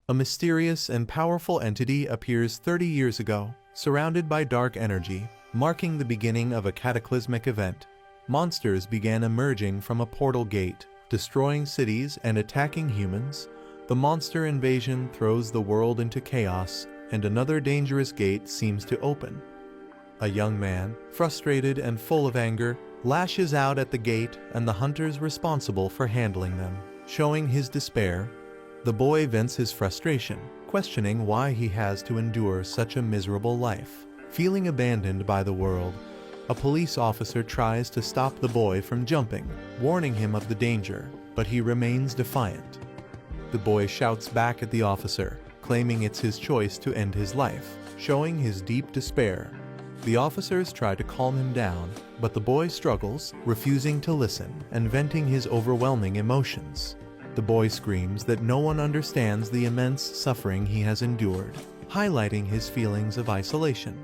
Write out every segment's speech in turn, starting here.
A mysterious and powerful entity appears 30 years ago, surrounded by dark energy, marking the beginning of a cataclysmic event. Monsters began emerging from a portal gate, destroying cities and attacking humans. The monster invasion throws the world into chaos, and another dangerous gate seems to open. A young man, frustrated and full of anger, lashes out at the gate and the hunters responsible for handling them. Showing his despair, the boy vents his frustration, questioning why he has to endure such a miserable life. Feeling abandoned by the world, a police officer tries to stop the boy from jumping, warning him of the danger, but he remains defiant. The boy shouts back at the officer, claiming it's his choice to end his life, showing his deep despair. The officers try to calm him down, but the boy struggles, refusing to listen and venting his overwhelming emotions. The boy screams that no one understands the immense suffering he has endured, highlighting his feelings of isolation.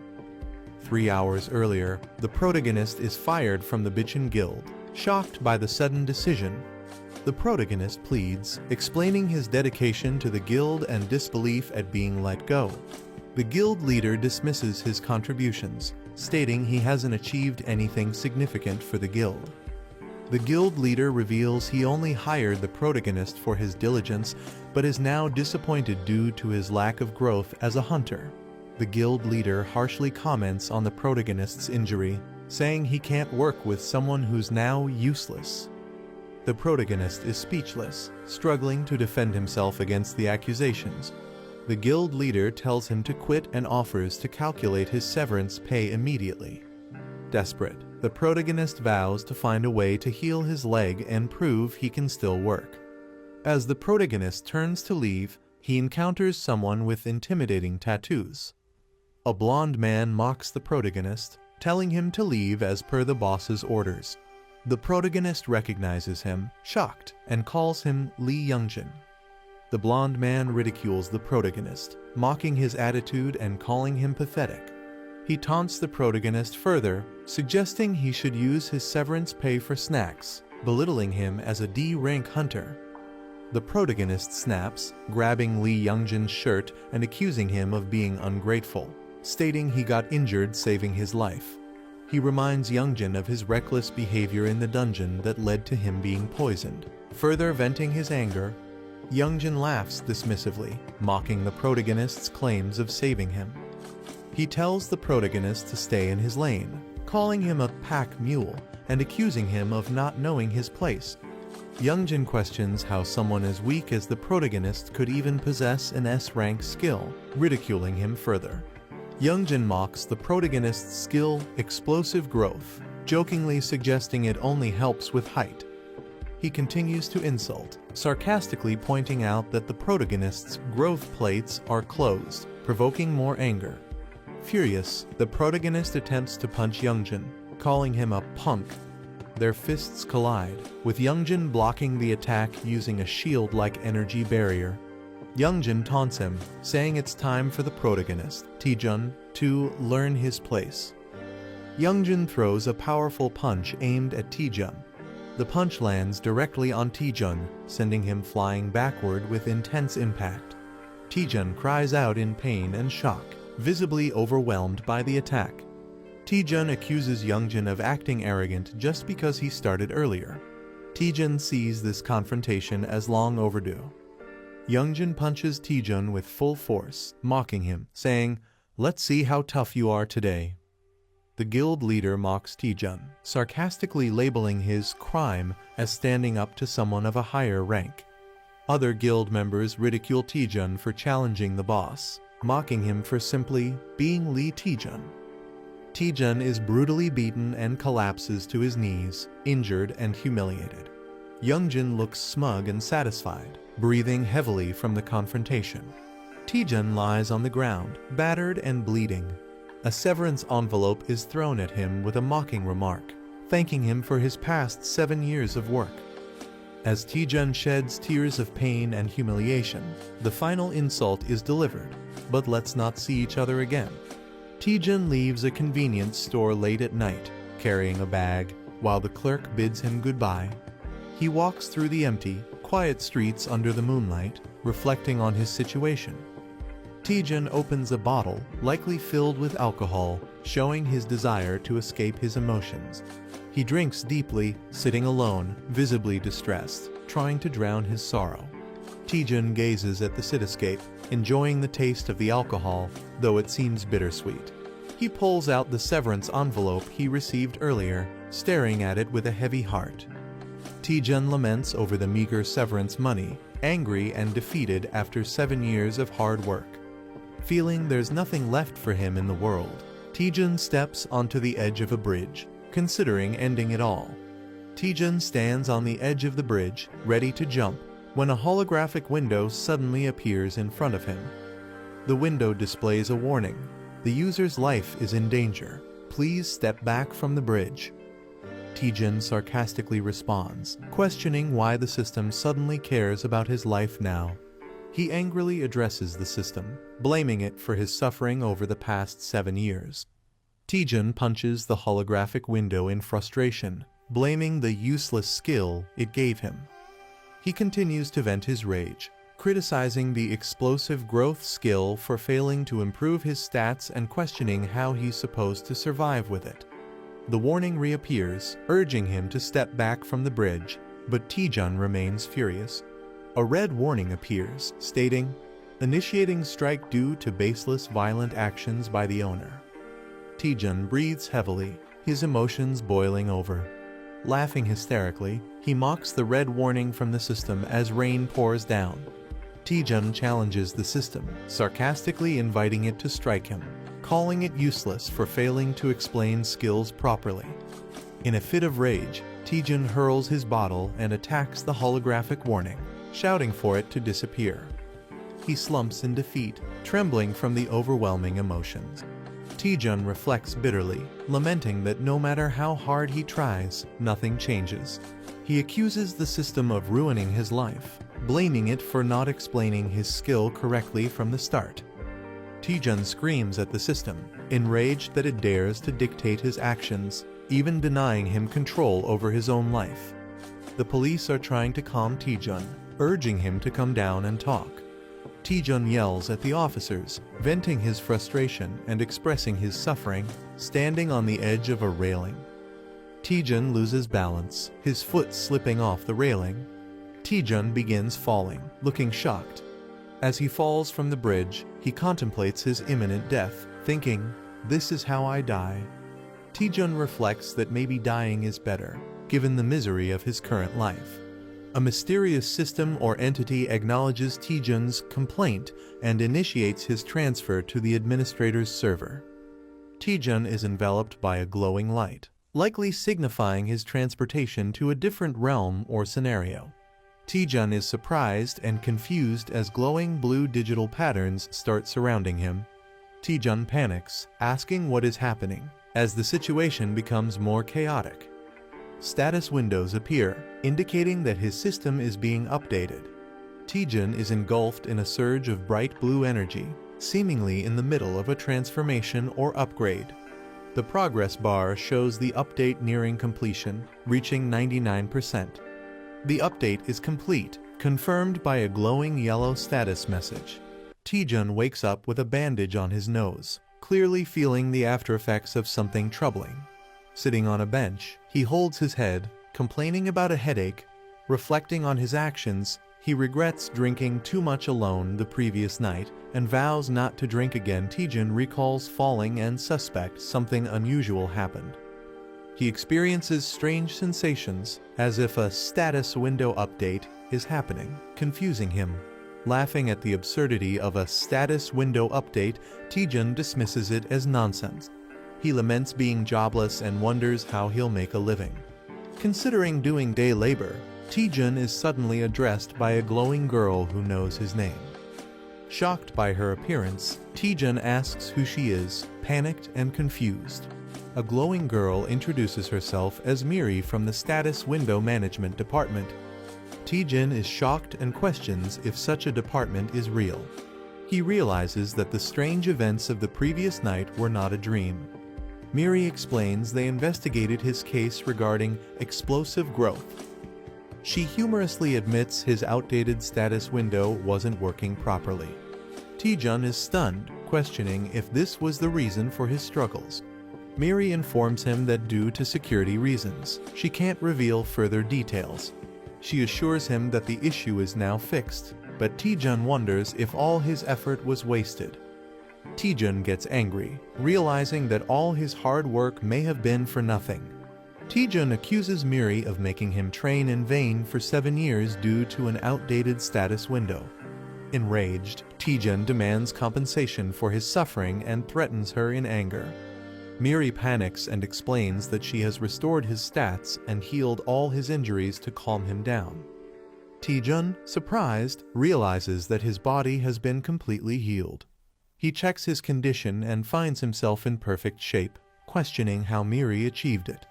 3 hours earlier, the protagonist is fired from the Bitchin Guild, shocked by the sudden decision. The protagonist pleads, explaining his dedication to the guild and disbelief at being let go. The guild leader dismisses his contributions, stating he hasn't achieved anything significant for the guild. The guild leader reveals he only hired the protagonist for his diligence, but is now disappointed due to his lack of growth as a hunter. The guild leader harshly comments on the protagonist's injury, saying he can't work with someone who's now useless. The protagonist is speechless, struggling to defend himself against the accusations. The guild leader tells him to quit and offers to calculate his severance pay immediately. Desperate, the protagonist vows to find a way to heal his leg and prove he can still work. As the protagonist turns to leave, he encounters someone with intimidating tattoos. A blonde man mocks the protagonist, telling him to leave as per the boss's orders. The protagonist recognizes him, shocked, and calls him Lee Youngjin. The blonde man ridicules the protagonist, mocking his attitude and calling him pathetic. He taunts the protagonist further, suggesting he should use his severance pay for snacks, belittling him as a D-rank hunter. The protagonist snaps, grabbing Lee Youngjin's shirt and accusing him of being ungrateful, stating he got injured saving his life. He reminds Youngjin of his reckless behavior in the dungeon that led to him being poisoned. Further venting his anger, Youngjin laughs dismissively, mocking the protagonist's claims of saving him. He tells the protagonist to stay in his lane, calling him a pack mule and accusing him of not knowing his place. Youngjin questions how someone as weak as the protagonist could even possess an S-rank skill, ridiculing him further. Youngjin mocks the protagonist's skill, explosive growth, jokingly suggesting it only helps with height. He continues to insult, sarcastically pointing out that the protagonist's growth plates are closed, provoking more anger. Furious, the protagonist attempts to punch Youngjin, calling him a punk. Their fists collide, with Youngjin blocking the attack using a shield-like energy barrier. Youngjin taunts him, saying it's time for the protagonist, Taejun, to learn his place. Youngjin throws a powerful punch aimed at Taejun. The punch lands directly on Taejun, sending him flying backward with intense impact. Taejun cries out in pain and shock, visibly overwhelmed by the attack. Taejun accuses Youngjin of acting arrogant just because he started earlier. Taejun sees this confrontation as long overdue. Youngjin punches Taejun with full force, mocking him, saying, "Let's see how tough you are today." The guild leader mocks Taejun, sarcastically labeling his crime as standing up to someone of a higher rank. Other guild members ridicule Taejun for challenging the boss, mocking him for simply being Lee Taejun. Taejun is brutally beaten and collapses to his knees, injured and humiliated. Youngjin looks smug and satisfied, breathing heavily from the confrontation. Taejun lies on the ground, battered and bleeding. A severance envelope is thrown at him with a mocking remark, thanking him for his past 7 years of work. As Taejun sheds tears of pain and humiliation, the final insult is delivered, but let's not see each other again. Taejun leaves a convenience store late at night, carrying a bag, while the clerk bids him goodbye. He walks through the empty, quiet streets under the moonlight, reflecting on his situation. Taejun opens a bottle, likely filled with alcohol, showing his desire to escape his emotions. He drinks deeply, sitting alone, visibly distressed, trying to drown his sorrow. Taejun gazes at the cityscape, enjoying the taste of the alcohol, though it seems bittersweet. He pulls out the severance envelope he received earlier, staring at it with a heavy heart. Taejun laments over the meager severance money, angry and defeated after 7 years of hard work. Feeling there's nothing left for him in the world, Taejun steps onto the edge of a bridge, considering ending it all. Taejun stands on the edge of the bridge, ready to jump, when a holographic window suddenly appears in front of him. The window displays a warning. The user's life is in danger. Please step back from the bridge. Taejun sarcastically responds, questioning why the system suddenly cares about his life now. He angrily addresses the system, blaming it for his suffering over the past 7 years. Taejun punches the holographic window in frustration, blaming the useless skill it gave him. He continues to vent his rage, criticizing the explosive growth skill for failing to improve his stats and questioning how he's supposed to survive with it. The warning reappears, urging him to step back from the bridge, but Taejun remains furious. A red warning appears, stating, "Initiating strike due to baseless violent actions by the owner." Taejun breathes heavily, his emotions boiling over. Laughing hysterically, he mocks the red warning from the system as rain pours down. Taejun challenges the system, sarcastically inviting it to strike him, calling it useless for failing to explain skills properly. In a fit of rage, Taejun hurls his bottle and attacks the holographic warning, shouting for it to disappear. He slumps in defeat, trembling from the overwhelming emotions. Taejun reflects bitterly, lamenting that no matter how hard he tries, nothing changes. He accuses the system of ruining his life, blaming it for not explaining his skill correctly from the start. Taejun screams at the system, enraged that it dares to dictate his actions, even denying him control over his own life. The police are trying to calm Taejun, urging him to come down and talk. Taejun yells at the officers, venting his frustration and expressing his suffering, standing on the edge of a railing. Taejun loses balance, his foot slipping off the railing. Taejun begins falling, looking shocked. As he falls from the bridge, he contemplates his imminent death, thinking, "This is how I die." Taejun reflects that maybe dying is better, given the misery of his current life. A mysterious system or entity acknowledges Taejun's complaint and initiates his transfer to the administrator's server. Taejun is enveloped by a glowing light, likely signifying his transportation to a different realm or scenario. Taejun is surprised and confused as glowing blue digital patterns start surrounding him. Taejun panics, asking what is happening, as the situation becomes more chaotic. Status windows appear, indicating that his system is being updated. Taejun is engulfed in a surge of bright blue energy, seemingly in the middle of a transformation or upgrade. The progress bar shows the update nearing completion, reaching 99%. The update is complete, confirmed by a glowing yellow status message. Taejun wakes up with a bandage on his nose, clearly feeling the aftereffects of something troubling. Sitting on a bench, he holds his head, complaining about a headache. Reflecting on his actions, he regrets drinking too much alone the previous night and vows not to drink again. Taejun recalls falling and suspects something unusual happened. He experiences strange sensations, as if a status window update is happening, confusing him. Laughing at the absurdity of a status window update, Taejun dismisses it as nonsense. He laments being jobless and wonders how he'll make a living. Considering doing day labor, Taejun is suddenly addressed by a glowing girl who knows his name. Shocked by her appearance, Taejun asks who she is, panicked and confused. A glowing girl introduces herself as Miri from the Status Window Management Department. Taejun is shocked and questions if such a department is real. He realizes that the strange events of the previous night were not a dream. Miri explains they investigated his case regarding explosive growth. She humorously admits his outdated status window wasn't working properly. Taejun is stunned, questioning if this was the reason for his struggles. Miri informs him that due to security reasons, she can't reveal further details. She assures him that the issue is now fixed, but Taejun wonders if all his effort was wasted. Taejun gets angry, realizing that all his hard work may have been for nothing. Taejun accuses Miri of making him train in vain for 7 years due to an outdated status window. Enraged, Taejun demands compensation for his suffering and threatens her in anger. Miri panics and explains that she has restored his stats and healed all his injuries to calm him down. Taejun, surprised, realizes that his body has been completely healed. He checks his condition and finds himself in perfect shape, questioning how Miri achieved it.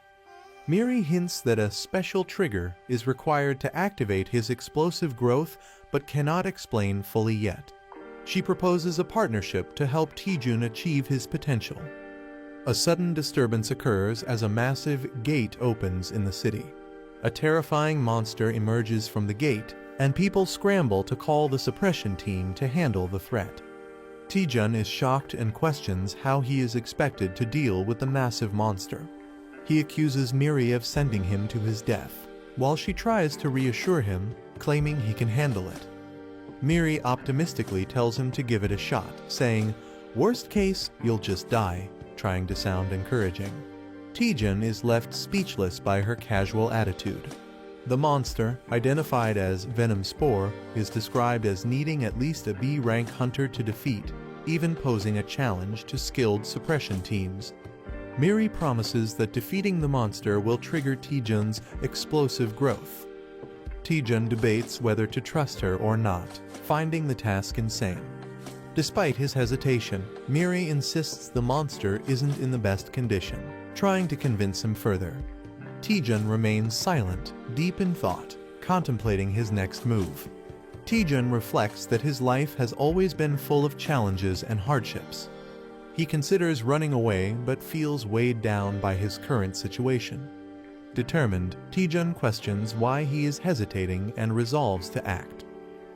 Miri hints that a special trigger is required to activate his explosive growth but cannot explain fully yet. She proposes a partnership to help Taejun achieve his potential. A sudden disturbance occurs as a massive gate opens in the city. A terrifying monster emerges from the gate, and people scramble to call the suppression team to handle the threat. Taejun is shocked and questions how he is expected to deal with the massive monster. He accuses Miri of sending him to his death, while she tries to reassure him, claiming he can handle it. Miri optimistically tells him to give it a shot, saying, "Worst case, you'll just die," trying to sound encouraging. Taejun is left speechless by her casual attitude. The monster, identified as Venom Spore, is described as needing at least a B-rank hunter to defeat, even posing a challenge to skilled suppression teams. Miri promises that defeating the monster will trigger Taejun's explosive growth. Taejun debates whether to trust her or not, finding the task insane. Despite his hesitation, Miri insists the monster isn't in the best condition, trying to convince him further. Taejun remains silent, deep in thought, contemplating his next move. Taejun reflects that his life has always been full of challenges and hardships. He considers running away but feels weighed down by his current situation. Determined, Taejun questions why he is hesitating and resolves to act.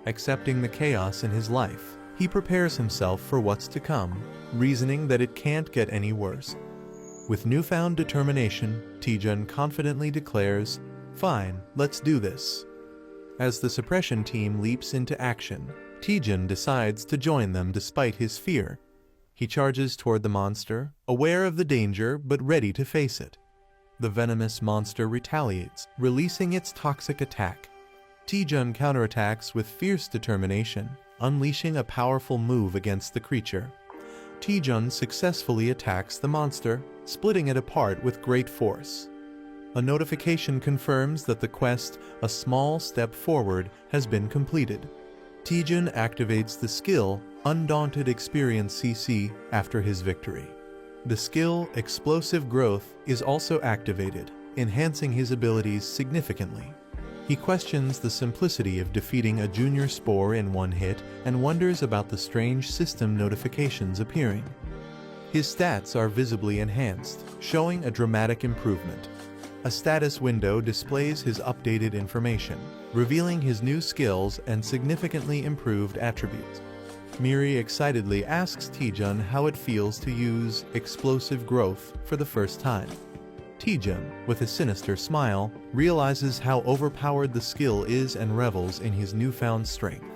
Accepting the chaos in his life, he prepares himself for what's to come, reasoning that it can't get any worse. With newfound determination, Taejun confidently declares, "Fine, let's do this." As the suppression team leaps into action, Taejun decides to join them despite his fear. He charges toward the monster, aware of the danger but ready to face it. The venomous monster retaliates, releasing its toxic attack. Taejun counterattacks with fierce determination, unleashing a powerful move against the creature. Taejun successfully attacks the monster, splitting it apart with great force. A notification confirms that the quest, "A Small Step Forward," has been completed. Taejun activates the skill, Undaunted Experience CC, after his victory. The skill, Explosive Growth, is also activated, enhancing his abilities significantly. He questions the simplicity of defeating a junior spore in one hit and wonders about the strange system notifications appearing. His stats are visibly enhanced, showing a dramatic improvement. A status window displays his updated information, revealing his new skills and significantly improved attributes. Miri excitedly asks Taejun how it feels to use Explosive Growth for the first time. Taejun, with a sinister smile, realizes how overpowered the skill is and revels in his newfound strength.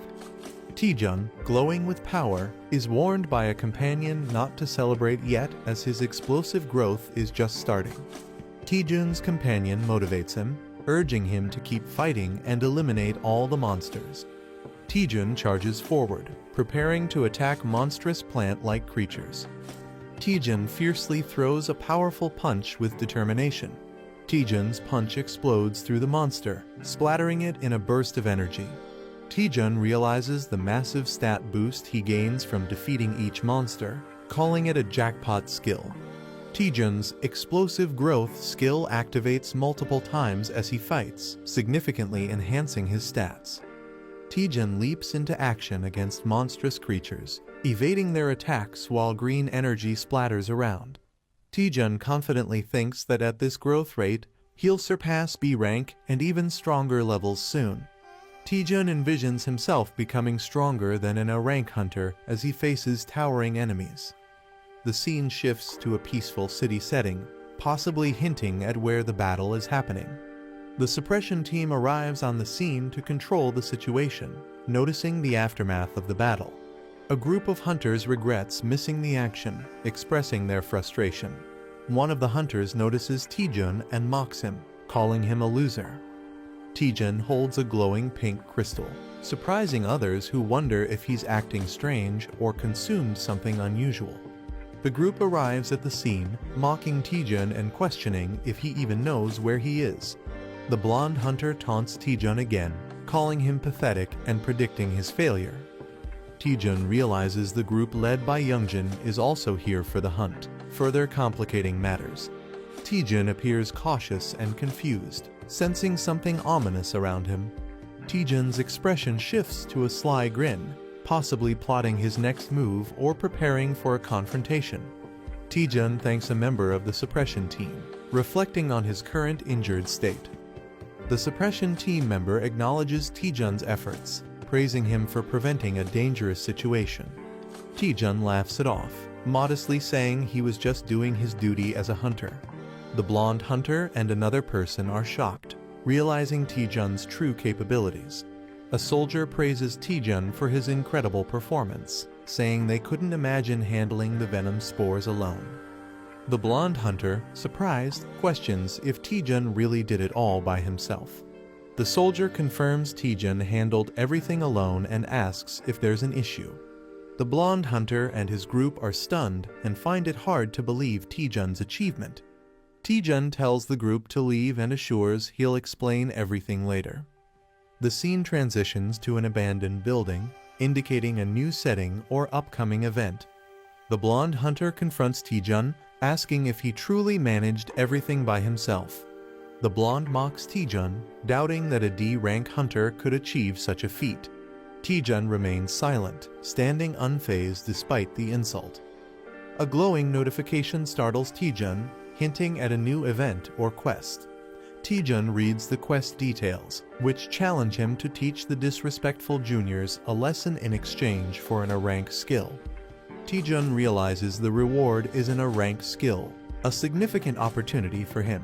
Taejun, glowing with power, is warned by a companion not to celebrate yet as his explosive growth is just starting. Taejun's companion motivates him, urging him to keep fighting and eliminate all the monsters. Taejun charges forward, preparing to attack monstrous plant-like creatures. Taejun fiercely throws a powerful punch with determination. Taejun's punch explodes through the monster, splattering it in a burst of energy. Taejun realizes the massive stat boost he gains from defeating each monster, calling it a jackpot skill. Taejun's Explosive Growth skill activates multiple times as he fights, significantly enhancing his stats. Taejun leaps into action against monstrous creatures, evading their attacks while green energy splatters around. Taejun confidently thinks that at this growth rate, He'll surpass B rank and even stronger levels soon. Taejun envisions himself becoming stronger than an A rank hunter as he faces towering enemies. The scene shifts to a peaceful city setting, possibly hinting at where the battle is happening. The suppression team arrives on the scene to control the situation, noticing the aftermath of the battle. A group of hunters regrets missing the action, expressing their frustration. One of the hunters notices Taejun and mocks him, calling him a loser. Taejun holds a glowing pink crystal, surprising others who wonder if he's acting strange or consumed something unusual. The group arrives at the scene, mocking Taejun and questioning if he even knows where he is. The blonde hunter taunts Taejun again, calling him pathetic and predicting his failure. Taejun realizes the group led by Youngjin is also here for the hunt, further complicating matters. Taejun appears cautious and confused, sensing something ominous around him. Taejun's expression shifts to a sly grin, possibly plotting his next move or preparing for a confrontation. Taejun thanks a member of the suppression team, reflecting on his current injured state. The suppression team member acknowledges Taejun's efforts, praising him for preventing a dangerous situation. Taejun laughs it off, modestly saying he was just doing his duty as a hunter. The blonde hunter and another person are shocked, realizing Taejun's true capabilities. A soldier praises Taejun for his incredible performance, saying they couldn't imagine handling the venom spores alone. The blonde hunter, surprised, questions if Taejun really did it all by himself. The soldier confirms Taejun handled everything alone and asks if there's an issue. The blonde hunter and his group are stunned and find it hard to believe Taejun's achievement. Taejun tells the group to leave and assures he'll explain everything later. The scene transitions to an abandoned building, indicating a new setting or upcoming event. The blonde hunter confronts Taejun, asking if he truly managed everything by himself. The blonde mocks Taejun, doubting that a D-rank hunter could achieve such a feat. Taejun remains silent, standing unfazed despite the insult. A glowing notification startles Taejun, hinting at a new event or quest. Taejun reads the quest details, which challenge him to teach the disrespectful juniors a lesson in exchange for an A-rank skill. Taejun realizes the reward is an A-rank skill, a significant opportunity for him.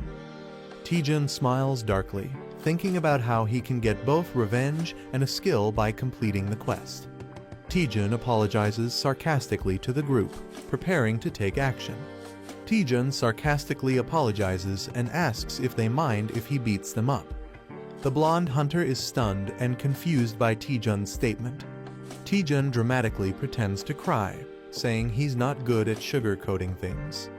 Taejun smiles darkly, thinking about how he can get both revenge and a skill by completing the quest. Taejun apologizes sarcastically to the group, preparing to take action. Taejun sarcastically apologizes and asks if they mind if he beats them up. The blonde hunter is stunned and confused by Taejun's statement. Taejun dramatically pretends to cry, saying he's not good at sugarcoating things.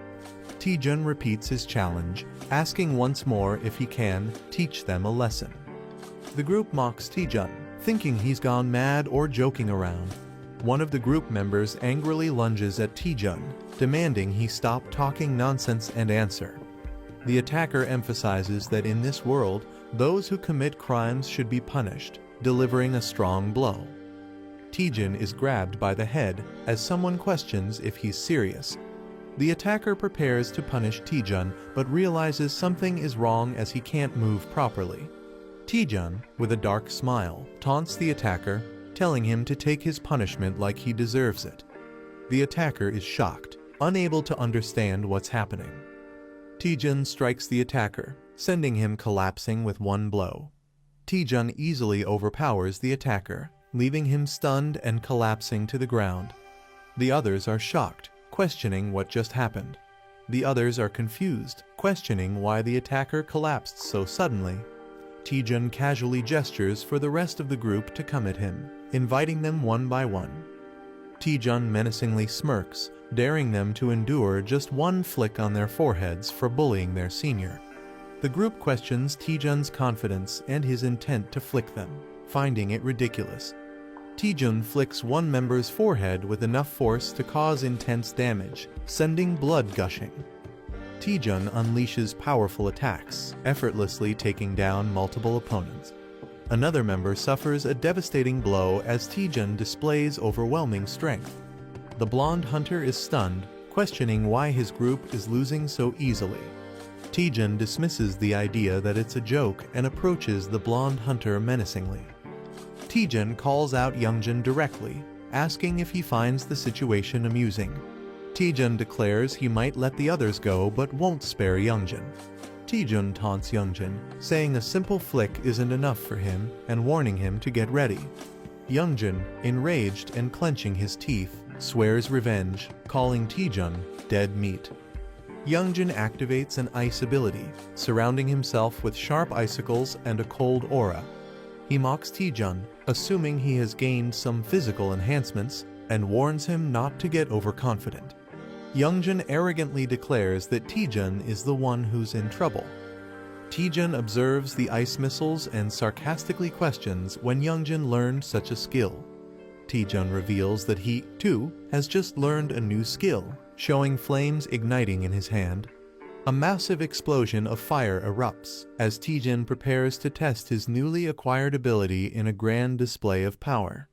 Taejun repeats his challenge, asking once more if he can teach them a lesson. The group mocks Taejun, thinking he's gone mad or joking around. One of the group members angrily lunges at Taejun, demanding he stop talking nonsense and answer. The attacker emphasizes that in this world, those who commit crimes should be punished, delivering a strong blow. Taejun is grabbed by the head as someone questions if he's serious. The attacker prepares to punish Taejun but realizes something is wrong as he can't move properly. Taejun, with a dark smile, taunts the attacker, telling him to take his punishment like he deserves it. The attacker is shocked, unable to understand what's happening. Taejun strikes the attacker, sending him collapsing with one blow. Taejun easily overpowers the attacker, leaving him stunned and collapsing to the ground. The others are shocked, questioning what just happened. The others are confused, questioning why the attacker collapsed so suddenly. Taejun casually gestures for the rest of the group to come at him, inviting them one by one. Taejun menacingly smirks, daring them to endure just one flick on their foreheads for bullying their senior. The group questions Taejun's confidence and his intent to flick them, finding it ridiculous. Taejun flicks one member's forehead with enough force to cause intense damage, sending blood gushing. Taejun unleashes powerful attacks, effortlessly taking down multiple opponents. Another member suffers a devastating blow as Taejun displays overwhelming strength. The blonde hunter is stunned, questioning why his group is losing so easily. Taejun dismisses the idea that it's a joke and approaches the blonde hunter menacingly. Taejun calls out Youngjin directly, asking if he finds the situation amusing. Taejun declares he might let the others go but won't spare Youngjin. Taejun taunts Youngjin, saying a simple flick isn't enough for him and warning him to get ready. Youngjin, enraged and clenching his teeth, swears revenge, calling Taejun dead meat. Youngjin activates an ice ability, surrounding himself with sharp icicles and a cold aura. He mocks Taejun, assuming he has gained some physical enhancements, and warns him not to get overconfident. Youngjin arrogantly declares that Taejun is the one who's in trouble. Taejun observes the ice missiles and sarcastically questions when Youngjin learned such a skill. Taejun reveals that he, too, has just learned a new skill, showing flames igniting in his hand. A massive explosion of fire erupts as Taejun prepares to test his newly acquired ability in a grand display of power.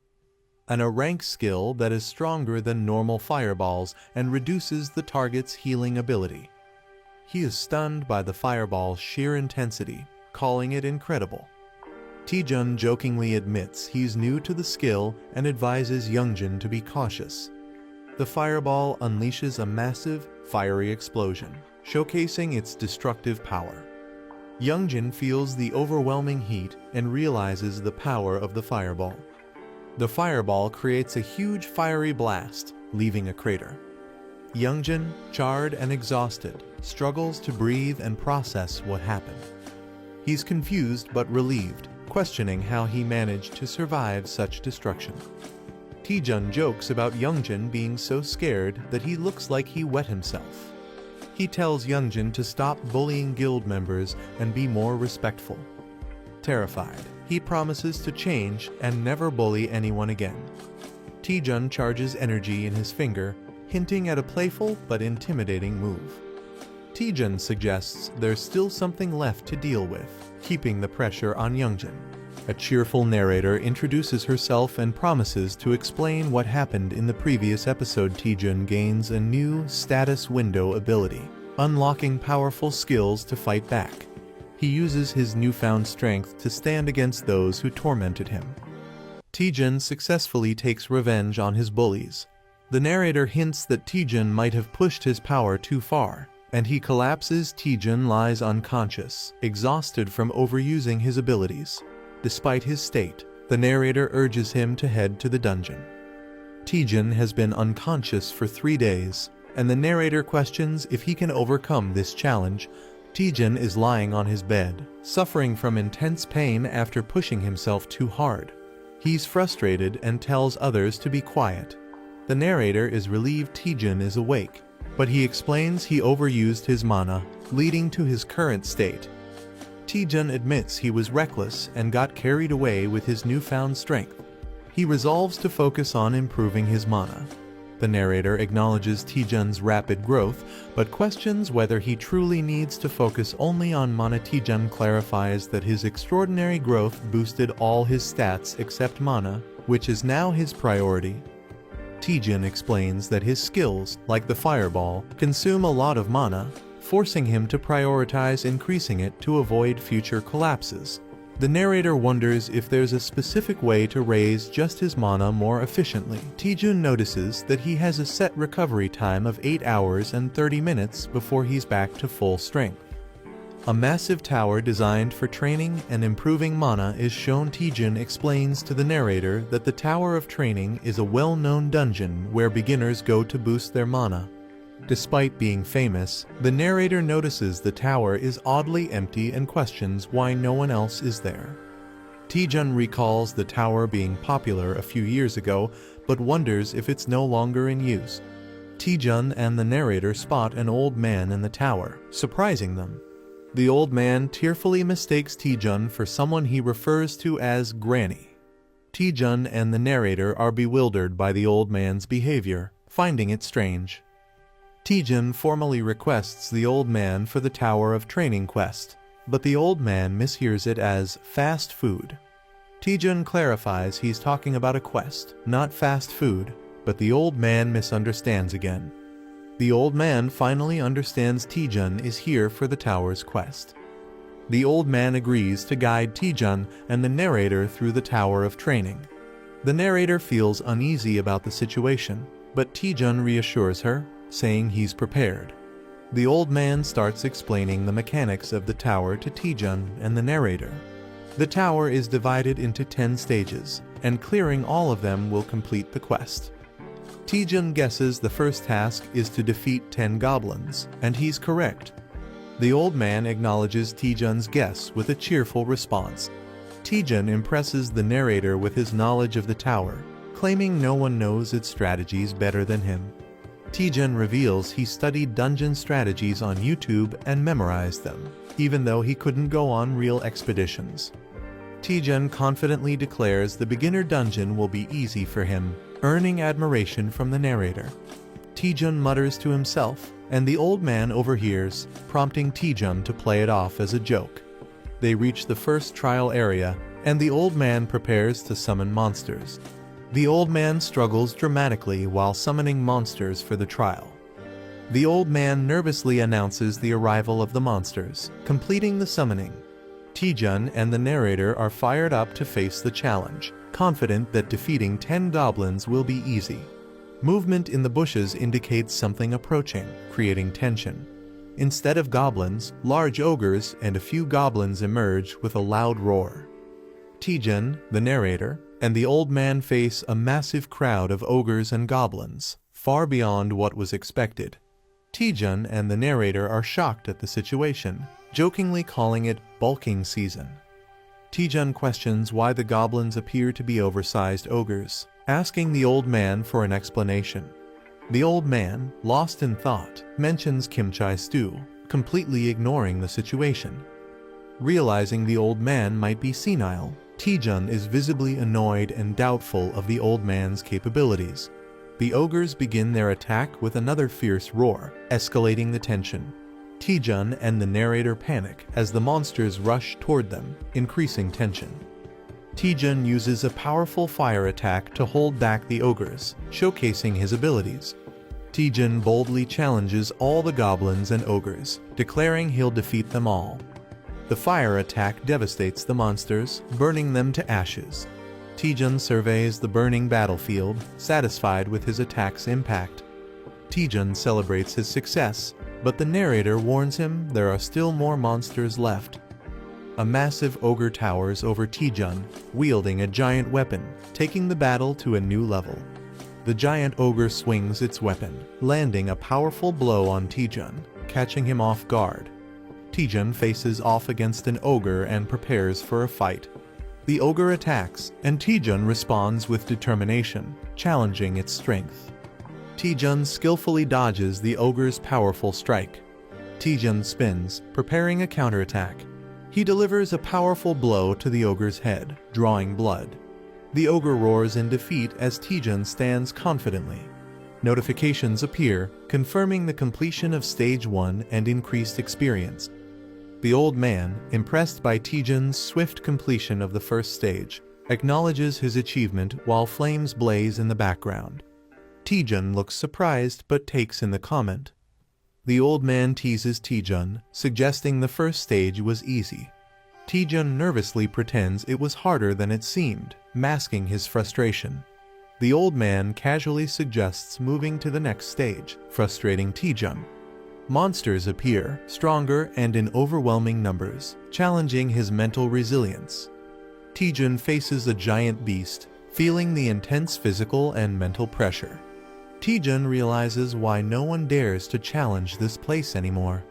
A rank skill that is stronger than normal fireballs and reduces the target's healing ability. He is stunned by the fireball's sheer intensity, calling it incredible. Taejun jokingly admits he's new to the skill and advises Youngjin to be cautious. The fireball unleashes a massive, fiery explosion, showcasing its destructive power. Youngjin feels the overwhelming heat and realizes the power of the fireball. The fireball creates a huge fiery blast, leaving a crater. Youngjin, charred and exhausted, struggles to breathe and process what happened. He's confused but relieved, questioning how he managed to survive such destruction. Taejun jokes about Youngjin being so scared that he looks like he wet himself. He tells Youngjin to stop bullying guild members and be more respectful. Terrified, he promises to change and never bully anyone again. Taejun charges energy in his finger, hinting at a playful but intimidating move. Taejun suggests there's still something left to deal with, keeping the pressure on Youngjin. A cheerful narrator introduces herself and promises to explain what happened in the previous episode. Taejun gains a new status window ability, unlocking powerful skills to fight back. He uses his newfound strength to stand against those who tormented him. Taejun successfully takes revenge on his bullies. The narrator hints that Taejun might have pushed his power too far, and he collapses. Taejun lies unconscious, exhausted from overusing his abilities. Despite his state, the narrator urges him to head to the dungeon. Taejun has been unconscious for 3 days, and the narrator questions if he can overcome this challenge. Taejun is lying on his bed, suffering from intense pain after pushing himself too hard. He's frustrated and tells others to be quiet. The narrator is relieved Taejun is awake, but he explains he overused his mana, leading to his current state. Taejun admits he was reckless and got carried away with his newfound strength. He resolves to focus on improving his mana. The narrator acknowledges Taejun's rapid growth, but questions whether he truly needs to focus only on mana. Taejun clarifies that his extraordinary growth boosted all his stats except mana, which is now his priority. Taejun explains that his skills, like the fireball, consume a lot of mana, forcing him to prioritize increasing it to avoid future collapses. The narrator wonders if there's a specific way to raise just his mana more efficiently. Taejun notices that he has a set recovery time of 8 hours and 30 minutes before he's back to full strength. A massive tower designed for training and improving mana is shown. Taejun explains to the narrator that the Tower of Training is a well-known dungeon where beginners go to boost their mana. Despite being famous, the narrator notices the tower is oddly empty and questions why no one else is there. Taejun recalls the tower being popular a few years ago, but wonders if it's no longer in use. Taejun and the narrator spot an old man in the tower, surprising them. The old man tearfully mistakes Taejun for someone he refers to as Granny. Taejun and the narrator are bewildered by the old man's behavior, finding it strange. Taejun formally requests the old man for the Tower of Training quest, but the old man mishears it as fast food. Taejun clarifies he's talking about a quest, not fast food, but the old man misunderstands again. The old man finally understands Taejun is here for the tower's quest. The old man agrees to guide Taejun and the narrator through the tower of training. The narrator feels uneasy about the situation, but Taejun reassures her, saying he's prepared. The old man starts explaining the mechanics of the tower to Taejun and the narrator. The tower is divided into 10 stages, and clearing all of them will complete the quest. Taejun guesses the first task is to defeat 10 goblins, and he's correct. The old man acknowledges Taejun's guess with a cheerful response. Taejun impresses the narrator with his knowledge of the tower, claiming no one knows its strategies better than him. Taejun reveals he studied dungeon strategies on YouTube and memorized them, even though he couldn't go on real expeditions. Taejun confidently declares the beginner dungeon will be easy for him, earning admiration from the narrator. Taejun mutters to himself, and the old man overhears, prompting Taejun to play it off as a joke. They reach the first trial area, and the old man prepares to summon monsters. The old man struggles dramatically while summoning monsters for the trial. The old man nervously announces the arrival of the monsters, completing the summoning. Taejun and the narrator are fired up to face the challenge, confident that defeating 10 goblins will be easy. Movement in the bushes indicates something approaching, creating tension. Instead of goblins, large ogres and a few goblins emerge with a loud roar. Taejun, the narrator, and the old man face a massive crowd of ogres and goblins, far beyond what was expected. Taejun and the narrator are shocked at the situation, jokingly calling it bulking season. Taejun questions why the goblins appear to be oversized ogres, asking the old man for an explanation. The old man, lost in thought, mentions kimchi stew, completely ignoring the situation. Realizing the old man might be senile, Taejun is visibly annoyed and doubtful of the old man's capabilities. The ogres begin their attack with another fierce roar, escalating the tension. Taejun and the narrator panic as the monsters rush toward them, increasing tension. Taejun uses a powerful fire attack to hold back the ogres, showcasing his abilities. Taejun boldly challenges all the goblins and ogres, declaring he'll defeat them all. The fire attack devastates the monsters, burning them to ashes. Taejun surveys the burning battlefield, satisfied with his attack's impact. Taejun celebrates his success, but the narrator warns him there are still more monsters left. A massive ogre towers over Taejun, wielding a giant weapon, taking the battle to a new level. The giant ogre swings its weapon, landing a powerful blow on Taejun, catching him off guard. Taejun faces off against an ogre and prepares for a fight. The ogre attacks, and Taejun responds with determination, challenging its strength. Taejun skillfully dodges the ogre's powerful strike. Taejun spins, preparing a counterattack. He delivers a powerful blow to the ogre's head, drawing blood. The ogre roars in defeat as Taejun stands confidently. Notifications appear, confirming the completion of Stage 1 and increased experience. The old man, impressed by Taejun's swift completion of the first stage, acknowledges his achievement while flames blaze in the background. Taejun looks surprised but takes in the comment. The old man teases Taejun, suggesting the first stage was easy. Taejun nervously pretends it was harder than it seemed, masking his frustration. The old man casually suggests moving to the next stage, frustrating Taejun. Monsters appear, stronger and in overwhelming numbers, challenging his mental resilience. Taejun faces a giant beast, feeling the intense physical and mental pressure. Taejun realizes why no one dares to challenge this place anymore.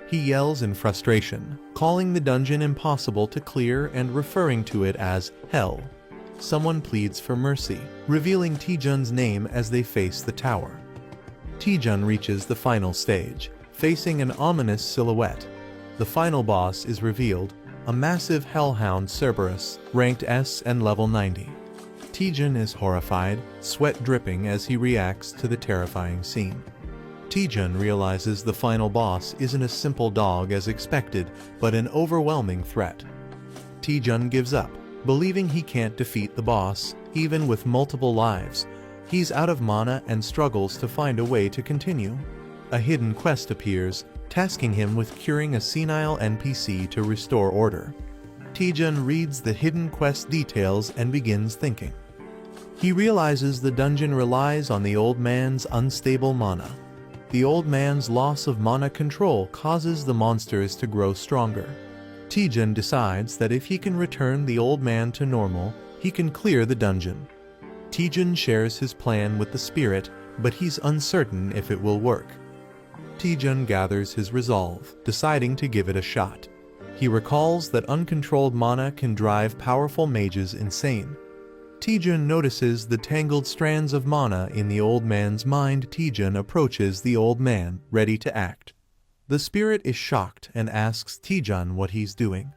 He yells in frustration, calling the dungeon impossible to clear and referring to it as hell. Someone pleads for mercy, revealing Taejun's name as they face the tower. Taejun reaches the final stage, facing an ominous silhouette. The final boss is revealed, a massive hellhound Cerberus, ranked S and level 90. Taejun is horrified, sweat dripping as he reacts to the terrifying scene. Taejun realizes the final boss isn't a simple dog as expected, but an overwhelming threat. Taejun gives up, believing he can't defeat the boss, even with multiple lives. He's out of mana and struggles to find a way to continue. A hidden quest appears, tasking him with curing a senile NPC to restore order. Taejun reads the hidden quest details and begins thinking. He realizes the dungeon relies on the old man's unstable mana. The old man's loss of mana control causes the monsters to grow stronger. Taejun decides that if he can return the old man to normal, he can clear the dungeon. Taejun shares his plan with the spirit, but he's uncertain if it will work. Taejun gathers his resolve, deciding to give it a shot. He recalls that uncontrolled mana can drive powerful mages insane. Taejun notices the tangled strands of mana in the old man's mind. Taejun approaches the old man, ready to act. The spirit is shocked and asks Taejun what he's doing.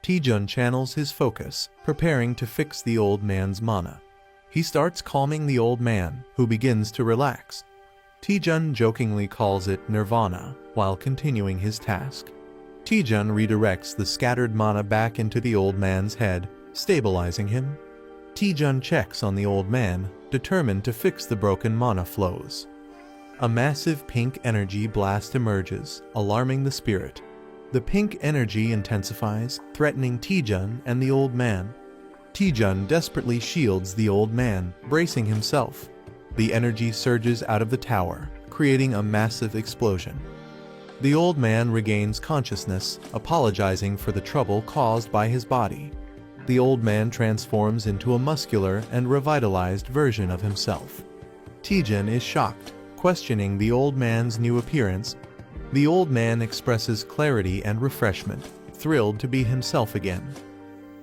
Taejun channels his focus, preparing to fix the old man's mana. He starts calming the old man, who begins to relax. Taejun jokingly calls it nirvana, while continuing his task. Taejun redirects the scattered mana back into the old man's head, stabilizing him. Taejun checks on the old man, determined to fix the broken mana flows. A massive pink energy blast emerges, alarming the spirit. The pink energy intensifies, threatening Taejun and the old man. Taejun desperately shields the old man, bracing himself. The energy surges out of the tower, creating a massive explosion. The old man regains consciousness, apologizing for the trouble caused by his body. The old man transforms into a muscular and revitalized version of himself. Taejun is shocked, questioning the old man's new appearance. The old man expresses clarity and refreshment, thrilled to be himself again.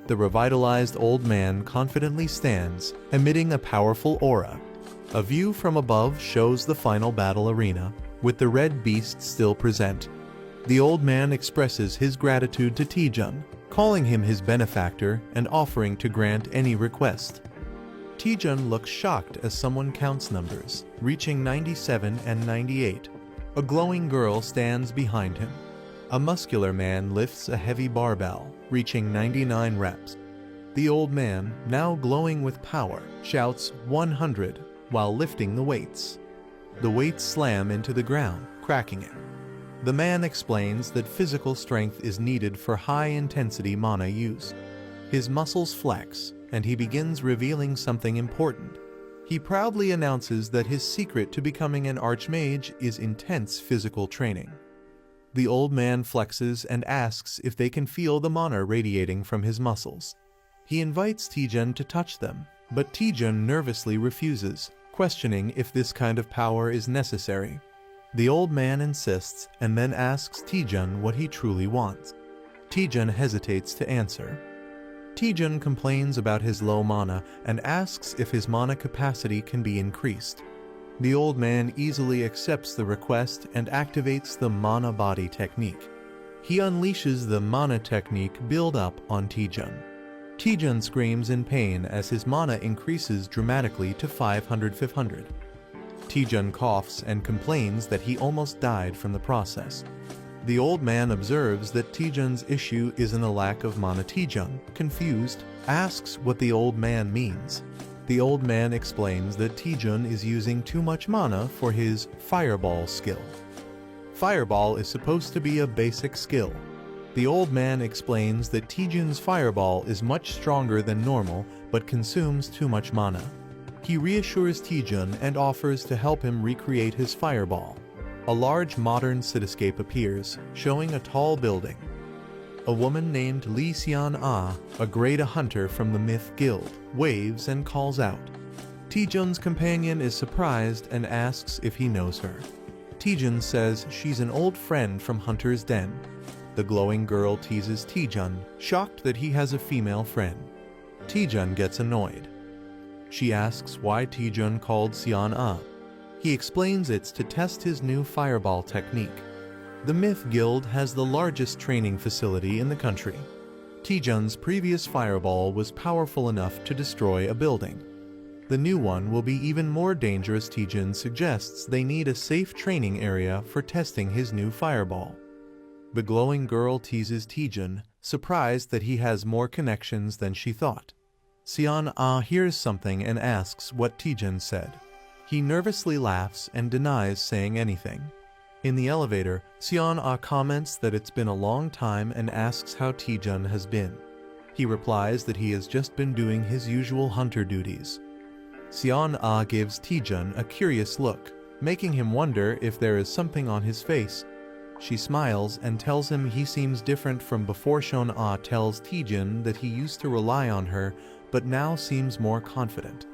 The revitalized old man confidently stands, emitting a powerful aura. A view from above shows the final battle arena, with the red beast still present. The old man expresses his gratitude to Taejun, calling him his benefactor and offering to grant any request. Taejun looks shocked as someone counts numbers, reaching 97 and 98. A glowing girl stands behind him. A muscular man lifts a heavy barbell, reaching 99 reps. The old man, now glowing with power, shouts 100 while lifting the weights. The weights slam into the ground, cracking it. The man explains that physical strength is needed for high-intensity mana use. His muscles flex, and he begins revealing something important. He proudly announces that his secret to becoming an archmage is intense physical training. The old man flexes and asks if they can feel the mana radiating from his muscles. He invites Taejun to touch them, but Taejun nervously refuses, questioning if this kind of power is necessary. The old man insists and then asks Taejun what he truly wants. Taejun hesitates to answer. Taejun complains about his low mana and asks if his mana capacity can be increased. The old man easily accepts the request and activates the mana body technique. He unleashes the mana technique build-up on Taejun. Taejun screams in pain as his mana increases dramatically to 500. Taejun coughs and complains that he almost died from the process. The old man observes that Taejun's issue isn't a lack of mana. Taejun, confused, asks what the old man means. The old man explains that Taejun is using too much mana for his Fireball skill. Fireball is supposed to be a basic skill. The old man explains that Taejun's Fireball is much stronger than normal but consumes too much mana. He reassures Taejun and offers to help him recreate his Fireball. A large modern cityscape appears, showing a tall building. A woman named Lee Seon-ah, a grade hunter from the Myth Guild, waves and calls out. Taejun's companion is surprised and asks if he knows her. Taejun says she's an old friend from Hunter's Den. The glowing girl teases Taejun, shocked that he has a female friend. Taejun gets annoyed. She asks why Taejun called Seon-ah. He explains it's to test his new Fireball technique. The Myth Guild has the largest training facility in the country. Taejun's previous Fireball was powerful enough to destroy a building. The new one will be even more dangerous. Taejun suggests they need a safe training area for testing his new Fireball. The glowing girl teases Taejun, surprised that he has more connections than she thought. Seon-ah hears something and asks what Taejun said. He nervously laughs and denies saying anything. In the elevator, Seon-ah comments that it's been a long time and asks how Taejun has been. He replies that he has just been doing his usual hunter duties. Seon-ah gives Taejun a curious look, making him wonder if there is something on his face. She smiles and tells him he seems different from before. Seon-ah tells Taejun that he used to rely on her, but now seems more confident.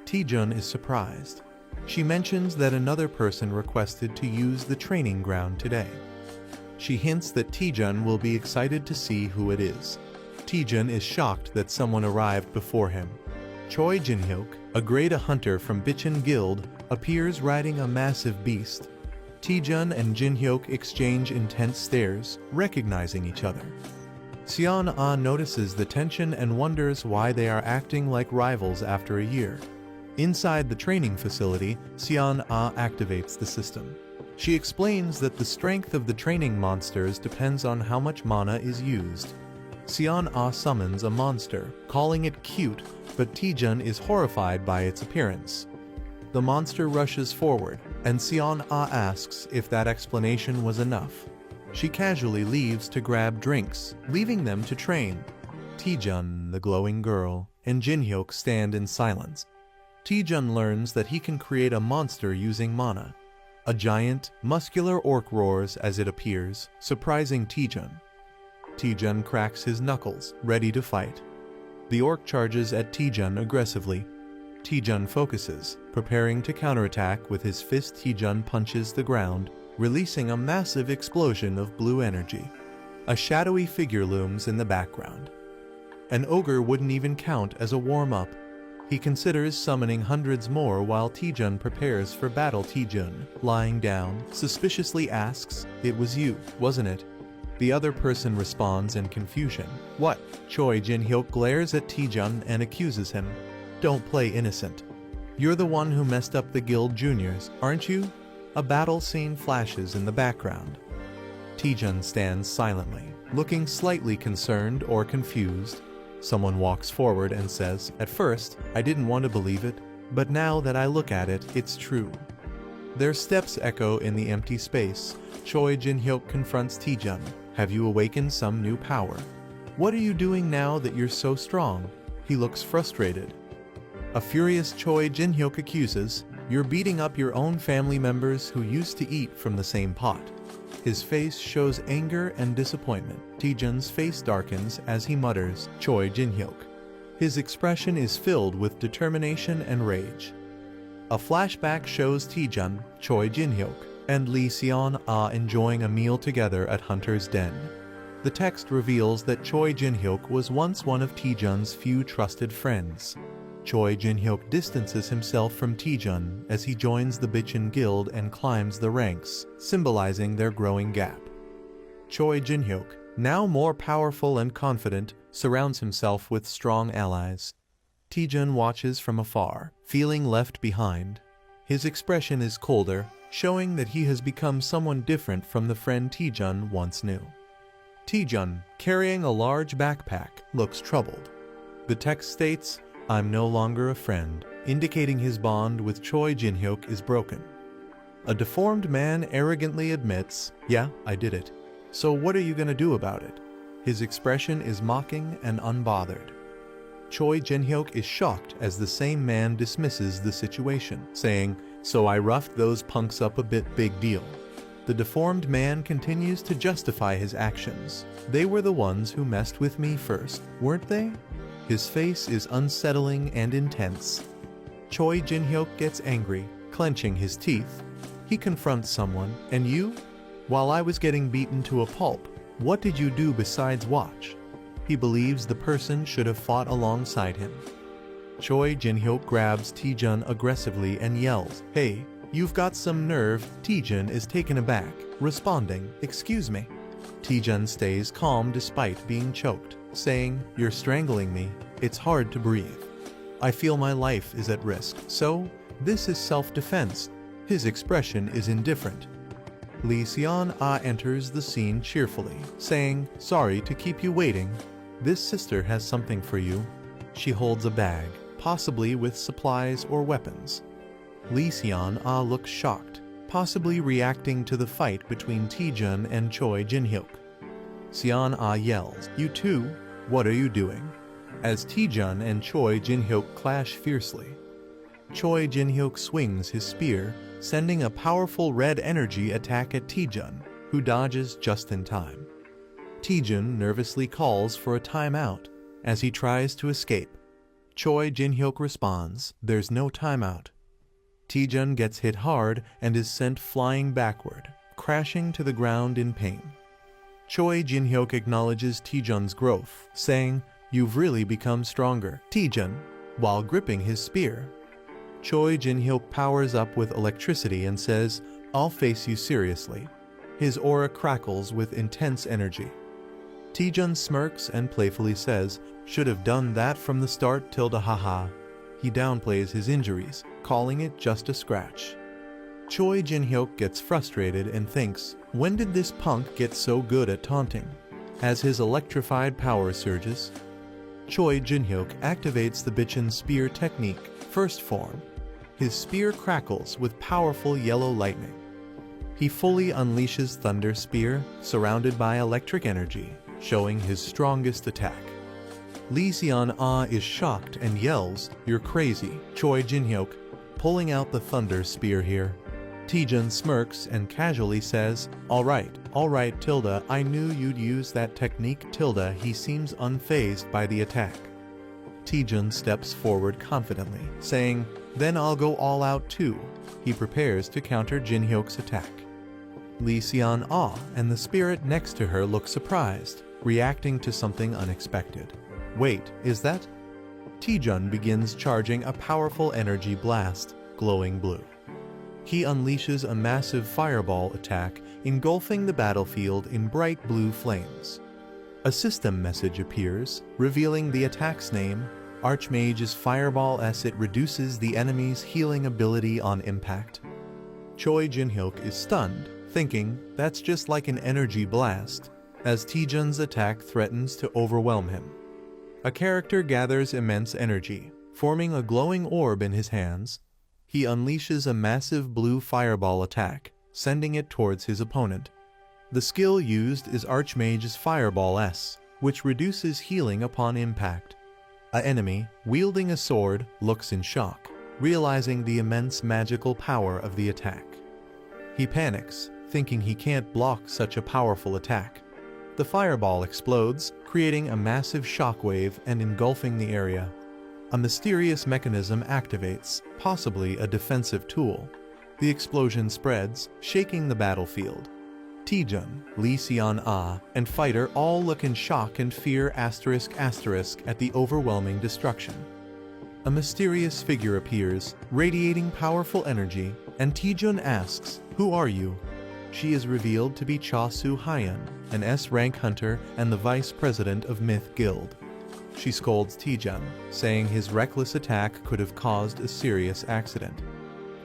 Taejun is surprised. She mentions that another person requested to use the training ground today. She hints that Taejun will be excited to see who it is. Taejun is shocked that someone arrived before him. Choi Jin-hyuk, a grade A hunter from Bichon Guild, appears riding a massive beast. Taejun and Jin-hyuk exchange intense stares, recognizing each other. Seon-ah notices the tension and wonders why they are acting like rivals after a year. Inside the training facility, Seon-ah activates the system. She explains that the strength of the training monsters depends on how much mana is used. Seon-ah summons a monster, calling it cute, but Taejun is horrified by its appearance. The monster rushes forward, and Seon-ah asks if that explanation was enough. She casually leaves to grab drinks, leaving them to train. Taejun, the glowing girl, and Jin-hyuk stand in silence. Taejun learns that he can create a monster using mana. A giant, muscular orc roars as it appears, surprising Taejun. Taejun cracks his knuckles, ready to fight. The orc charges at Taejun aggressively. Taejun focuses, preparing to counterattack with his fist. Taejun punches the ground, releasing a massive explosion of blue energy. A shadowy figure looms in the background. An ogre wouldn't even count as a warm-up. He considers summoning hundreds more while Taejun prepares for battle. Taejun, lying down, suspiciously asks, "It was you, wasn't it?" The other person responds in confusion. "What?" Choi Jin-hyuk glares at Taejun and accuses him. "Don't play innocent. You're the one who messed up the guild juniors, aren't you?" A battle scene flashes in the background. Taejun stands silently, looking slightly concerned or confused. Someone walks forward and says, "At first, I didn't want to believe it, but now that I look at it, it's true." Their steps echo in the empty space. Choi Jin-hyuk confronts Taejun. "Have you awakened some new power? What are you doing now that you're so strong?" He looks frustrated. A furious Choi Jin-hyuk accuses, "You're beating up your own family members who used to eat from the same pot." His face shows anger and disappointment. Taejun's face darkens as he mutters, "Choi Jin-hyuk." His expression is filled with determination and rage. A flashback shows Taejun, Choi Jin-hyuk, and Lee Seon-ah enjoying a meal together at Hunter's Den. The text reveals that Choi Jin-hyuk was once one of Taejun's few trusted friends. Choi Jin-hyuk distances himself from Taejun as he joins the Bichon Guild and climbs the ranks, symbolizing their growing gap. Choi Jin-hyuk, now more powerful and confident, surrounds himself with strong allies. Taejun watches from afar, feeling left behind. His expression is colder, showing that he has become someone different from the friend Taejun once knew. Taejun, carrying a large backpack, looks troubled. The text states, "I'm no longer a friend," indicating his bond with Choi Jin-hyuk is broken. A deformed man arrogantly admits, "Yeah, I did it. So what are you gonna do about it?" His expression is mocking and unbothered. Choi Jin-hyuk is shocked as the same man dismisses the situation, saying, "So I roughed those punks up a bit, big deal." The deformed man continues to justify his actions. "They were the ones who messed with me first, weren't they?" His face is unsettling and intense. Choi Jin-hyuk gets angry, clenching his teeth. He confronts someone, "And you? While I was getting beaten to a pulp, what did you do besides watch?" He believes the person should have fought alongside him. Choi Jin-hyuk grabs Taejun aggressively and yells, "Hey, you've got some nerve." Taejun is taken aback, responding, "Excuse me." Taejun stays calm despite being choked, saying, "You're strangling me. It's hard to breathe. I feel my life is at risk, so this is self-defense." His expression is indifferent. Lee Seon-ah enters the scene cheerfully, saying, "Sorry to keep you waiting. This sister has something for you." She holds a bag, possibly with supplies or weapons. Lee Seon-ah looks shocked. possibly reacting to the fight between Taejun and Choi Jin-hyuk. Seon-ah yells, "You two, what are you doing?" as Taejun and Choi Jin-hyuk clash fiercely. Choi Jin-hyuk swings his spear, sending a powerful red energy attack at Taejun, who dodges just in time. Taejun nervously calls for a timeout as he tries to escape. Choi Jin-hyuk responds, "There's no timeout." Taejun gets hit hard and is sent flying backward, crashing to the ground in pain. Choi Jin-hyuk acknowledges Taejun's growth, saying, "You've really become stronger, Taejun," while gripping his spear. Choi Jin-hyuk powers up with electricity and says, "I'll face you seriously." His aura crackles with intense energy. Taejun smirks and playfully says, "Should have done that from the start, tilde haha." He downplays his injuries, calling it just a scratch. Choi Jin-hyuk gets frustrated and thinks, when did this punk get so good at taunting? As his electrified power surges, Choi Jin-hyuk activates the Bitchin Spear technique, first form. His spear crackles with powerful yellow lightning. He fully unleashes Thunder Spear, surrounded by electric energy, showing his strongest attack. Lee Seon-ah is shocked and yells, "You're crazy, Choi Jin-hyuk," pulling out the Thunder Spear here. Taejun smirks and casually says, all right, tilde, I knew you'd use that technique, tilde." He seems unfazed by the attack. Taejun steps forward confidently, saying, "Then I'll go all out too." He prepares to counter Jin-hyuk's attack. Lee Seon-ah and the spirit next to her look surprised, reacting to something unexpected. Wait, is that? Taejun begins charging a powerful energy blast, glowing blue. He unleashes a massive fireball attack, engulfing the battlefield in bright blue flames. A system message appears, revealing the attack's name, Archmage's Fireball S. It reduces the enemy's healing ability on impact. Choi Jin-hyuk is stunned, thinking, that's just like an energy blast, as Taejun's attack threatens to overwhelm him. A character gathers immense energy, forming a glowing orb in his hands. He unleashes a massive blue fireball attack, sending it towards his opponent. The skill used is Archmage's Fireball S, which reduces healing upon impact. An enemy, wielding a sword, looks in shock, realizing the immense magical power of the attack. He panics, thinking he can't block such a powerful attack. The fireball explodes, creating a massive shockwave and engulfing the area. A mysterious mechanism activates, possibly a defensive tool. The explosion spreads, shaking the battlefield. Taejun, Lee Seon-ah, and Fighter all look in shock and fear *** at the overwhelming destruction. A mysterious figure appears, radiating powerful energy, and Taejun asks, "Who are you?" She is revealed to be Cha Soo-hyun, an S-rank hunter and the vice president of Myth Guild. She scolds Taejun, saying his reckless attack could have caused a serious accident.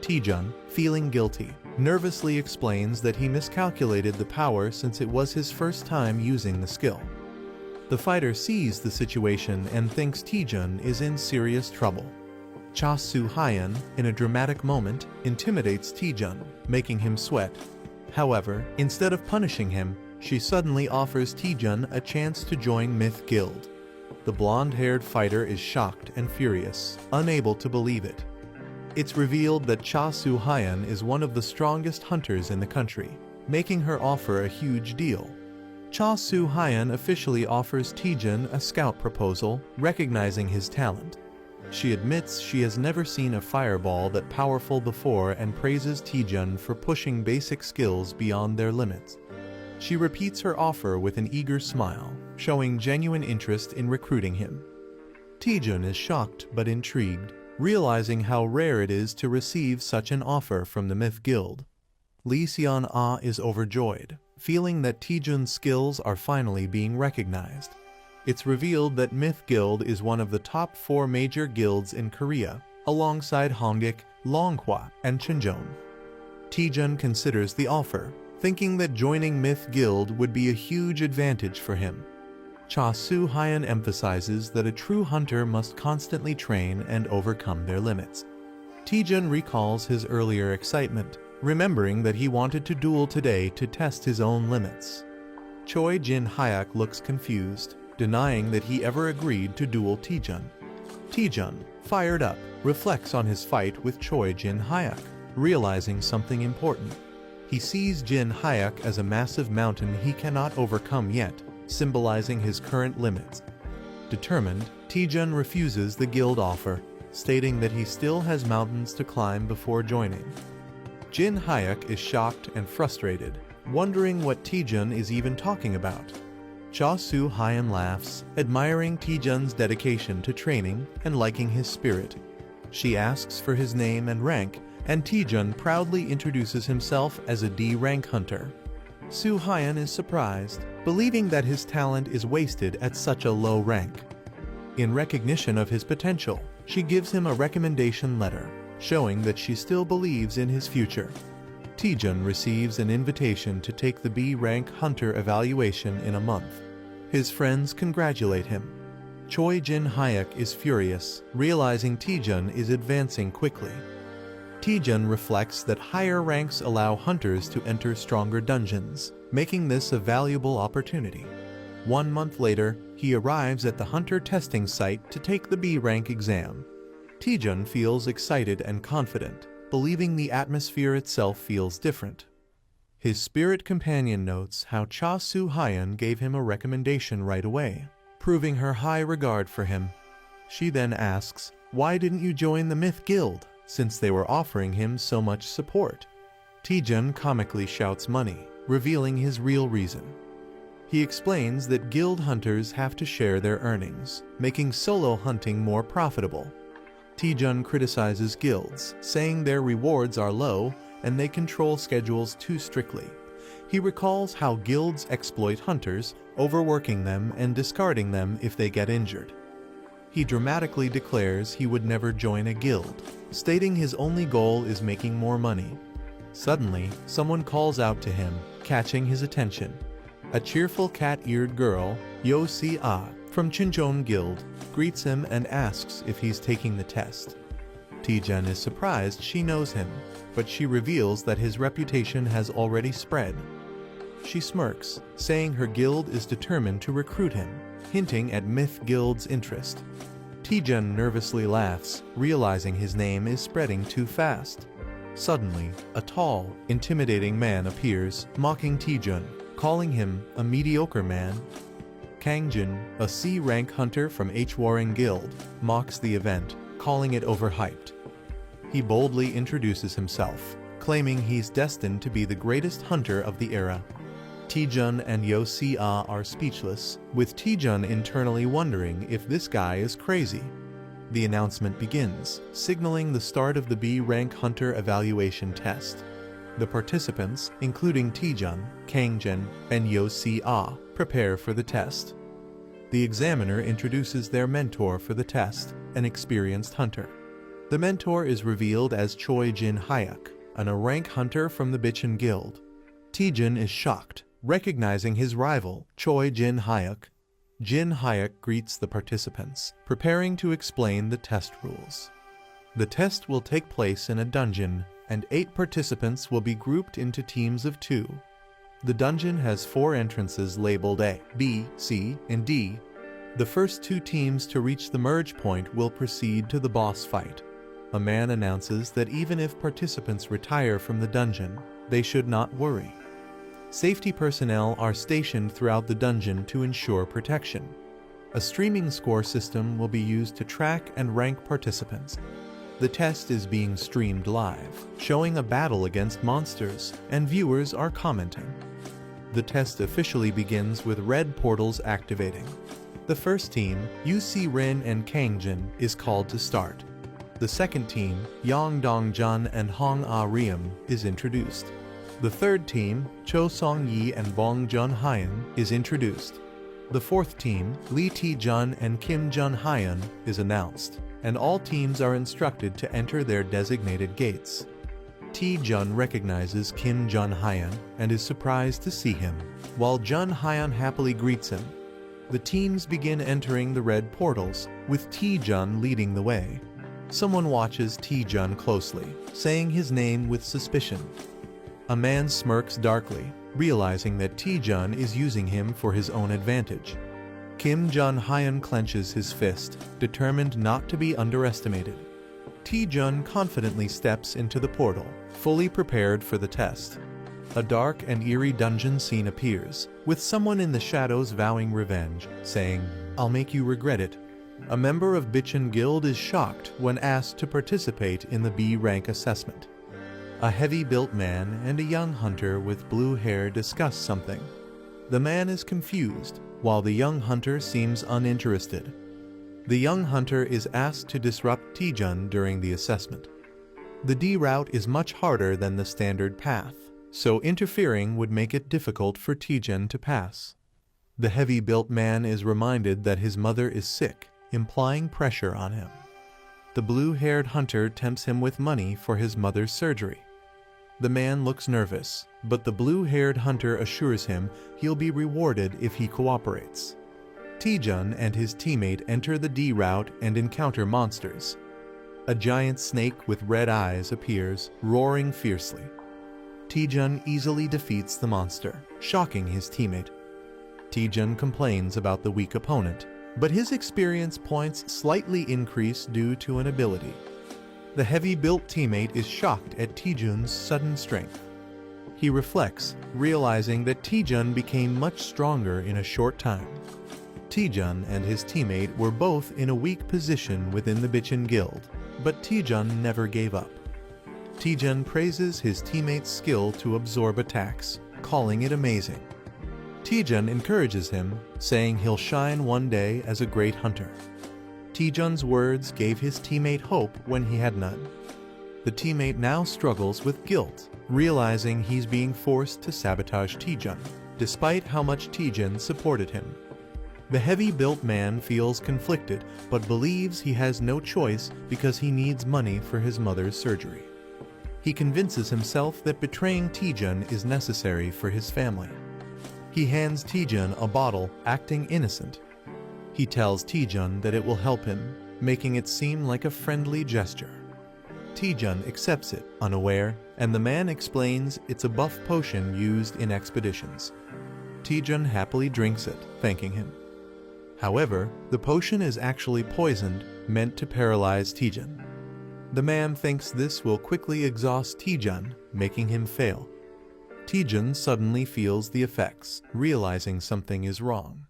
Taejun, feeling guilty, nervously explains that he miscalculated the power since it was his first time using the skill. The fighter sees the situation and thinks Taejun is in serious trouble. Cha Soo-hyun, in a dramatic moment, intimidates Taejun, making him sweat. However, instead of punishing him, she suddenly offers Taejun a chance to join Myth Guild. The blonde-haired fighter is shocked and furious, unable to believe it. It's revealed that Cha Soo-hyun is one of the strongest hunters in the country, making her offer a huge deal. Cha Soo-hyun officially offers Taejun a scout proposal, recognizing his talent. She admits she has never seen a fireball that powerful before and praises Taejun for pushing basic skills beyond their limits. She repeats her offer with an eager smile, showing genuine interest in recruiting him. Taejun is shocked but intrigued, realizing how rare it is to receive such an offer from the Myth Guild. Lee Seon-ah is overjoyed, feeling that Taejun's skills are finally being recognized. It's revealed that Myth Guild is one of the top 4 major guilds in Korea, alongside Hongik, Longhwa, and Chinjeon. Taejun considers the offer, thinking that joining Myth Guild would be a huge advantage for him. Cha Soo-hyun emphasizes that a true hunter must constantly train and overcome their limits. Taejun recalls his earlier excitement, remembering that he wanted to duel today to test his own limits. Choi Jin-hyuk looks confused, denying that he ever agreed to duel Taejun. Taejun, fired up, reflects on his fight with Choi Jin-hyuk, realizing something important. He sees Jin-hyuk as a massive mountain he cannot overcome yet, symbolizing his current limits. Determined, Taejun refuses the guild offer, stating that he still has mountains to climb before joining. Jin-hyuk is shocked and frustrated, wondering what Taejun is even talking about. Cha Soo-hyun laughs, admiring Taejun's dedication to training and liking his spirit. She asks for his name and rank, and Taejun proudly introduces himself as a D-rank hunter. Soo-hyun is surprised, believing that his talent is wasted at such a low rank. In recognition of his potential, she gives him a recommendation letter, showing that she still believes in his future. Taejun receives an invitation to take the B-rank hunter evaluation in a month. His friends congratulate him. Choi Jin-hyuk is furious, realizing Taejun is advancing quickly. Taejun reflects that higher ranks allow hunters to enter stronger dungeons, making this a valuable opportunity. 1 month later, he arrives at the hunter testing site to take the B-rank exam. Taejun feels excited and confident, believing the atmosphere itself feels different. His spirit companion notes how Cha Soo-hyun gave him a recommendation right away, proving her high regard for him. She then asks, "Why didn't you join the Myth Guild, since they were offering him so much support?" Taejun comically shouts money, revealing his real reason. He explains that guild hunters have to share their earnings, making solo hunting more profitable. Taejun criticizes guilds, saying their rewards are low and they control schedules too strictly. He recalls how guilds exploit hunters, overworking them and discarding them if they get injured. He dramatically declares he would never join a guild, stating his only goal is making more money. Suddenly, someone calls out to him, catching his attention. A cheerful cat-eared girl, Yo Si-ah, from Chincheon Guild, greets him and asks if he's taking the test. Taejun is surprised she knows him, but she reveals that his reputation has already spread. She smirks, saying her guild is determined to recruit him, hinting at Myth Guild's interest. Taejun nervously laughs, realizing his name is spreading too fast. Suddenly, a tall, intimidating man appears, mocking Taejun, calling him a mediocre man. Kangjin, a C-rank hunter from H-Warring Guild, mocks the event, calling it overhyped. He boldly introduces himself, claiming he's destined to be the greatest hunter of the era. Taejun and Yo Si-ah are speechless, with Taejun internally wondering if this guy is crazy. The announcement begins, signaling the start of the B-rank hunter evaluation test. The participants, including Taejun, Kangjin, and Yo Si-ah, prepare for the test. The examiner introduces their mentor for the test, an experienced hunter. The mentor is revealed as Choi Jin-hyuk, an A-rank hunter from the Bichon Guild. Taejun is shocked, recognizing his rival, Choi Jin-hyuk. Jin-hyuk greets the participants, preparing to explain the test rules. The test will take place in a dungeon, and 8 participants will be grouped into teams of 2. The dungeon has 4 entrances labeled A, B, C, and D. The first 2 teams to reach the merge point will proceed to the boss fight. A man announces that even if participants retire from the dungeon, they should not worry. Safety personnel are stationed throughout the dungeon to ensure protection. A streaming score system will be used to track and rank participants. The test is being streamed live, showing a battle against monsters, and viewers are commenting. The test officially begins with red portals activating. The first team, Yu Si-rin and Kangjin, is called to start. The second team, Yang Dong-jun and Hong Ah-ryeom, is introduced. The third team, Cho Song-yi and Bong Jun-hyun, is introduced. The fourth team, Lee Tae-jun and Kim Jun-hyun, is announced, and all teams are instructed to enter their designated gates. Tae-jun recognizes Kim Jun-hyun and is surprised to see him, while Jun-hyun happily greets him. The teams begin entering the red portals, with Tae-jun leading the way. Someone watches Taejun closely, saying his name with suspicion. A man smirks darkly, realizing that Taejun is using him for his own advantage. Kim Jun-hyun clenches his fist, determined not to be underestimated. Taejun confidently steps into the portal, fully prepared for the test. A dark and eerie dungeon scene appears, with someone in the shadows vowing revenge, saying, "I'll make you regret it." A member of Bitchin Guild is shocked when asked to participate in the B rank assessment. A heavy-built man and a young hunter with blue hair discuss something. The man is confused, while the young hunter seems uninterested. The young hunter is asked to disrupt Taejun during the assessment. The D route is much harder than the standard path, so interfering would make it difficult for Taejun to pass. The heavy-built man is reminded that his mother is sick, implying pressure on him. The blue-haired hunter tempts him with money for his mother's surgery. The man looks nervous, but the blue-haired hunter assures him he'll be rewarded if he cooperates. Taejun and his teammate enter the D route and encounter monsters. A giant snake with red eyes appears, roaring fiercely. Taejun easily defeats the monster, shocking his teammate. Taejun complains about the weak opponent, but his experience points slightly increase due to an ability. The heavy-built teammate is shocked at Taejun's sudden strength. He reflects, realizing that Taejun became much stronger in a short time. Taejun and his teammate were both in a weak position within the Bitchin Guild, but Taejun never gave up. Taejun praises his teammate's skill to absorb attacks, calling it amazing. Taejun encourages him, saying he'll shine one day as a great hunter. Taejun's words gave his teammate hope when he had none. The teammate now struggles with guilt, realizing he's being forced to sabotage Taejun, despite how much Taejun supported him. The heavy-built man feels conflicted, but believes he has no choice because he needs money for his mother's surgery. He convinces himself that betraying Taejun is necessary for his family. He hands Taejun a bottle, acting innocent. He tells Taejun that it will help him, making it seem like a friendly gesture. Taejun accepts it, unaware, and the man explains it's a buff potion used in expeditions. Taejun happily drinks it, thanking him. However, the potion is actually poisoned, meant to paralyze Taejun. The man thinks this will quickly exhaust Taejun, making him fail. Taejun suddenly feels the effects, realizing something is wrong.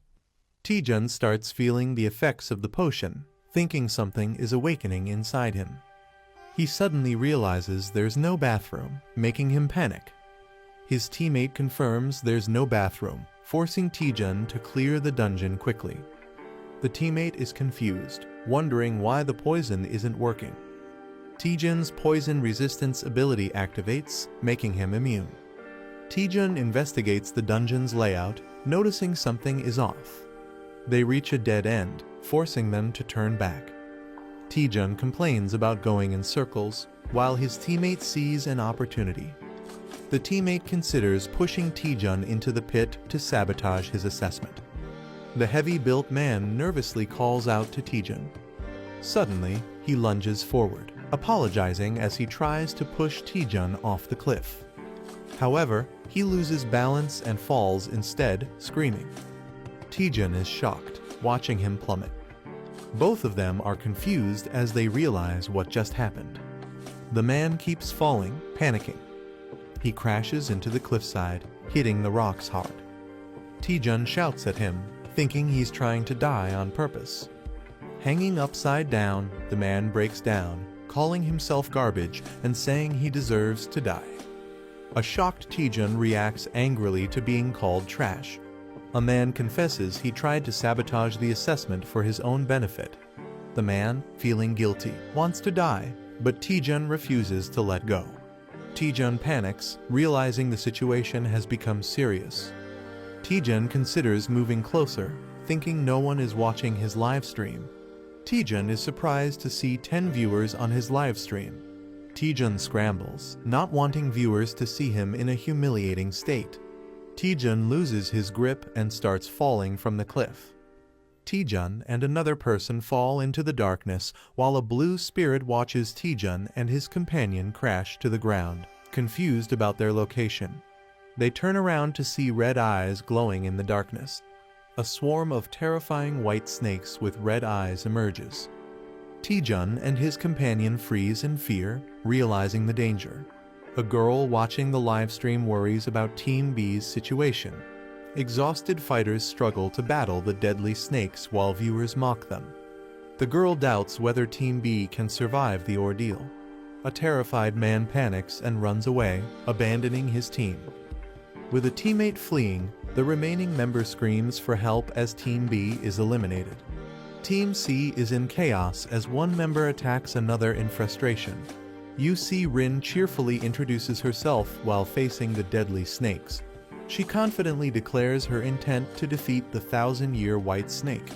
Taejun starts feeling the effects of the potion, thinking something is awakening inside him. He suddenly realizes there's no bathroom, making him panic. His teammate confirms there's no bathroom, forcing Taejun to clear the dungeon quickly. The teammate is confused, wondering why the poison isn't working. Taejun's poison resistance ability activates, making him immune. Taejun investigates the dungeon's layout, noticing something is off. They reach a dead end, forcing them to turn back. Taejun complains about going in circles, while his teammate sees an opportunity. The teammate considers pushing Taejun into the pit to sabotage his assessment. The heavy-built man nervously calls out to Taejun. Suddenly, he lunges forward, apologizing as he tries to push Taejun off the cliff. However, he loses balance and falls instead, screaming. Taejun is shocked, watching him plummet. Both of them are confused as they realize what just happened. The man keeps falling, panicking. He crashes into the cliffside, hitting the rocks hard. Taejun shouts at him, thinking he's trying to die on purpose. Hanging upside down, the man breaks down, calling himself garbage and saying he deserves to die. A shocked Taejun reacts angrily to being called trash. A man confesses he tried to sabotage the assessment for his own benefit. The man, feeling guilty, wants to die, but Taejun refuses to let go. Taejun panics, realizing the situation has become serious. Taejun considers moving closer, thinking no one is watching his live stream. Taejun is surprised to see 10 viewers on his live stream. Taejun scrambles, not wanting viewers to see him in a humiliating state. Taejun loses his grip and starts falling from the cliff. Taejun and another person fall into the darkness while a blue spirit watches Taejun and his companion crash to the ground, confused about their location. They turn around to see red eyes glowing in the darkness. A swarm of terrifying white snakes with red eyes emerges. Taejun and his companion freeze in fear, realizing the danger. A girl watching the livestream worries about Team B's situation. Exhausted fighters struggle to battle the deadly snakes while viewers mock them. The girl doubts whether Team B can survive the ordeal. A terrified man panics and runs away, abandoning his team. With a teammate fleeing, the remaining member screams for help as Team B is eliminated. Team C is in chaos as one member attacks another in frustration. UC Rin cheerfully introduces herself while facing the deadly snakes. She confidently declares her intent to defeat the 1,000-year white snake.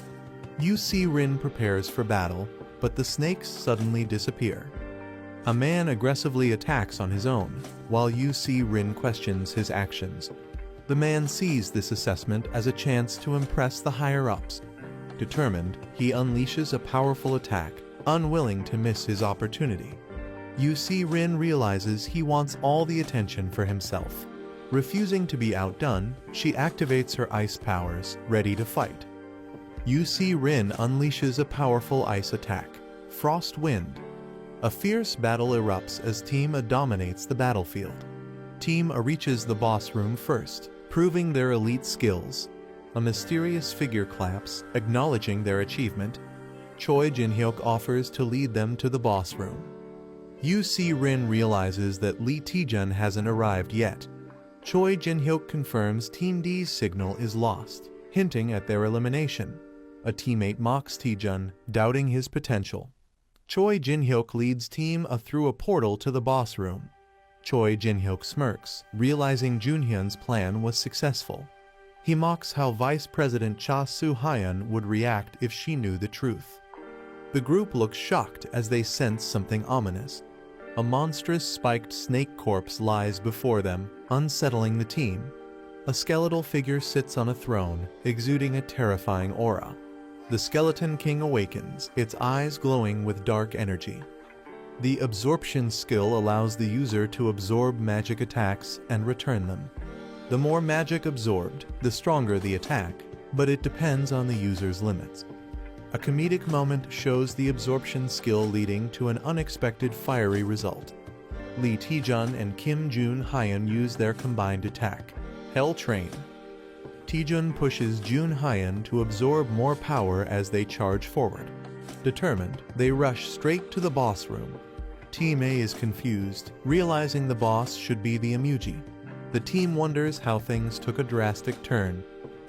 UC Rin prepares for battle, but the snakes suddenly disappear. A man aggressively attacks on his own, while UC Rin questions his actions. The man sees this assessment as a chance to impress the higher-ups. Determined, he unleashes a powerful attack, unwilling to miss his opportunity. UC Rin realizes he wants all the attention for himself. Refusing to be outdone, she activates her ice powers, ready to fight. UC Rin unleashes a powerful ice attack, Frost Wind. A fierce battle erupts as Team A dominates the battlefield. Team A reaches the boss room first, proving their elite skills. A mysterious figure claps, acknowledging their achievement. Choi Jin-hyuk offers to lead them to the boss room. UC Rin realizes that Lee Taejun hasn't arrived yet. Choi Jin-hyuk confirms Team D's signal is lost, hinting at their elimination. A teammate mocks Taejun, doubting his potential. Choi Jin-hyuk leads Team A through a portal to the boss room. Choi Jin-hyuk smirks, realizing Junhyun's plan was successful. He mocks how Vice President Cha Soo-hyun would react if she knew the truth. The group looks shocked as they sense something ominous. A monstrous spiked snake corpse lies before them, unsettling the team. A skeletal figure sits on a throne, exuding a terrifying aura. The Skeleton King awakens, its eyes glowing with dark energy. The absorption skill allows the user to absorb magic attacks and return them. The more magic absorbed, the stronger the attack, but it depends on the user's limits. A comedic moment shows the absorption skill leading to an unexpected fiery result. Lee Taejun and Kim Jun-hyun use their combined attack, Hell Train. Taejun pushes Jun-hyun to absorb more power as they charge forward. Determined, they rush straight to the boss room. Team A is confused, realizing the boss should be the Emuji. The team wonders how things took a drastic turn.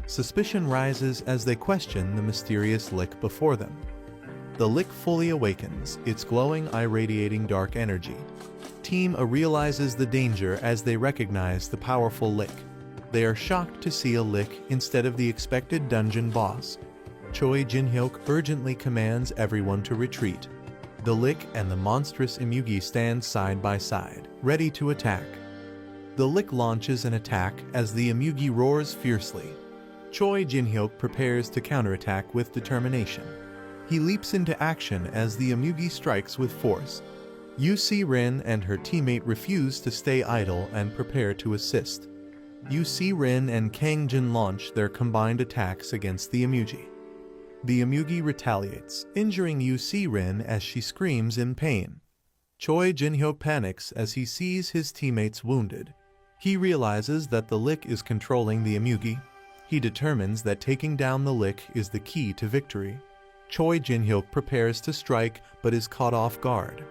Suspicion rises as they question the mysterious lick before them. The lick fully awakens, its glowing eye radiating dark energy. Team A realizes the danger as they recognize the powerful lick. They are shocked to see a lick instead of the expected dungeon boss. Choi Jin-hyuk urgently commands everyone to retreat. The lick and the monstrous Emugi stand side by side, ready to attack. The lick launches an attack as the Emugi roars fiercely. Choi Jin-hyuk prepares to counterattack with determination. He leaps into action as the Emugi strikes with force. UC Rin and her teammate refuse to stay idle and prepare to assist. UC Rin and Kang Jin launch their combined attacks against the Emugi. The Emugi retaliates, injuring UC Rin as she screams in pain. Choi Jin-hyuk panics as he sees his teammates wounded. He realizes that the lick is controlling the Emugi. He determines that taking down the lick is the key to victory. Choi Jin-hyuk prepares to strike but is caught off guard.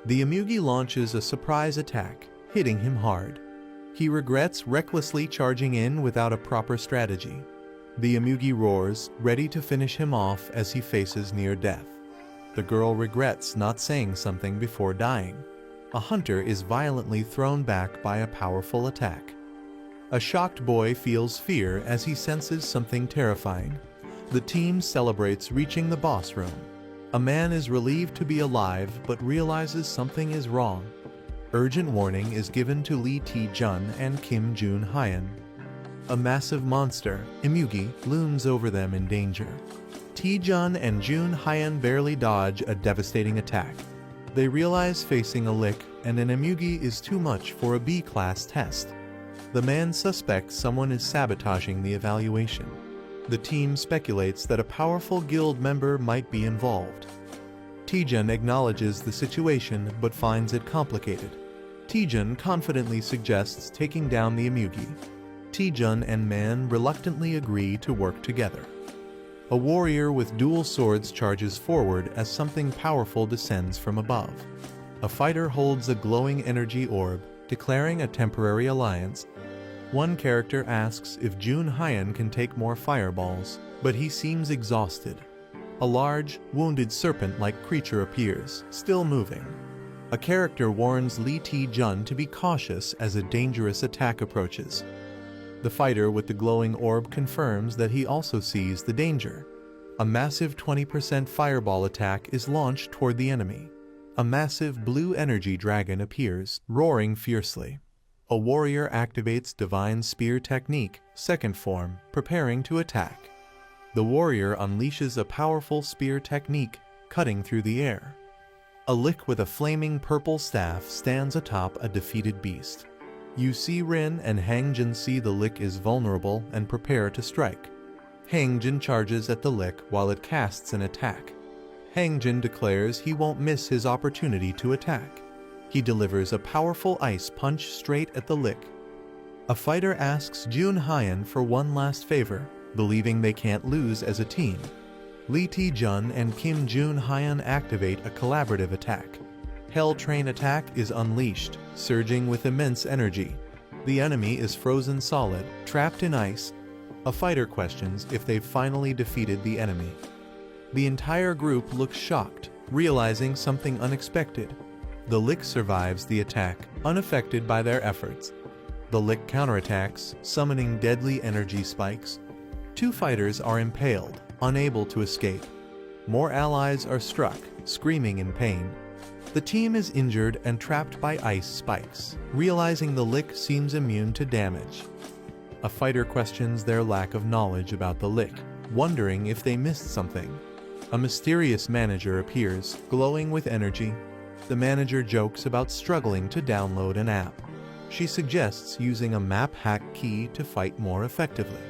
The Emugi launches a surprise attack, hitting him hard. He regrets recklessly charging in without a proper strategy. The Emugi roars, ready to finish him off as he faces near death. The girl regrets not saying something before dying. A hunter is violently thrown back by a powerful attack. A shocked boy feels fear as he senses something terrifying. The team celebrates reaching the boss room. A man is relieved to be alive but realizes something is wrong. Urgent warning is given to Lee Taejun and Kim Jun-hyun. A massive monster, Imugi, looms over them in danger. Taejun and Jun Hyun barely dodge a devastating attack. They realize facing a lick and an Imugi is too much for a B-class test. The man suspects someone is sabotaging the evaluation. The team speculates that a powerful guild member might be involved. Taejun acknowledges the situation but finds it complicated. Taejun confidently suggests taking down the Imugi. Taejun and Man reluctantly agree to work together. A warrior with dual swords charges forward as something powerful descends from above. A fighter holds a glowing energy orb, declaring a temporary alliance. One character asks if Jun Hyun can take more fireballs, but he seems exhausted. A large, wounded serpent-like creature appears, still moving. A character warns Lee Taejun to be cautious as a dangerous attack approaches. The fighter with the glowing orb confirms that he also sees the danger. A massive 20% fireball attack is launched toward the enemy. A massive blue energy dragon appears, roaring fiercely. A warrior activates Divine Spear Technique, second form, preparing to attack. The warrior unleashes a powerful spear technique, cutting through the air. A lick with a flaming purple staff stands atop a defeated beast. You see Rin and Hangjin see the lick is vulnerable and prepare to strike. Hangjin charges at the lick while it casts an attack. Hangjin declares he won't miss his opportunity to attack. He delivers a powerful ice punch straight at the lick. A fighter asks Jun Hyun for one last favor, believing they can't lose as a team. Lee Taejun and Kim Jun Hyun activate a collaborative attack. Hell Train attack is unleashed, surging with immense energy. The enemy is frozen solid, trapped in ice. A fighter questions if they've finally defeated the enemy. The entire group looks shocked, realizing something unexpected. The lick survives the attack, unaffected by their efforts. The lick counterattacks, summoning deadly energy spikes. Two fighters are impaled, unable to escape. More allies are struck, screaming in pain. The team is injured and trapped by ice spikes, realizing the lick seems immune to damage. A fighter questions their lack of knowledge about the lick, wondering if they missed something. A mysterious manager appears, glowing with energy. The manager jokes about struggling to download an app. She suggests using a map hack key to fight more effectively.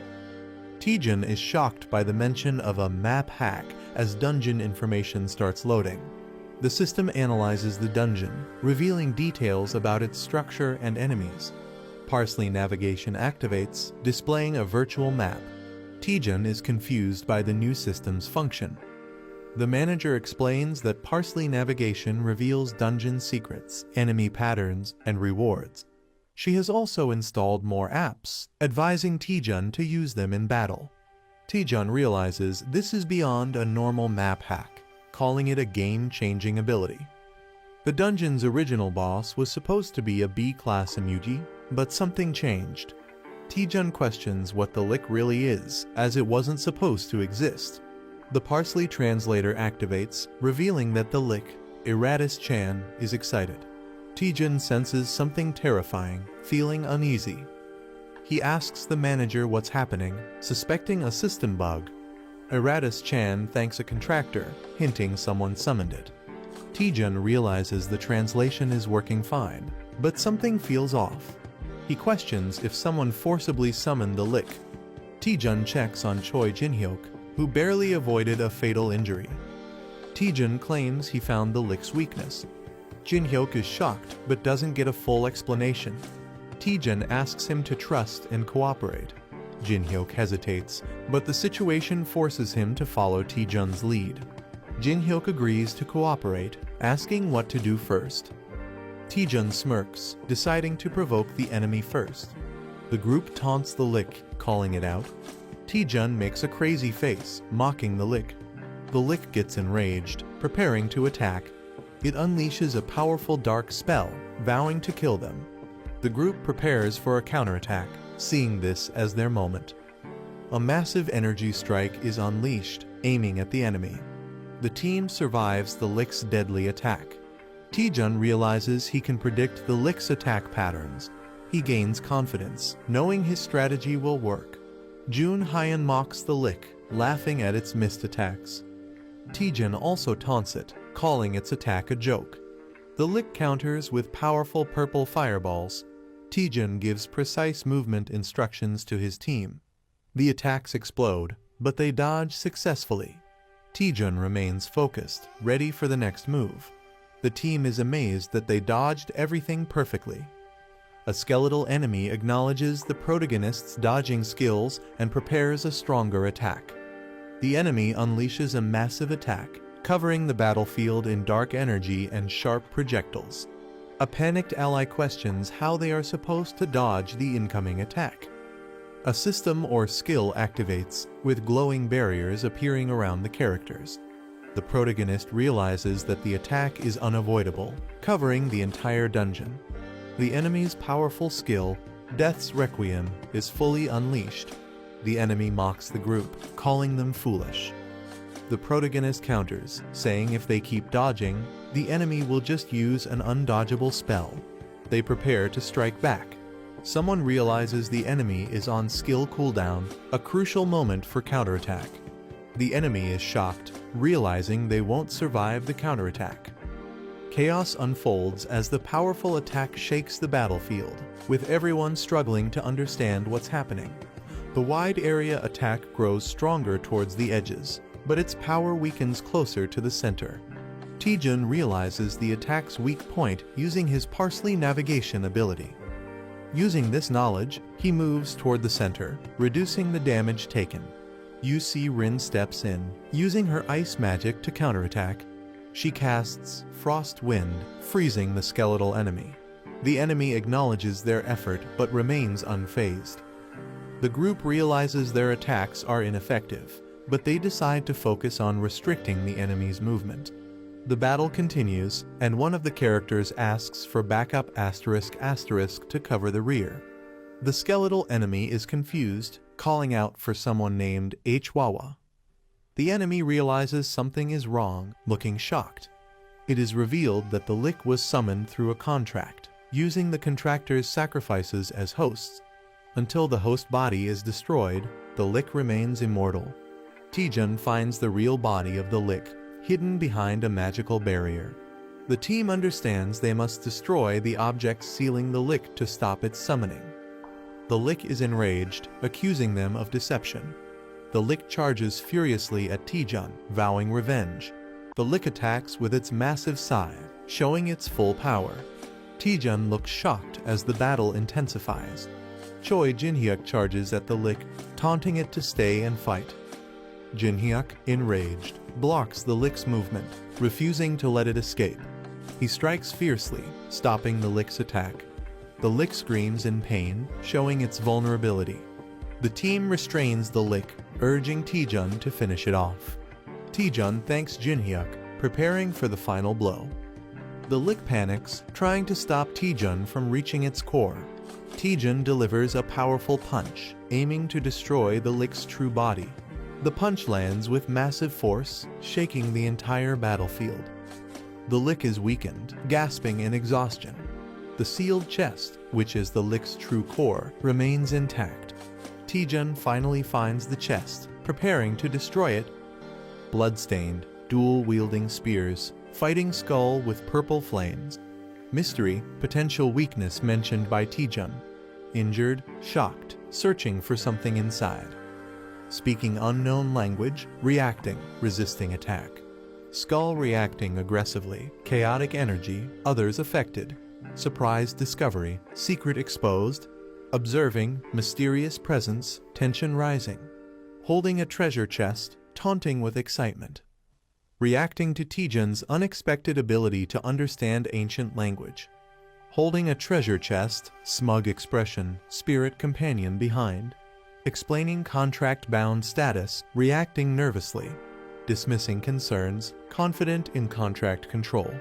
Taejun is shocked by the mention of a map hack as dungeon information starts loading. The system analyzes the dungeon, revealing details about its structure and enemies. Parsley navigation activates, displaying a virtual map. Taejun is confused by the new system's function. The manager explains that Parsley navigation reveals dungeon secrets, enemy patterns, and rewards. She has also installed more apps, advising Taejun to use them in battle. Taejun realizes this is beyond a normal map hack, calling it a game-changing ability. The dungeon's original boss was supposed to be a B-class Imugi, but something changed. Taejun questions what the lick really is, as it wasn't supposed to exist. The Parsley translator activates, revealing that the lick, Iratus Chan, is excited. Taejun senses something terrifying, feeling uneasy. He asks the manager what's happening, suspecting a system bug. Iratus Chan thanks a contractor, hinting someone summoned it. Taejun realizes the translation is working fine, but something feels off. He questions if someone forcibly summoned the lick. Taejun checks on Choi Jin-hyuk, who barely avoided a fatal injury. Taejun claims he found the lick's weakness. Jin-hyuk is shocked but doesn't get a full explanation. Taejun asks him to trust and cooperate. Jin-hyuk hesitates, but the situation forces him to follow Taejun's lead. Jin-hyuk agrees to cooperate, asking what to do first. Taejun smirks, deciding to provoke the enemy first. The group taunts the lick, calling it out. Taejun makes a crazy face, mocking the lick. The lick gets enraged, preparing to attack. It unleashes a powerful dark spell, vowing to kill them. The group prepares for a counterattack, seeing this as their moment. A massive energy strike is unleashed, aiming at the enemy. The team survives the lick's deadly attack. Taejun realizes he can predict the lick's attack patterns. He gains confidence, knowing his strategy will work. Jun Hyun mocks the lick, laughing at its missed attacks. Taejun also taunts it, calling its attack a joke. The lick counters with powerful purple fireballs. Taejun gives precise movement instructions to his team. The attacks explode, but they dodge successfully. Taejun remains focused, ready for the next move. The team is amazed that they dodged everything perfectly. A skeletal enemy acknowledges the protagonist's dodging skills and prepares a stronger attack. The enemy unleashes a massive attack, covering the battlefield in dark energy and sharp projectiles. A panicked ally questions how they are supposed to dodge the incoming attack. A system or skill activates, with glowing barriers appearing around the characters. The protagonist realizes that the attack is unavoidable, covering the entire dungeon. The enemy's powerful skill, Death's Requiem, is fully unleashed. The enemy mocks the group, calling them foolish. The protagonist counters, saying if they keep dodging, the enemy will just use an undodgeable spell. They prepare to strike back. Someone realizes the enemy is on skill cooldown, a crucial moment for counterattack. The enemy is shocked, realizing they won't survive the counterattack. Chaos unfolds as the powerful attack shakes the battlefield, with everyone struggling to understand what's happening. The wide area attack grows stronger towards the edges, but its power weakens closer to the center. Taejun realizes the attack's weak point using his parsley navigation ability. Using this knowledge, he moves toward the center, reducing the damage taken. Yu-Si Rin steps in, using her ice magic to counterattack. She casts Frost Wind, freezing the skeletal enemy. The enemy acknowledges their effort but remains unfazed. The group realizes their attacks are ineffective, but they decide to focus on restricting the enemy's movement. The battle continues, and one of the characters asks for backup *** to cover the rear. The skeletal enemy is confused, calling out for someone named Hwawa. The enemy realizes something is wrong, looking shocked. It is revealed that the lick was summoned through a contract, using the contractor's sacrifices as hosts. Until the host body is destroyed, the lick remains immortal. Taejun finds the real body of the lick, hidden behind a magical barrier. The team understands they must destroy the objects sealing the lick to stop its summoning. The lick is enraged, accusing them of deception. The lick charges furiously at Taejun, vowing revenge. The lick attacks with its massive scythe, showing its full power. Taejun looks shocked as the battle intensifies. Choi Jinhyuk charges at the lick, taunting it to stay and fight. Jinhyuk, enraged, blocks the lick's movement, refusing to let it escape. He strikes fiercely, stopping the lick's attack. The lick screams in pain, showing its vulnerability. The team restrains the lick, urging Taejun to finish it off. Taejun thanks Jinhyuk, preparing for the final blow. The lick panics, trying to stop Taejun from reaching its core. Taejun delivers a powerful punch, aiming to destroy the lick's true body. The punch lands with massive force, shaking the entire battlefield. The lick is weakened, gasping in exhaustion. The sealed chest, which is the lick's true core, remains intact. Taejun finally finds the chest, preparing to destroy it. Bloodstained, dual-wielding spears, fighting skull with purple flames. Mystery, potential weakness mentioned by Taejun. Injured, shocked, searching for something inside. Speaking unknown language, reacting, resisting attack. Skull reacting aggressively, chaotic energy, others affected. Surprise discovery, secret exposed. Observing, mysterious presence, tension rising. Holding a treasure chest, taunting with excitement. Reacting to Taejun's unexpected ability to understand ancient language. Holding a treasure chest, smug expression, spirit companion behind. Explaining contract-bound status, reacting nervously. Dismissing concerns, confident in contract control.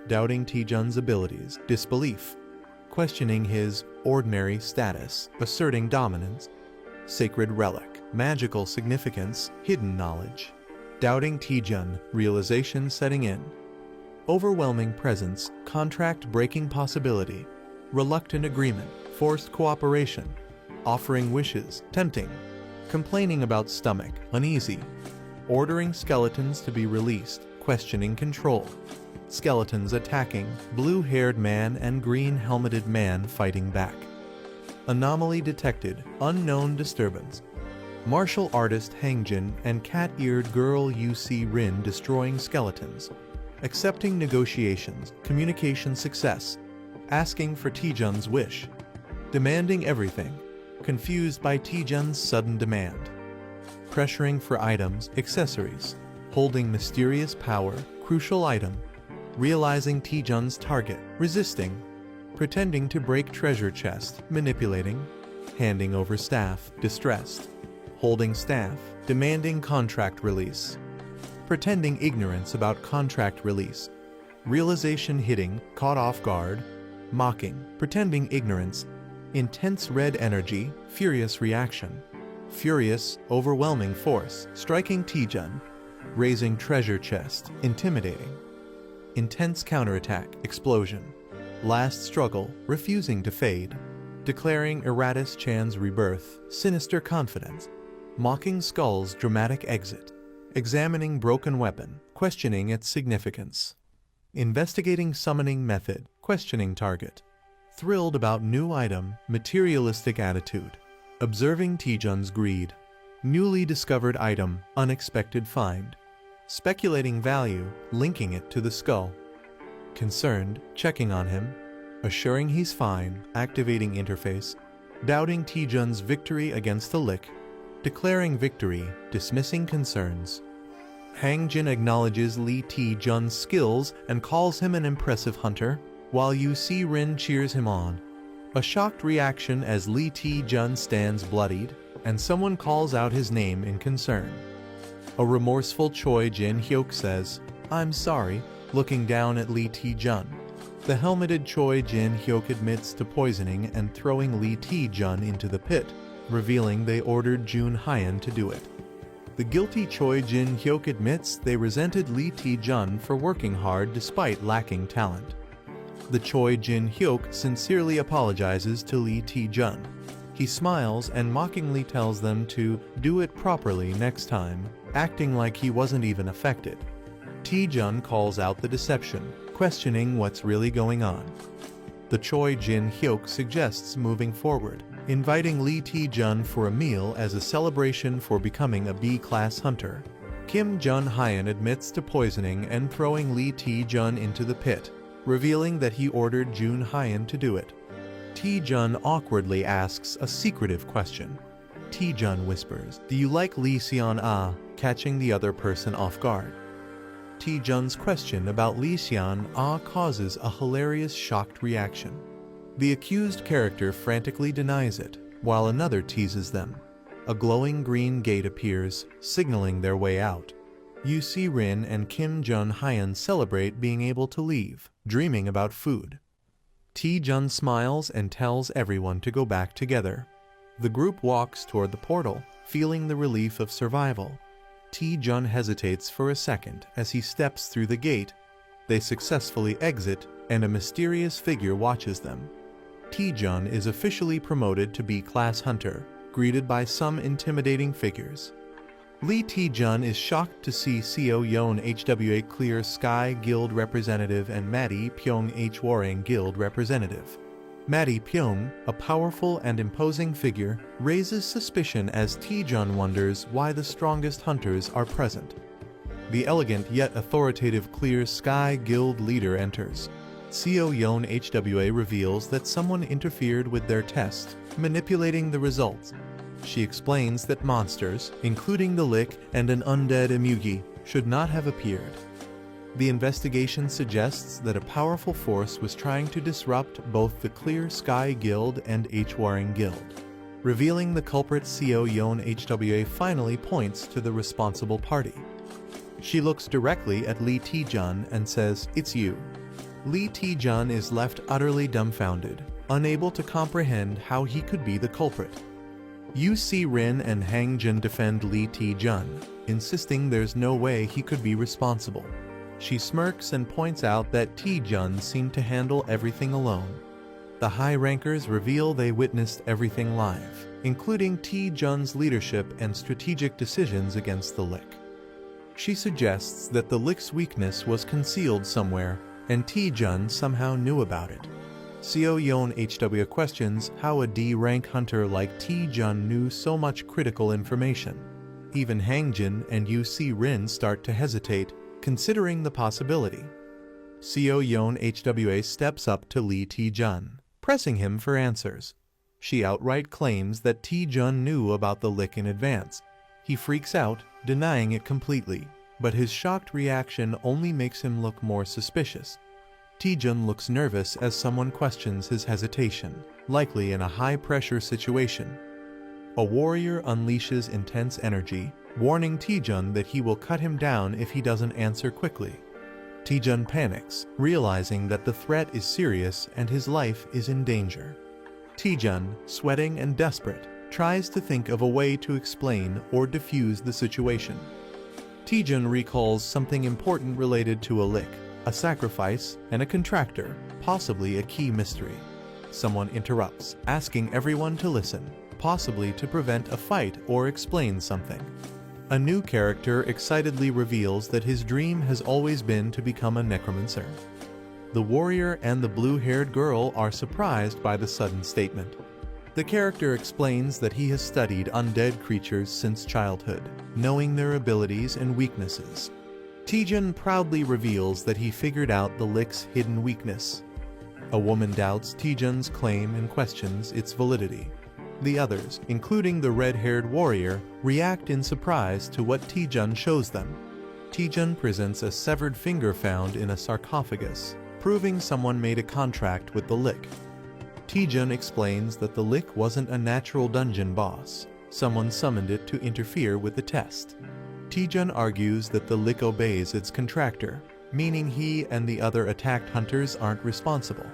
Doubting Taejun's abilities, disbelief. Questioning his ordinary status, asserting dominance. Sacred relic, magical significance, hidden knowledge. Doubting Taejun, realization setting in. Overwhelming presence, contract breaking possibility. Reluctant agreement, forced cooperation, offering wishes, tempting, complaining about stomach, uneasy, ordering skeletons to be released, questioning control, skeletons attacking, blue-haired man and green-helmeted man fighting back. Anomaly detected, unknown disturbance. Martial artist Hangjin and cat-eared girl UC Rin destroying skeletons. Accepting negotiations, communication success. Asking for Taejun's wish. Demanding everything. Confused by Taejun's sudden demand. Pressuring for items, accessories. Holding mysterious power, crucial item. Realizing Taejun's target, resisting. Pretending to break treasure chest, manipulating. Handing over staff, distressed. Holding staff, demanding contract release. Pretending ignorance about contract release. Realization hitting, caught off guard. Mocking, pretending ignorance. Intense red energy, furious reaction. Furious, overwhelming force, striking Taejun. Raising treasure chest, intimidating. Intense counterattack, explosion. Last struggle, refusing to fade. Declaring Eratus Chan's rebirth, sinister confidence. Mocking Skull's dramatic exit. Examining broken weapon, questioning its significance. Investigating summoning method, questioning target. Thrilled about new item, materialistic attitude. Observing Taejun's greed. Newly discovered item, unexpected find. Speculating value, linking it to the skull. Concerned, checking on him. Assuring he's fine, activating interface. Doubting Taejun's victory against the lick. Declaring victory, dismissing concerns. Hangjin acknowledges Lee Taejun's skills and calls him an impressive hunter, while UC Rin cheers him on. A shocked reaction as Lee Taejun stands bloodied, and someone calls out his name in concern. A remorseful Choi Jin Hyuk says, "I'm sorry," looking down at Lee Taejun. The helmeted Choi Jin Hyuk admits to poisoning and throwing Lee Taejun into the pit, revealing they ordered Jun Hyan to do it. The guilty Choi Jin Hyuk admits they resented Lee Taejun for working hard despite lacking talent. The Choi Jin Hyuk sincerely apologizes to Lee Taejun. He smiles and mockingly tells them to do it properly next time, acting like he wasn't even affected. Taejun calls out the deception, questioning what's really going on. The Choi Jin Hyuk suggests moving forward, inviting Lee Taejun for a meal as a celebration for becoming a B-class hunter. Kim Jun Hyan admits to poisoning and throwing Lee Taejun into the pit, revealing that he ordered Jun Hyan to do it. Taejun awkwardly asks a secretive question. Taejun whispers, "Do you like Lee Seon Ah?" catching the other person off guard. Taejun's question about Lee Seon Ah causes a hilarious shocked reaction. The accused character frantically denies it, while another teases them. A glowing green gate appears, signaling their way out. UC Rin and Kim Jun Hyan celebrate being able to leave, dreaming about food. Taejun smiles and tells everyone to go back together. The group walks toward the portal, feeling the relief of survival. Taejun hesitates for a second as he steps through the gate. They successfully exit, and a mysterious figure watches them. Taejun is officially promoted to B-class hunter, greeted by some intimidating figures. Lee Taejun is shocked to see Seo Yeon HWA Clear Sky Guild representative and Maddie Pyong Hwarang Guild representative. Maddie Pyong, a powerful and imposing figure, raises suspicion as Taejun wonders why the strongest hunters are present. The elegant yet authoritative Clear Sky Guild leader enters. Seo Yeon HWA reveals that someone interfered with their test, manipulating the results. She explains that monsters, including the Lick and an undead Emugi, should not have appeared. The investigation suggests that a powerful force was trying to disrupt both the Clear Sky Guild and Hwarang Guild. Revealing the culprit, Seo Yeon HWA finally points to the responsible party. She looks directly at Lee Taejun and says, "It's you." Lee Taejun is left utterly dumbfounded, unable to comprehend how he could be the culprit. UC Rin and Hangjin defend Lee Taejun, insisting there's no way he could be responsible. She smirks and points out that Taejun seemed to handle everything alone. The high rankers reveal they witnessed everything live, including Taejun's leadership and strategic decisions against the Lick. She suggests that the Lick's weakness was concealed somewhere, and Taejun somehow knew about it. Seo Yeon HW questions how a D-rank hunter like Taejun knew so much critical information. Even Hangjin and UC Rin start to hesitate, considering the possibility. Seo Yeon HWA steps up to Lee Taejun, pressing him for answers. She outright claims that Taejun knew about the Lick in advance. He freaks out, denying it completely, but his shocked reaction only makes him look more suspicious. Taejun looks nervous as someone questions his hesitation, likely in a high-pressure situation. A warrior unleashes intense energy, warning Taejun that he will cut him down if he doesn't answer quickly. Taejun panics, realizing that the threat is serious and his life is in danger. Taejun, sweating and desperate, tries to think of a way to explain or defuse the situation. Taejun recalls something important related to a Lick, a sacrifice, and a contractor, possibly a key mystery. Someone interrupts, asking everyone to listen, possibly to prevent a fight or explain something. A new character excitedly reveals that his dream has always been to become a necromancer. The warrior and the blue-haired girl are surprised by the sudden statement. The character explains that he has studied undead creatures since childhood, knowing their abilities and weaknesses. Taejun proudly reveals that he figured out the Lick's hidden weakness. A woman doubts Taejun's claim and questions its validity. The others, including the red-haired warrior, react in surprise to what Taejun shows them. Taejun presents a severed finger found in a sarcophagus, proving someone made a contract with the Lick. Taejun explains that the Lick wasn't a natural dungeon boss. Someone summoned it to interfere with the test. Taejun argues that the Lick obeys its contractor, meaning he and the other attacked hunters aren't responsible.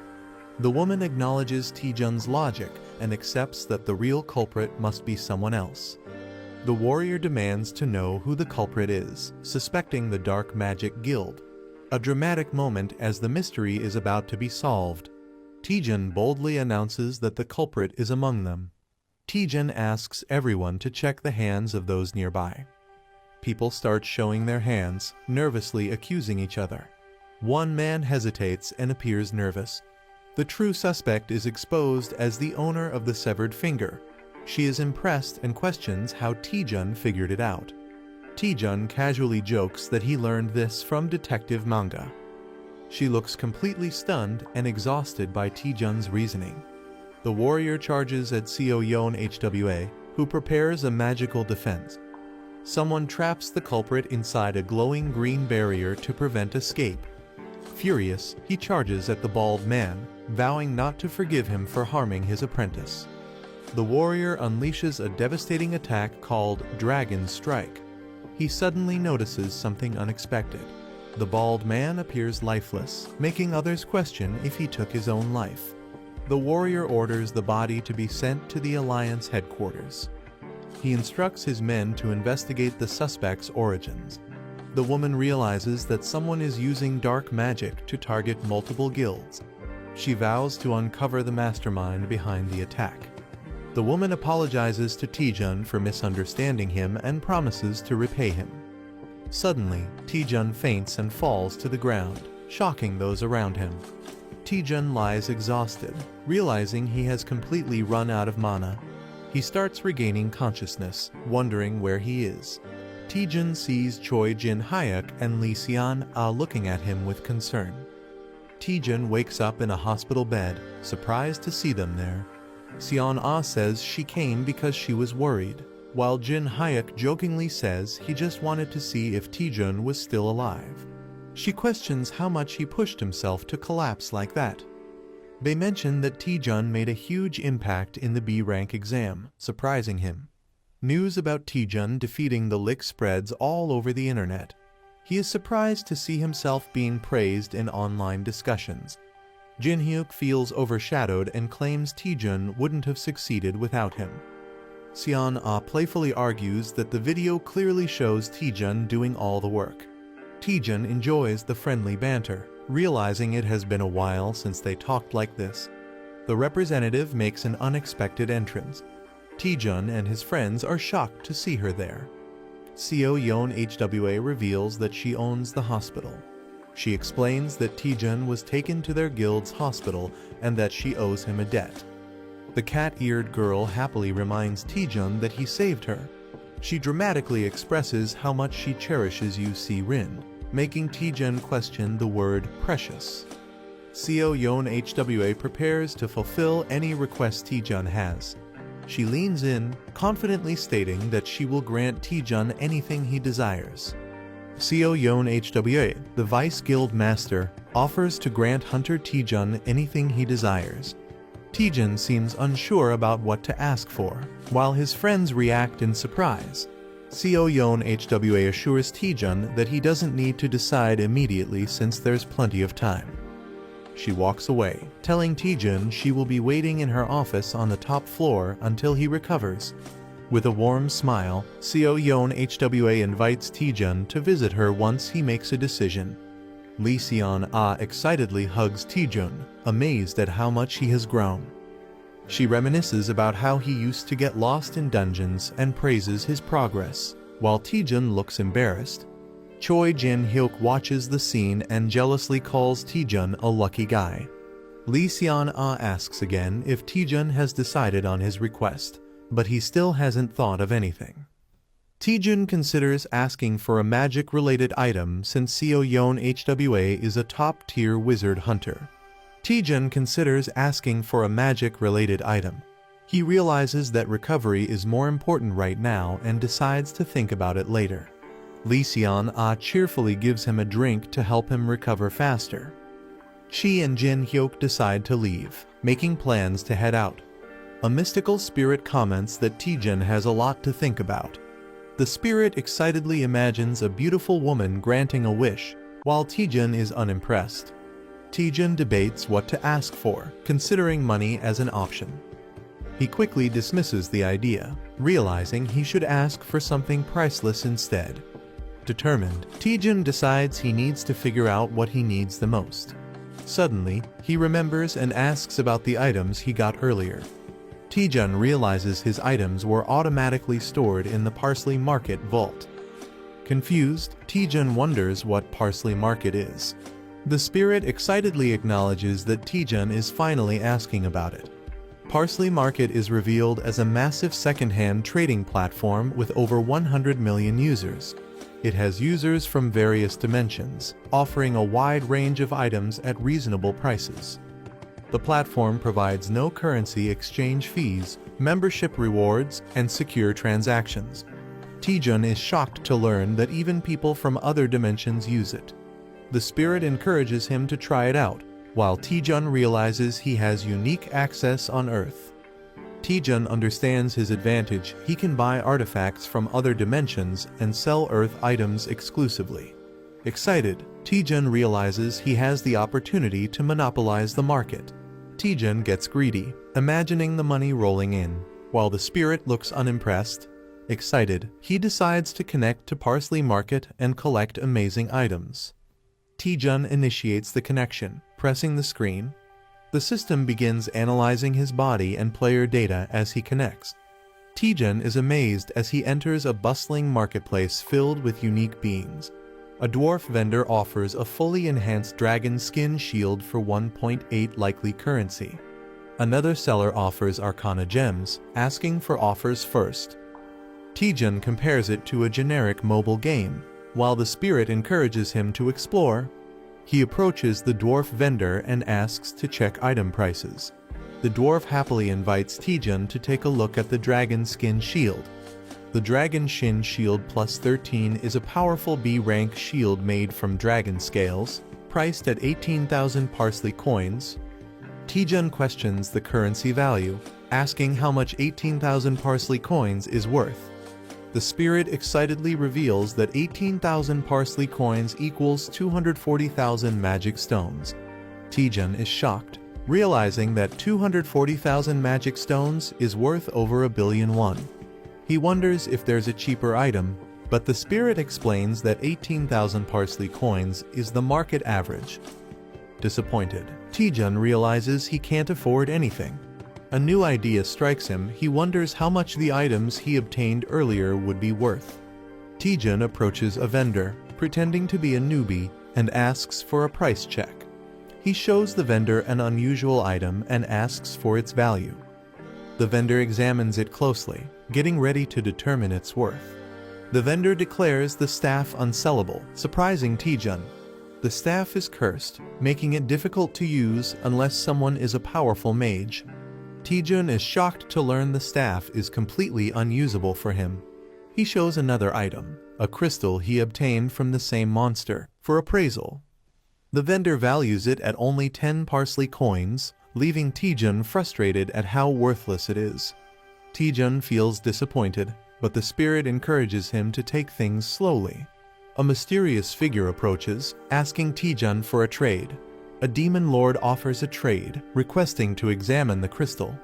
The woman acknowledges Taejun's logic and accepts that the real culprit must be someone else. The warrior demands to know who the culprit is, suspecting the Dark Magic Guild. A dramatic moment as the mystery is about to be solved. Taejun boldly announces that the culprit is among them. Taejun asks everyone to check the hands of those nearby. People start showing their hands, nervously accusing each other. One man hesitates and appears nervous. The true suspect is exposed as the owner of the severed finger. She is impressed and questions how Taejun figured it out. Taejun casually jokes that he learned this from detective manga. She looks completely stunned and exhausted by Taejun's reasoning. The warrior charges at Seo Yeon HWA, who prepares a magical defense. Someone traps the culprit inside a glowing green barrier to prevent escape. Furious, he charges at the bald man, vowing not to forgive him for harming his apprentice. The warrior unleashes a devastating attack called Dragon Strike. He suddenly notices something unexpected. The bald man appears lifeless, making others question if he took his own life. The warrior orders the body to be sent to the Alliance headquarters. He instructs his men to investigate the suspect's origins. The woman realizes that someone is using dark magic to target multiple guilds. She vows to uncover the mastermind behind the attack. The woman apologizes to Taejun for misunderstanding him and promises to repay him. Suddenly, Taejun faints and falls to the ground, shocking those around him. Taejun lies exhausted, realizing he has completely run out of mana. He starts regaining consciousness, wondering where he is. Taejun sees Choi Jin-hyuk and Lee Seon-ah looking at him with concern. Taejun wakes up in a hospital bed, surprised to see them there. Seon-ah says she came because she was worried, while Jin-hyuk jokingly says he just wanted to see if Taejun was still alive. She questions how much he pushed himself to collapse like that. They mention that Taejun made a huge impact in the B-rank exam, surprising him. News about Taejun defeating the Lick spreads all over the internet. He is surprised to see himself being praised in online discussions. Jin-hyuk feels overshadowed and claims Taejun wouldn't have succeeded without him. Seon-ah playfully argues that the video clearly shows Taejun doing all the work. Taejun enjoys the friendly banter, realizing it has been a while since they talked like this. The representative makes an unexpected entrance. Taejun and his friends are shocked to see her there. Seo Yeon HWA reveals that she owns the hospital. She explains that Taejun was taken to their guild's hospital and that she owes him a debt. The cat-eared girl happily reminds Taejun that he saved her. She dramatically expresses how much she cherishes Yu Si-rin, making Taejun question the word precious. Seo Yeon HWA prepares to fulfill any request Taejun has. She leans in, confidently stating that she will grant Taejun anything he desires. Seo Yeon HWA, the Vice Guild Master, offers to grant Hunter Taejun anything he desires. Taejun seems unsure about what to ask for, while his friends react in surprise. Seo Yeon HWA assures Taejun that he doesn't need to decide immediately since there's plenty of time. She walks away, telling Taejun she will be waiting in her office on the top floor until he recovers. With a warm smile, Seo Yeon HWA invites Taejun to visit her once he makes a decision. Lee Seon-ah excitedly hugs Taejun, amazed at how much he has grown. She reminisces about how he used to get lost in dungeons and praises his progress, while Taejun looks embarrassed. Choi Jin-hyuk watches the scene and jealously calls Taejun a lucky guy. Lee Seon-ah asks again if Taejun has decided on his request, but he still hasn't thought of anything. Taejun considers asking for a magic-related item since Seo Yeon HWA is a top-tier wizard hunter. Taejun considers asking for a magic-related item. He realizes that recovery is more important right now and decides to think about it later. Lee Seon-ah cheerfully gives him a drink to help him recover faster. She and Jin-hyuk decide to leave, making plans to head out. A mystical spirit comments that Taejun has a lot to think about. The spirit excitedly imagines a beautiful woman granting a wish, while Taejun is unimpressed. Taejun debates what to ask for, considering money as an option. He quickly dismisses the idea, realizing he should ask for something priceless instead. Determined, Taejun decides he needs to figure out what he needs the most. Suddenly, he remembers and asks about the items he got earlier. Taejun realizes his items were automatically stored in the Parsley Market vault. Confused, Taejun wonders what Parsley Market is. The spirit excitedly acknowledges that Taejun is finally asking about it. Parsley Market is revealed as a massive second-hand trading platform with over 100 million users. It has users from various dimensions, offering a wide range of items at reasonable prices. The platform provides no currency exchange fees, membership rewards, and secure transactions. Taejun is shocked to learn that even people from other dimensions use it. The spirit encourages him to try it out, while Taejun realizes he has unique access on Earth. Taejun understands his advantage. He can buy artifacts from other dimensions and sell Earth items exclusively. Excited, Taejun realizes he has the opportunity to monopolize the market. Taejun gets greedy, imagining the money rolling in, while the spirit looks unimpressed. Excited, he decides to connect to Parsley Market and collect amazing items. Taejun initiates the connection, pressing the screen. The system begins analyzing his body and player data as he connects. Taejun is amazed as he enters a bustling marketplace filled with unique beings. A dwarf vendor offers a fully enhanced dragon skin shield for 1.8 likely currency. Another seller offers arcana gems, asking for offers first. Taejun compares it to a generic mobile game, while the spirit encourages him to explore. He approaches the dwarf vendor and asks to check item prices. The dwarf happily invites Taejun to take a look at the dragon skin shield. The Dragon Shin Shield Plus 13 is a powerful B-rank shield made from dragon scales, priced at 18,000 parsley coins. Taejun questions the currency value, asking how much 18,000 parsley coins is worth. The spirit excitedly reveals that 18,000 parsley coins equals 240,000 magic stones. Taejun is shocked, realizing that 240,000 magic stones is worth over 1 billion won. He wonders if there's a cheaper item, but the spirit explains that 18,000 parsley coins is the market average. Disappointed, Taejun realizes he can't afford anything. A new idea strikes him. He wonders how much the items he obtained earlier would be worth. Taejun approaches a vendor, pretending to be a newbie, and asks for a price check. He shows the vendor an unusual item and asks for its value. The vendor examines it closely, getting ready to determine its worth. The vendor declares the staff unsellable, surprising Taejun. The staff is cursed, making it difficult to use unless someone is a powerful mage. Taejun is shocked to learn the staff is completely unusable for him. He shows another item, a crystal he obtained from the same monster, for appraisal. The vendor values it at only 10 parsley coins, leaving Taejun frustrated at how worthless it is. Taejun feels disappointed, but the spirit encourages him to take things slowly. A mysterious figure approaches, asking Taejun for a trade. A demon lord offers a trade, requesting to examine the crystal.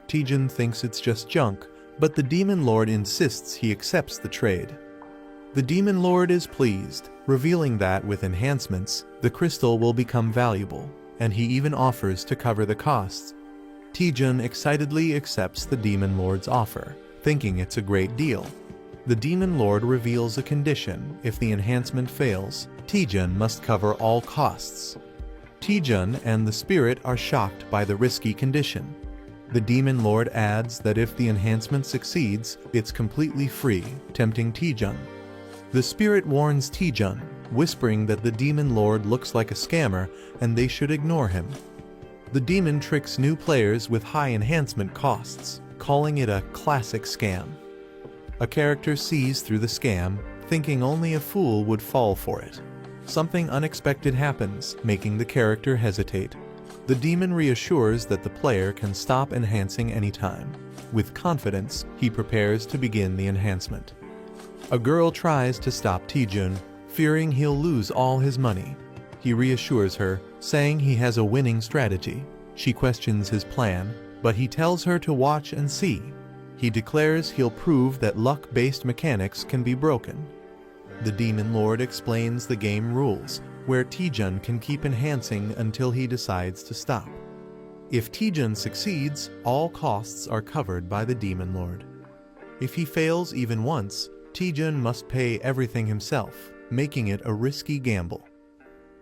Taejun thinks it's just junk, but the demon lord insists he accepts the trade. The demon lord is pleased, revealing that with enhancements, the crystal will become valuable, and he even offers to cover the costs. Taejun excitedly accepts the demon lord's offer, thinking it's a great deal. The demon lord reveals a condition: if the enhancement fails, Taejun must cover all costs. Taejun and the spirit are shocked by the risky condition. The demon lord adds that if the enhancement succeeds, it's completely free, tempting Taejun. The spirit warns Taejun, whispering that the demon lord looks like a scammer and they should ignore him. The demon tricks new players with high enhancement costs, calling it a classic scam. A character sees through the scam, thinking only a fool would fall for it. Something unexpected happens, making the character hesitate. The demon reassures that the player can stop enhancing anytime. With confidence, he prepares to begin the enhancement. A girl tries to stop Taejun, fearing he'll lose all his money. He reassures her, saying he has a winning strategy. She questions his plan, but he tells her to watch and see. He declares he'll prove that luck-based mechanics can be broken. The demon lord explains the game rules, where Taejun can keep enhancing until he decides to stop. If Taejun succeeds, all costs are covered by the demon lord. If he fails even once, Taejun must pay everything himself, making it a risky gamble.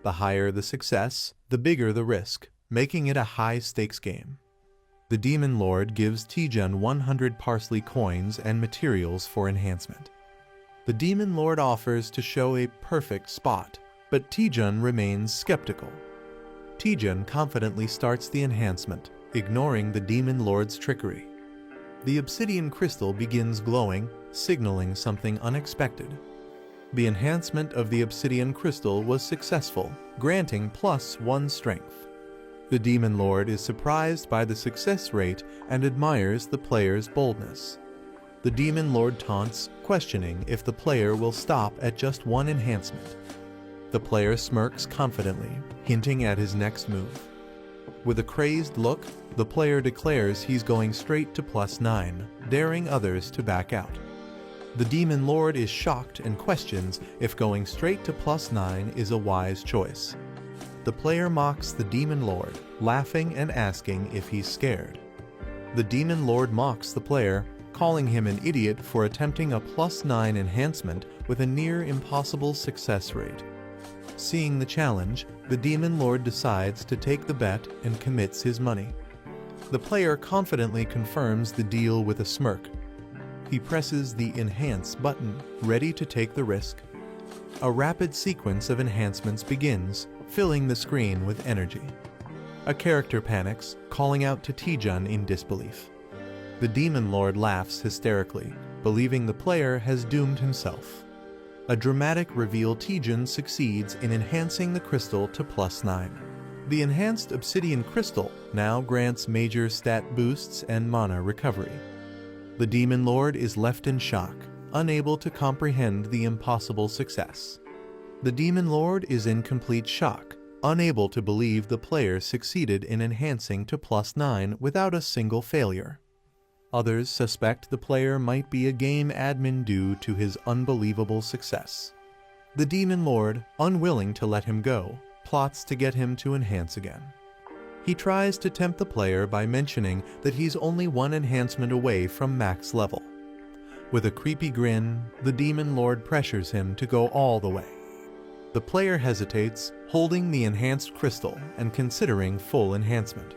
The higher the success, the bigger the risk, making it a high-stakes game. The demon lord gives Taejun 100 parsley coins and materials for enhancement. The demon lord offers to show a perfect spot, but Taejun remains skeptical. Taejun confidently starts the enhancement, ignoring the demon lord's trickery. The obsidian crystal begins glowing, signaling something unexpected. The enhancement of the obsidian crystal was successful, granting +1 strength. The demon lord is surprised by the success rate and admires the player's boldness. The demon lord taunts, questioning if the player will stop at just one enhancement. The player smirks confidently, hinting at his next move. With a crazed look, the player declares he's going straight to +9, daring others to back out. The demon lord is shocked and questions if going straight to +9 is a wise choice. The player mocks the demon lord, laughing and asking if he's scared. The demon lord mocks the player, calling him an idiot for attempting a +9 enhancement with a near impossible success rate. Seeing the challenge, the demon lord decides to take the bet and commits his money. The player confidently confirms the deal with a smirk. He presses the Enhance button, ready to take the risk. A rapid sequence of enhancements begins, filling the screen with energy. A character panics, calling out to Taejun in disbelief. The demon lord laughs hysterically, believing the player has doomed himself. A dramatic reveal: Taejun succeeds in enhancing the crystal to +9. The enhanced obsidian crystal now grants major stat boosts and mana recovery. The demon lord is left in shock, unable to comprehend the impossible success. The demon lord is in complete shock, unable to believe the player succeeded in enhancing to +9 without a single failure. Others suspect the player might be a game admin due to his unbelievable success. The demon lord, unwilling to let him go, plots to get him to enhance again. He tries to tempt the player by mentioning that he's only one enhancement away from max level. With a creepy grin, the Demon Lord pressures him to go all the way. The player hesitates, holding the enhanced crystal and considering full enhancement.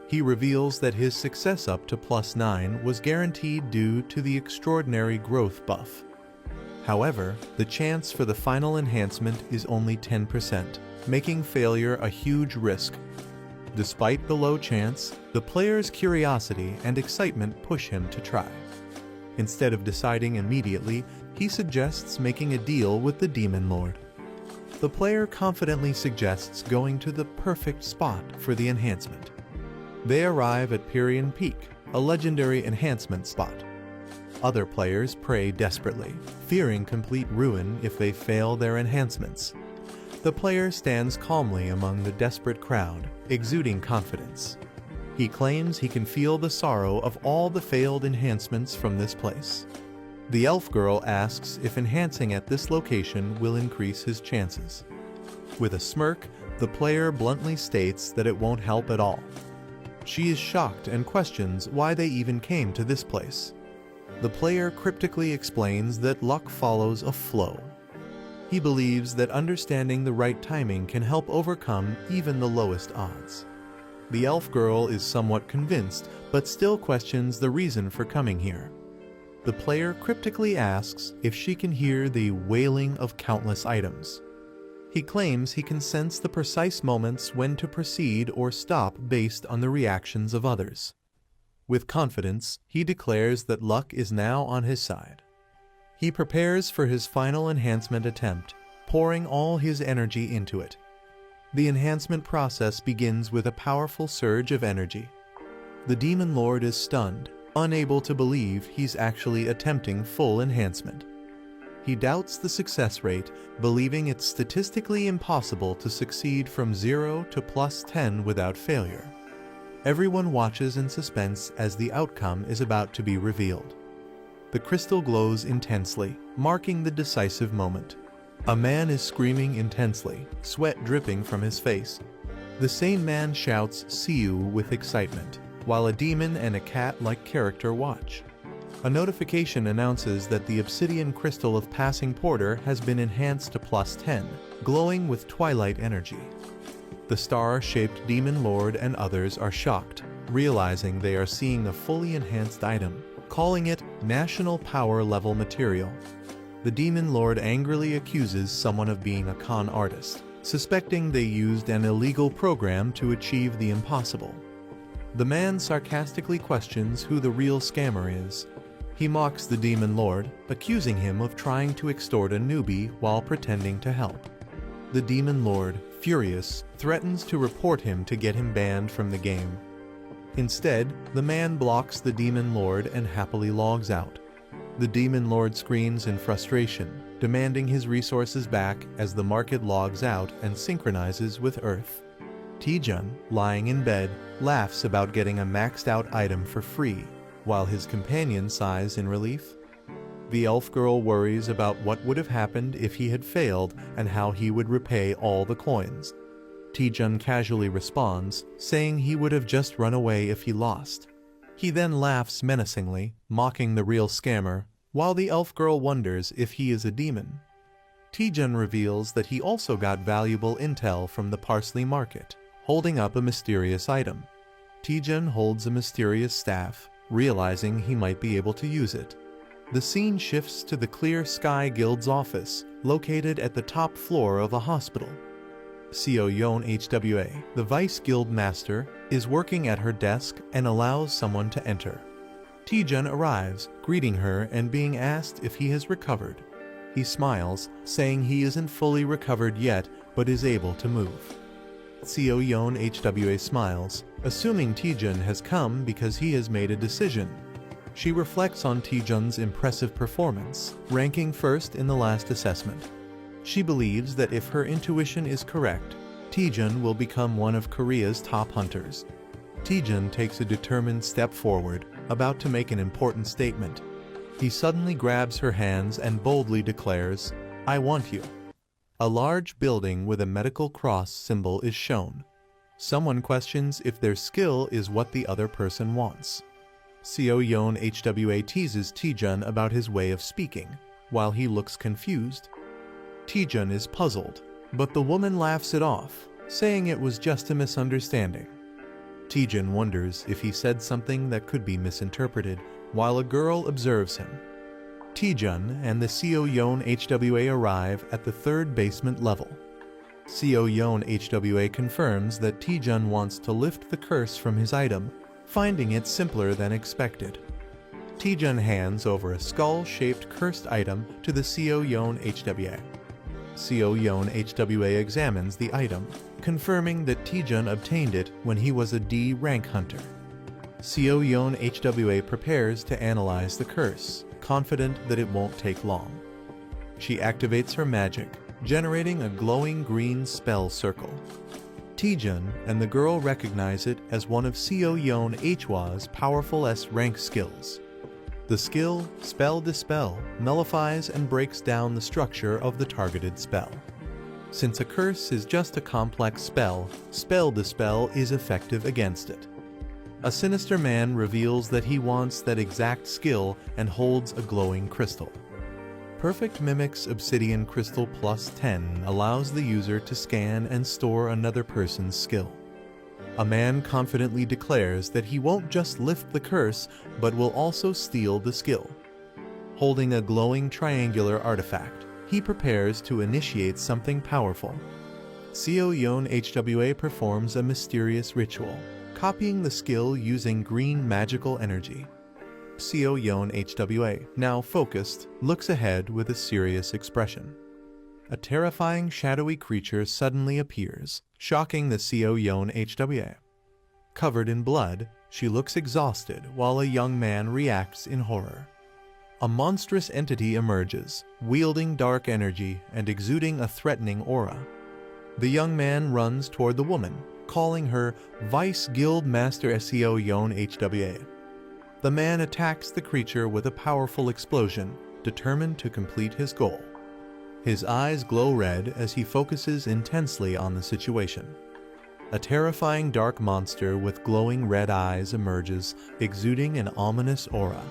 He reveals that his success up to +9 was guaranteed due to the extraordinary growth buff. However, the chance for the final enhancement is only 10%, making failure a huge risk. Despite the low chance, the player's curiosity and excitement push him to try. Instead of deciding immediately, he suggests making a deal with the Demon Lord. The player confidently suggests going to the perfect spot for the enhancement. They arrive at Pyrrhian Peak, a legendary enhancement spot. Other players pray desperately, fearing complete ruin if they fail their enhancements. The player stands calmly among the desperate crowd, exuding confidence. He claims he can feel the sorrow of all the failed enhancements from this place. The elf girl asks if enhancing at this location will increase his chances. With a smirk, the player bluntly states that it won't help at all. She is shocked and questions why they even came to this place. The player cryptically explains that luck follows a flow. He believes that understanding the right timing can help overcome even the lowest odds. The elf girl is somewhat convinced, but still questions the reason for coming here. The player cryptically asks if she can hear the wailing of countless items. He claims he can sense the precise moments when to proceed or stop based on the reactions of others. With confidence, he declares that luck is now on his side. He prepares for his final enhancement attempt, pouring all his energy into it. The enhancement process begins with a powerful surge of energy. The Demon Lord is stunned, unable to believe he's actually attempting full enhancement. He doubts the success rate, believing it's statistically impossible to succeed from 0 to +10 without failure. Everyone watches in suspense as the outcome is about to be revealed. The crystal glows intensely, marking the decisive moment. A man is screaming intensely, sweat dripping from his face. The same man shouts "See you" with excitement, while a demon and a cat-like character watch. A notification announces that the obsidian crystal of Passing Porter has been enhanced to +10, glowing with twilight energy. The star-shaped Demon Lord and others are shocked, realizing they are seeing a fully enhanced item, calling it National Power Level material. The Demon Lord angrily accuses someone of being a con artist, suspecting they used an illegal program to achieve the impossible. The man sarcastically questions who the real scammer is. He mocks the Demon Lord, accusing him of trying to extort a newbie while pretending to help. The Demon Lord, furious, threatens to report him to get him banned from the game. Instead, the man blocks the Demon Lord and happily logs out. The Demon Lord screams in frustration, demanding his resources back as the market logs out and synchronizes with Earth. Taejun, lying in bed, laughs about getting a maxed-out item for free, while his companion sighs in relief. The elf girl worries about what would have happened if he had failed and how he would repay all the coins. Taejun casually responds, saying he would have just run away if he lost. He then laughs menacingly, mocking the real scammer, while the elf girl wonders if he is a demon. Taejun reveals that he also got valuable intel from the Parsley Market, holding up a mysterious item. Taejun holds a mysterious staff, realizing he might be able to use it. The scene shifts to the Clear Sky Guild's office, located at the top floor of a hospital. Seo Yeon HWA, the Vice Guild Master, is working at her desk and allows someone to enter. Taejun arrives, greeting her and being asked if he has recovered. He smiles, saying he isn't fully recovered yet, but is able to move. Seo Yeon HWA smiles, assuming Taejun has come because he has made a decision. She reflects on Taejun's impressive performance, ranking first in the last assessment. She believes that if her intuition is correct, Taejun will become one of Korea's top hunters. Taejun takes a determined step forward, about to make an important statement. He suddenly grabs her hands and boldly declares, "I want you." A large building with a medical cross symbol is shown. Someone questions if their skill is what the other person wants. Seo Yeon HWA teases Taejun about his way of speaking, while he looks confused. Taejun is puzzled, but the woman laughs it off, saying it was just a misunderstanding. Taejun wonders if he said something that could be misinterpreted, while a girl observes him. Taejun and the Seo Yeon HWA arrive at the 3rd basement level. Seo Yeon HWA confirms that Taejun wants to lift the curse from his item, finding it simpler than expected. Taejun hands over a skull-shaped cursed item to the Seo Yeon HWA. Seo Yeon HWA examines the item, confirming that Taejun obtained it when he was a D rank hunter. Seo Yeon HWA prepares to analyze the curse, confident that it won't take long. She activates her magic, generating a glowing green spell circle. Taejun and the girl recognize it as one of Seo Yeon HWA's powerful S-rank skills. The skill, Spell Dispel, nullifies and breaks down the structure of the targeted spell. Since a curse is just a complex spell, Spell Dispel is effective against it. A sinister man reveals that he wants that exact skill and holds a glowing crystal. Perfect Mimic's Obsidian Crystal Plus 10 allows the user to scan and store another person's skill. A man confidently declares that he won't just lift the curse, but will also steal the skill. Holding a glowing triangular artifact, he prepares to initiate something powerful. Seo Yeon HWA performs a mysterious ritual, copying the skill using green magical energy. Seo Yeon HWA, now focused, looks ahead with a serious expression. A terrifying shadowy creature suddenly appears, shocking the Seo Yeon HWA. Covered in blood, she looks exhausted while a young man reacts in horror. A monstrous entity emerges, wielding dark energy and exuding a threatening aura. The young man runs toward the woman, calling her Vice Guild Master Seo Yeon HWA. The man attacks the creature with a powerful explosion, determined to complete his goal. His eyes glow red as he focuses intensely on the situation. A terrifying dark monster with glowing red eyes emerges, exuding an ominous aura.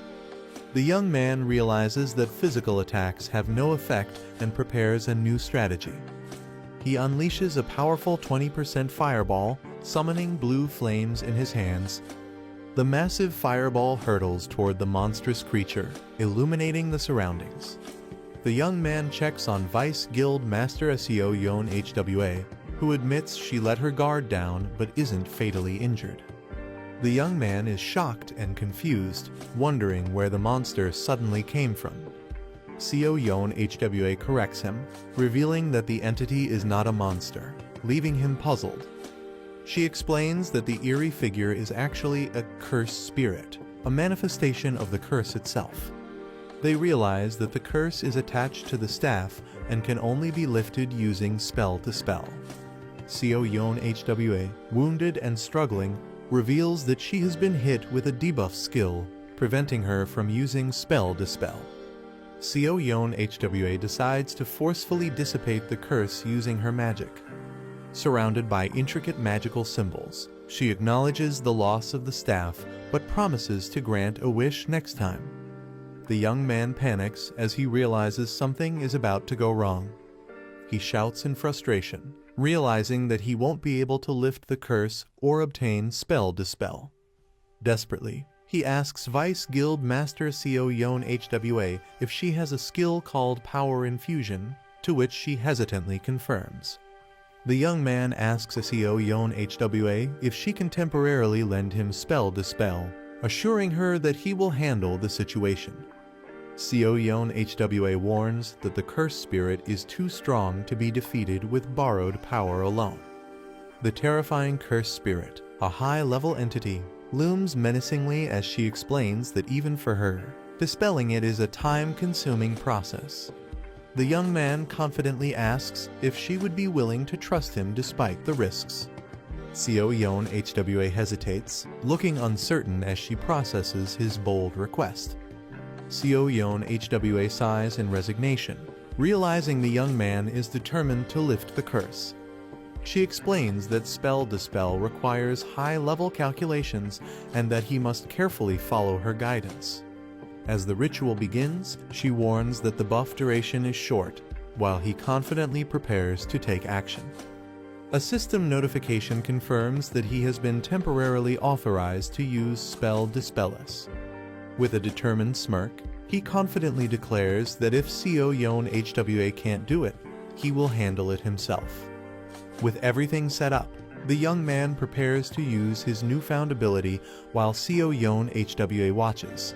The young man realizes that physical attacks have no effect and prepares a new strategy. He unleashes a powerful 20% fireball, summoning blue flames in his hands. The massive fireball hurtles toward the monstrous creature, illuminating the surroundings. The young man checks on Vice Guild Master Seo Yeon HWA, who admits she let her guard down but isn't fatally injured. The young man is shocked and confused, wondering where the monster suddenly came from. Seo Yeon HWA corrects him, revealing that the entity is not a monster, leaving him puzzled. She explains that the eerie figure is actually a cursed spirit, a manifestation of the curse itself. They realize that the curse is attached to the staff and can only be lifted using spell to spell. Seo Yeon HWA, wounded and struggling, reveals that she has been hit with a debuff skill, preventing her from using spell to spell. Seo Yeon HWA decides to forcefully dissipate the curse using her magic. Surrounded by intricate magical symbols, she acknowledges the loss of the staff but promises to grant a wish next time. The young man panics as he realizes something is about to go wrong. He shouts in frustration, realizing that he won't be able to lift the curse or obtain spell dispel. Desperately, he asks Vice Guild Master Seo Yeon HWA if she has a skill called Power Infusion, to which she hesitantly confirms. The young man asks Seo Yeon HWA if she can temporarily lend him spell dispel, assuring her that he will handle the situation. Seo Yeon HWA warns that the cursed spirit is too strong to be defeated with borrowed power alone. The terrifying cursed spirit, a high-level entity, looms menacingly as she explains that even for her, dispelling it is a time-consuming process. The young man confidently asks if she would be willing to trust him despite the risks. Seo Yeon HWA hesitates, looking uncertain as she processes his bold request. Seo Yeon HWA sighs in resignation, Realizing the young man is determined to lift the curse, she explains that spell dispel requires high-level calculations and that he must carefully follow her guidance. As the ritual begins, she warns that the buff duration is short, while he confidently prepares to take action. A system notification confirms that he has been temporarily authorized to use spell dispellus. With a determined smirk, he confidently declares that if Seo Yeon HWA can't do it, he will handle it himself. With everything set up, the young man prepares to use his newfound ability while Seo Yeon HWA watches.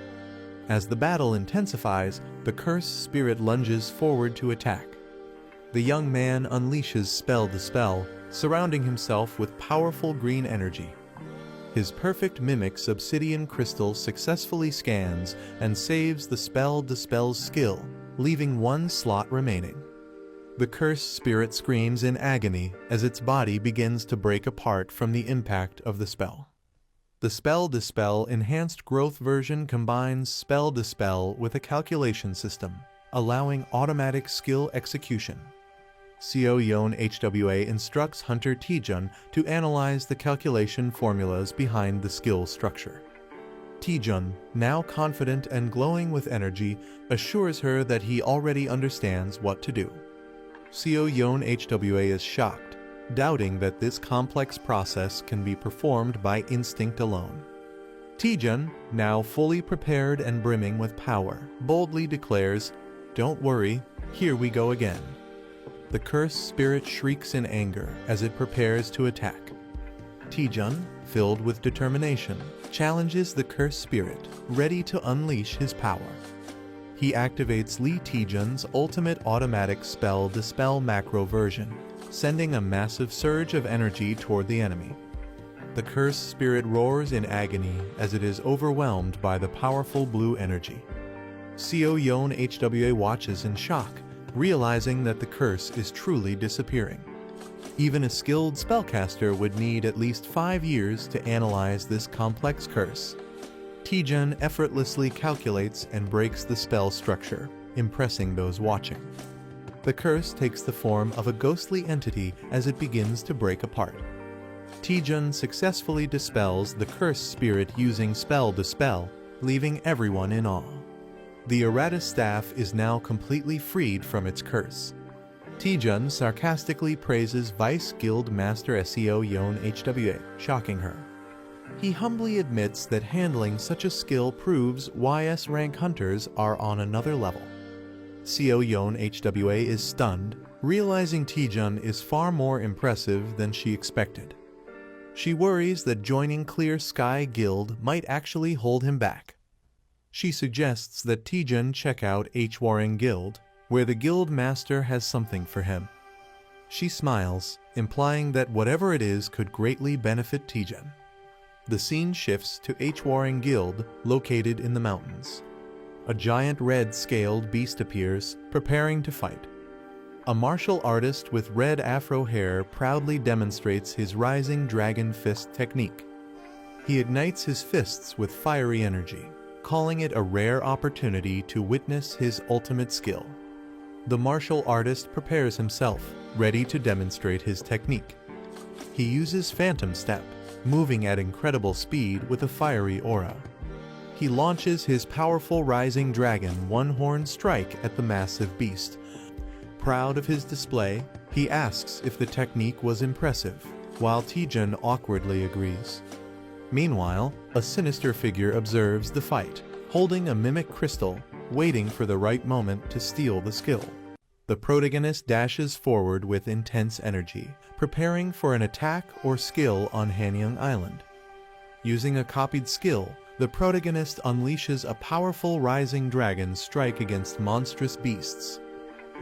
As the battle intensifies, the cursed spirit lunges forward to attack. The young man unleashes spell dispel, surrounding himself with powerful green energy. His perfect mimic's obsidian crystal successfully scans and saves the spell dispel's skill, leaving one slot remaining. The cursed spirit screams in agony as its body begins to break apart from the impact of the spell. The Spell Dispel Enhanced Growth version combines Spell Dispel with a calculation system, allowing automatic skill execution. Seo Yeon HWA instructs Hunter Taejun to analyze the calculation formulas behind the skill structure. Taejun, now confident and glowing with energy, assures her that he already understands what to do. Seo Yeon HWA is shocked, doubting that this complex process can be performed by instinct alone. Taejun, now fully prepared and brimming with power, boldly declares, "Don't worry, here we go again." The cursed spirit shrieks in anger as it prepares to attack. Taejun, filled with determination, challenges the cursed spirit, ready to unleash his power. He activates Lee Taejun's ultimate automatic spell dispel macro version, sending a massive surge of energy toward the enemy. The cursed spirit roars in agony as it is overwhelmed by the powerful blue energy. Seo Yeon HWA watches in shock, realizing that the curse is truly disappearing. Even a skilled spellcaster would need at least 5 years to analyze this complex curse. Taejun effortlessly calculates and breaks the spell structure, impressing those watching. The curse takes the form of a ghostly entity as it begins to break apart. Taejun successfully dispels the cursed spirit using Spell Dispel, leaving everyone in awe. The errata staff is now completely freed from its curse. Taejun sarcastically praises Vice Guild Master Seo Yeon HWA, shocking her. He humbly admits that handling such a skill proves YS rank hunters are on another level. Seo Yeon HWA is stunned, realizing Taejun is far more impressive than she expected. She worries that joining Clear Sky Guild might actually hold him back. She suggests that Taejun check out Hwarring Guild, where the guild master has something for him. She smiles, implying that whatever it is could greatly benefit Taejun. The scene shifts to Hwarring Guild, located in the mountains. A giant red-scaled beast appears, preparing to fight. A martial artist with red afro hair proudly demonstrates his rising dragon fist technique. He ignites his fists with fiery energy, calling it a rare opportunity to witness his ultimate skill. The martial artist prepares himself, ready to demonstrate his technique. He uses Phantom Step, moving at incredible speed with a fiery aura. He launches his powerful Rising Dragon one-horn strike at the massive beast. Proud of his display, he asks if the technique was impressive, while Taejun awkwardly agrees. Meanwhile, a sinister figure observes the fight, holding a mimic crystal, waiting for the right moment to steal the skill. The protagonist dashes forward with intense energy, preparing for an attack or skill on Hanyang Island. Using a copied skill, the protagonist unleashes a powerful rising dragon strike against monstrous beasts.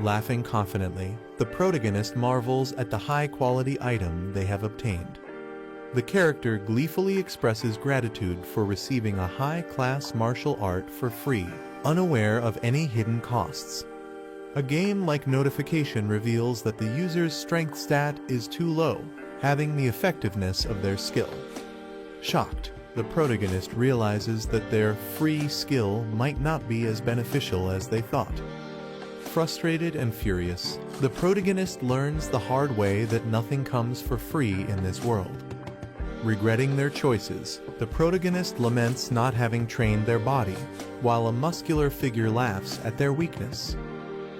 Laughing confidently, the protagonist marvels at the high-quality item they have obtained. The character gleefully expresses gratitude for receiving a high-class martial art for free, unaware of any hidden costs. A game-like notification reveals that the user's strength stat is too low, having the effectiveness of their skill. Shocked, the protagonist realizes that their free skill might not be as beneficial as they thought. Frustrated and furious, the protagonist learns the hard way that nothing comes for free in this world. Regretting their choices, the protagonist laments not having trained their body, while a muscular figure laughs at their weakness.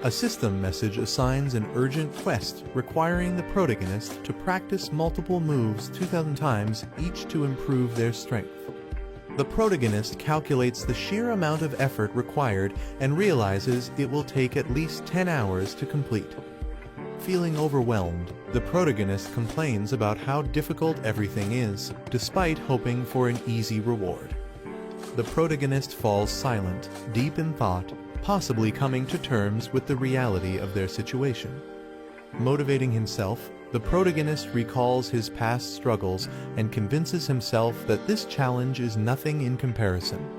A system message assigns an urgent quest requiring the protagonist to practice multiple moves 2,000 times each to improve their strength. The protagonist calculates the sheer amount of effort required and realizes it will take at least 10 hours to complete. Feeling overwhelmed, the protagonist complains about how difficult everything is, despite hoping for an easy reward. The protagonist falls silent, deep in thought, possibly coming to terms with the reality of their situation. Motivating himself, the protagonist recalls his past struggles and convinces himself that this challenge is nothing in comparison.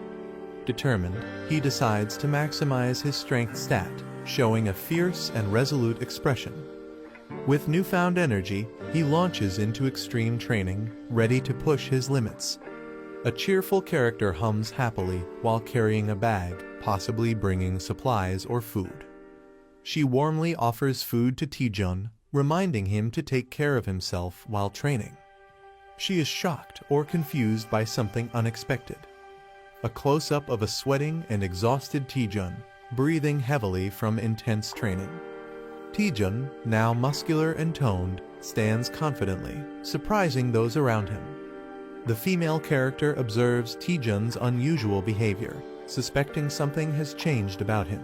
Determined, he decides to maximize his strength stat, showing a fierce and resolute expression. With newfound energy, he launches into extreme training, ready to push his limits. A cheerful character hums happily while carrying a bag, possibly bringing supplies or food. She warmly offers food to Taejun, reminding him to take care of himself while training. She is shocked or confused by something unexpected. A close-up of a sweating and exhausted Taejun, breathing heavily from intense training. Taejun, now muscular and toned, stands confidently, surprising those around him. The female character observes Taejun's unusual behavior, suspecting something has changed about him.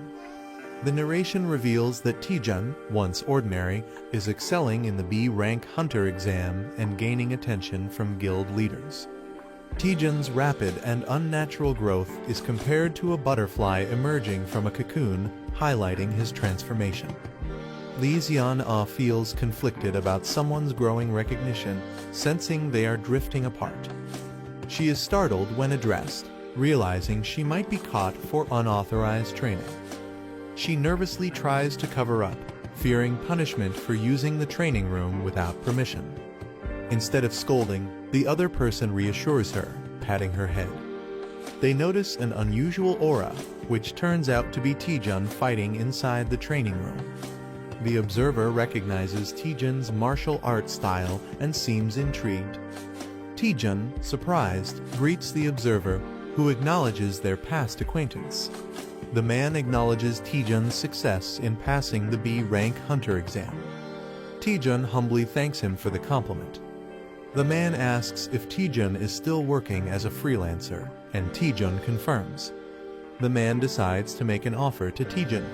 The narration reveals that Taejun, once ordinary, is excelling in the B-rank hunter exam and gaining attention from guild leaders. Taejun's rapid and unnatural growth is compared to a butterfly emerging from a cocoon, highlighting his transformation. Lee Xian-ah feels conflicted about someone's growing recognition, sensing they are drifting apart. She is startled when addressed, realizing she might be caught for unauthorized training. She nervously tries to cover up, fearing punishment for using the training room without permission. Instead of scolding, the other person reassures her, patting her head. They notice an unusual aura, which turns out to be Taejun fighting inside the training room. The observer recognizes Taejun's martial arts style and seems intrigued. Taejun, surprised, greets the observer, who acknowledges their past acquaintance. The man acknowledges Taejun's success in passing the B-rank hunter exam. Taejun humbly thanks him for the compliment. The man asks if Taejun is still working as a freelancer, and Taejun confirms. The man decides to make an offer to Taejun.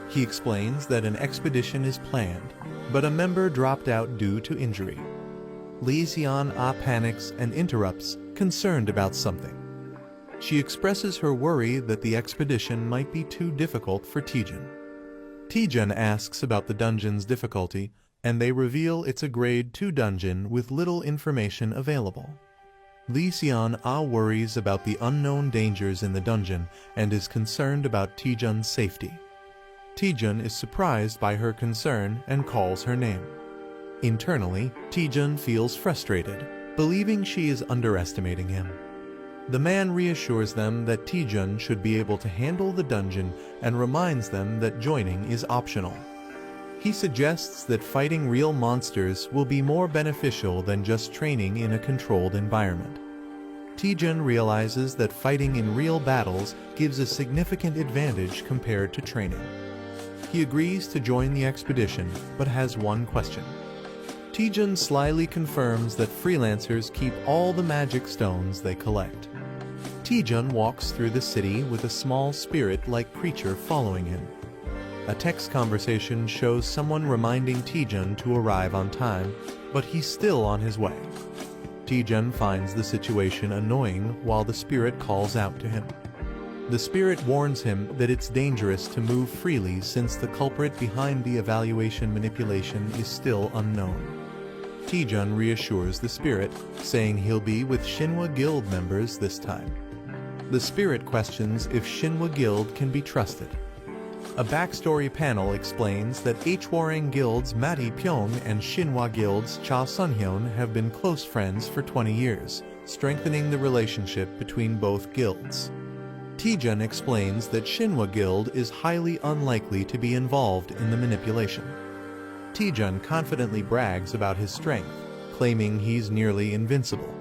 He explains that an expedition is planned, but a member dropped out due to injury. Lee Xian-ah panics and interrupts, concerned about something. She expresses her worry that the expedition might be too difficult for Taejun. Taejun asks about the dungeon's difficulty, and they reveal it's a grade 2 dungeon with little information available. Lee Xian-ah worries about the unknown dangers in the dungeon and is concerned about Taejun's safety. Taejun is surprised by her concern and calls her name. Internally, Taejun feels frustrated, believing she is underestimating him. The man reassures them that Taejun should be able to handle the dungeon and reminds them that joining is optional. He suggests that fighting real monsters will be more beneficial than just training in a controlled environment. Taejun realizes that fighting in real battles gives a significant advantage compared to training. He agrees to join the expedition, but has one question. Taejun slyly confirms that freelancers keep all the magic stones they collect. Taejun walks through the city with a small spirit-like creature following him. A text conversation shows someone reminding Taejun to arrive on time, but he's still on his way. Taejun finds the situation annoying while the spirit calls out to him. The spirit warns him that it's dangerous to move freely since the culprit behind the evaluation manipulation is still unknown. Taejun reassures the spirit, saying he'll be with Shinhwa Guild members this time. The spirit questions if Shinhwa Guild can be trusted. A backstory panel explains that Hwarang Guild's Mati Pyong and Shinhwa Guild's Cha Sunhyun have been close friends for 20 years, strengthening the relationship between both guilds. Taejun explains that Shinhwa Guild is highly unlikely to be involved in the manipulation. Taejun confidently brags about his strength, claiming he's nearly invincible.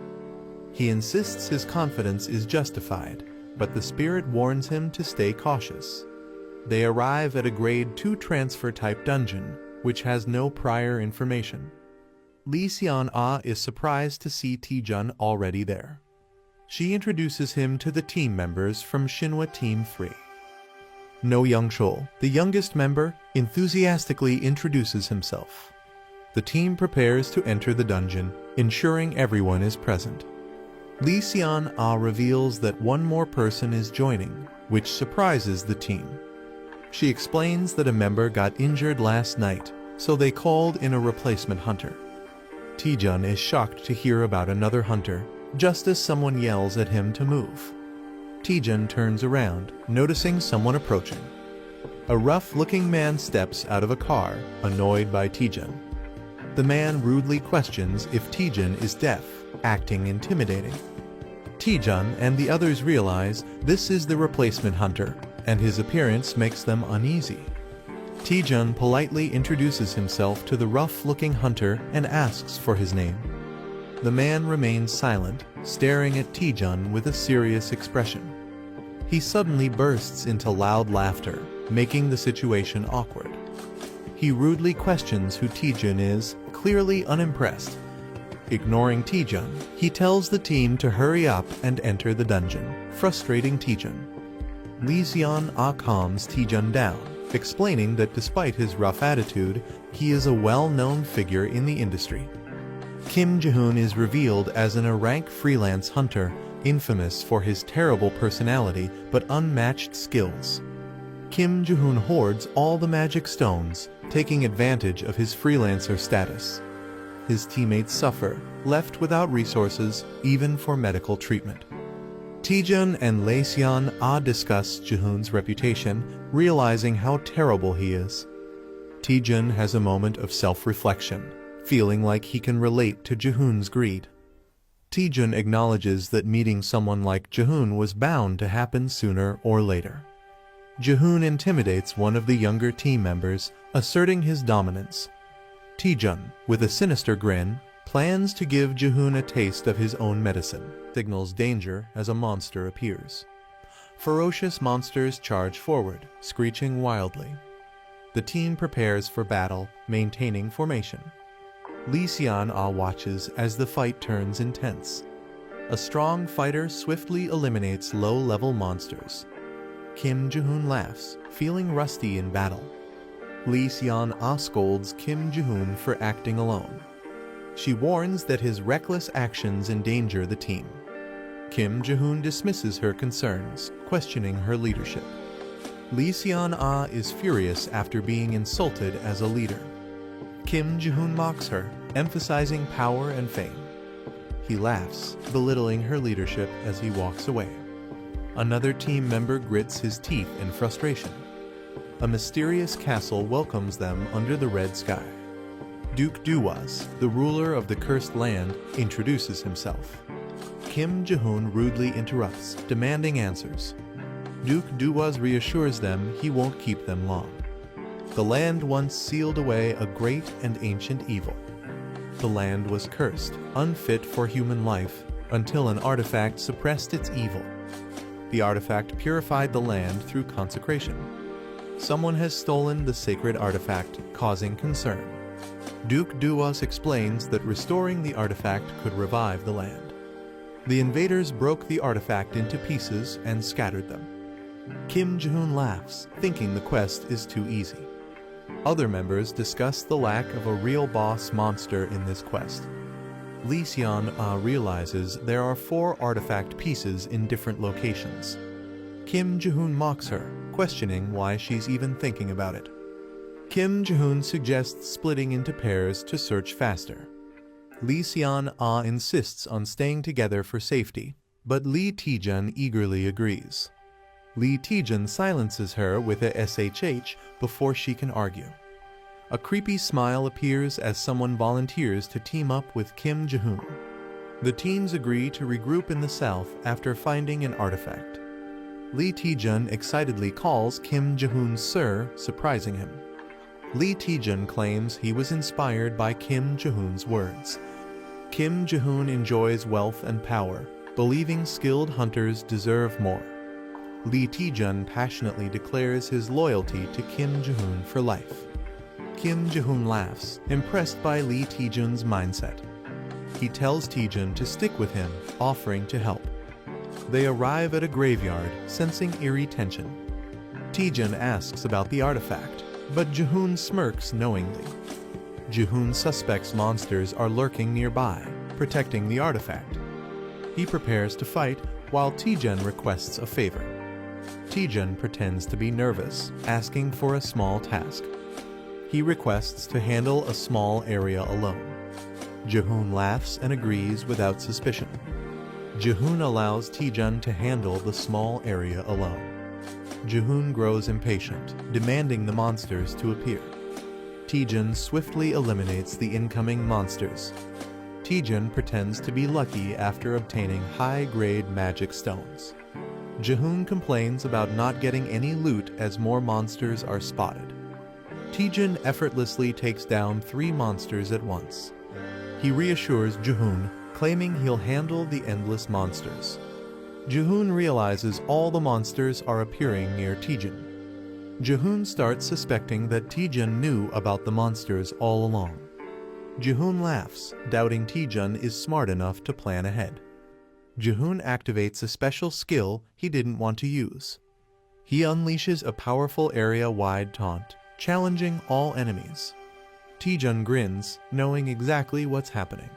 He insists his confidence is justified, but the spirit warns him to stay cautious. They arrive at a grade 2 transfer-type dungeon, which has no prior information. Lee Seon-ah is surprised to see Taejun already there. She introduces him to the team members from Shinhwa Team 3. No Young-chul, the youngest member, enthusiastically introduces himself. The team prepares to enter the dungeon, ensuring everyone is present. Lee Seon-ah reveals that one more person is joining, which surprises the team. She explains that a member got injured last night, so they called in a replacement hunter. Taejun is shocked to hear about another hunter, just as someone yells at him to move. Taejun turns around, noticing someone approaching. A rough-looking man steps out of a car, annoyed by Taejun. The man rudely questions if Taejun is deaf, acting intimidating. Taejun and the others realize this is the replacement hunter, and his appearance makes them uneasy. Taejun politely introduces himself to the rough-looking hunter and asks for his name. The man remains silent, staring at Taejun with a serious expression. He suddenly bursts into loud laughter, making the situation awkward. He rudely questions who Taejun is, clearly unimpressed. Ignoring Taejun, he tells the team to hurry up and enter the dungeon, frustrating Taejun. Lee Seon-ah calms Taejun down, explaining that despite his rough attitude, he is a well-known figure in the industry. Kim Ji-hoon is revealed as an A-rank freelance hunter, infamous for his terrible personality but unmatched skills. Kim Ji-hoon hoards all the magic stones, taking advantage of his freelancer status. His teammates suffer, left without resources, even for medical treatment. Taejun and Lee Seon-ah discuss Ji-hoon's reputation, realizing how terrible he is. Taejun has a moment of self-reflection, feeling like he can relate to Ji-hoon's greed. Taejun acknowledges that meeting someone like Ji-hoon was bound to happen sooner or later. Ji-hoon intimidates one of the younger team members, asserting his dominance. Taejun, with a sinister grin, plans to give Ji-hoon a taste of his own medicine, signals danger as a monster appears. Ferocious monsters charge forward, screeching wildly. The team prepares for battle, maintaining formation. Lee Seon-ah watches as the fight turns intense. A strong fighter swiftly eliminates low-level monsters. Kim Ji-hoon laughs, feeling rusty in battle. Lee Seon-ah scolds Kim Ji-hoon for acting alone. She warns that his reckless actions endanger the team. Kim Ji-hoon dismisses her concerns, questioning her leadership. Lee Seon-ah is furious after being insulted as a leader. Kim Ji-hoon mocks her, emphasizing power and fame. He laughs, belittling her leadership as he walks away. Another team member grits his teeth in frustration. A mysterious castle welcomes them under the red sky. Duke Duwas, the ruler of the cursed land, introduces himself. Kim Ji-hoon rudely interrupts, demanding answers. Duke Duwas reassures them he won't keep them long. The land once sealed away a great and ancient evil. The land was cursed, unfit for human life, until an artifact suppressed its evil. The artifact purified the land through consecration. Someone has stolen the sacred artifact, causing concern. Duke Duwas explains that restoring the artifact could revive the land. The invaders broke the artifact into pieces and scattered them. Kim Ji-hoon laughs, thinking the quest is too easy. Other members discuss the lack of a real boss monster in this quest. Lee Seon-ah realizes there are 4 artifact pieces in different locations. Kim Ji-hoon mocks her, questioning why she's even thinking about it. Kim Ji-hoon suggests splitting into pairs to search faster. Lee Seon-ah insists on staying together for safety, but Lee Taejun eagerly agrees. Lee Taejun silences her with a SHH before she can argue. A creepy smile appears as someone volunteers to team up with Kim Ji-hoon. The teams agree to regroup in the south after finding an artifact. Lee Taejun excitedly calls Kim Jae-hoon Sir, surprising him. Lee Taejun claims he was inspired by Kim Jae-hoon's words. Kim Jae-hoon enjoys wealth and power, believing skilled hunters deserve more. Lee Taejun passionately declares his loyalty to Kim Jae-hoon for life. Kim Jae-hoon laughs, impressed by Lee Taejun's mindset. He tells Taejun to stick with him, offering to help. They arrive at a graveyard, sensing eerie tension. Taejun asks about the artifact, but Jae-hoon smirks knowingly. Jae-hoon suspects monsters are lurking nearby, protecting the artifact. He prepares to fight, while Taejun requests a favor. Taejun pretends to be nervous, asking for a small task. He requests to handle a small area alone. Jae-hoon laughs and agrees without suspicion. Jae-hoon allows Taejun to handle the small area alone. Jae-hoon grows impatient, demanding the monsters to appear. Taejun swiftly eliminates the incoming monsters. Taejun pretends to be lucky after obtaining high-grade magic stones. Jae-hoon complains about not getting any loot as more monsters are spotted. Taejun effortlessly takes down 3 monsters at once. He reassures Jae-hoon, claiming he'll handle the endless monsters. Jae-hoon realizes all the monsters are appearing near Taejun. Jae-hoon starts suspecting that Taejun knew about the monsters all along. Jae-hoon laughs, doubting Taejun is smart enough to plan ahead. Jae-hoon activates a special skill he didn't want to use. He unleashes a powerful area-wide taunt, challenging all enemies. Taejun grins, knowing exactly what's happening.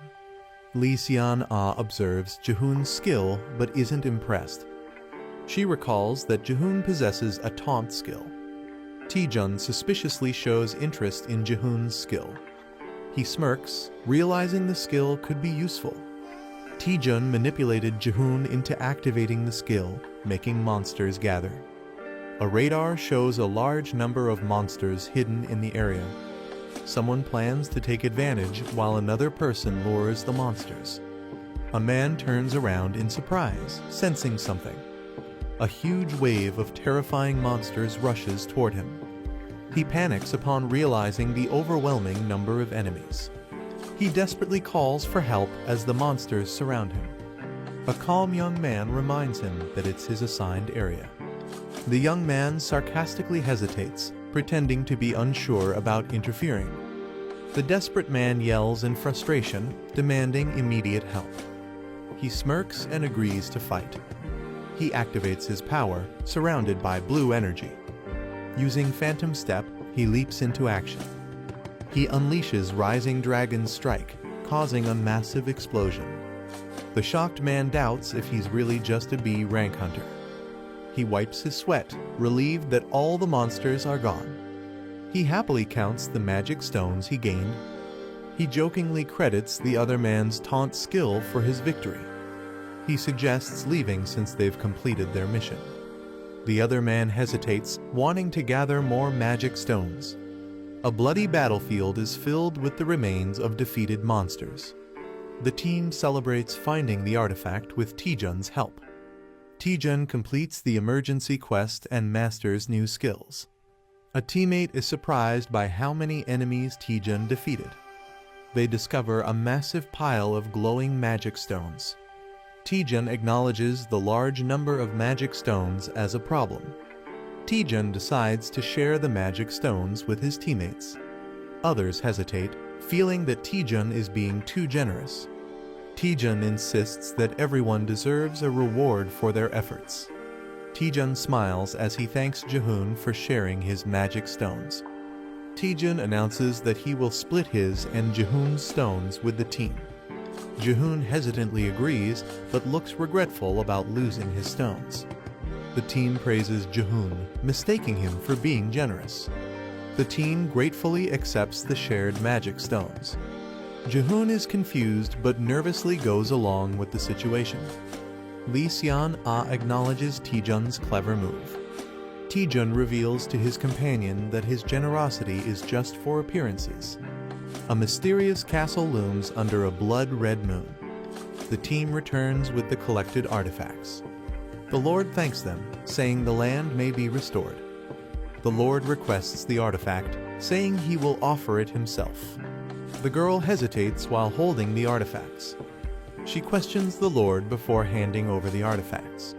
Lee Seon-ah observes Jae-hoon's skill but isn't impressed. She recalls that Jae-hoon possesses a taunt skill. Taejun suspiciously shows interest in Jae-hoon's skill. He smirks, realizing the skill could be useful. Taejun manipulated Jae-hoon into activating the skill, making monsters gather. A radar shows a large number of monsters hidden in the area. Someone plans to take advantage while another person lures the monsters. A man turns around in surprise, sensing something. A huge wave of terrifying monsters rushes toward him. He panics upon realizing the overwhelming number of enemies. He desperately calls for help as the monsters surround him. A calm young man reminds him that it's his assigned area. The young man sarcastically hesitates, pretending to be unsure about interfering. The desperate man yells in frustration, demanding immediate help. He smirks and agrees to fight. He activates his power, surrounded by blue energy. Using Phantom Step, he leaps into action. He unleashes Rising Dragon's Strike, causing a massive explosion. The shocked man doubts if he's really just a B rank hunter. He wipes his sweat, relieved that all the monsters are gone. He happily counts the magic stones he gained. He jokingly credits the other man's taunt skill for his victory. He suggests leaving since they've completed their mission. The other man hesitates, wanting to gather more magic stones. A bloody battlefield is filled with the remains of defeated monsters. The team celebrates finding the artifact with Taejun's help. Taejun completes the emergency quest and masters new skills. A teammate is surprised by how many enemies Taejun defeated. They discover a massive pile of glowing magic stones. Taejun acknowledges the large number of magic stones as a problem. Taejun decides to share the magic stones with his teammates. Others hesitate, feeling that Taejun is being too generous. Taejun insists that everyone deserves a reward for their efforts. Taejun smiles as he thanks Jae-hoon for sharing his magic stones. Taejun announces that he will split his and Jae-hoon's stones with the team. Jae-hoon hesitantly agrees, but looks regretful about losing his stones. The team praises Jae-hoon, mistaking him for being generous. The team gratefully accepts the shared magic stones. Jae-hoon is confused but nervously goes along with the situation. Lee Seon-ah acknowledges Taejun's clever move. Taejun reveals to his companion that his generosity is just for appearances. A mysterious castle looms under a blood-red moon. The team returns with the collected artifacts. The Lord thanks them, saying the land may be restored. The Lord requests the artifact, saying he will offer it himself. The girl hesitates while holding the artifacts. She questions the Lord before handing over the artifacts.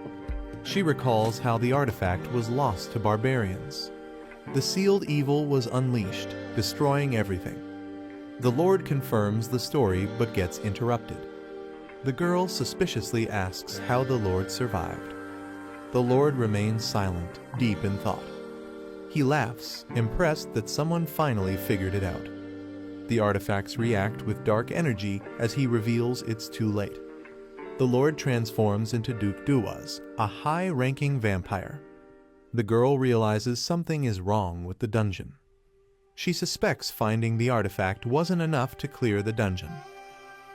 She recalls how the artifact was lost to barbarians. The sealed evil was unleashed, destroying everything. The Lord confirms the story but gets interrupted. The girl suspiciously asks how the Lord survived. The Lord remains silent, deep in thought. He laughs, impressed that someone finally figured it out. The artifacts react with dark energy as he reveals it's too late. The Lord transforms into Duke Duwas, a high-ranking vampire. The girl realizes something is wrong with the dungeon. She suspects finding the artifact wasn't enough to clear the dungeon.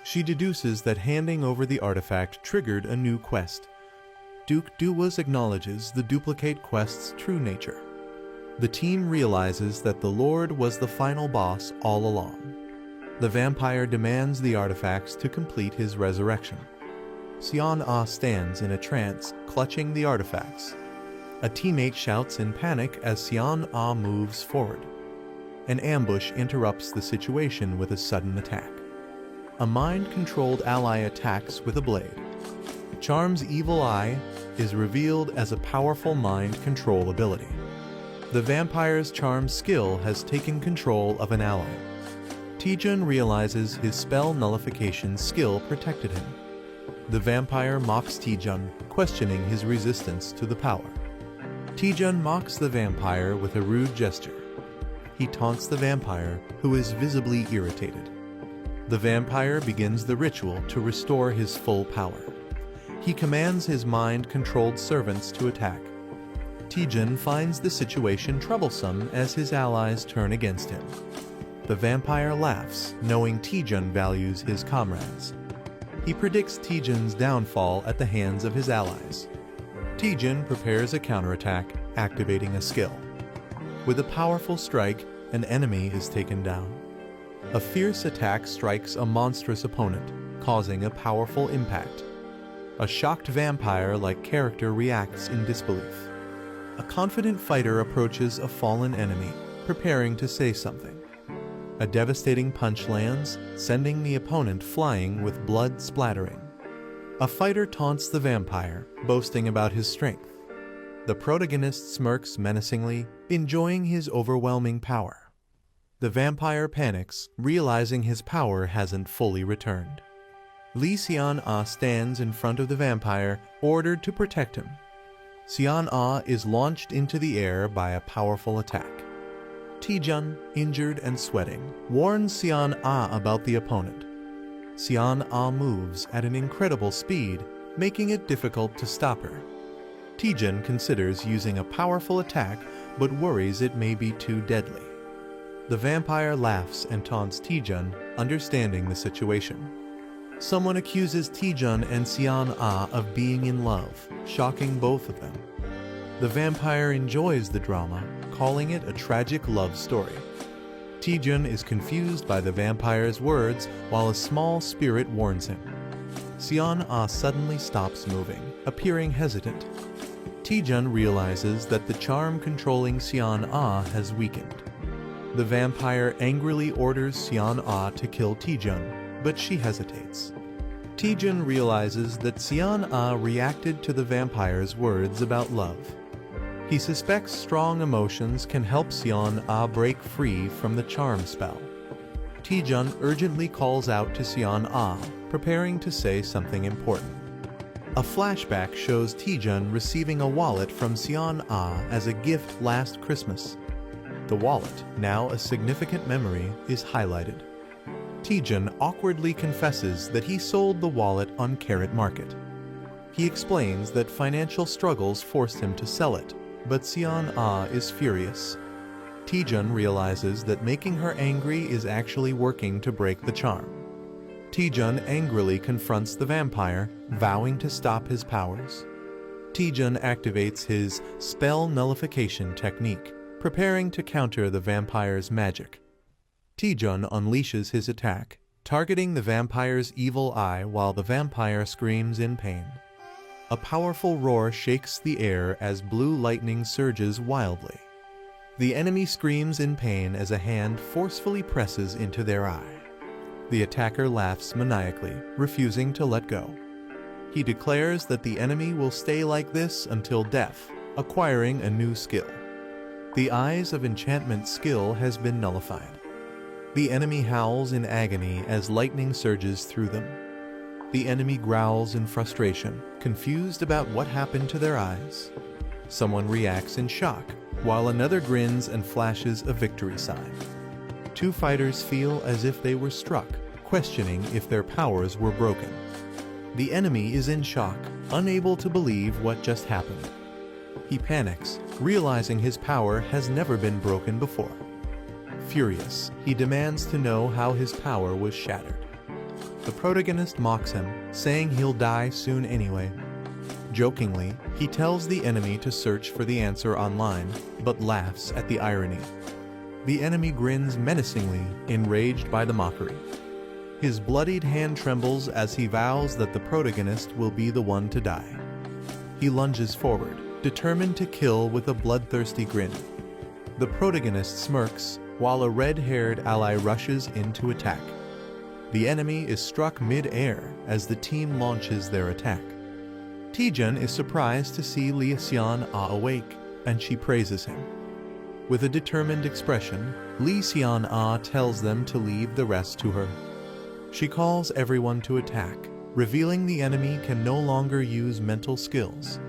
She deduces that handing over the artifact triggered a new quest. Duke Duwas acknowledges the duplicate quest's true nature. The team realizes that the Lord was the final boss all along. The vampire demands the artifacts to complete his resurrection. Xian-Ah stands in a trance, clutching the artifacts. A teammate shouts in panic as Xian-Ah moves forward. An ambush interrupts the situation with a sudden attack. A mind-controlled ally attacks with a blade. Charm's evil eye is revealed as a powerful mind control ability. The vampire's charm skill has taken control of an ally. Taejun realizes his spell nullification skill protected him. The vampire mocks Taejun, questioning his resistance to the power. Taejun mocks the vampire with a rude gesture. He taunts the vampire, who is visibly irritated. The vampire begins the ritual to restore his full power. He commands his mind-controlled servants to attack. Taejun finds the situation troublesome as his allies turn against him. The vampire laughs, knowing Taejun values his comrades. He predicts Taejun's downfall at the hands of his allies. Taejun prepares a counterattack, activating a skill. With a powerful strike, an enemy is taken down. A fierce attack strikes a monstrous opponent, causing a powerful impact. A shocked vampire-like character reacts in disbelief. A confident fighter approaches a fallen enemy, preparing to say something. A devastating punch lands, sending the opponent flying with blood splattering. A fighter taunts the vampire, boasting about his strength. The protagonist smirks menacingly, enjoying his overwhelming power. The vampire panics, realizing his power hasn't fully returned. Lee Xian-Ah stands in front of the vampire, ordered to protect him. Xian-Ah is launched into the air by a powerful attack. Taejun, injured and sweating, warns Xian-Ah about the opponent. Xian-Ah moves at an incredible speed, making it difficult to stop her. Taejun considers using a powerful attack, but worries it may be too deadly. The vampire laughs and taunts Taejun, understanding the situation. Someone accuses Taejun and Xian-Ah of being in love, shocking both of them. The vampire enjoys the drama, calling it a tragic love story. Taejun is confused by the vampire's words while a small spirit warns him. Xian-Ah suddenly stops moving, appearing hesitant. Taejun realizes that the charm controlling Xian-Ah has weakened. The vampire angrily orders Xian-Ah to kill Taejun, but she hesitates. Taejun realizes that Xian-Ah reacted to the vampire's words about love. He suspects strong emotions can help Xian-Ah break free from the charm spell. Taejun urgently calls out to Xian-Ah, preparing to say something important. A flashback shows Taejun receiving a wallet from Xian-Ah as a gift last Christmas. The wallet, now a significant memory, is highlighted. Taejun awkwardly confesses that he sold the wallet on Carrot Market. He explains that financial struggles forced him to sell it, but Xian-Ah is furious. Taejun realizes that making her angry is actually working to break the charm. Taejun angrily confronts the vampire, vowing to stop his powers. Taejun activates his spell nullification technique, preparing to counter the vampire's magic. Taejun unleashes his attack, targeting the vampire's evil eye while the vampire screams in pain. A powerful roar shakes the air as blue lightning surges wildly. The enemy screams in pain as a hand forcefully presses into their eye. The attacker laughs maniacally, refusing to let go. He declares that the enemy will stay like this until death, acquiring a new skill. The Eyes of Enchantment skill has been nullified. The enemy howls in agony as lightning surges through them. The enemy growls in frustration, confused about what happened to their eyes. Someone reacts in shock, while another grins and flashes a victory sign. Two fighters feel as if they were struck, questioning if their powers were broken. The enemy is in shock, unable to believe what just happened. He panics, realizing his power has never been broken before. Furious, he demands to know how his power was shattered. The protagonist mocks him, saying he'll die soon anyway. Jokingly, he tells the enemy to search for the answer online, but laughs at the irony. The enemy grins menacingly, enraged by the mockery. His bloodied hand trembles as he vows that the protagonist will be the one to die. He lunges forward, determined to kill with a bloodthirsty grin. The protagonist smirks, while a red-haired ally rushes in to attack. The enemy is struck mid-air as the team launches their attack. Taejun is surprised to see Lee Seon-ah awake, and she praises him. With a determined expression, Lee Seon-ah tells them to leave the rest to her. She calls everyone to attack, revealing the enemy can no longer use mental skills.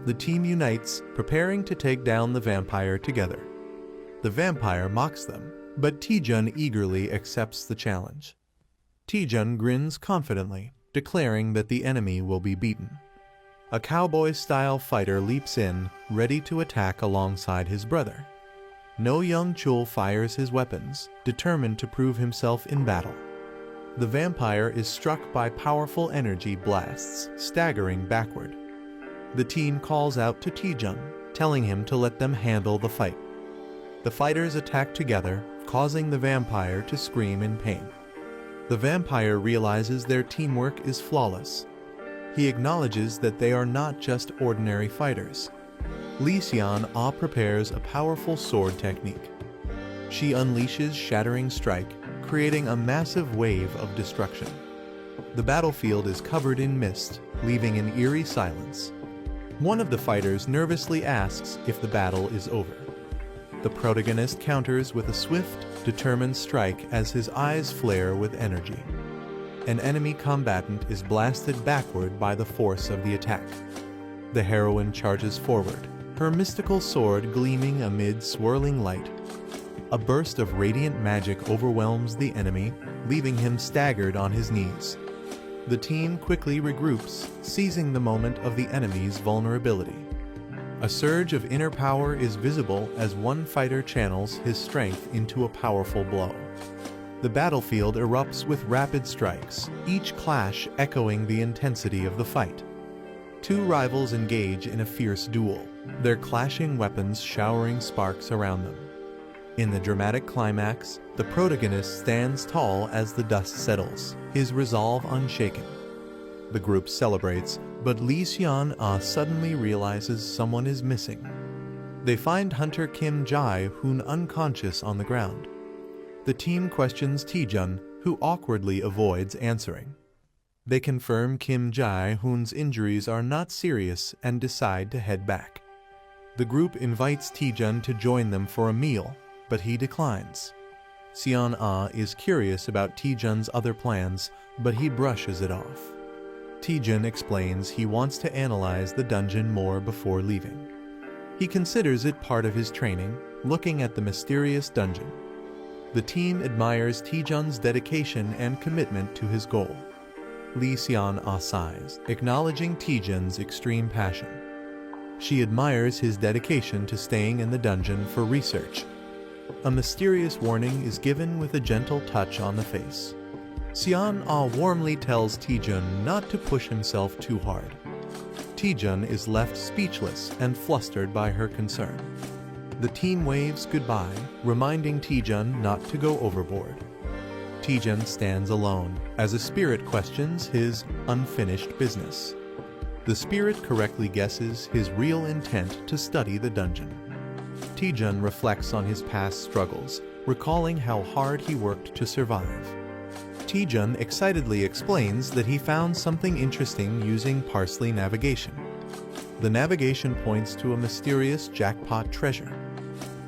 The team unites, preparing to take down the vampire together. The vampire mocks them, but Taejun eagerly accepts the challenge. Taejun grins confidently, declaring that the enemy will be beaten. A cowboy-style fighter leaps in, ready to attack alongside his brother. No Young Chul fires his weapons, determined to prove himself in battle. The vampire is struck by powerful energy blasts, staggering backward. The team calls out to Taejun, telling him to let them handle the fight. The fighters attack together, causing the vampire to scream in pain. The vampire realizes their teamwork is flawless. He acknowledges that they are not just ordinary fighters. Lee Seon-ah prepares a powerful sword technique. She unleashes Shattering Strike, creating a massive wave of destruction. The battlefield is covered in mist, leaving an eerie silence. One of the fighters nervously asks if the battle is over. The protagonist counters with a swift, determined strike as his eyes flare with energy. An enemy combatant is blasted backward by the force of the attack. The heroine charges forward, her mystical sword gleaming amid swirling light. A burst of radiant magic overwhelms the enemy, leaving him staggered on his knees. The team quickly regroups, seizing the moment of the enemy's vulnerability. A surge of inner power is visible as one fighter channels his strength into a powerful blow. The battlefield erupts with rapid strikes, each clash echoing the intensity of the fight. Two rivals engage in a fierce duel, their clashing weapons showering sparks around them. In the dramatic climax, the protagonist stands tall as the dust settles, his resolve unshaken. The group celebrates, but Lee Seon-ah suddenly realizes someone is missing. They find Hunter Kim Jae-hoon unconscious on the ground. The team questions Taejun, who awkwardly avoids answering. They confirm Kim Jae-hoon's injuries are not serious and decide to head back. The group invites Taejun to join them for a meal, but he declines. Seon-ah is curious about Taejun's other plans, but he brushes it off. Taejun explains he wants to analyze the dungeon more before leaving. He considers it part of his training, looking at the mysterious dungeon. The team admires Taejun's dedication and commitment to his goal. Lee Seon-ah sighs, acknowledging Taejun's extreme passion. She admires his dedication to staying in the dungeon for research. A mysterious warning is given with a gentle touch on the face. Seon-ah warmly tells Taejun not to push himself too hard. Taejun is left speechless and flustered by her concern. The team waves goodbye, reminding Taejun not to go overboard. Taejun stands alone as a spirit questions his unfinished business. The spirit correctly guesses his real intent to study the dungeon. Taejun reflects on his past struggles, recalling how hard he worked to survive. Taejun excitedly explains that he found something interesting using parsley navigation. The navigation points to a mysterious jackpot treasure.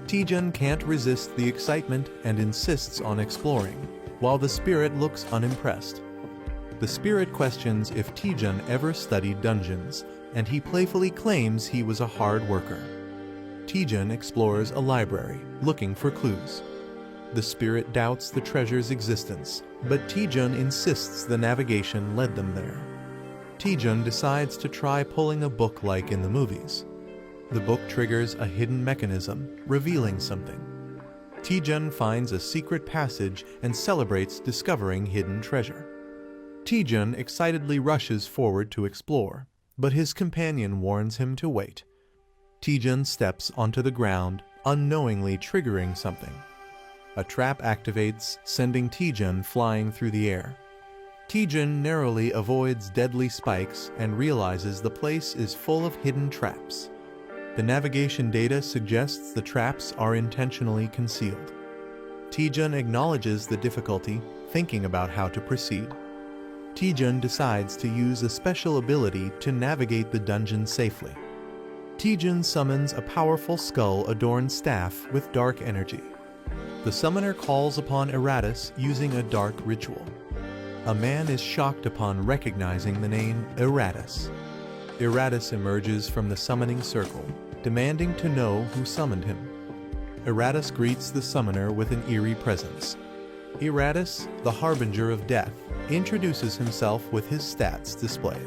Taejun can't resist the excitement and insists on exploring, while the spirit looks unimpressed. The spirit questions if Taejun ever studied dungeons, and he playfully claims he was a hard worker. Taejun explores a library, looking for clues. The spirit doubts the treasure's existence, but Taejun insists the navigation led them there. Taejun decides to try pulling a book like in the movies. The book triggers a hidden mechanism, revealing something. Taejun finds a secret passage and celebrates discovering hidden treasure. Taejun excitedly rushes forward to explore, but his companion warns him to wait. Taejun steps onto the ground, unknowingly triggering something. A trap activates, sending Taejun flying through the air. Taejun narrowly avoids deadly spikes and realizes the place is full of hidden traps. The navigation data suggests the traps are intentionally concealed. Taejun acknowledges the difficulty, thinking about how to proceed. Taejun decides to use a special ability to navigate the dungeon safely. Taejun summons a powerful skull-adorned staff with dark energy. The summoner calls upon Eratus using a dark ritual. A man is shocked upon recognizing the name Eratus. Eratus emerges from the summoning circle, demanding to know who summoned him. Eratus greets the summoner with an eerie presence. Eratus, the harbinger of death, introduces himself with his stats displayed.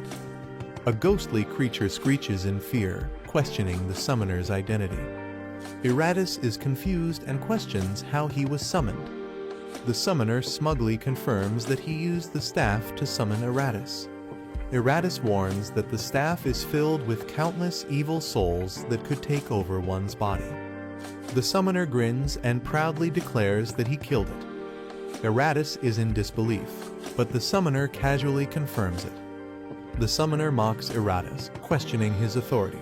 A ghostly creature screeches in fear, questioning the summoner's identity. Eratus is confused and questions how he was summoned. The summoner smugly confirms that he used the staff to summon Eratus. Eratus warns that the staff is filled with countless evil souls that could take over one's body. The summoner grins and proudly declares that he killed it. Eratus is in disbelief, but the summoner casually confirms it. The summoner mocks Eratus, questioning his authority.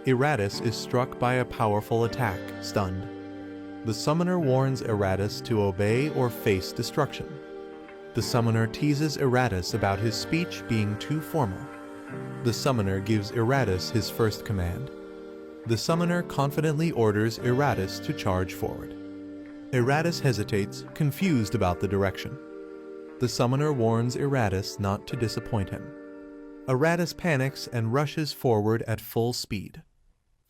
Eratus is struck by a powerful attack, stunned. The summoner warns Eratus to obey or face destruction. The summoner teases Eratus about his speech being too formal. The summoner gives Eratus his first command. The summoner confidently orders Eratus to charge forward. Eratus hesitates, confused about the direction. The summoner warns Eratus not to disappoint him. Eratus panics and rushes forward at full speed.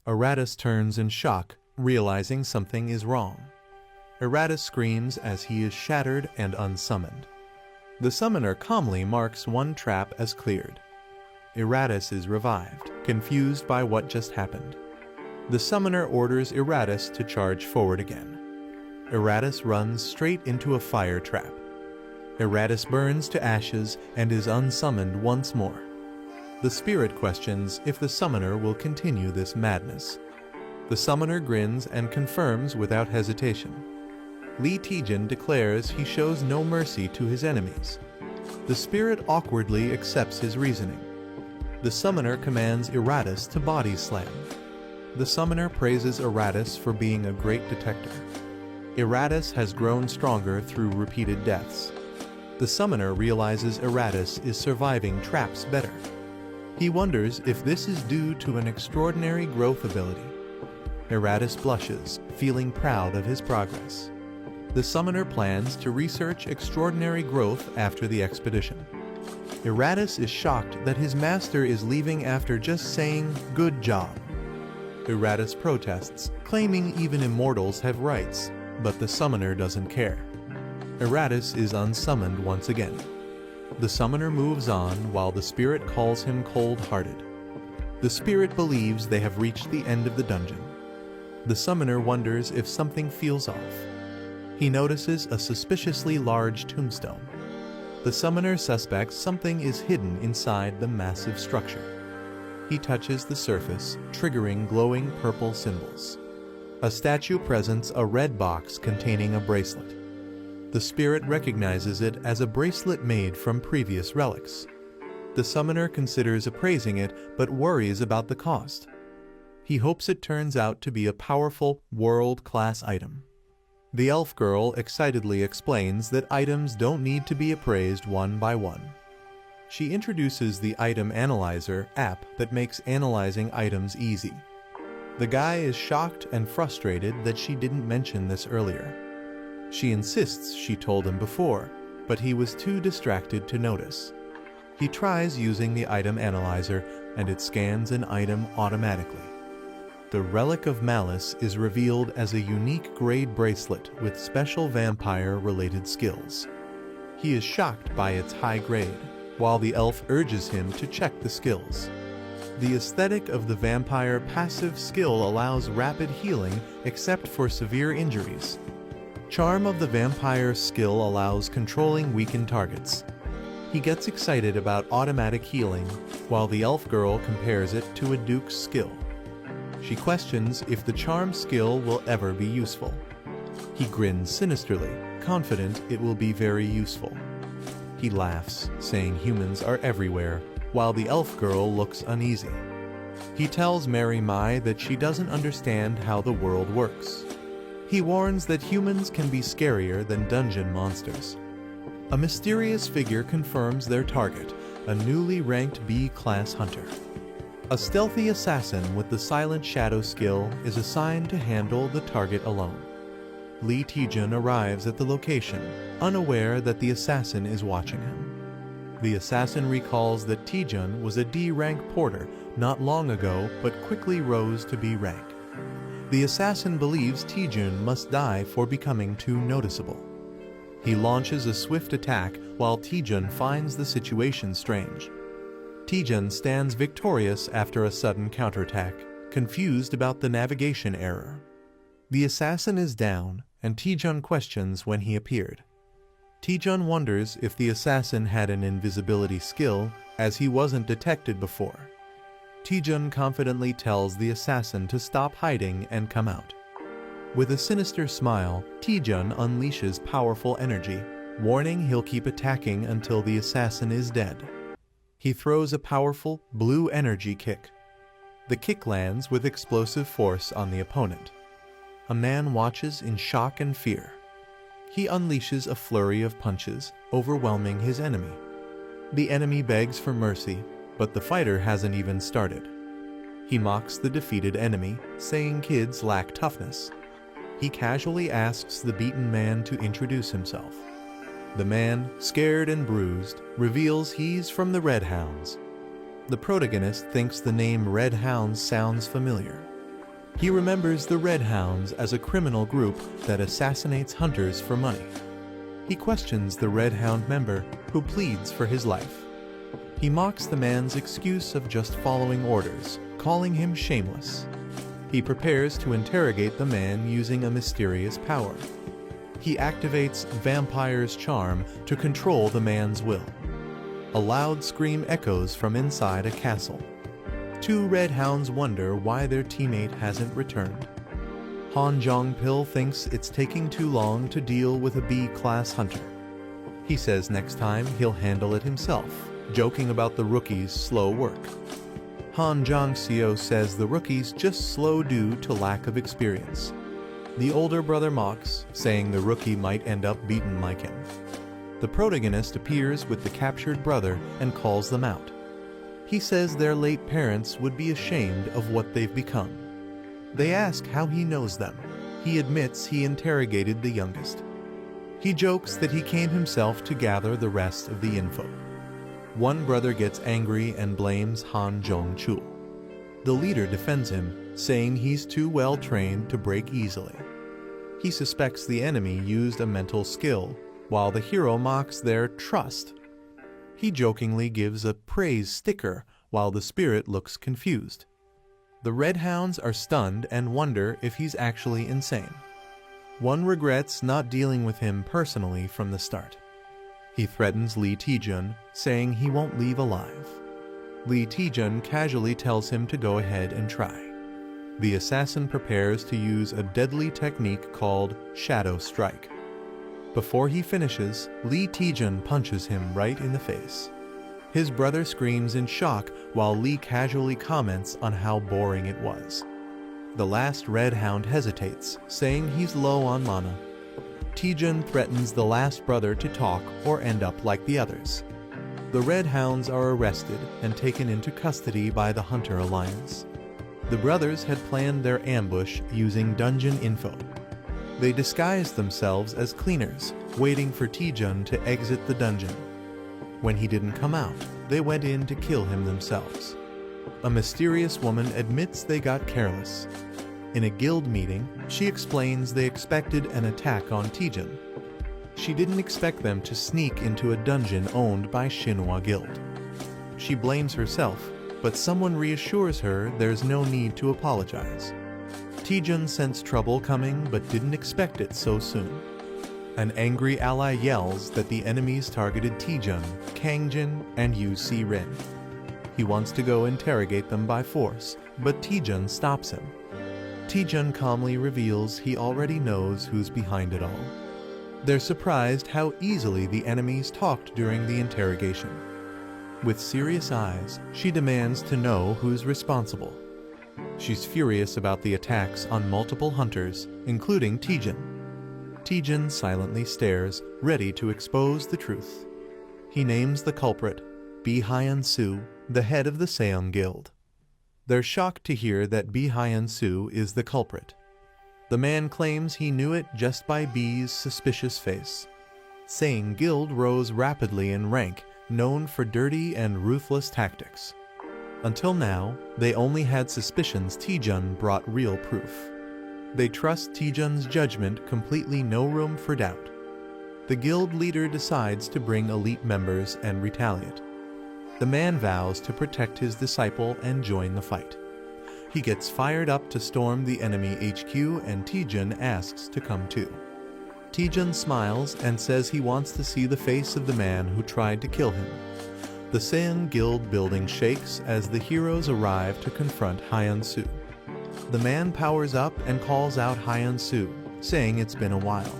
Eratus turns in shock, realizing something is wrong. Eratus screams as he is shattered and unsummoned. The summoner calmly marks one trap as cleared. Eratus is revived, confused by what just happened. The summoner orders Eratus to charge forward again. Eratus runs straight into a fire trap. Eratus burns to ashes and is unsummoned once more. The spirit questions if the summoner will continue this madness. The summoner grins and confirms without hesitation. Lee Taejun declares he shows no mercy to his enemies. The spirit awkwardly accepts his reasoning. The summoner commands Eratus to body slam. The summoner praises Eratus for being a great detector. Eratus has grown stronger through repeated deaths. The summoner realizes Eratus is surviving traps better. He wonders if this is due to an extraordinary growth ability. Eratus blushes, feeling proud of his progress. The summoner plans to research extraordinary growth after the expedition. Eratus is shocked that his master is leaving after just saying, "Good job." Eratus protests, claiming even immortals have rights, but the summoner doesn't care. Eratus is unsummoned once again. The summoner moves on while the spirit calls him cold-hearted. The spirit believes they have reached the end of the dungeon. The summoner wonders if something feels off. He notices a suspiciously large tombstone. The summoner suspects something is hidden inside the massive structure. He touches the surface, triggering glowing purple symbols. A statue presents a red box containing a bracelet. The spirit recognizes it as a bracelet made from previous relics. The summoner considers appraising it, but worries about the cost. He hopes it turns out to be a powerful, world-class item. The elf girl excitedly explains that items don't need to be appraised one by one. She introduces the Item Analyzer app that makes analyzing items easy. The guy is shocked and frustrated that she didn't mention this earlier. She insists she told him before, but he was too distracted to notice. He tries using the Item Analyzer, and it scans an item automatically. The Relic of Malice is revealed as a unique grade bracelet with special vampire-related skills. He is shocked by its high grade, while the elf urges him to check the skills. The aesthetic of the vampire passive skill allows rapid healing except for severe injuries. Charm of the vampire skill allows controlling weakened targets. He gets excited about automatic healing, while the elf girl compares it to a duke's skill. She questions if the charm skill will ever be useful. He grins sinisterly, confident it will be very useful. He laughs, saying humans are everywhere, while the elf girl looks uneasy. He tells Mary Mai that she doesn't understand how the world works. He warns that humans can be scarier than dungeon monsters. A mysterious figure confirms their target, a newly ranked B-class hunter. A stealthy assassin with the Silent Shadow skill is assigned to handle the target alone. Lee Taejun arrives at the location, unaware that the assassin is watching him. The assassin recalls that Taejun was a D-rank porter not long ago but quickly rose to B rank. The assassin believes Taejun must die for becoming too noticeable. He launches a swift attack while Taejun finds the situation strange. Taejun stands victorious after a sudden counterattack, confused about the navigation error. The assassin is down, and Taejun questions when he appeared. Taejun wonders if the assassin had an invisibility skill, as he wasn't detected before. Taejun confidently tells the assassin to stop hiding and come out. With a sinister smile, Taejun unleashes powerful energy, warning he'll keep attacking until the assassin is dead. He throws a powerful, blue energy kick. The kick lands with explosive force on the opponent. A man watches in shock and fear. He unleashes a flurry of punches, overwhelming his enemy. The enemy begs for mercy, but the fighter hasn't even started. He mocks the defeated enemy, saying kids lack toughness. He casually asks the beaten man to introduce himself. The man, scared and bruised, reveals he's from the Red Hounds. The protagonist thinks the name Red Hounds sounds familiar. He remembers the Red Hounds as a criminal group that assassinates hunters for money. He questions the Red Hound member, who pleads for his life. He mocks the man's excuse of just following orders, calling him shameless. He prepares to interrogate the man using a mysterious power. He activates Vampire's charm to control the man's will. A loud scream echoes from inside a castle. Two Red Hounds wonder why their teammate hasn't returned. Han Jong-pil thinks it's taking too long to deal with a B-class hunter. He says next time he'll handle it himself, joking about the rookie's slow work. Han Jong-seo says the rookie's just slow due to lack of experience. The older brother mocks, saying the rookie might end up beaten like him. The protagonist appears with the captured brother and calls them out. He says their late parents would be ashamed of what they've become. They ask how he knows them. He admits he interrogated the youngest. He jokes that he came himself to gather the rest of the info. One brother gets angry and blames Han Jong-chul. The leader defends him, saying he's too well trained to break easily. He suspects the enemy used a mental skill, while the hero mocks their trust. He jokingly gives a praise sticker, while the spirit looks confused. The Red Hounds are stunned and wonder if he's actually insane. One regrets not dealing with him personally from the start. He threatens Lee Taejun, saying he won't leave alive. Lee Taejun casually tells him to go ahead and try. The assassin prepares to use a deadly technique called Shadow Strike. Before he finishes, Lee Taejun punches him right in the face. His brother screams in shock while Lee casually comments on how boring it was. The last Red Hound hesitates, saying he's low on mana. Taejun threatens the last brother to talk or end up like the others. The Red Hounds are arrested and taken into custody by the Hunter Alliance. The brothers had planned their ambush using dungeon info. They disguised themselves as cleaners, waiting for Taejun to exit the dungeon. When he didn't come out, they went in to kill him themselves. A mysterious woman admits they got careless. In a guild meeting, she explains they expected an attack on Taejun. She didn't expect them to sneak into a dungeon owned by Shinhwa Guild. She blames herself, but someone reassures her there's no need to apologize. Taejun sensed trouble coming but didn't expect it so soon. An angry ally yells that the enemies targeted Taejun, Kangjin, and Yu Si-rin. He wants to go interrogate them by force, but Taejun stops him. Taejun calmly reveals he already knows who's behind it all. They're surprised how easily the enemies talked during the interrogation. With serious eyes, she demands to know who's responsible. She's furious about the attacks on multiple hunters, including Taejun. Taejun silently stares, ready to expose the truth. He names the culprit, Bi Hyun-soo, the head of the Seong Guild. They're shocked to hear that Bi Hyun-soo is the culprit. The man claims he knew it just by Bi's suspicious face. Seong Guild rose rapidly in rank, known for dirty and ruthless tactics. Until now, they only had suspicions Taejun brought real proof. They trust Taejun's judgment, completely no room for doubt. The guild leader decides to bring elite members and retaliate. The man vows to protect his disciple and join the fight. He gets fired up to storm the enemy HQ and Taejun asks to come too. Taejun smiles and says he wants to see the face of the man who tried to kill him. The Seong Guild building shakes as the heroes arrive to confront Hyun-soo. The man powers up and calls out Hyun-soo, saying it's been a while.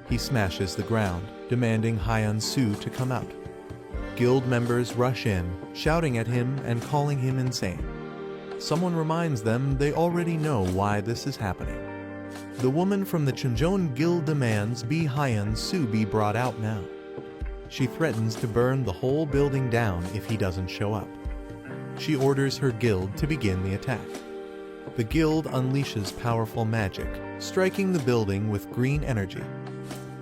He smashes the ground, demanding Hyun-soo to come out. Guild members rush in, shouting at him and calling him insane. Someone reminds them they already know why this is happening. The woman from the Chunjeon Guild demands Bi Hyun-soo be brought out now. She threatens to burn the whole building down if he doesn't show up. She orders her guild to begin the attack. The guild unleashes powerful magic, striking the building with green energy.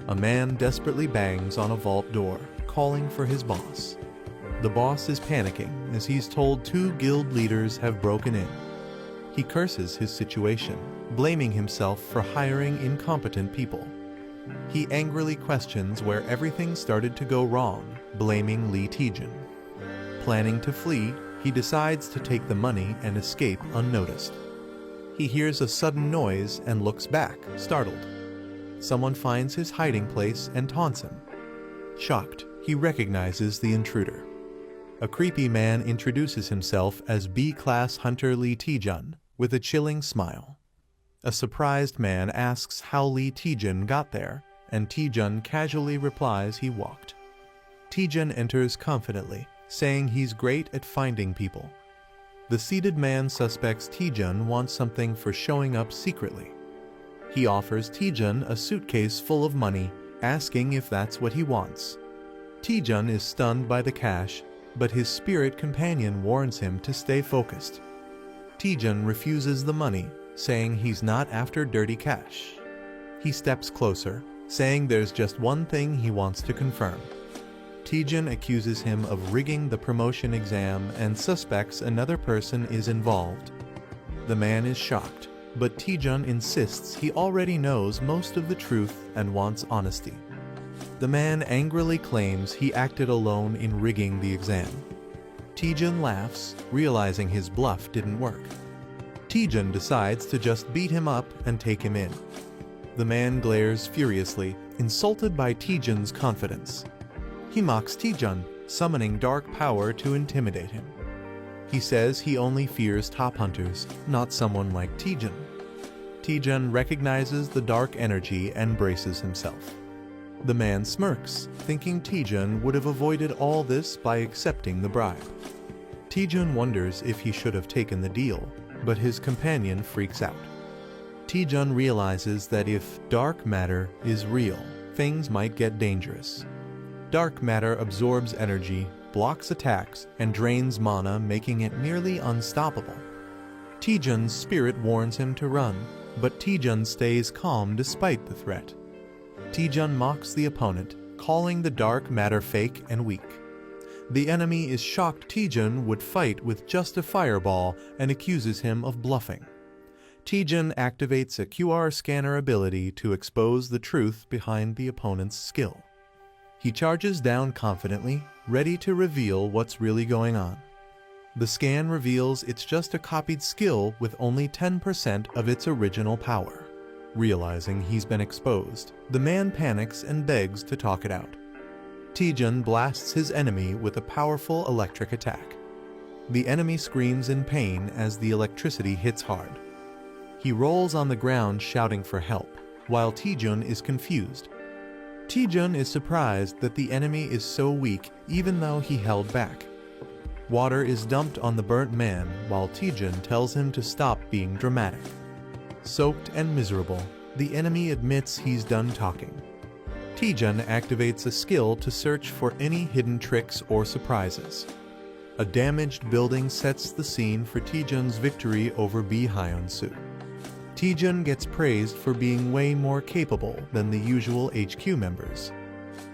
A man desperately bangs on a vault door, calling for his boss. The boss is panicking as he's told 2 guild leaders have broken in. He curses his situation, blaming himself for hiring incompetent people. He angrily questions where everything started to go wrong, blaming Lee Taejun. Planning to flee, he decides to take the money and escape unnoticed. He hears a sudden noise and looks back, startled. Someone finds his hiding place and taunts him. Shocked, he recognizes the intruder. A creepy man introduces himself as B-class hunter Lee Taejun with a chilling smile. A surprised man asks how Lee Taejun got there, and Taejun casually replies he walked. Taejun enters confidently, saying he's great at finding people. The seated man suspects Taejun wants something for showing up secretly. He offers Taejun a suitcase full of money, asking if that's what he wants. Taejun is stunned by the cash, but his spirit companion warns him to stay focused. Taejun refuses the money, saying he's not after dirty cash. He steps closer, saying there's just one thing he wants to confirm. Taejun accuses him of rigging the promotion exam and suspects another person is involved. The man is shocked, but Taejun insists he already knows most of the truth and wants honesty. The man angrily claims he acted alone in rigging the exam. Taejun laughs, realizing his bluff didn't work. Taejun decides to just beat him up and take him in. The man glares furiously, insulted by Taejun's confidence. He mocks Taejun, summoning dark power to intimidate him. He says he only fears top hunters, not someone like Taejun. Taejun recognizes the dark energy and braces himself. The man smirks, thinking Taejun would have avoided all this by accepting the bribe. Taejun wonders if he should have taken the deal, but his companion freaks out. Taejun realizes that if dark matter is real, things might get dangerous. Dark matter absorbs energy, blocks attacks, and drains mana, making it nearly unstoppable. Taejun's spirit warns him to run, but Taejun stays calm despite the threat. Taejun mocks the opponent, calling the dark matter fake and weak. The enemy is shocked Taejun would fight with just a fireball and accuses him of bluffing. Taejun activates a QR scanner ability to expose the truth behind the opponent's skill. He charges down confidently, ready to reveal what's really going on. The scan reveals it's just a copied skill with only 10% of its original power. Realizing he's been exposed, the man panics and begs to talk it out. Taejun blasts his enemy with a powerful electric attack. The enemy screams in pain as the electricity hits hard. He rolls on the ground shouting for help, while Taejun is confused. Taejun is surprised that the enemy is so weak even though he held back. Water is dumped on the burnt man while Taejun tells him to stop being dramatic. Soaked and miserable, the enemy admits he's done talking. Taejun activates a skill to search for any hidden tricks or surprises. A damaged building sets the scene for Taejun's victory over Bi Hyun-soo. Taejun gets praised for being way more capable than the usual HQ members.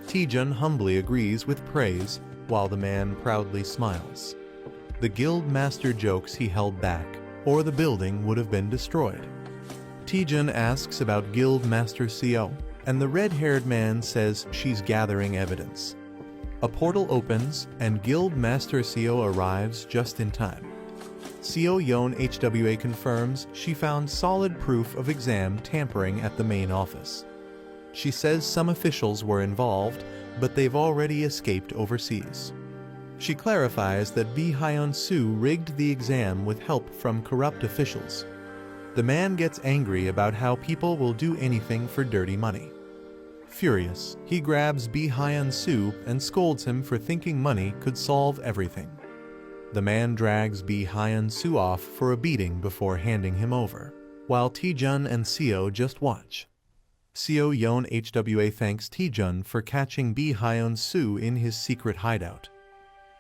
Taejun humbly agrees with praise, while the man proudly smiles. The guild master jokes he held back, or the building would have been destroyed. Taejun asks about Guild Master Seo, and the red-haired man says she's gathering evidence. A portal opens, and Guild Master Seo arrives just in time. Seo Yeon HWA confirms she found solid proof of exam tampering at the main office. She says some officials were involved, but they've already escaped overseas. She clarifies that Bi Hyun-soo rigged the exam with help from corrupt officials. The man gets angry about how people will do anything for dirty money. Furious, he grabs Bi Hyun-soo and scolds him for thinking money could solve everything. The man drags Bi Hyun-soo off for a beating before handing him over, while Taejun and Seo just watch. Seo Yeon HWA thanks Taejun for catching Bi Hyun-soo in his secret hideout.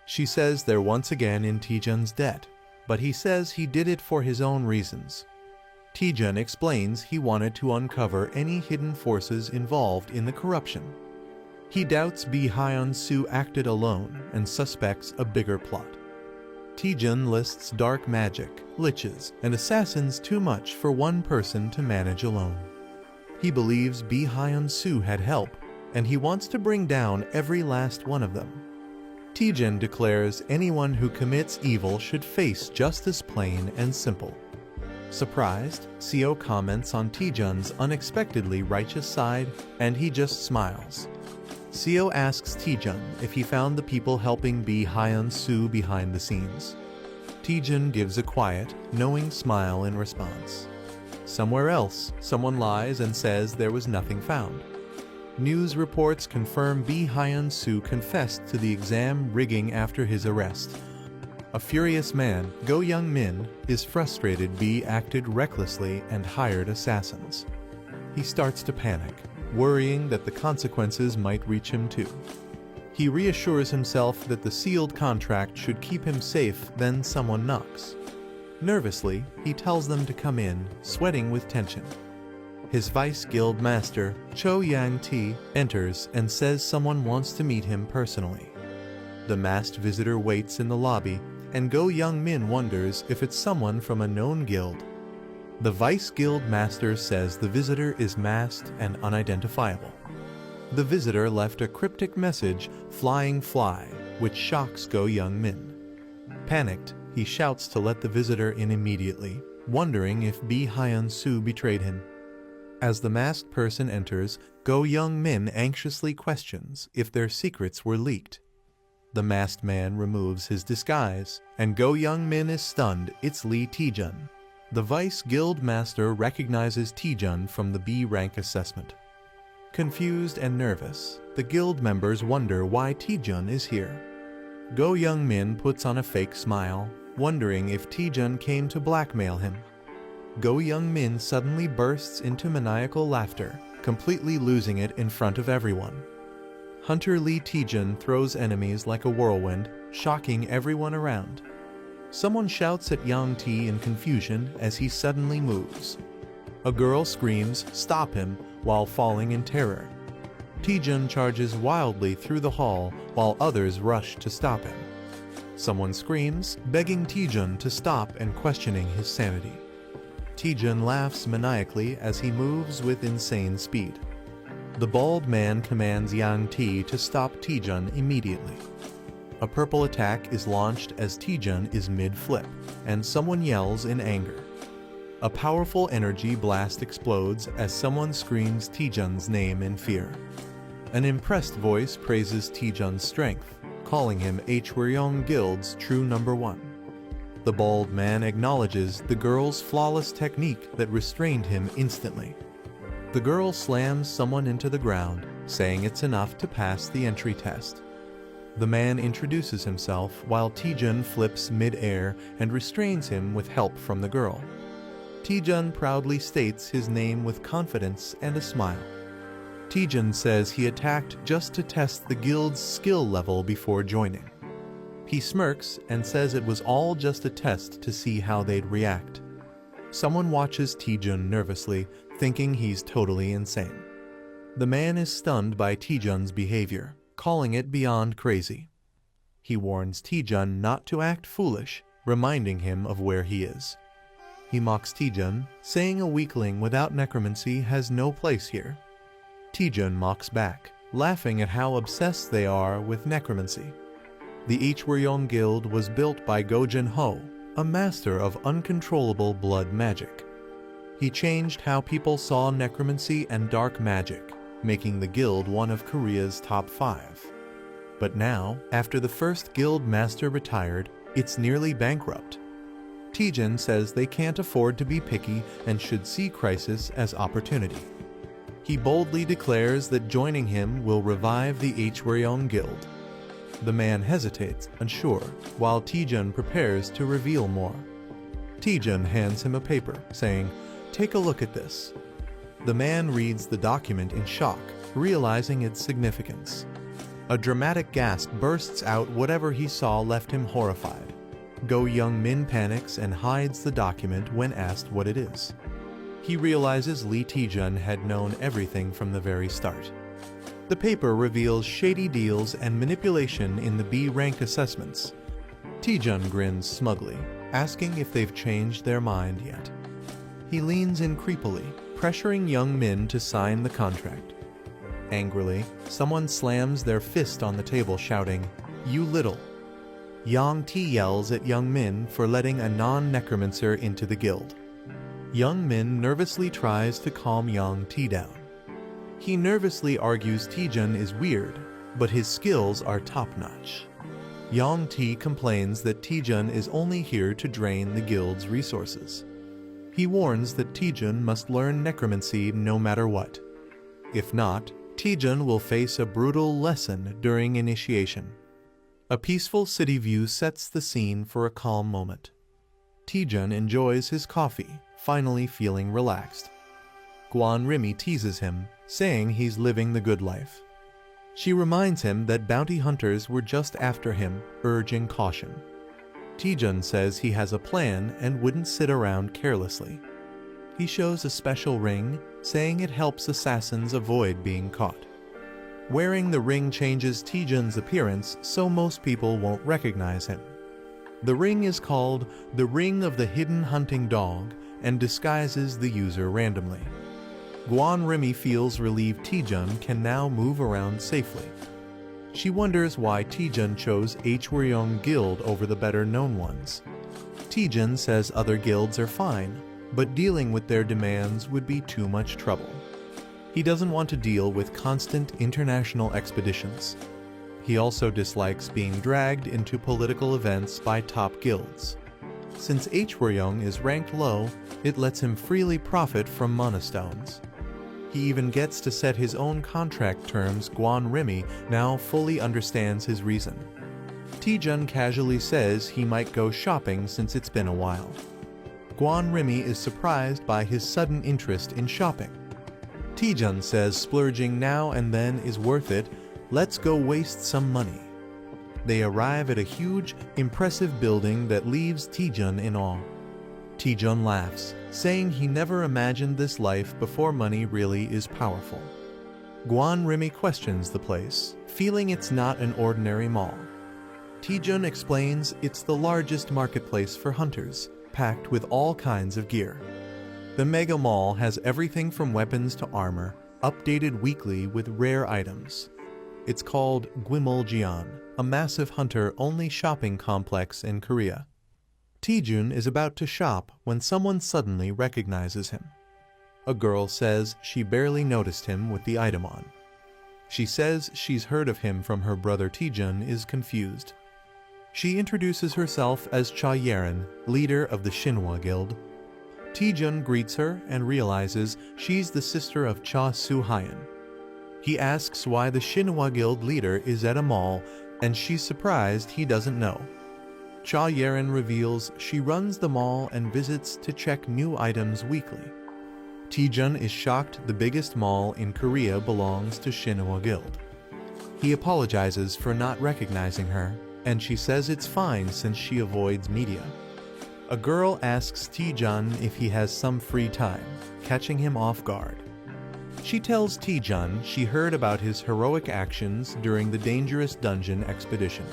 She says they're once again in Taejun's debt, but he says he did it for his own reasons. Taejun explains he wanted to uncover any hidden forces involved in the corruption. He doubts Bi Hyun-soo acted alone and suspects a bigger plot. Taejun lists dark magic, liches, and assassins too much for one person to manage alone. He believes Bi Hyun-soo had help, and he wants to bring down every last one of them. Taejun declares anyone who commits evil should face justice plain and simple. Surprised, Seo comments on Taejun's unexpectedly righteous side, and he just smiles. Seo asks Taejun if he found the people helping Bi Hyun-soo behind the scenes. Taejun gives a quiet, knowing smile in response. Somewhere else, someone lies and says there was nothing found. News reports confirm Bi Hyun-soo confessed to the exam rigging after his arrest. A furious man, Go Young-min, is frustrated Bi acted recklessly and hired assassins. He starts to panic, worrying that the consequences might reach him too. He reassures himself that the sealed contract should keep him safe, then someone knocks. Nervously, he tells them to come in, sweating with tension. His vice guild master, Cho Yang-ti, enters and says someone wants to meet him personally. The masked visitor waits in the lobby, and Go Young-min wonders if it's someone from a known guild. The vice guild master says the visitor is masked and unidentifiable. The visitor left a cryptic message, "Flying Fly," which shocks Go Young-min. Panicked, he shouts to let the visitor in immediately, wondering if Bi Hyun-soo betrayed him. As the masked person enters, Go Young-min anxiously questions if their secrets were leaked. The masked man removes his disguise, and Go Young-min is stunned it's Lee Taejun. The vice guild master recognizes Taejun from the B rank assessment. Confused and nervous, the guild members wonder why Taejun is here. Go Young-min puts on a fake smile, wondering if Taejun came to blackmail him. Go Young-min suddenly bursts into maniacal laughter, completely losing it in front of everyone. Hunter Lee Taejun throws enemies like a whirlwind, shocking everyone around. Someone shouts at Yang T in confusion as he suddenly moves. A girl screams, "Stop him," while falling in terror. Taejun charges wildly through the hall while others rush to stop him. Someone screams, begging Taejun to stop and questioning his sanity. Taejun laughs maniacally as he moves with insane speed. The bald man commands Yang T to stop Taejun immediately. A purple attack is launched as Taejun is mid-flip, and someone yells in anger. A powerful energy blast explodes as someone screams Taejun's name in fear. An impressed voice praises Taejun's strength, calling him Hwaryong Guild's true number one. The bald man acknowledges the girl's flawless technique that restrained him instantly. The girl slams someone into the ground, saying it's enough to pass the entry test. The man introduces himself while Taejun flips mid-air and restrains him with help from the girl. Taejun proudly states his name with confidence and a smile. Taejun says he attacked just to test the guild's skill level before joining. He smirks and says it was all just a test to see how they'd react. Someone watches Taejun nervously, thinking he's totally insane. The man is stunned by Taejun's behavior, calling it beyond crazy. He warns Taejun not to act foolish, reminding him of where he is. He mocks Taejun, saying a weakling without necromancy has no place here. Taejun mocks back, laughing at how obsessed they are with necromancy. The Hwaryong Guild was built by Go Jin-ho, a master of uncontrollable blood magic. He changed how people saw necromancy and dark magic, making the guild one of Korea's top 5. But now, after the first guild master retired, it's nearly bankrupt. Taejun says they can't afford to be picky and should see crisis as opportunity. He boldly declares that joining him will revive the Hwaryong Guild. The man hesitates, unsure, while Taejun prepares to reveal more. Taejun hands him a paper, saying, "Take a look at this." The man reads the document in shock, realizing its significance. A dramatic gasp bursts out. Whatever he saw left him horrified. Go Young-min panics and hides the document when asked what it is. He realizes Lee Taejun had known everything from the very start. The paper reveals shady deals and manipulation in the B-rank assessments. Taejun grins smugly, asking if they've changed their mind yet. He leans in creepily, pressuring Young-min to sign the contract. Angrily, someone slams their fist on the table, shouting, "You little." Yang T yells at Young-min for letting a non-necromancer into the guild. Young-min nervously tries to calm Yang T down. He nervously argues Taejun is weird, but his skills are top-notch. Yang T complains that Taejun is only here to drain the guild's resources. He warns that Taejun must learn necromancy no matter what. If not, Taejun will face a brutal lesson during initiation. A peaceful city view sets the scene for a calm moment. Taejun enjoys his coffee, finally feeling relaxed. Guan Rimi teases him, saying he's living the good life. She reminds him that bounty hunters were just after him, urging caution. Taejun says he has a plan and wouldn't sit around carelessly. He shows a special ring, saying it helps assassins avoid being caught. Wearing the ring changes Taejun's appearance so most people won't recognize him. The ring is called the Ring of the Hidden Hunting Dog and disguises the user randomly. Guan Rimi feels relieved Taejun can now move around safely. She wonders why Taejun chose Hwaryong Guild over the better-known ones. Taejun says other guilds are fine, but dealing with their demands would be too much trouble. He doesn't want to deal with constant international expeditions. He also dislikes being dragged into political events by top guilds. Since Hwaryong is ranked low, it lets him freely profit from monastones. He even gets to set his own contract terms. Guan Rimi now fully understands his reason. Taejun casually says he might go shopping since it's been a while. Guan Rimi is surprised by his sudden interest in shopping. Taejun says splurging now and then is worth it. Let's go waste some money. They arrive at a huge, impressive building that leaves Taejun in awe. Taejun laughs, saying he never imagined this life before money really is powerful. Guan Rimi questions the place, feeling it's not an ordinary mall. Taejun explains it's the largest marketplace for hunters, packed with all kinds of gear. The mega mall has everything from weapons to armor, updated weekly with rare items. It's called Gwimuljeon, a massive hunter-only shopping complex in Korea. Taejun is about to shop when someone suddenly recognizes him. A girl says she barely noticed him with the item on. She says she's heard of him from her brother. Taejun is confused. She introduces herself as Cha Yerin, leader of the Shinhwa Guild. Taejun greets her and realizes she's the sister of Cha Soo-hyun. He asks why the Shinhwa Guild leader is at a mall, and she's surprised he doesn't know. Cha Yerin reveals she runs the mall and visits to check new items weekly. Taejun is shocked the biggest mall in Korea belongs to Shinhwa Guild. He apologizes for not recognizing her, and she says it's fine since she avoids media. A girl asks Taejun if he has some free time, catching him off guard. She tells Taejun she heard about his heroic actions during the dangerous dungeon expedition.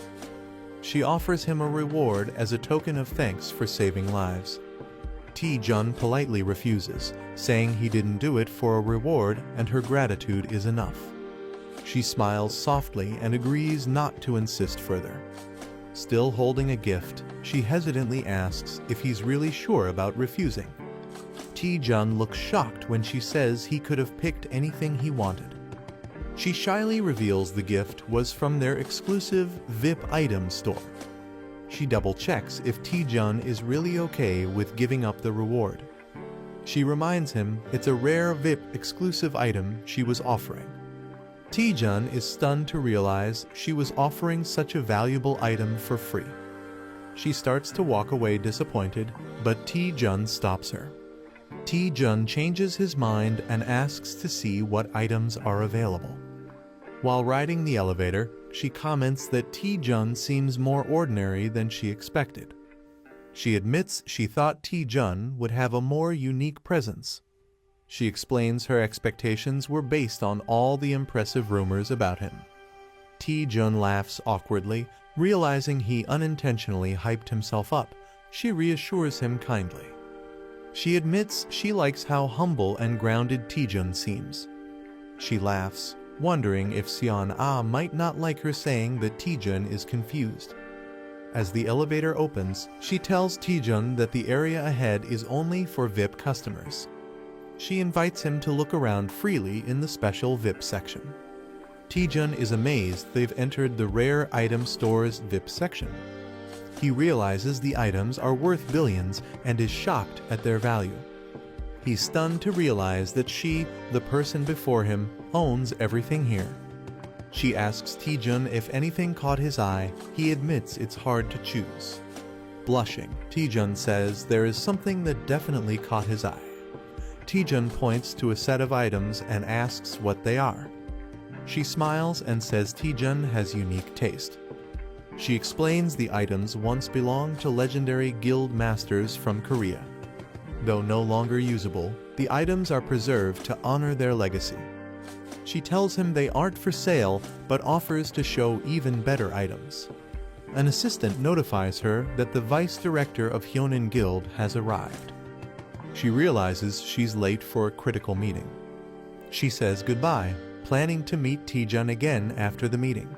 She offers him a reward as a token of thanks for saving lives. Taejun politely refuses, saying he didn't do it for a reward and her gratitude is enough. She smiles softly and agrees not to insist further. Still holding a gift, she hesitantly asks if he's really sure about refusing. Taejun looks shocked when she says he could have picked anything he wanted. She shyly reveals the gift was from their exclusive VIP item store. She double-checks if Taejun is really okay with giving up the reward. She reminds him it's a rare VIP exclusive item she was offering. Taejun is stunned to realize she was offering such a valuable item for free. She starts to walk away disappointed, but Taejun stops her. Taejun changes his mind and asks to see what items are available. While riding the elevator, she comments that Taejun seems more ordinary than she expected. She admits she thought Taejun would have a more unique presence. She explains her expectations were based on all the impressive rumors about him. Taejun laughs awkwardly, realizing he unintentionally hyped himself up. She reassures him kindly. She admits she likes how humble and grounded Taejun seems. She laughs, wondering if Seon-ah might not like her saying that Taejun is confused. As the elevator opens, she tells Taejun that the area ahead is only for VIP customers. She invites him to look around freely in the special VIP section. Taejun is amazed they've entered the rare item store's VIP section. He realizes the items are worth billions and is shocked at their value. He's stunned to realize that she, the person before him, owns everything here. She asks Taejun if anything caught his eye. He admits it's hard to choose. Blushing, Taejun says there is something that definitely caught his eye. Taejun points to a set of items and asks what they are. She smiles and says Taejun has unique taste. She explains the items once belonged to legendary guild masters from Korea. Though no longer usable, the items are preserved to honor their legacy. She tells him they aren't for sale, but offers to show even better items. An assistant notifies her that the vice director of Hyonin Guild has arrived. She realizes she's late for a critical meeting. She says goodbye, planning to meet Taejun again after the meeting.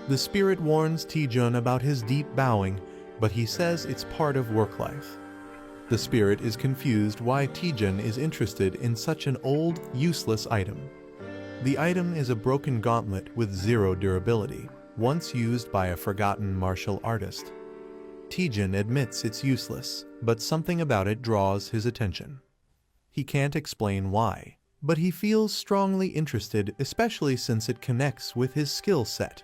The spirit warns Taejun about his deep bowing, but he says it's part of work life. The spirit is confused why Taejun is interested in such an old, useless item. The item is a broken gauntlet with zero durability, once used by a forgotten martial artist. Taejun admits it's useless, but something about it draws his attention. He can't explain why. but he feels strongly interested, especially since it connects with his skill set.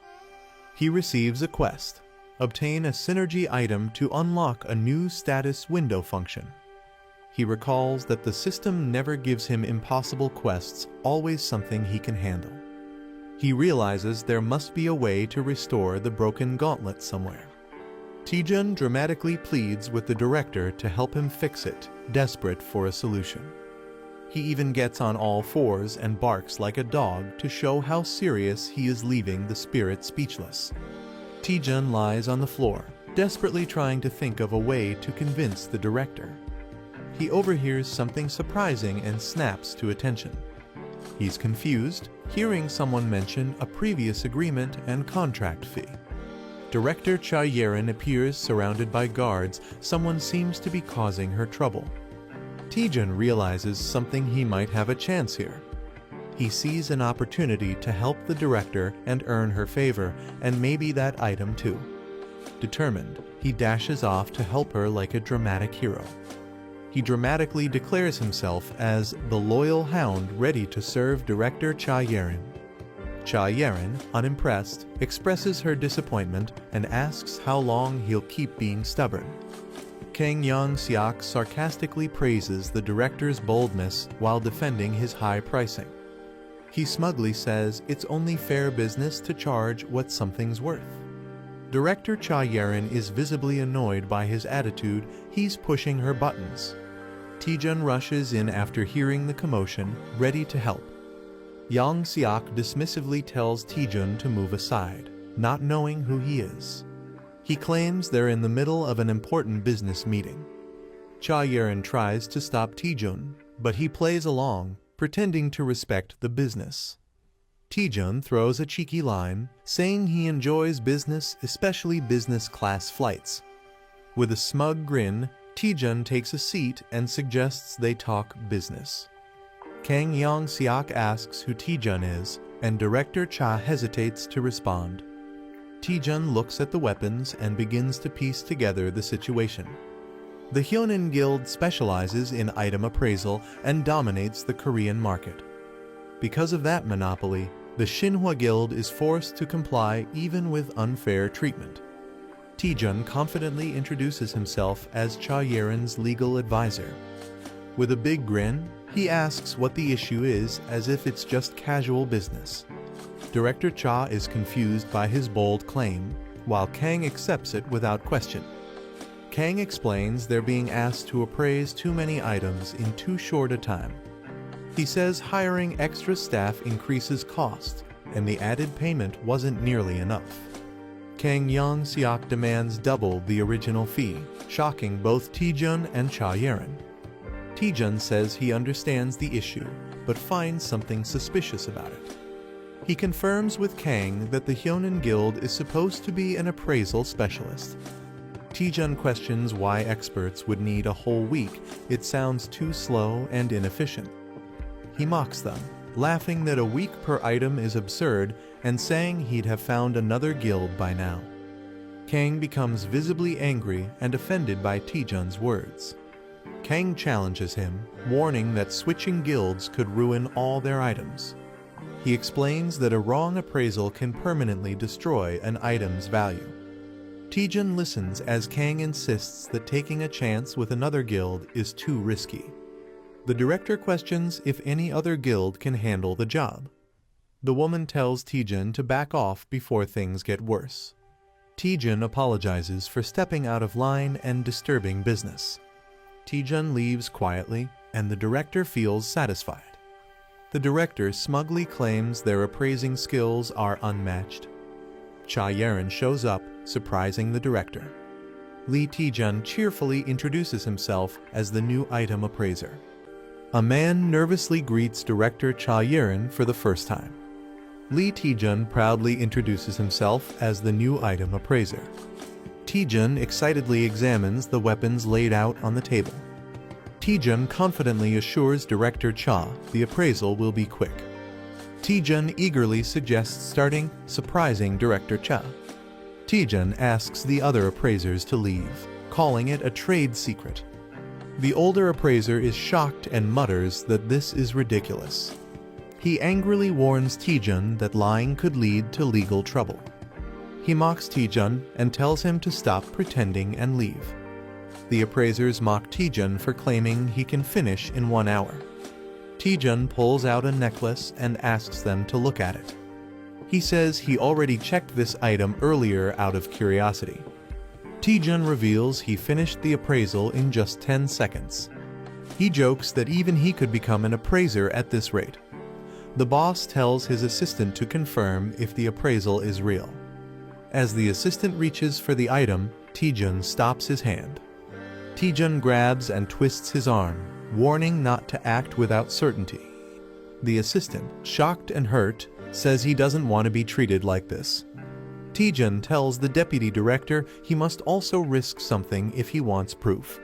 He receives a quest: obtain a synergy item to unlock a new status window function. He recalls that the system never gives him impossible quests, always something he can handle. He realizes there must be a way to restore the broken gauntlet somewhere. Taejun dramatically pleads with the director to help him fix it, desperate for a solution. He even gets on all fours and barks like a dog to show how serious he is, leaving the spirit speechless. Taejun lies on the floor, desperately trying to think of a way to convince the director. He overhears something surprising and snaps to attention. He's confused, hearing someone mention a previous agreement and contract fee. Director Cha Yerin appears surrounded by guards. Someone seems to be causing her trouble. Taejun realizes something: he might have a chance here. He sees an opportunity to help the director and earn her favor, and maybe that item too. Determined, he dashes off to help her like a dramatic hero. He dramatically declares himself as the loyal hound, ready to serve Director Cha Yerin. Cha Yerin, unimpressed, expresses her disappointment and asks how long he'll keep being stubborn. Kang Young-seok sarcastically praises the director's boldness while defending his high pricing. He smugly says it's only fair business to charge what something's worth. Director Cha Yerin is visibly annoyed by his attitude. He's pushing her buttons. Taejun rushes in after hearing the commotion, ready to help. Young-seok dismissively tells Taejun to move aside, not knowing who he is. He claims they're in the middle of an important business meeting. Cha Yerin tries to stop Taejun, but he plays along, pretending to respect the business. Taejun throws a cheeky line, saying he enjoys business, especially business class flights. With a smug grin, Taejun takes a seat and suggests they talk business. Kang Young-seok asks who Taejun is, and Director Cha hesitates to respond. Taejun looks at the weapons and begins to piece together the situation. The Hyonin Guild specializes in item appraisal and dominates the Korean market. Because of that monopoly, the Shinhwa Guild is forced to comply even with unfair treatment. Taejun confidently introduces himself as Cha Yerin's legal advisor. With a big grin, he asks what the issue is, as if it's just casual business. Director Cha is confused by his bold claim, while Kang accepts it without question. Kang explains they're being asked to appraise too many items in too short a time. He says hiring extra staff increases cost, and the added payment wasn't nearly enough. Kang Young-seok demands double the original fee, shocking both Taejun and Cha Yerin. Taejun says he understands the issue, but finds something suspicious about it. He confirms with Kang that the Hyonin Guild is supposed to be an appraisal specialist. Taejun questions why experts would need a whole week. It sounds too slow and inefficient. He mocks them, laughing that a week per item is absurd and saying he'd have found another guild by now. Kang becomes visibly angry and offended by Taejun's words. Kang challenges him, warning that switching guilds could ruin all their items. He explains that a wrong appraisal can permanently destroy an item's value. Taejun listens as Kang insists that taking a chance with another guild is too risky. The director questions if any other guild can handle the job. The woman tells Taejun to back off before things get worse. Taejun apologizes for stepping out of line and disturbing business. Taejun leaves quietly, and the director feels satisfied. The director smugly claims their appraising skills are unmatched. Cha Yerin shows up, surprising the director. Lee Taejun cheerfully introduces himself as the new item appraiser. A man nervously greets Director Cha Yerin for the first time. Lee Taejun proudly introduces himself as the new item appraiser. Taejun excitedly examines the weapons laid out on the table. Taejun confidently assures Director Cha the appraisal will be quick. Taejun eagerly suggests starting, surprising Director Cha. Taejun asks the other appraisers to leave, calling it a trade secret. The older appraiser is shocked and mutters that this is ridiculous. He angrily warns Taejun that lying could lead to legal trouble. He mocks Taejun and tells him to stop pretending and leave. The appraisers mock Taejun for claiming he can finish in 1 hour. Taejun pulls out a necklace and asks them to look at it. He says he already checked this item earlier out of curiosity. Taejun reveals he finished the appraisal in just 10 seconds. He jokes that even he could become an appraiser at this rate. The boss tells his assistant to confirm if the appraisal is real. As the assistant reaches for the item, Taejun stops his hand. Taejun grabs and twists his arm, warning not to act without certainty. The assistant, shocked and hurt, says he doesn't want to be treated like this. Taejun tells the deputy director he must also risk something if he wants proof.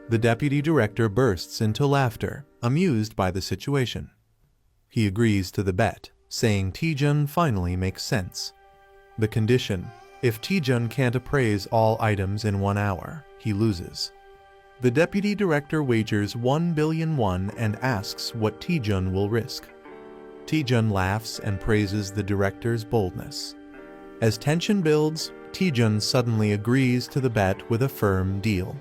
The deputy director bursts into laughter, amused by the situation. He agrees to the bet, saying Taejun finally makes sense. The condition: if Taejun can't appraise all items in 1 hour, he loses. The deputy director wagers 1 billion won and asks what Taejun will risk. Taejun laughs and praises the director's boldness. As tension builds, Taejun suddenly agrees to the bet with a firm deal.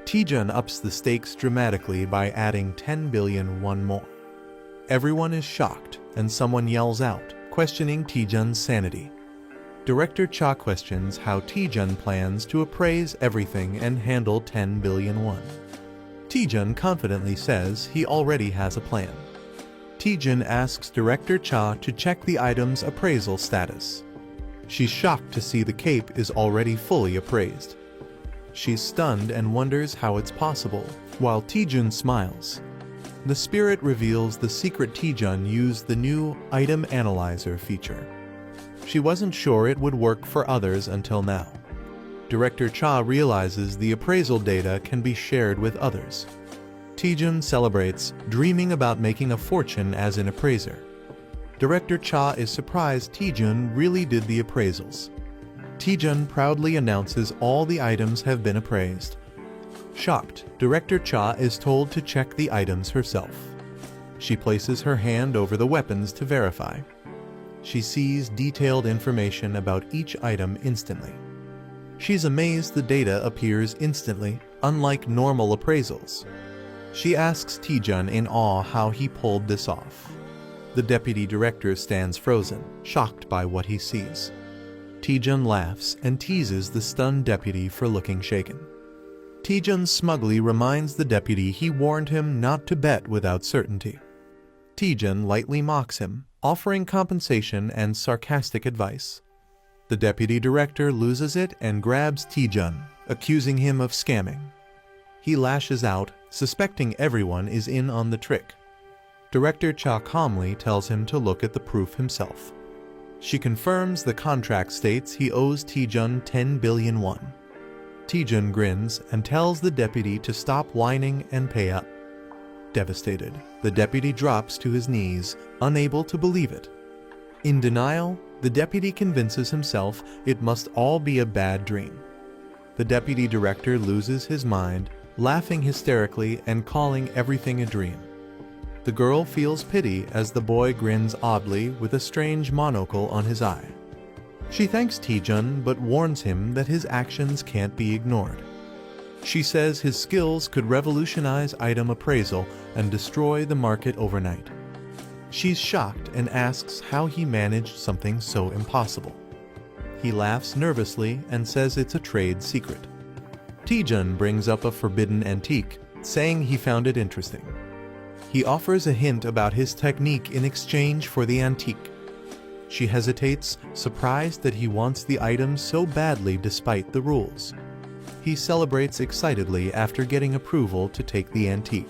Taejun ups the stakes dramatically by adding 10 billion won more. Everyone is shocked, and someone yells out, questioning Taejun's sanity. Director Cha questions how Taejun plans to appraise everything and handle 10 billion won. Taejun confidently says he already has a plan. Taejun asks Director Cha to check the item's appraisal status. She's shocked to see the cape is already fully appraised. She's stunned and wonders how it's possible, while Taejun smiles. The spirit reveals the secret Taejun used the new Item Analyzer feature. She wasn't sure it would work for others until now. Director Cha realizes the appraisal data can be shared with others. Taejun celebrates, dreaming about making a fortune as an appraiser. Director Cha is surprised Taejun really did the appraisals. Taejun proudly announces all the items have been appraised. Shocked, Director Cha is told to check the items herself. She places her hand over the weapons to verify. She sees detailed information about each item instantly. She's amazed the data appears instantly, unlike normal appraisals. She asks Taejun in awe how he pulled this off. The deputy director stands frozen, shocked by what he sees. Taejun laughs and teases the stunned deputy for looking shaken. Taejun smugly reminds the deputy he warned him not to bet without certainty. Taejun lightly mocks him, offering compensation and sarcastic advice. The deputy director loses it and grabs Taejun, accusing him of scamming. He lashes out, suspecting everyone is in on the trick. Director Cha calmly tells him to look at the proof himself. She confirms the contract states he owes Taejun 10 billion won. Taejun grins and tells the deputy to stop whining and pay up. Devastated, the deputy drops to his knees, unable to believe it. In denial, the deputy convinces himself it must all be a bad dream. The deputy director loses his mind, laughing hysterically and calling everything a dream. The girl feels pity as the boy grins oddly with a strange monocle on his eye. She thanks Taejun but warns him that his actions can't be ignored. She says his skills could revolutionize item appraisal and destroy the market overnight. She's shocked and asks how he managed something so impossible. He laughs nervously and says it's a trade secret. Taejun brings up a forbidden antique, saying he found it interesting. He offers a hint about his technique in exchange for the antique. She hesitates, surprised that he wants the item so badly despite the rules. He celebrates excitedly after getting approval to take the antique.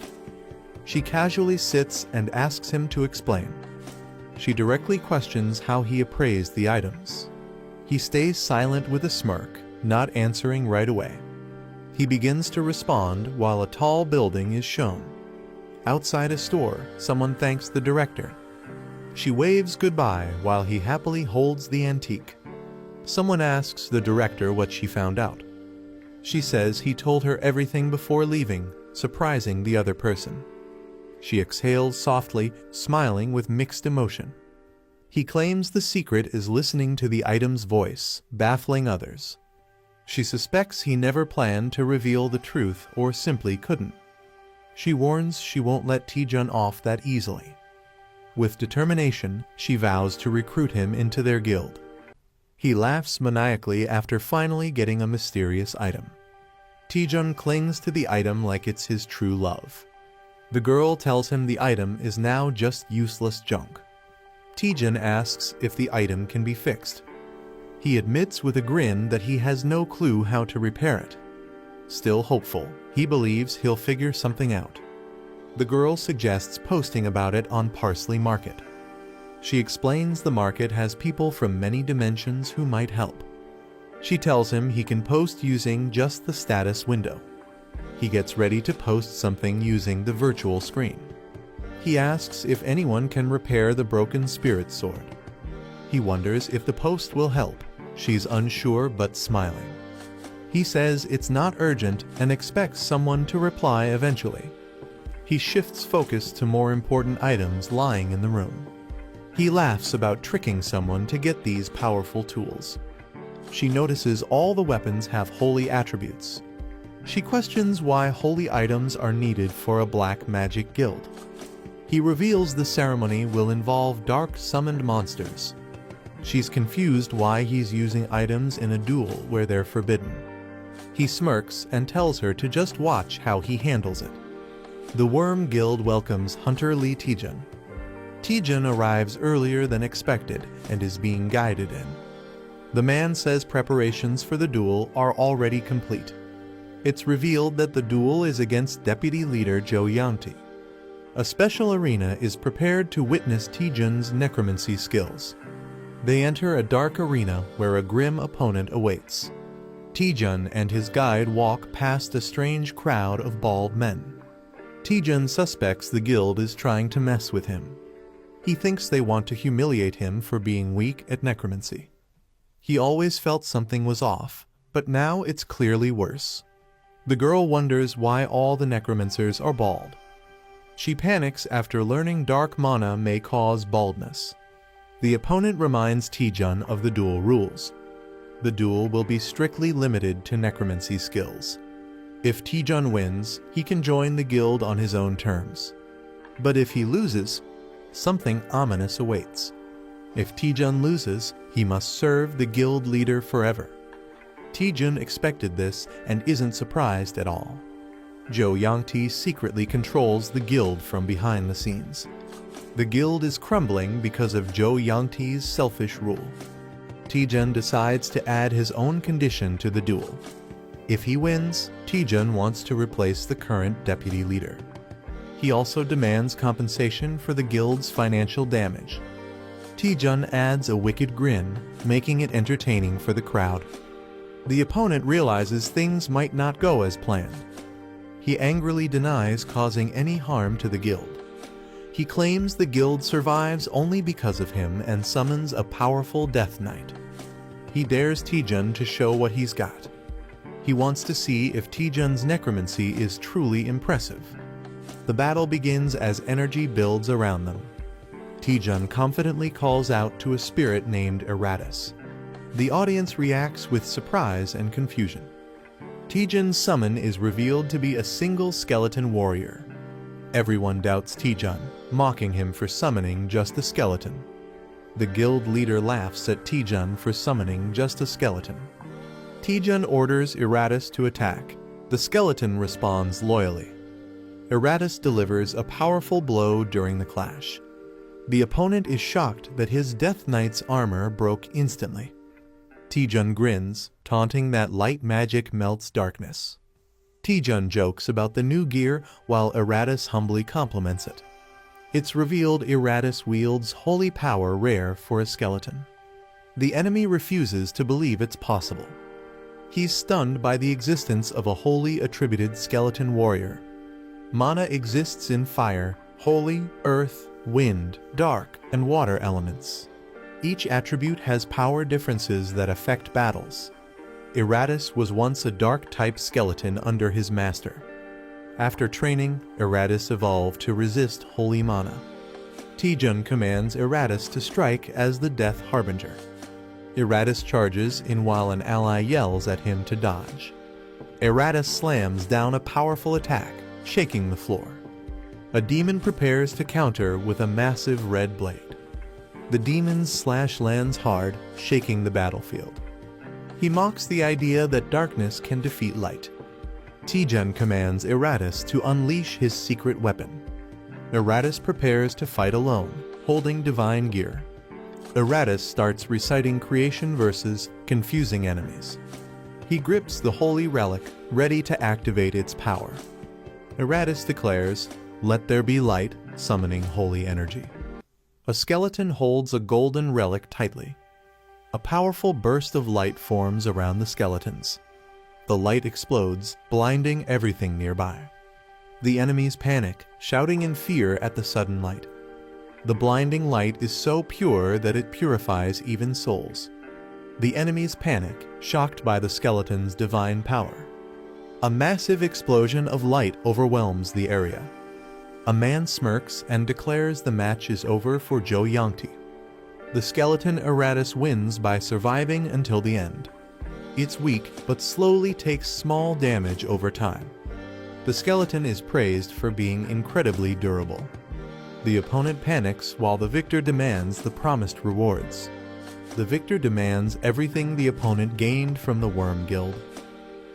She casually sits and asks him to explain. She directly questions how he appraised the items. He stays silent with a smirk, not answering right away. He begins to respond while a tall building is shown. Outside a store, someone thanks the director. She waves goodbye while he happily holds the antique. Someone asks the director what she found out. She says he told her everything before leaving, surprising the other person. She exhales softly, smiling with mixed emotion. He claims the secret is listening to the item's voice, baffling others. She suspects he never planned to reveal the truth or simply couldn't. She warns she won't let Taejun off that easily. With determination, she vows to recruit him into their guild. He laughs maniacally after finally getting a mysterious item. Taejun clings to the item like it's his true love. The girl tells him the item is now just useless junk. Taejun asks if the item can be fixed. He admits with a grin that he has no clue how to repair it. Still hopeful, he believes he'll figure something out. The girl suggests posting about it on Parsley Market. She explains the market has people from many dimensions who might help. She tells him he can post using just the status window. He gets ready to post something using the virtual screen. He asks if anyone can repair the broken spirit sword. He wonders if the post will help. She's unsure but smiling. He says it's not urgent and expects someone to reply eventually. He shifts focus to more important items lying in the room. He laughs about tricking someone to get these powerful tools. She notices all the weapons have holy attributes. She questions why holy items are needed for a black magic guild. He reveals the ceremony will involve dark summoned monsters. She's confused why he's using items in a duel where they're forbidden. He smirks and tells her to just watch how he handles it. The Worm Guild welcomes Hunter Lee Taejun. Taejun arrives earlier than expected and is being guided in. The man says preparations for the duel are already complete. It's revealed that the duel is against Deputy Leader Jo Young-tae. A special arena is prepared to witness Taejun's necromancy skills. They enter a dark arena where a grim opponent awaits. Taejun and his guide walk past a strange crowd of bald men. Taejun suspects the guild is trying to mess with him. He thinks they want to humiliate him for being weak at necromancy. He always felt something was off, but now it's clearly worse. The girl wonders why all the necromancers are bald. She panics after learning dark mana may cause baldness. The opponent reminds Taejun of the duel rules. The duel will be strictly limited to necromancy skills. If Taejun wins, he can join the guild on his own terms. But if he loses, something ominous awaits. If Taejun loses, he must serve the guild leader forever. Taejun expected this and isn't surprised at all. Jo Young-tae secretly controls the guild from behind the scenes. The guild is crumbling because of Jo Young-tae's selfish rule. Taejun decides to add his own condition to the duel. If he wins, Taejun wants to replace the current deputy leader. He also demands compensation for the guild's financial damage. Taejun adds a wicked grin, making it entertaining for the crowd. The opponent realizes things might not go as planned. He angrily denies causing any harm to the guild. He claims the guild survives only because of him and summons a powerful Death Knight. He dares Taejun to show what he's got. He wants to see if Taejun's necromancy is truly impressive. The battle begins as energy builds around them. Taejun confidently calls out to a spirit named Eratus. The audience reacts with surprise and confusion. Taejun's summon is revealed to be a single skeleton warrior. Everyone doubts Taejun, mocking him for summoning just a skeleton. The guild leader laughs at Taejun for summoning just a skeleton. Taejun orders Eratus to attack. The skeleton responds loyally. Eratus delivers a powerful blow during the clash. The opponent is shocked that his Death Knight's armor broke instantly. Taejun grins, taunting that light magic melts darkness. Taejun jokes about the new gear while Eratus humbly compliments it. It's revealed Eratus wields holy power rare for a skeleton. The enemy refuses to believe it's possible. He's stunned by the existence of a wholly attributed skeleton warrior. Mana exists in fire, holy, earth, wind, dark, and water elements. Each attribute has power differences that affect battles. Eratus was once a dark-type skeleton under his master. After training, Eratus evolved to resist holy mana. Taejun commands Eratus to strike as the Death Harbinger. Eratus charges in while an ally yells at him to dodge. Eratus slams down a powerful attack, shaking the floor. A demon prepares to counter with a massive red blade. The demon's slash lands hard, shaking the battlefield. He mocks the idea that darkness can defeat light. Taejun commands Eratus to unleash his secret weapon. Eratus prepares to fight alone, holding divine gear. Eratus starts reciting creation verses, confusing enemies. He grips the holy relic, ready to activate its power. Eratus declares, "Let there be light," summoning holy energy. A skeleton holds a golden relic tightly. A powerful burst of light forms around the skeletons. The light explodes, blinding everything nearby. The enemies panic, shouting in fear at the sudden light. The blinding light is so pure that it purifies even souls. The enemies panic, shocked by the skeleton's divine power. A massive explosion of light overwhelms the area. A man smirks and declares the match is over for Jo Yangti. The skeleton Eratus wins by surviving until the end. It's weak, but slowly takes small damage over time. The skeleton is praised for being incredibly durable. The opponent panics while the victor demands the promised rewards. The victor demands everything the opponent gained from the Worm Guild.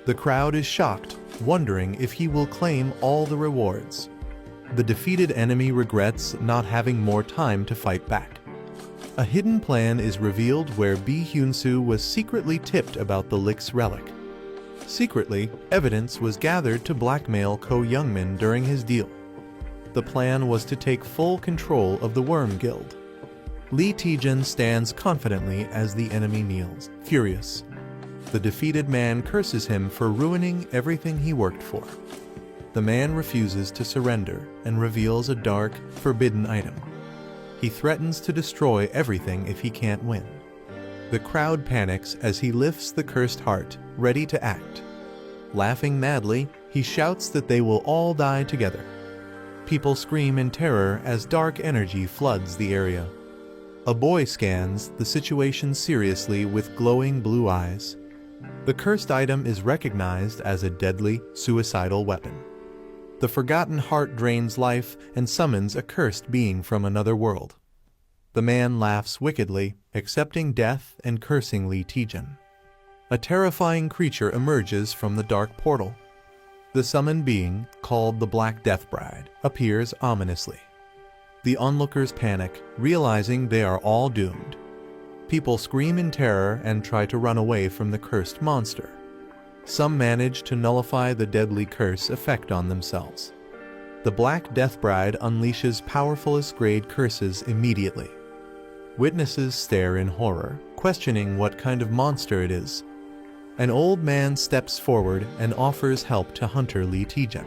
The crowd is shocked, wondering if he will claim all the rewards. The defeated enemy regrets not having more time to fight back. A hidden plan is revealed where Bi Hyun-soo was secretly tipped about the Lick's relic. Secretly, evidence was gathered to blackmail Ko Youngmin during his deal. The plan was to take full control of the Worm Guild. Lee Taejun stands confidently as the enemy kneels, furious. The defeated man curses him for ruining everything he worked for. The man refuses to surrender and reveals a dark, forbidden item. He threatens to destroy everything if he can't win. The crowd panics as he lifts the cursed heart, ready to act. Laughing madly, he shouts that they will all die together. People scream in terror as dark energy floods the area. A boy scans the situation seriously with glowing blue eyes. The cursed item is recognized as a deadly, suicidal weapon. The forgotten heart drains life and summons a cursed being from another world. The man laughs wickedly, accepting death and cursing Lee Taejun. A terrifying creature emerges from the dark portal. The summoned being, called the Black Death Bride, appears ominously. The onlookers panic, realizing they are all doomed. People scream in terror and try to run away from the cursed monster. Some manage to nullify the deadly curse effect on themselves. The Black Death Bride unleashes powerfulest grade curses immediately. Witnesses stare in horror, questioning what kind of monster it is. An old man steps forward and offers help to Hunter Lee Taejun.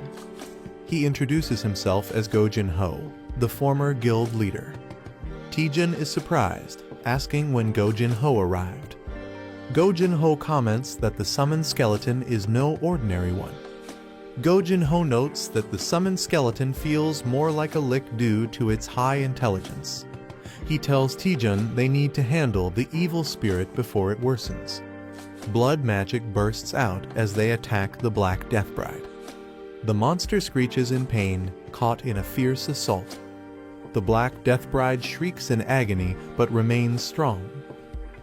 He introduces himself as Go Jin-ho, the former guild leader. Taejun is surprised, asking when Go Jin-ho arrived. Go Jin-ho comments that the summoned skeleton is no ordinary one. Go Jin-ho notes that the summoned skeleton feels more like a lick due to its high intelligence. He tells Taejun they need to handle the evil spirit before it worsens. Blood magic bursts out as they attack the Black Death Bride. The monster screeches in pain, caught in a fierce assault. The Black Death Bride shrieks in agony but remains strong.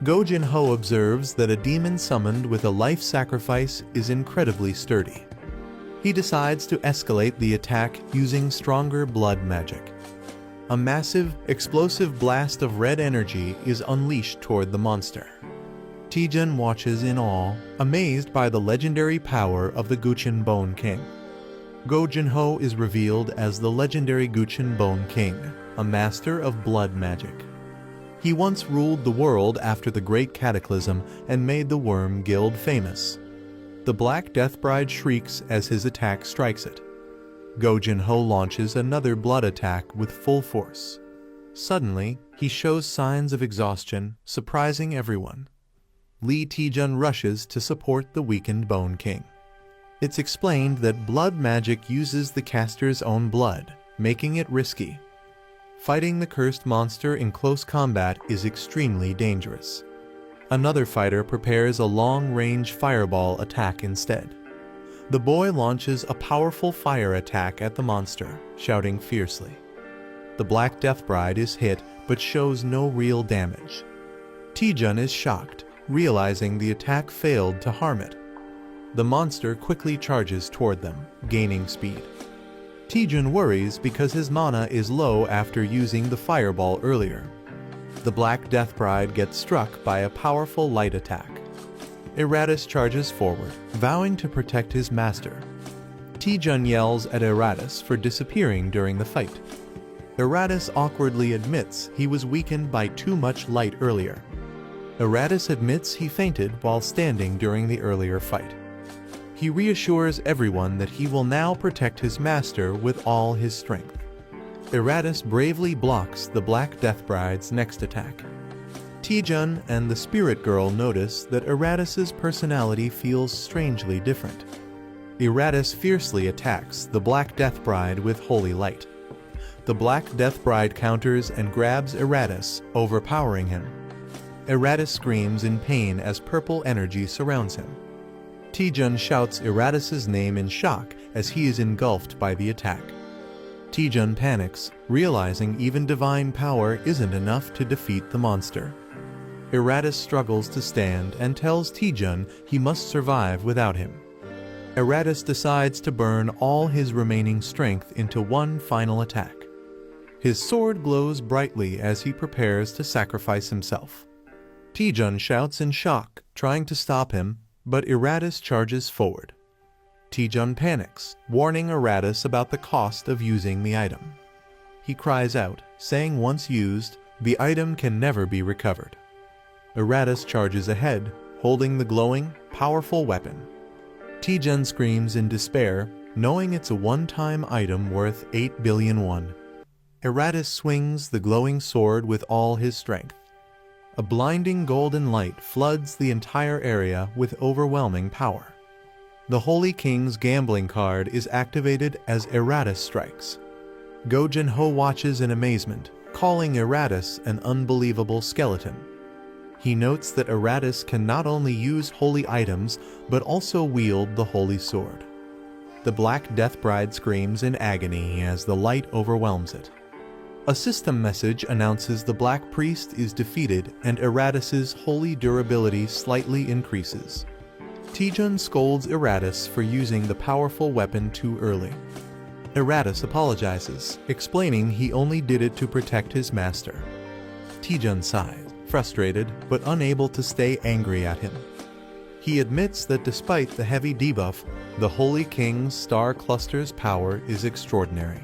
Go Jin-ho observes that a demon summoned with a life sacrifice is incredibly sturdy. He decides to escalate the attack using stronger blood magic. A massive, explosive blast of red energy is unleashed toward the monster. Taejun watches in awe, amazed by the legendary power of the Guchin Bone King. Go Jin-ho is revealed as the legendary Guchin Bone King, a master of blood magic. He once ruled the world after the Great Cataclysm and made the Worm Guild famous. The Black Death Bride shrieks as his attack strikes it. Go Jin-ho launches another blood attack with full force. Suddenly, he shows signs of exhaustion, surprising everyone. Lee Taejun rushes to support the weakened Bone King. It's explained that blood magic uses the caster's own blood, making it risky. Fighting the cursed monster in close combat is extremely dangerous. Another fighter prepares a long-range fireball attack instead. The boy launches a powerful fire attack at the monster, shouting fiercely. The Black Death Bride is hit but shows no real damage. Taejun is shocked, realizing the attack failed to harm it. The monster quickly charges toward them, gaining speed. Taejun worries because his mana is low after using the fireball earlier. The Black Death Bride gets struck by a powerful light attack. Eratus charges forward, vowing to protect his master. Taejun yells at Eratus for disappearing during the fight. Eratus awkwardly admits he was weakened by too much light earlier. Eratus admits he fainted while standing during the earlier fight. He reassures everyone that he will now protect his master with all his strength. Eratus bravely blocks the Black Death Bride's next attack. Taejun and the Spirit Girl notice that Eratus's personality feels strangely different. Eratus fiercely attacks the Black Death Bride with holy light. The Black Death Bride counters and grabs Eratus, overpowering him. Eratus screams in pain as purple energy surrounds him. Taejun shouts Eratus's name in shock as he is engulfed by the attack. Taejun panics, realizing even divine power isn't enough to defeat the monster. Eratus struggles to stand and tells Taejun he must survive without him. Eratus decides to burn all his remaining strength into one final attack. His sword glows brightly as he prepares to sacrifice himself. Taejun shouts in shock, trying to stop him, but Eratus charges forward. Taejun panics, warning Eratus about the cost of using the item. He cries out, saying once used, the item can never be recovered. Eratus charges ahead, holding the glowing, powerful weapon. Taejun screams in despair, knowing it's a one-time item worth 8 billion won. Eratus swings the glowing sword with all his strength. A blinding golden light floods the entire area with overwhelming power. The Holy King's gambling card is activated as Eratus strikes. Go Jin-ho watches in amazement, calling Eratus an unbelievable skeleton. He notes that Eratus can not only use holy items, but also wield the holy sword. The Black Death Bride screams in agony as the light overwhelms it. A system message announces the Black Priest is defeated and Eratus's holy durability slightly increases. Taejun scolds Eratus for using the powerful weapon too early. Eratus apologizes, explaining he only did it to protect his master. Taejun sighs, frustrated but unable to stay angry at him. He admits that despite the heavy debuff, the Holy King's star cluster's power is extraordinary.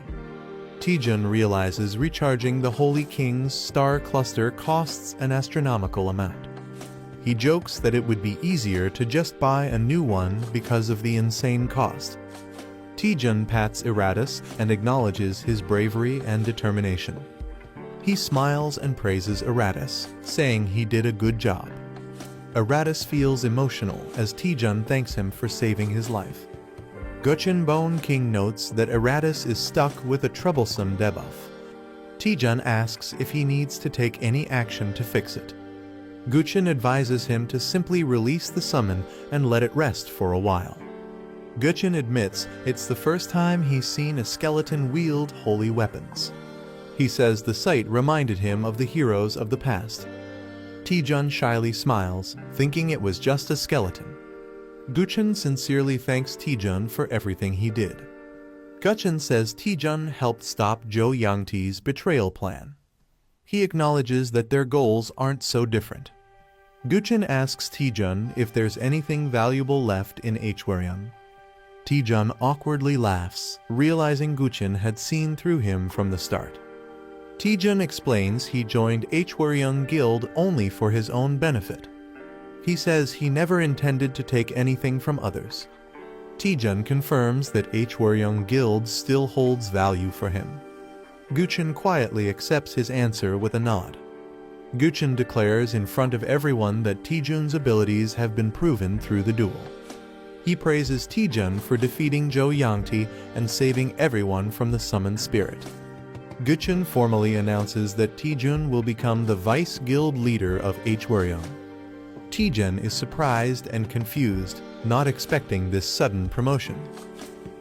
Taejun realizes recharging the Holy King's star cluster costs an astronomical amount. He jokes that it would be easier to just buy a new one because of the insane cost. Taejun pats Eratus and acknowledges his bravery and determination. He smiles and praises Eratus, saying he did a good job. Eratus feels emotional as Taejun thanks him for saving his life. Guchin Bone King notes that Eratus is stuck with a troublesome debuff. Taejun asks if he needs to take any action to fix it. Guchin advises him to simply release the summon and let it rest for a while. Guchin admits it's the first time he's seen a skeleton wield holy weapons. He says the sight reminded him of the heroes of the past. Taejun shyly smiles, thinking it was just a skeleton. Guchin sincerely thanks Taejun for everything he did. Guchin says Taejun helped stop Zhou Yangti's betrayal plan. He acknowledges that their goals aren't so different. Guchin asks Taejun if there's anything valuable left in Hwaryeong. Taejun awkwardly laughs, realizing Guchin had seen through him from the start. Taejun explains he joined Hwaryeong Guild only for his own benefit. He says he never intended to take anything from others. Taejun confirms that Hwaryeong Guild still holds value for him. Guchin quietly accepts his answer with a nod. Guchin declares in front of everyone that Taejun's abilities have been proven through the duel. He praises Taejun for defeating Jo Yangti and saving everyone from the summoned spirit. Guchun formally announces that Taejun will become the vice guild leader of Hwaryeong. Taejun is surprised and confused, not expecting this sudden promotion.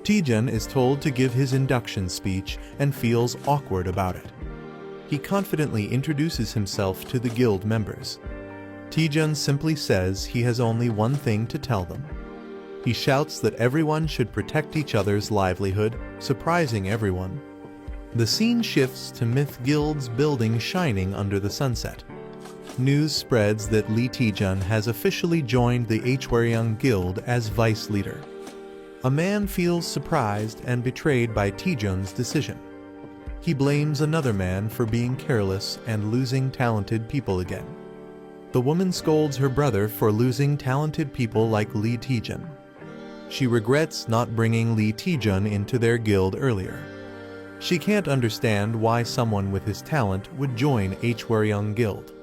Taejun is told to give his induction speech and feels awkward about it. He confidently introduces himself to the guild members. Taejun simply says he has only one thing to tell them. He shouts that everyone should protect each other's livelihood, surprising everyone. The scene shifts to Myth Guild's building shining under the sunset. News spreads that Lee Taejun has officially joined the Hwaryeong Guild as vice leader. A man feels surprised and betrayed by Taejun's decision. He blames another man for being careless and losing talented people again. The woman scolds her brother for losing talented people like Lee Taejun. She regrets not bringing Lee Taejun into their guild earlier. She can't understand why someone with his talent would join Hwaryeong Guild.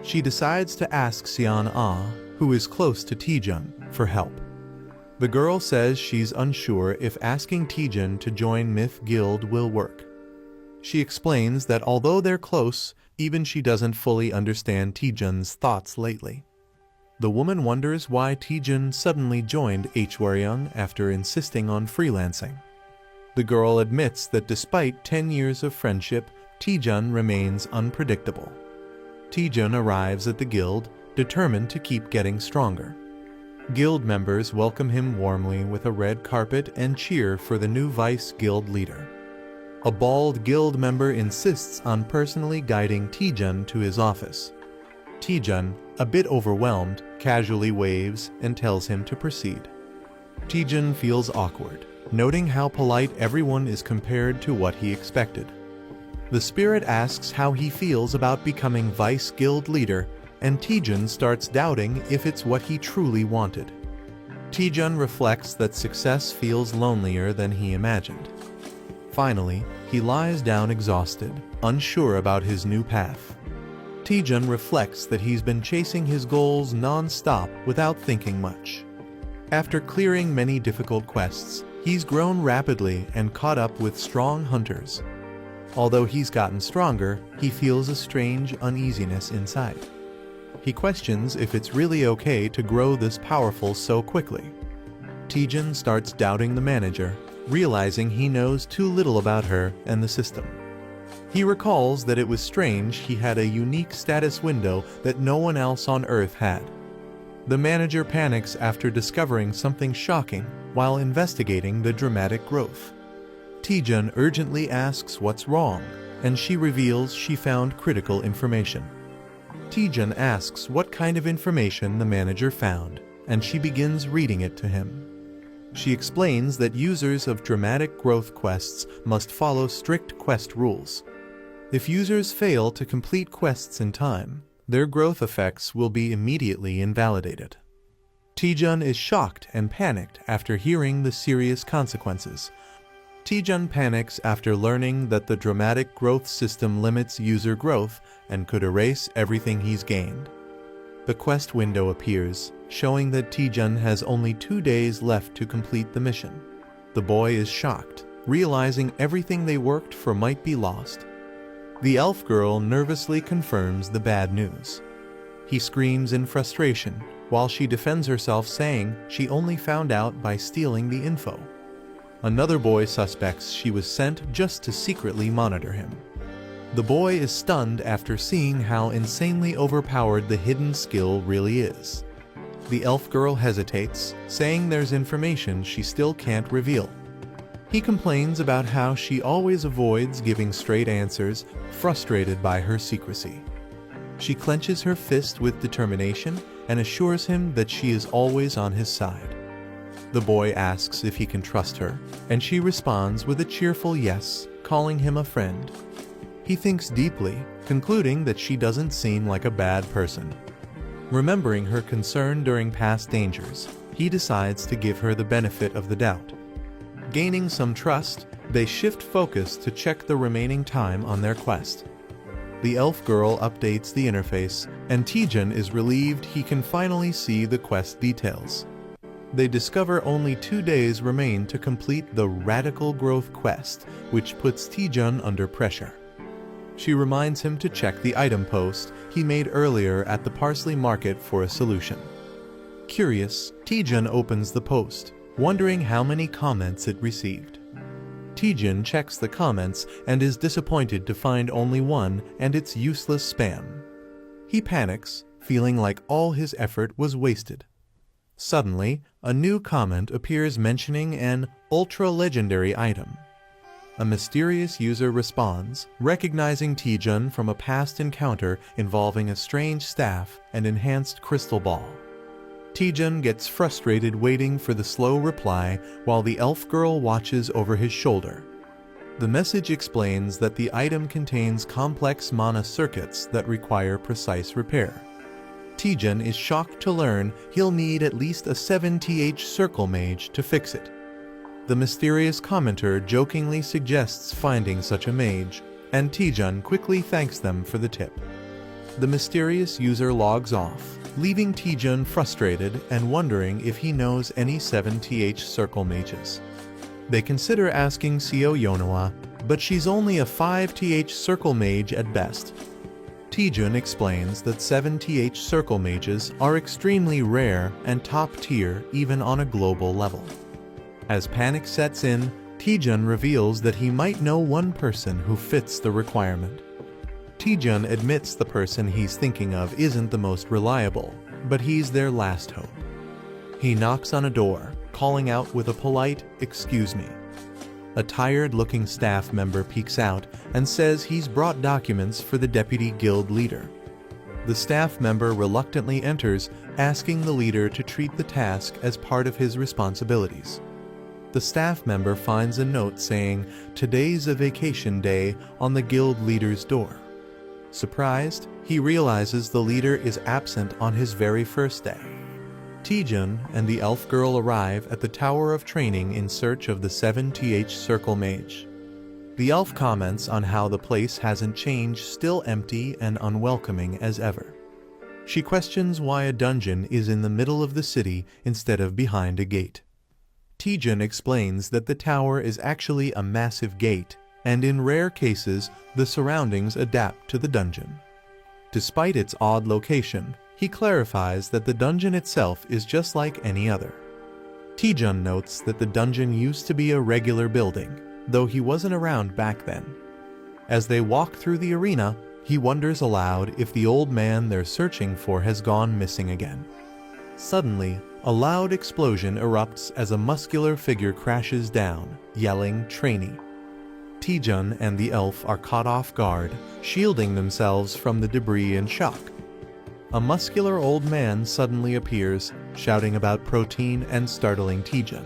She decides to ask Seon Ah, who is close to Taejun, for help. The girl says she's unsure if asking Taejun to join Myth Guild will work. She explains that although they're close, even she doesn't fully understand Taejun's thoughts lately. The woman wonders why Taejun suddenly joined Hwaryeong after insisting on freelancing. The girl admits that despite 10 years of friendship, Taejun remains unpredictable. Taejun arrives at the guild, determined to keep getting stronger. Guild members welcome him warmly with a red carpet and cheer for the new vice guild leader. A bald guild member insists on personally guiding Taejun to his office. Taejun, a bit overwhelmed, casually waves and tells him to proceed. Taejun feels awkward, noting how polite everyone is compared to what he expected. The spirit asks how he feels about becoming vice guild leader, and Taejun starts doubting if it's what he truly wanted. Taejun reflects that success feels lonelier than he imagined. Finally, he lies down exhausted, unsure about his new path. Taejun reflects that he's been chasing his goals non-stop without thinking much. After clearing many difficult quests, he's grown rapidly and caught up with strong hunters. Although he's gotten stronger, he feels a strange uneasiness inside. He questions if it's really okay to grow this powerful so quickly. Taejun starts doubting the manager, realizing he knows too little about her and the system. He recalls that it was strange he had a unique status window that no one else on Earth had. The manager panics after discovering something shocking while investigating the dramatic growth. Taejun urgently asks what's wrong, and she reveals she found critical information. Taejun asks what kind of information the manager found, and she begins reading it to him. She explains that users of dramatic growth quests must follow strict quest rules. If users fail to complete quests in time, their growth effects will be immediately invalidated. Taejun is shocked and panicked after hearing the serious consequences. Taejun panics after learning that the dramatic growth system limits user growth and could erase everything he's gained. The quest window appears, showing that Taejun has only 2 days left to complete the mission. The boy is shocked, realizing everything they worked for might be lost. The elf girl nervously confirms the bad news. He screams in frustration, while she defends herself saying she only found out by stealing the info. Another boy suspects she was sent just to secretly monitor him. The boy is stunned after seeing how insanely overpowered the hidden skill really is. The elf girl hesitates, saying there's information she still can't reveal. He complains about how she always avoids giving straight answers, frustrated by her secrecy. She clenches her fist with determination and assures him that she is always on his side. The boy asks if he can trust her, and she responds with a cheerful yes, calling him a friend. He thinks deeply, concluding that she doesn't seem like a bad person. Remembering her concern during past dangers, he decides to give her the benefit of the doubt. Gaining some trust, they shift focus to check the remaining time on their quest. The elf girl updates the interface, and Taejun is relieved he can finally see the quest details. They discover only 2 days remain to complete the Radical Growth quest, which puts Taejun under pressure. She reminds him to check the item post he made earlier at the Parsley Market for a solution. Curious, Taejun opens the post, wondering how many comments it received. Taejun checks the comments and is disappointed to find only one, and it's useless spam. He panics, feeling like all his effort was wasted. Suddenly, a new comment appears mentioning an ultra-legendary item. A mysterious user responds, recognizing Taejun from a past encounter involving a strange staff and enhanced crystal ball. Taejun gets frustrated waiting for the slow reply while the elf girl watches over his shoulder. The message explains that the item contains complex mana circuits that require precise repair. Taejun is shocked to learn he'll need at least a 7th circle mage to fix it. The mysterious commenter jokingly suggests finding such a mage, and Taejun quickly thanks them for the tip. The mysterious user logs off, leaving Taejun frustrated and wondering if he knows any 7th circle mages. They consider asking Seo Yonawa, but she's only a 5th circle mage at best. Taejun explains that 7th circle mages are extremely rare and top tier even on a global level. As panic sets in, Taejun reveals that he might know one person who fits the requirement. Taejun admits the person he's thinking of isn't the most reliable, but he's their last hope. He knocks on a door, calling out with a polite, "Excuse me." A tired-looking staff member peeks out and says he's brought documents for the deputy guild leader. The staff member reluctantly enters, asking the leader to treat the task as part of his responsibilities. The staff member finds a note saying, "Today's a vacation day," on the guild leader's door. Surprised, he realizes the leader is absent on his very first day. Taejun and the elf girl arrive at the Tower of Training in search of the 7th circle mage. The elf comments on how the place hasn't changed, still empty and unwelcoming as ever. She questions why a dungeon is in the middle of the city instead of behind a gate. Taejun explains that the tower is actually a massive gate, and in rare cases, the surroundings adapt to the dungeon. Despite its odd location, he clarifies that the dungeon itself is just like any other. Taejun notes that the dungeon used to be a regular building, though he wasn't around back then. As they walk through the arena, he wonders aloud if the old man they're searching for has gone missing again. Suddenly, a loud explosion erupts as a muscular figure crashes down, yelling, "Trainee." Taejun and the elf are caught off guard, shielding themselves from the debris in shock. A muscular old man suddenly appears, shouting about protein and startling Taejun.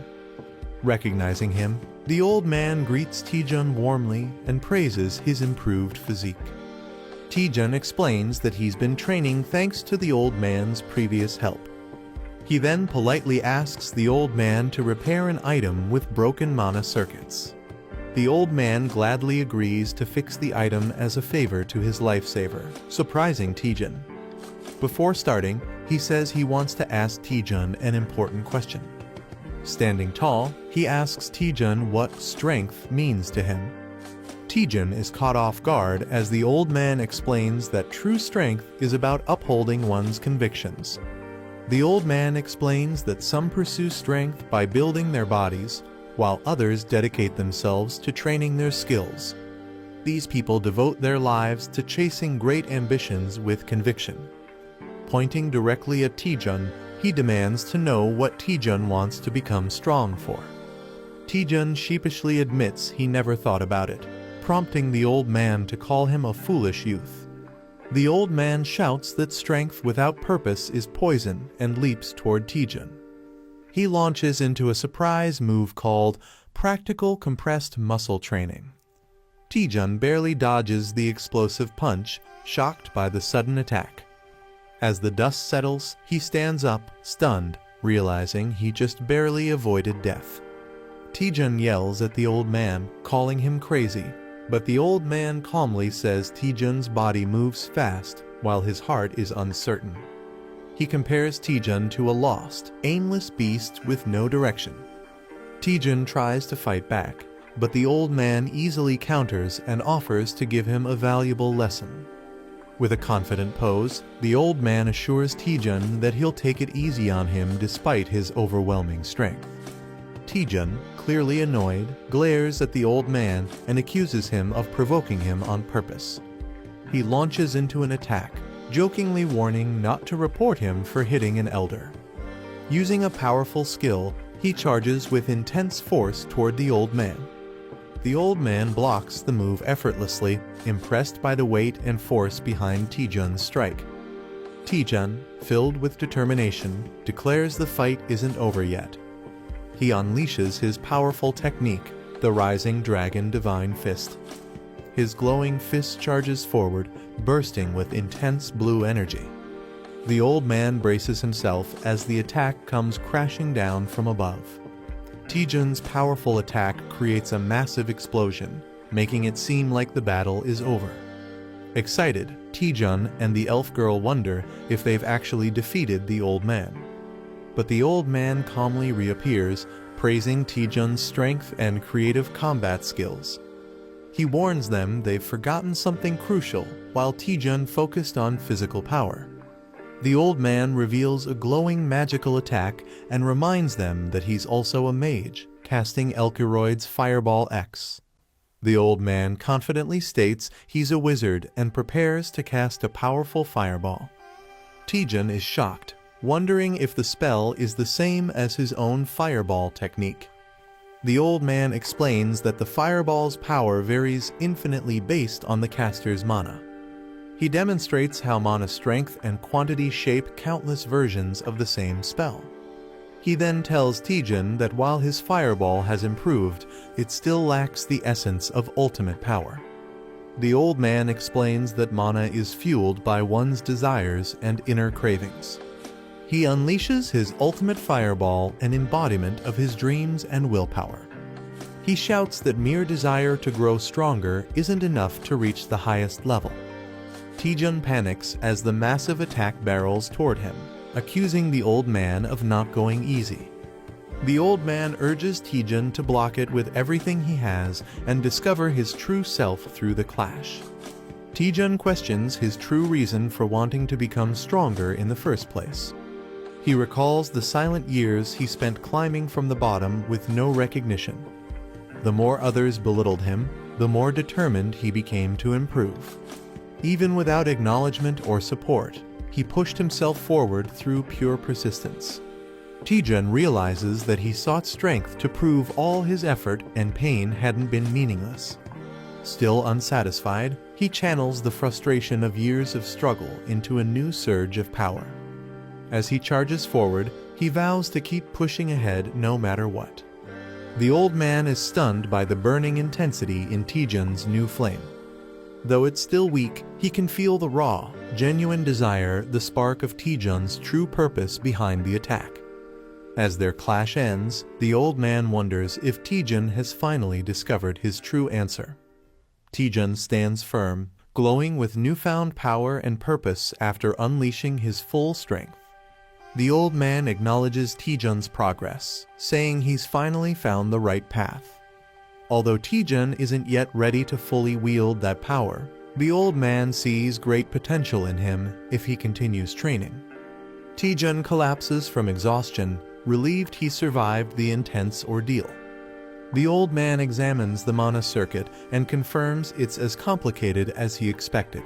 Recognizing him, the old man greets Taejun warmly and praises his improved physique. Taejun explains that he's been training thanks to the old man's previous help. He then politely asks the old man to repair an item with broken mana circuits. The old man gladly agrees to fix the item as a favor to his lifesaver, surprising Taejun. Before starting, he says he wants to ask Taejun an important question. Standing tall, he asks Taejun what strength means to him. Taejun is caught off guard as the old man explains that true strength is about upholding one's convictions. The old man explains that some pursue strength by building their bodies, while others dedicate themselves to training their skills. These people devote their lives to chasing great ambitions with conviction. Pointing directly at Taejun, he demands to know what Taejun wants to become strong for. Taejun sheepishly admits he never thought about it, prompting the old man to call him a foolish youth. The old man shouts that strength without purpose is poison and leaps toward Taejun. He launches into a surprise move called practical compressed muscle training. Taejun barely dodges the explosive punch, shocked by the sudden attack. As the dust settles, he stands up, stunned, realizing he just barely avoided death. Taejun yells at the old man, calling him crazy, but the old man calmly says Taejun's body moves fast while his heart is uncertain. He compares Taejun to a lost, aimless beast with no direction. Taejun tries to fight back, but the old man easily counters and offers to give him a valuable lesson. With a confident pose, the old man assures Taejun that he'll take it easy on him despite his overwhelming strength. Taejun, clearly annoyed, glares at the old man and accuses him of provoking him on purpose. He launches into an attack, jokingly warning not to report him for hitting an elder. Using a powerful skill, he charges with intense force toward the old man. The old man blocks the move effortlessly, impressed by the weight and force behind Taejun's strike. Taejun, filled with determination, declares the fight isn't over yet. He unleashes his powerful technique, the Rising Dragon Divine Fist. His glowing fist charges forward, bursting with intense blue energy. The old man braces himself as the attack comes crashing down from above. Taejun's powerful attack creates a massive explosion, making it seem like the battle is over. Excited, Taejun and the elf girl wonder if they've actually defeated the old man. But the old man calmly reappears, praising Taejun's strength and creative combat skills. He warns them they've forgotten something crucial while Taejun focused on physical power. The old man reveals a glowing magical attack and reminds them that he's also a mage, casting Elkeroid's Fireball X. The old man confidently states he's a wizard and prepares to cast a powerful fireball. Taejun is shocked, wondering if the spell is the same as his own fireball technique. The old man explains that the fireball's power varies infinitely based on the caster's mana. He demonstrates how mana strength and quantity shape countless versions of the same spell. He then tells Taejun that while his fireball has improved, it still lacks the essence of ultimate power. The old man explains that mana is fueled by one's desires and inner cravings. He unleashes his ultimate fireball, an embodiment of his dreams and willpower. He shouts that mere desire to grow stronger isn't enough to reach the highest level. Taejun panics as the massive attack barrels toward him, accusing the old man of not going easy. The old man urges Taejun to block it with everything he has and discover his true self through the clash. Taejun questions his true reason for wanting to become stronger in the first place. He recalls the silent years he spent climbing from the bottom with no recognition. The more others belittled him, the more determined he became to improve. Even without acknowledgement or support, he pushed himself forward through pure persistence. Taejun realizes that he sought strength to prove all his effort and pain hadn't been meaningless. Still unsatisfied, he channels the frustration of years of struggle into a new surge of power. As he charges forward, he vows to keep pushing ahead no matter what. The old man is stunned by the burning intensity in Taejun's new flame. Though it's still weak, he can feel the raw, genuine desire, the spark of Taejun's true purpose behind the attack. As their clash ends, the old man wonders if Taejun has finally discovered his true answer. Taejun stands firm, glowing with newfound power and purpose after unleashing his full strength. The old man acknowledges Taejun's progress, saying he's finally found the right path. Although Taejun isn't yet ready to fully wield that power, the old man sees great potential in him if he continues training. Taejun collapses from exhaustion, relieved he survived the intense ordeal. The old man examines the mana circuit and confirms it's as complicated as he expected.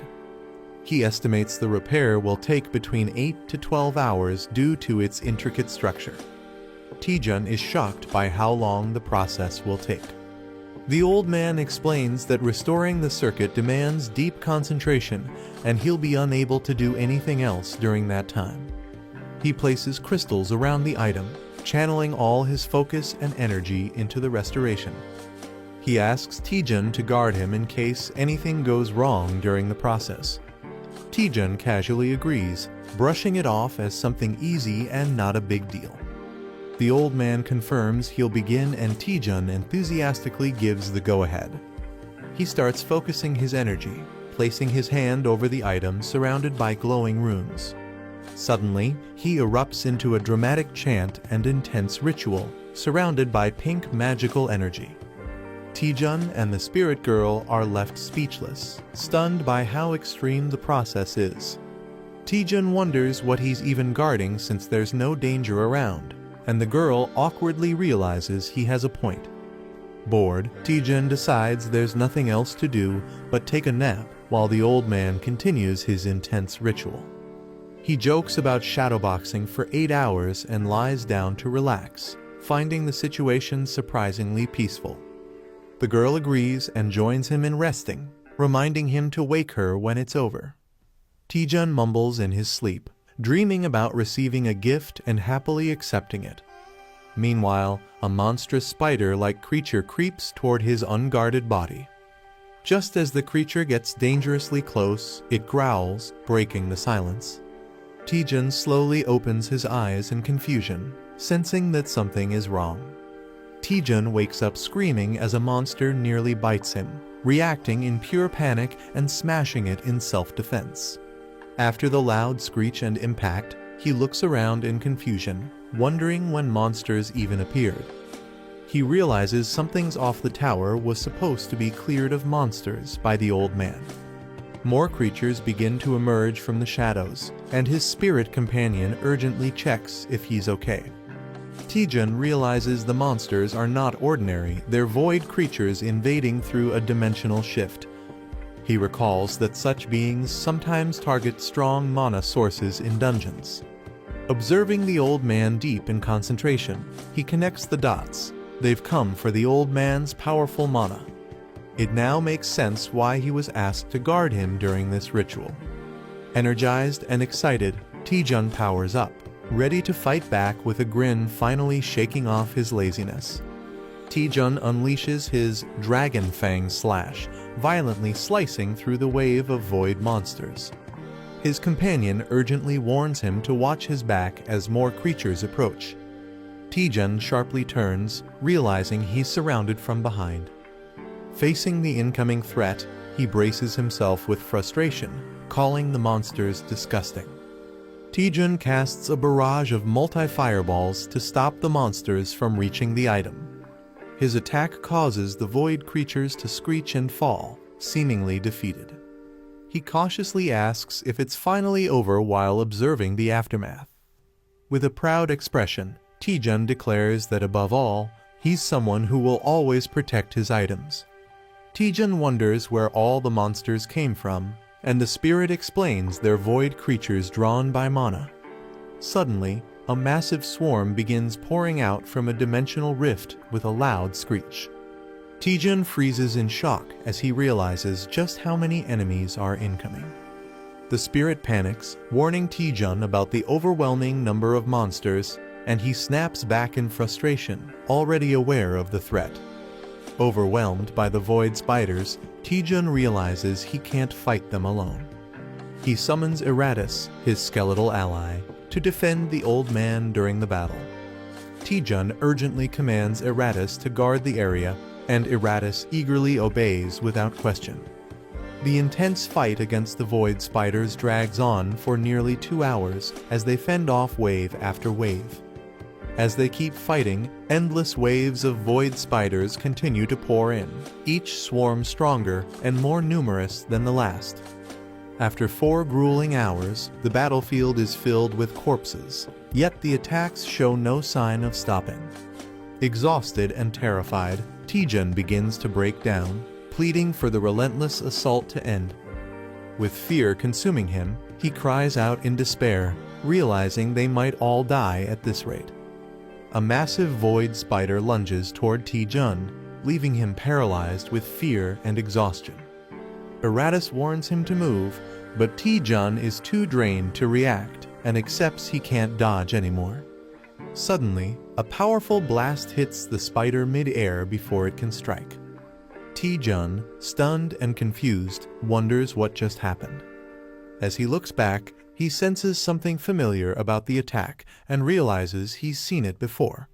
He estimates the repair will take between 8 to 12 hours due to its intricate structure. Taejun is shocked by how long the process will take. The old man explains that restoring the circuit demands deep concentration, and he'll be unable to do anything else during that time. He places crystals around the item, channeling all his focus and energy into the restoration. He asks Taejun to guard him in case anything goes wrong during the process. Taejun casually agrees, brushing it off as something easy and not a big deal. The old man confirms he'll begin and Taejun enthusiastically gives the go-ahead. He starts focusing his energy, placing his hand over the item surrounded by glowing runes. Suddenly, he erupts into a dramatic chant and intense ritual, surrounded by pink magical energy. Taejun and the spirit girl are left speechless, stunned by how extreme the process is. Taejun wonders what he's even guarding since there's no danger around, and the girl awkwardly realizes he has a point. Bored, Taejun decides there's nothing else to do but take a nap while the old man continues his intense ritual. He jokes about shadowboxing for 8 hours and lies down to relax, finding the situation surprisingly peaceful. The girl agrees and joins him in resting, reminding him to wake her when it's over. Taejun mumbles in his sleep, dreaming about receiving a gift and happily accepting it. Meanwhile, a monstrous spider-like creature creeps toward his unguarded body. Just as the creature gets dangerously close, it growls, breaking the silence. Taejun slowly opens his eyes in confusion, sensing that something is wrong. Taejun wakes up screaming as a monster nearly bites him, reacting in pure panic and smashing it in self-defense. After the loud screech and impact, he looks around in confusion, wondering when monsters even appeared. He realizes something's off. The tower was supposed to be cleared of monsters by the old man. More creatures begin to emerge from the shadows, and his spirit companion urgently checks if he's okay. Taejun realizes the monsters are not ordinary, they're void creatures invading through a dimensional shift. He recalls that such beings sometimes target strong mana sources in dungeons. Observing the old man deep in concentration, he connects the dots. They've come for the old man's powerful mana. It now makes sense why he was asked to guard him during this ritual. Energized and excited, Taejun powers up, ready to fight back with a grin finally shaking off his laziness. Taejun unleashes his Dragon Fang Slash, violently slicing through the wave of void monsters. His companion urgently warns him to watch his back as more creatures approach. Taejun sharply turns, realizing he's surrounded from behind. Facing the incoming threat, he braces himself with frustration, calling the monsters disgusting. Taejun casts a barrage of multi-fireballs to stop the monsters from reaching the item. His attack causes the void creatures to screech and fall, seemingly defeated. He cautiously asks if it's finally over while observing the aftermath. With a proud expression, Taejun declares that above all, he's someone who will always protect his items. Taejun wonders where all the monsters came from, and the spirit explains they're void creatures drawn by mana. Suddenly, a massive swarm begins pouring out from a dimensional rift with a loud screech. Taejun freezes in shock as he realizes just how many enemies are incoming. The spirit panics, warning Taejun about the overwhelming number of monsters, and he snaps back in frustration, already aware of the threat. Overwhelmed by the void spiders, Taejun realizes he can't fight them alone. He summons Eratus, his skeletal ally, to defend the old man during the battle. Taejun urgently commands Eratus to guard the area, and Eratus eagerly obeys without question. The intense fight against the void spiders drags on for nearly 2 hours as they fend off wave after wave. As they keep fighting, endless waves of void spiders continue to pour in, each swarm stronger and more numerous than the last. After 4 grueling hours, the battlefield is filled with corpses, yet the attacks show no sign of stopping. Exhausted and terrified, Taejun begins to break down, pleading for the relentless assault to end. With fear consuming him, he cries out in despair, realizing they might all die at this rate. A massive void spider lunges toward Taejun, leaving him paralyzed with fear and exhaustion. Eratus warns him to move, but Taejun is too drained to react and accepts he can't dodge anymore. Suddenly, a powerful blast hits the spider mid-air before it can strike. Taejun, stunned and confused, wonders what just happened. As he looks back, he senses something familiar about the attack and realizes he's seen it before.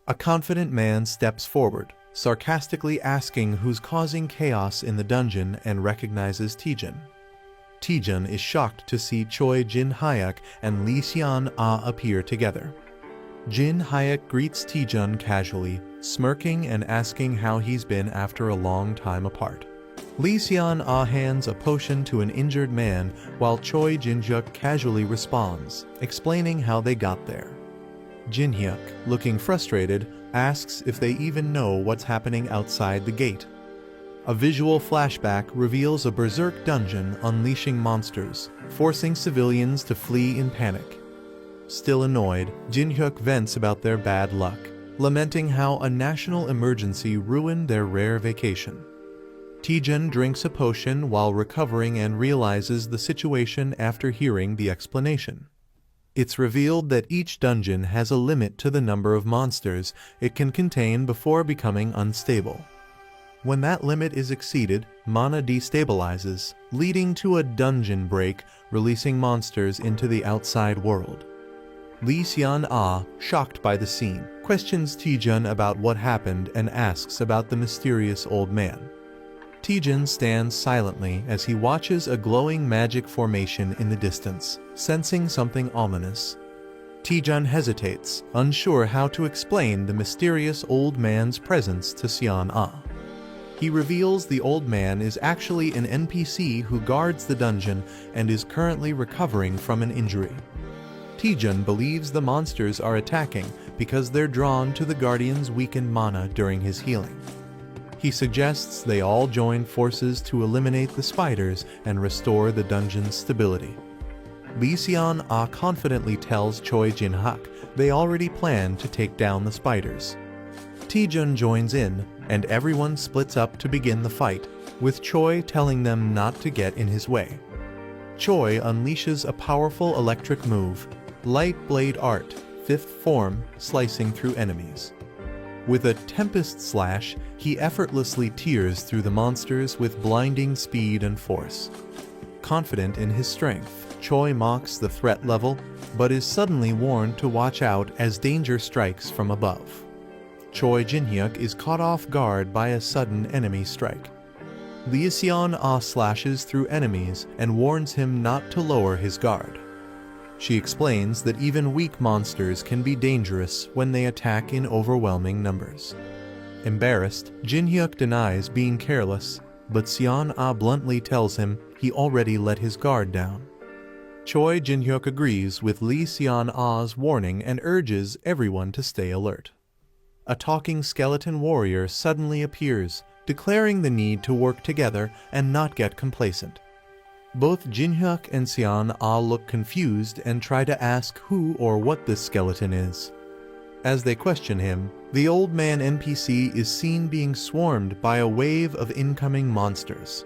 A confident man steps forward, sarcastically asking who's causing chaos in the dungeon, and recognizes Taejun. Taejun is shocked to see Choi Jin-hyuk and Lee Seon-ah appear together. Jin-hyuk greets Taejun casually, smirking and asking how he's been after a long time apart. Lee Seon-ah hands a potion to an injured man while Choi Jin-hyuk casually responds, explaining how they got there. Jin-hyuk, looking frustrated, asks if they even know what's happening outside the gate. A visual flashback reveals a berserk dungeon unleashing monsters, forcing civilians to flee in panic. Still annoyed, Jin-hyuk vents about their bad luck, lamenting how a national emergency ruined their rare vacation. Taejun drinks a potion while recovering and realizes the situation after hearing the explanation. It's revealed that each dungeon has a limit to the number of monsters it can contain before becoming unstable. When that limit is exceeded, mana destabilizes, leading to a dungeon break, releasing monsters into the outside world. Lee Seon-ah, shocked by the scene, questions Taejun about what happened and asks about the mysterious old man. Taejun stands silently as he watches a glowing magic formation in the distance, sensing something ominous. Taejun hesitates, unsure how to explain the mysterious old man's presence to Seon-ah. He reveals the old man is actually an NPC who guards the dungeon and is currently recovering from an injury. Taejun believes the monsters are attacking because they're drawn to the guardian's weakened mana during his healing. He suggests they all join forces to eliminate the spiders and restore the dungeon's stability. Lee Seon-ah confidently tells Choi Jin-hyuk they already plan to take down the spiders. Taejun joins in, and everyone splits up to begin the fight, with Choi telling them not to get in his way. Choi unleashes a powerful electric move, Light Blade Art, 5th form, slicing through enemies. With a Tempest Slash, he effortlessly tears through the monsters with blinding speed and force. Confident in his strength, Choi mocks the threat level, but is suddenly warned to watch out as danger strikes from above. Choi Jin-hyuk is caught off guard by a sudden enemy strike. Lee Seon-ah slashes through enemies and warns him not to lower his guard. She explains that even weak monsters can be dangerous when they attack in overwhelming numbers. Embarrassed, Jin-hyuk denies being careless, but Seon-ah bluntly tells him he already let his guard down. Choi Jin-hyuk agrees with Lee Seon-ah's warning and urges everyone to stay alert. A talking skeleton warrior suddenly appears, declaring the need to work together and not get complacent. Both Jin-hyuk and Seon-ah look confused and try to ask who or what this skeleton is. As they question him, the old man NPC is seen being swarmed by a wave of incoming monsters.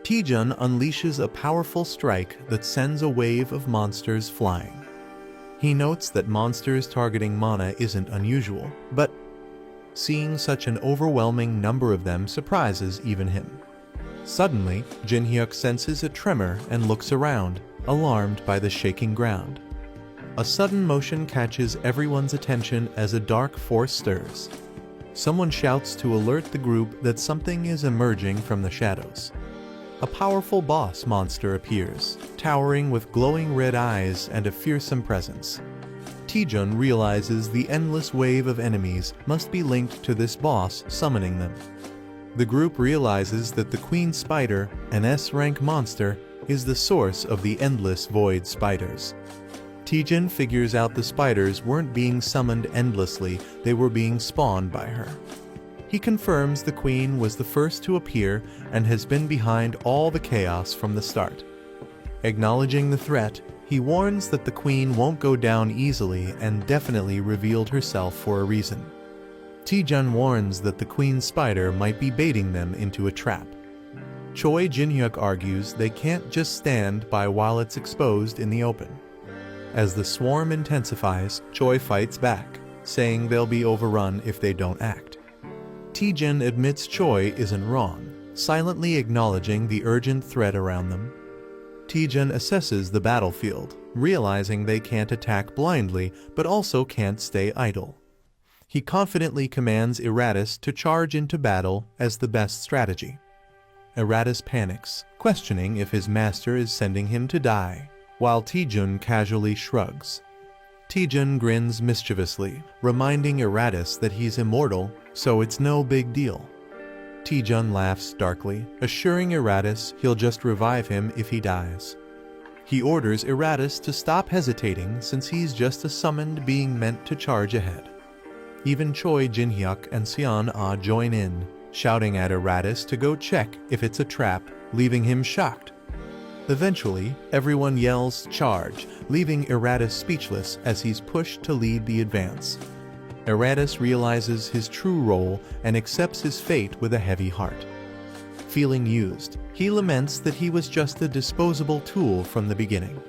Taejun unleashes a powerful strike that sends a wave of monsters flying. He notes that monsters targeting mana isn't unusual, but seeing such an overwhelming number of them surprises even him. Suddenly, Jin-hyuk senses a tremor and looks around, alarmed by the shaking ground. A sudden motion catches everyone's attention as a dark force stirs. Someone shouts to alert the group that something is emerging from the shadows. A powerful boss monster appears, towering with glowing red eyes and a fearsome presence. Taejun realizes the endless wave of enemies must be linked to this boss summoning them. The group realizes that the Queen Spider, an S-rank monster, is the source of the endless void spiders. Taejun figures out the spiders weren't being summoned endlessly, they were being spawned by her. He confirms the Queen was the first to appear and has been behind all the chaos from the start. Acknowledging the threat, he warns that the Queen won't go down easily and definitely revealed herself for a reason. Taejun warns that the Queen Spider might be baiting them into a trap. Choi Jin-hyuk argues they can't just stand by while it's exposed in the open. As the swarm intensifies, Choi fights back, saying they'll be overrun if they don't act. Taejun admits Choi isn't wrong, silently acknowledging the urgent threat around them. Taejun assesses the battlefield, realizing they can't attack blindly but also can't stay idle. He confidently commands Iratus to charge into battle as the best strategy. Eratus panics, questioning if his master is sending him to die, while Taejun casually shrugs. Taejun grins mischievously, reminding Eratus that he's immortal, so it's no big deal. Taejun laughs darkly, assuring Eratus he'll just revive him if he dies. He orders Eratus to stop hesitating since he's just a summoned being meant to charge ahead. Even Choi Jin-hyuk and Seon-ah join in, shouting at Eratus to go check if it's a trap, leaving him shocked. Eventually, everyone yells "charge," leaving Eratus speechless as he's pushed to lead the advance. Eratus realizes his true role and accepts his fate with a heavy heart. Feeling used, he laments that he was just a disposable tool from the beginning.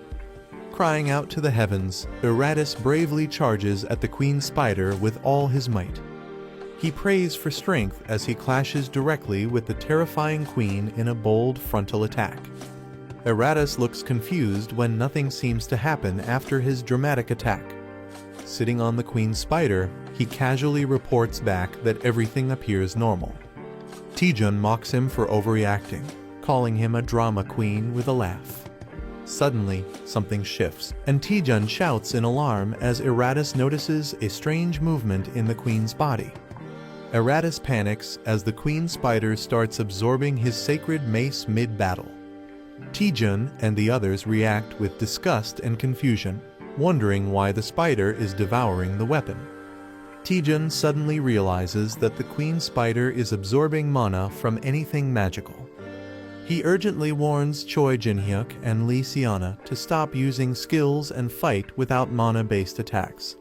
Crying out to the heavens, Eratus bravely charges at the Queen Spider with all his might. He prays for strength as he clashes directly with the terrifying queen in a bold frontal attack. Eratus looks confused when nothing seems to happen after his dramatic attack. Sitting on the Queen Spider, he casually reports back that everything appears normal. Taejun mocks him for overreacting, calling him a drama queen with a laugh. Suddenly, something shifts, and Taejun shouts in alarm as Eratus notices a strange movement in the queen's body. Eratus panics as the Queen Spider starts absorbing his sacred mace mid-battle. Taejun and the others react with disgust and confusion, wondering why the spider is devouring the weapon. Taejun suddenly realizes that the Queen Spider is absorbing mana from anything magical. He urgently warns Choi Jin-hyuk and Lee Seon-ah to stop using skills and fight without mana-based attacks.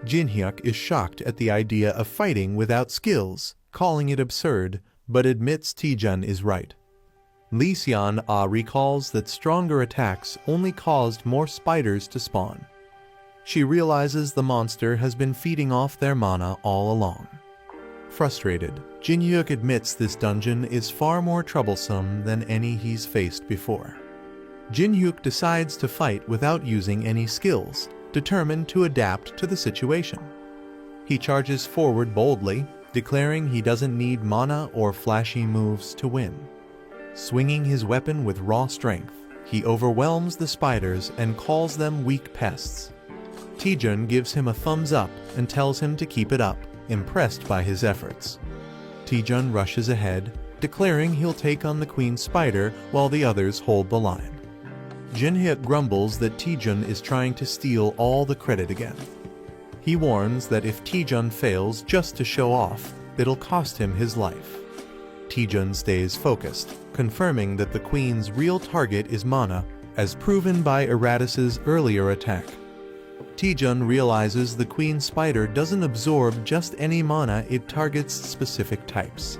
Jin-hyuk is shocked at the idea of fighting without skills, calling it absurd, but admits Taejun is right. Lee Seon-ah recalls that stronger attacks only caused more spiders to spawn. She realizes the monster has been feeding off their mana all along. Frustrated, Jin-hyuk admits this dungeon is far more troublesome than any he's faced before. Jin-hyuk decides to fight without using any skills, determined to adapt to the situation. He charges forward boldly, declaring he doesn't need mana or flashy moves to win. Swinging his weapon with raw strength, he overwhelms the spiders and calls them weak pests. Taejun gives him a thumbs up and tells him to keep it up, impressed by his efforts. Taejun rushes ahead, declaring he'll take on the Queen Spider while the others hold the line. Jin-hyuk grumbles that Taejun is trying to steal all the credit again. He warns that if Taejun fails just to show off, it'll cost him his life. Taejun stays focused, confirming that the Queen's real target is mana, as proven by Eratus's earlier attack. Taejun realizes the Queen Spider doesn't absorb just any mana, it targets specific types.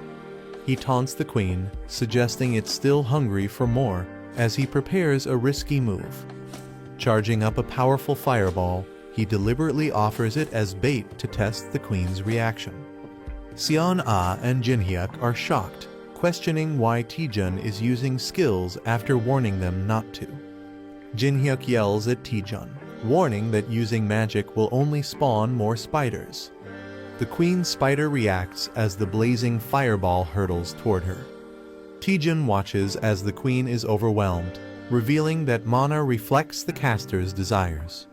He taunts the Queen, suggesting it's still hungry for more, as he prepares a risky move. Charging up a powerful fireball, he deliberately offers it as bait to test the Queen's reaction. Seon-ah and Jin-hyuk are shocked, questioning why Taejun is using skills after warning them not to. Jin-hyuk yells at Taejun, warning that using magic will only spawn more spiders. The Queen Spider reacts as the blazing fireball hurtles toward her. Taejun watches as the Queen is overwhelmed, revealing that mana reflects the caster's desires.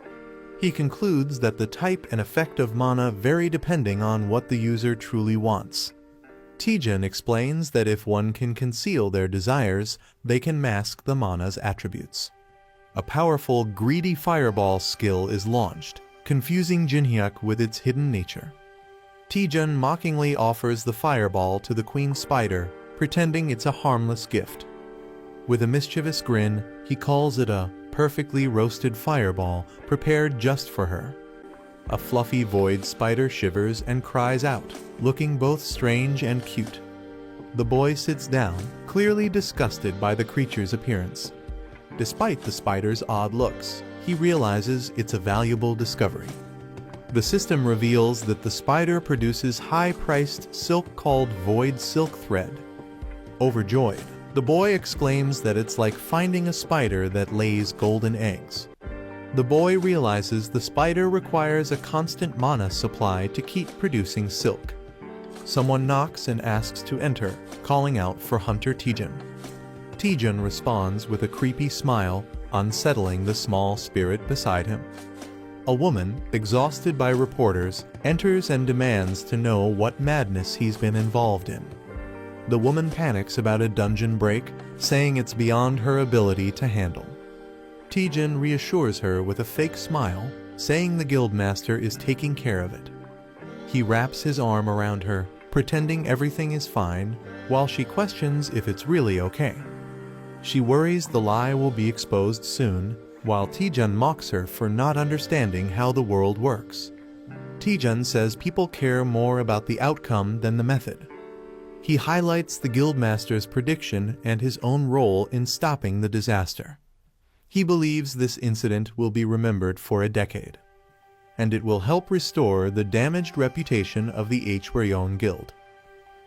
He concludes that the type and effect of mana vary depending on what the user truly wants. Taejun explains that if one can conceal their desires, they can mask the mana's attributes. A powerful greedy fireball skill is launched, confusing Jin-hyuk with its hidden nature. Taejun mockingly offers the fireball to the Queen Spider, pretending it's a harmless gift. With a mischievous grin, he calls it a perfectly roasted fireball prepared just for her. A fluffy void spider shivers and cries out, looking both strange and cute. The boy sits down, clearly disgusted by the creature's appearance. Despite the spider's odd looks, he realizes it's a valuable discovery. The system reveals that the spider produces high-priced silk called void silk thread. Overjoyed, the boy exclaims that it's like finding a spider that lays golden eggs. The boy realizes the spider requires a constant mana supply to keep producing silk. Someone knocks and asks to enter, calling out for Hunter Taejun. Taejun responds with a creepy smile, unsettling the small spirit beside him. A woman, exhausted by reporters, enters and demands to know what madness he's been involved in. The woman panics about a dungeon break, saying it's beyond her ability to handle. Taejun reassures her with a fake smile, saying the guildmaster is taking care of it. He wraps his arm around her, pretending everything is fine, while she questions if it's really okay. She worries the lie will be exposed soon, while Taejun mocks her for not understanding how the world works. Taejun says people care more about the outcome than the method. He highlights the guildmaster's prediction and his own role in stopping the disaster. He believes this incident will be remembered for a decade, and it will help restore the damaged reputation of the Hwaryeon Guild.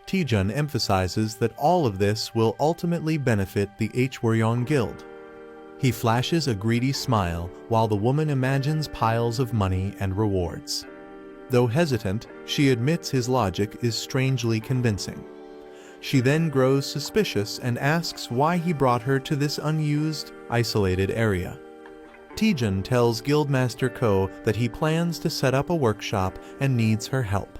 Taejun emphasizes that all of this will ultimately benefit the Hwaryeon Guild. He flashes a greedy smile while the woman imagines piles of money and rewards. Though hesitant, she admits his logic is strangely convincing. She then grows suspicious and asks why he brought her to this unused, isolated area. Taejun tells Guildmaster Ko that he plans to set up a workshop and needs her help.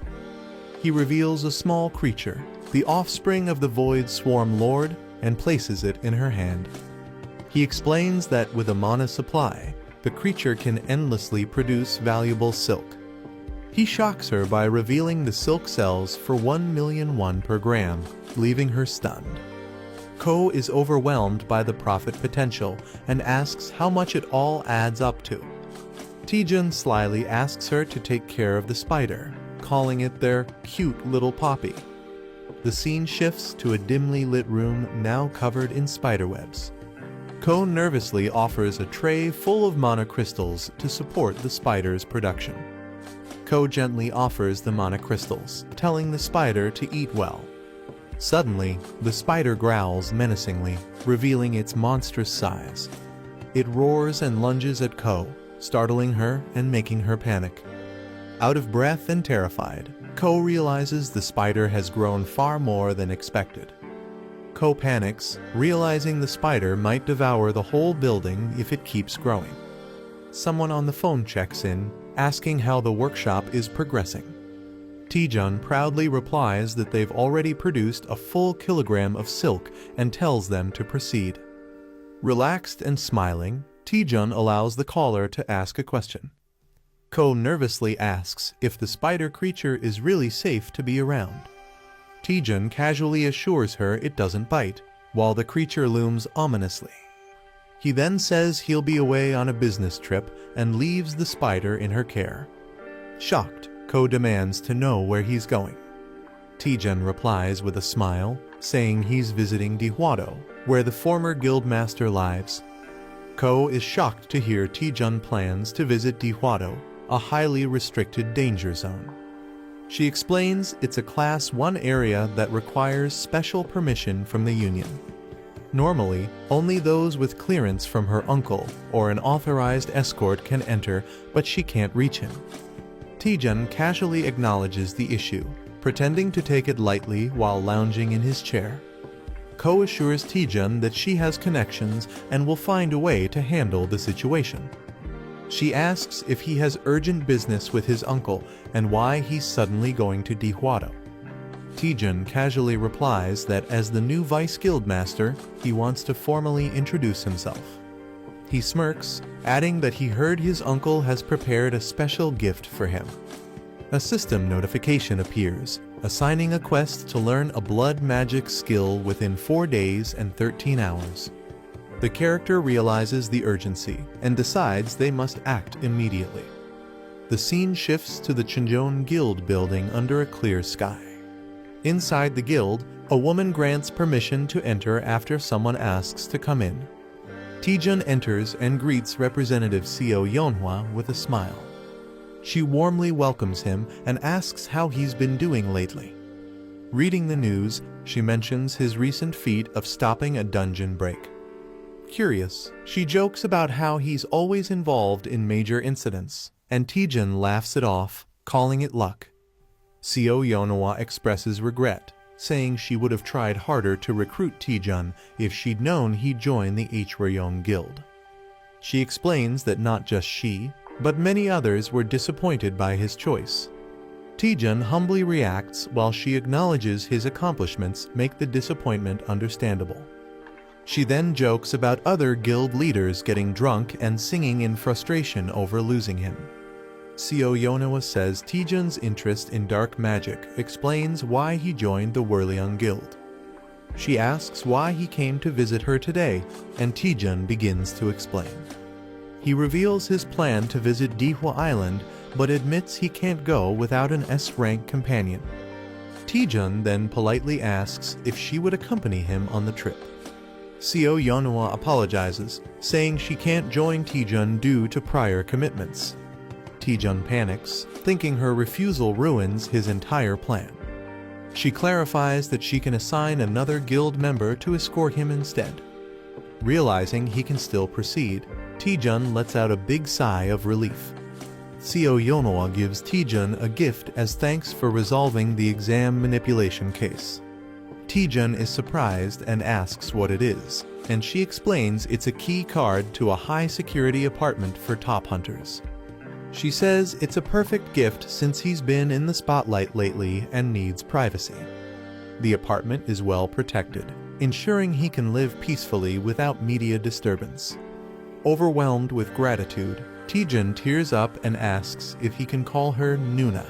He reveals a small creature, the offspring of the Void Swarm Lord, and places it in her hand. He explains that with a mana supply, the creature can endlessly produce valuable silk. He shocks her by revealing the silk sells for 1,000,000 won per gram, leaving her stunned. Ko is overwhelmed by the profit potential and asks how much it all adds up to. Taejun slyly asks her to take care of the spider, calling it their cute little poppy. The scene shifts to a dimly lit room now covered in spiderwebs. Ko nervously offers a tray full of mana crystals to support the spider's production. Ko gently offers the mana crystals, telling the spider to eat well. Suddenly, the spider growls menacingly, revealing its monstrous size. It roars and lunges at Ko, startling her and making her panic. Out of breath and terrified, Ko realizes the spider has grown far more than expected. Ko panics, realizing the spider might devour the whole building if it keeps growing. Someone on the phone checks in, asking how the workshop is progressing. Taejun proudly replies that they've already produced a full kilogram of silk and tells them to proceed. Relaxed and smiling, Taejun allows the caller to ask a question. Ko nervously asks if the spider creature is really safe to be around. Taejun casually assures her it doesn't bite, while the creature looms ominously. He then says he'll be away on a business trip and leaves the spider in her care. Shocked, Ko demands to know where he's going. Taejun replies with a smile, saying he's visiting Dihwado, where the former guildmaster lives. Ko is shocked to hear Taejun plans to visit Dihwado, a highly restricted danger zone. She explains it's a Class 1 area that requires special permission from the Union. Normally, only those with clearance from her uncle or an authorized escort can enter, but she can't reach him. Taejun casually acknowledges the issue, pretending to take it lightly while lounging in his chair. Ko assures Taejun that she has connections and will find a way to handle the situation. She asks if he has urgent business with his uncle and why he's suddenly going to Dihwado. Taejun casually replies that as the new vice guildmaster, he wants to formally introduce himself. He smirks, adding that he heard his uncle has prepared a special gift for him. A system notification appears, assigning a quest to learn a blood magic skill within 4 days and 13 hours. The character realizes the urgency and decides they must act immediately. The scene shifts to the Chunjeon Guild building under a clear sky. Inside the guild, a woman grants permission to enter after someone asks to come in. Taejun enters and greets Representative Seo Yeonhwa with a smile. She warmly welcomes him and asks how he's been doing lately. Reading the news, she mentions his recent feat of stopping a dungeon break. Curious, she jokes about how he's always involved in major incidents, and Taejun laughs it off, calling it luck. Seo Yeonhwa expresses regret, saying she would have tried harder to recruit Taejun if she'd known he'd join the Hwaryong Guild. She explains that not just she, but many others were disappointed by his choice. Taejun humbly reacts while she acknowledges his accomplishments make the disappointment understandable. She then jokes about other guild leaders getting drunk and singing in frustration over losing him. Seo Yeonhwa says Taejun's interest in dark magic explains why he joined the Hwaryong Guild. She asks why he came to visit her today, and Taejun begins to explain. He reveals his plan to visit Dihwa Island, but admits he can't go without an S-rank companion. Taejun then politely asks if she would accompany him on the trip. Seo Yeonhwa apologizes, saying she can't join Taejun due to prior commitments. Taejun panics, thinking her refusal ruins his entire plan. She clarifies that she can assign another guild member to escort him instead. Realizing he can still proceed, Taejun lets out a big sigh of relief. Seo Yeonhwa gives Taejun a gift as thanks for resolving the exam manipulation case. Taejun is surprised and asks what it is, and she explains it's a key card to a high-security apartment for top hunters. She says it's a perfect gift since he's been in the spotlight lately and needs privacy. The apartment is well protected, ensuring he can live peacefully without media disturbance. Overwhelmed with gratitude, Taejun tears up and asks if he can call her Nuna.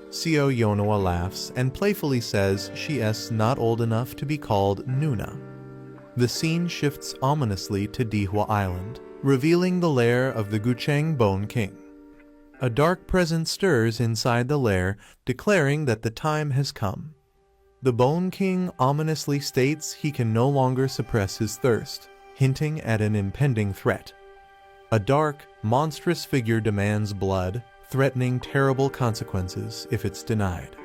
Seo Yeonhwa laughs and playfully says she's not old enough to be called Nuna. The scene shifts ominously to Dihwa Island, revealing the lair of the Gucheng Bone King. A dark presence stirs inside the lair, declaring that the time has come. The Bone King ominously states he can no longer suppress his thirst, hinting at an impending threat. A dark, monstrous figure demands blood, threatening terrible consequences if it's denied.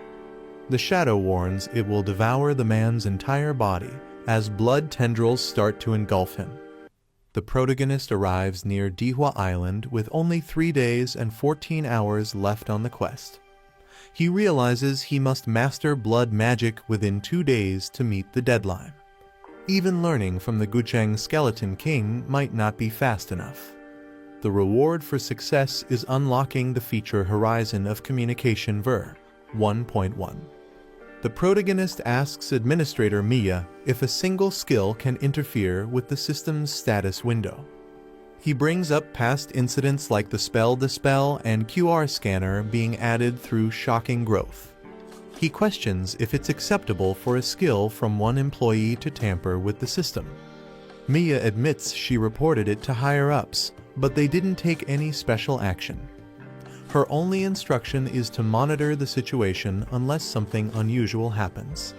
The shadow warns it will devour the man's entire body as blood tendrils start to engulf him. The protagonist arrives near Dihwa Island with only 3 days and 14 hours left on the quest. He realizes he must master blood magic within 2 days to meet the deadline. Even learning from the Gucheng Skeleton King might not be fast enough. The reward for success is unlocking the feature horizon of Communication Ver 1.1. The protagonist asks Administrator Mia if a single skill can interfere with the system's status window. He brings up past incidents like the Spell Dispel and QR scanner being added through Shocking Growth. He questions if it's acceptable for a skill from one employee to tamper with the system. Mia admits she reported it to higher-ups, but they didn't take any special action. Her only instruction is to monitor the situation unless something unusual happens.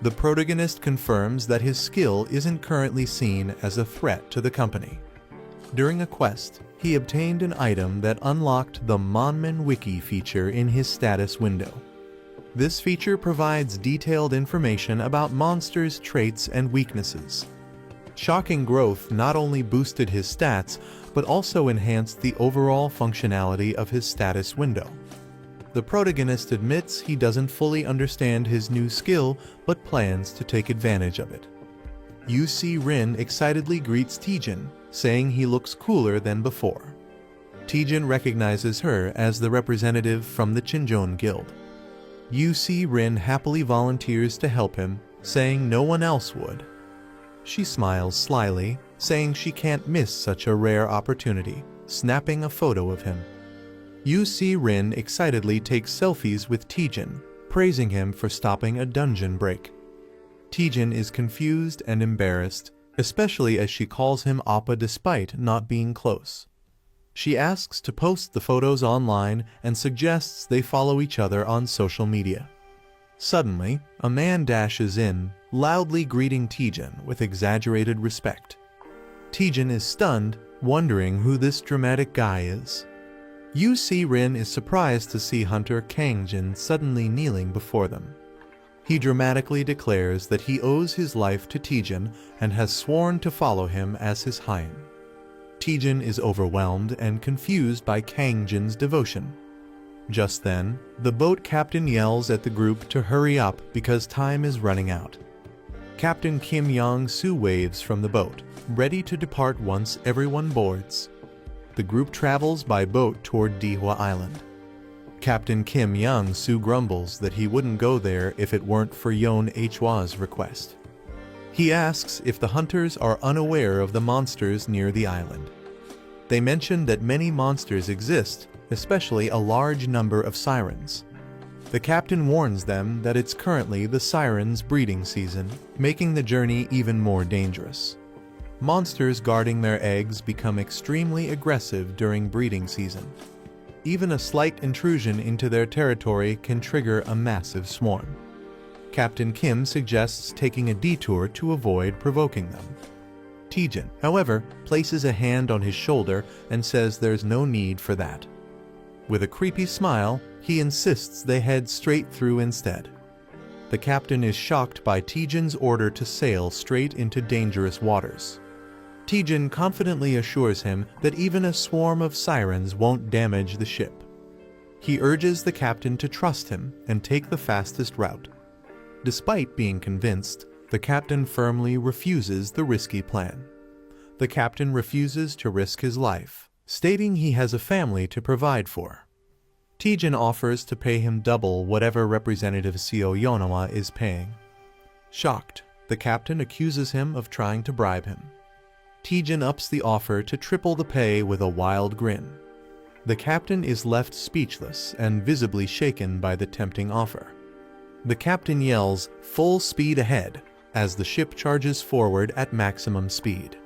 The protagonist confirms that his skill isn't currently seen as a threat to the company. During a quest, he obtained an item that unlocked the Monman Wiki feature in his status window. This feature provides detailed information about monsters' traits and weaknesses. Shocking Growth not only boosted his stats, but also enhanced the overall functionality of his status window. The protagonist admits he doesn't fully understand his new skill, but plans to take advantage of it. UC Rin excitedly greets Taejun, saying he looks cooler than before. Taejun recognizes her as the representative from the Chinjon Guild. UC Rin happily volunteers to help him, saying no one else would. She smiles slyly, saying she can't miss such a rare opportunity, snapping a photo of him. UC Rin excitedly takes selfies with Taejun, praising him for stopping a dungeon break. Taejun is confused and embarrassed, especially as she calls him Appa despite not being close. She asks to post the photos online and suggests they follow each other on social media. Suddenly, a man dashes in, loudly greeting Taejun with exaggerated respect. Taejun is stunned, wondering who this dramatic guy is. UC Rin is surprised to see Hunter Kangjin suddenly kneeling before them. He dramatically declares that he owes his life to Taejun and has sworn to follow him as his Hain. Taejun is overwhelmed and confused by Kangjin's devotion. Just then, the boat captain yells at the group to hurry up because time is running out. Captain Kim Young-soo waves from the boat, ready to depart once everyone boards. The group travels by boat toward Dihwa Island. Captain Kim Young-soo grumbles that he wouldn't go there if it weren't for Yeon Hwa's request. He asks if the hunters are unaware of the monsters near the island. They mention that many monsters exist, especially a large number of sirens. The captain warns them that it's currently the sirens' breeding season, making the journey even more dangerous. Monsters guarding their eggs become extremely aggressive during breeding season. Even a slight intrusion into their territory can trigger a massive swarm. Captain Kim suggests taking a detour to avoid provoking them. Taejun, however, places a hand on his shoulder and says there's no need for that. With a creepy smile, he insists they head straight through instead. The captain is shocked by Taejun's order to sail straight into dangerous waters. Taejun confidently assures him that even a swarm of sirens won't damage the ship. He urges the captain to trust him and take the fastest route. Despite being convinced, the captain firmly refuses the risky plan. The captain refuses to risk his life, stating he has a family to provide for. Taejun offers to pay him double whatever Representative Seo Yeonhwa is paying. Shocked, the captain accuses him of trying to bribe him. Taejun ups the offer to triple the pay with a wild grin. The captain is left speechless and visibly shaken by the tempting offer. The captain yells, "Full speed ahead," as the ship charges forward at maximum speed.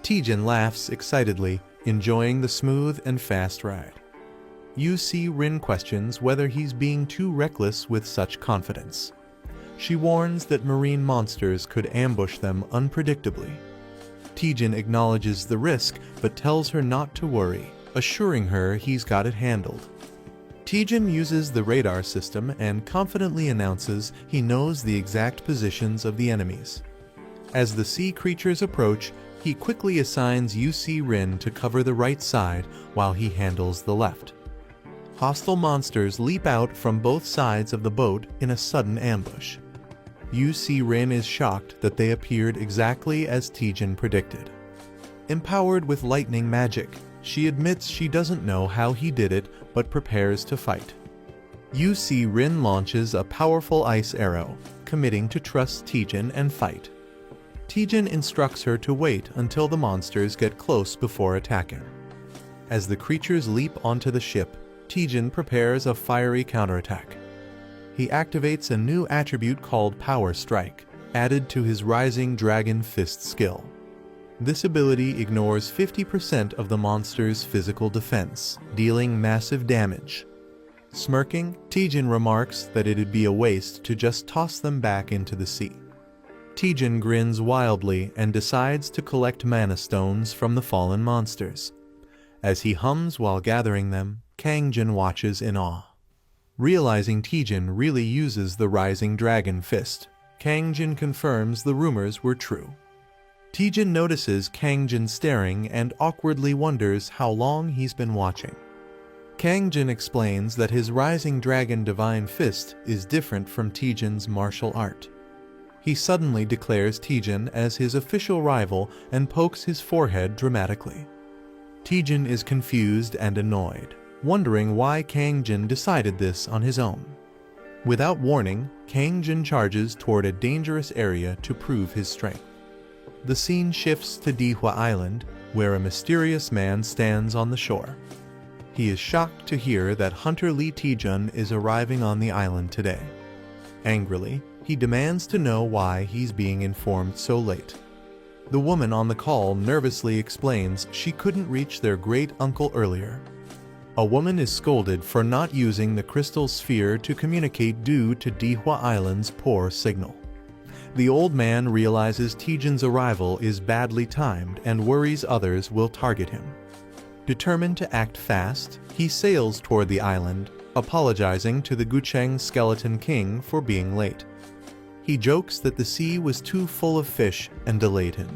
Taejun laughs excitedly, enjoying the smooth and fast ride. Rin questions whether he's being too reckless with such confidence. She warns that marine monsters could ambush them unpredictably. Taejun acknowledges the risk but tells her not to worry, assuring her he's got it handled. Taejun uses the radar system and confidently announces he knows the exact positions of the enemies. As the sea creatures approach, he quickly assigns Rin to cover the right side while he handles the left. Hostile monsters leap out from both sides of the boat in a sudden ambush. Rin is shocked that they appeared exactly as Taejun predicted. Empowered with lightning magic, she admits she doesn't know how he did it but prepares to fight. Rin launches a powerful ice arrow, committing to trust Taejun and fight. Taejun instructs her to wait until the monsters get close before attacking. As the creatures leap onto the ship, Taejun prepares a fiery counterattack. He activates a new attribute called Power Strike, added to his Rising Dragon Fist skill. This ability ignores 50% of the monster's physical defense, dealing massive damage. Smirking, Taejun remarks that it'd be a waste to just toss them back into the sea. Taejun grins wildly and decides to collect mana stones from the fallen monsters. As he hums while gathering them, Kangjin watches in awe. Realizing Taejun really uses the Rising Dragon Fist, Kangjin confirms the rumors were true. Taejun notices Kangjin staring and awkwardly wonders how long he's been watching. Kangjin explains that his Rising Dragon Divine Fist is different from Taejun's martial art. He suddenly declares Taejun as his official rival and pokes his forehead dramatically. Taejun is confused and annoyed, wondering why Kangjin decided this on his own. Without warning, Kangjin charges toward a dangerous area to prove his strength. The scene shifts to Dihwa Island, where a mysterious man stands on the shore. He is shocked to hear that Hunter Lee Taejun is arriving on the island today. Angrily, he demands to know why he's being informed so late. The woman on the call nervously explains she couldn't reach their great-uncle earlier. A woman is scolded for not using the crystal sphere to communicate due to Dihwa Island's poor signal. The old man realizes Taejun's arrival is badly timed and worries others will target him. Determined to act fast, he sails toward the island, apologizing to the Gucheng Skeleton King for being late. He jokes that the sea was too full of fish and delayed him.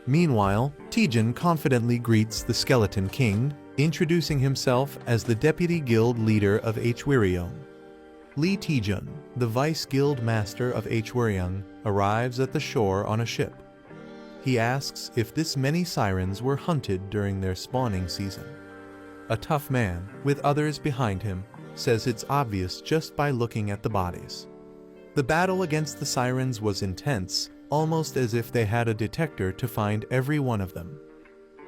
Meanwhile, Taejun confidently greets the Skeleton King, introducing himself as the deputy guild leader of Hwryong. Lee Taejun, the vice guild master of Hwryong, arrives at the shore on a ship. He asks if this many sirens were hunted during their spawning season. A tough man, with others behind him, says it's obvious just by looking at the bodies. The battle against the sirens was intense, almost as if they had a detector to find every one of them.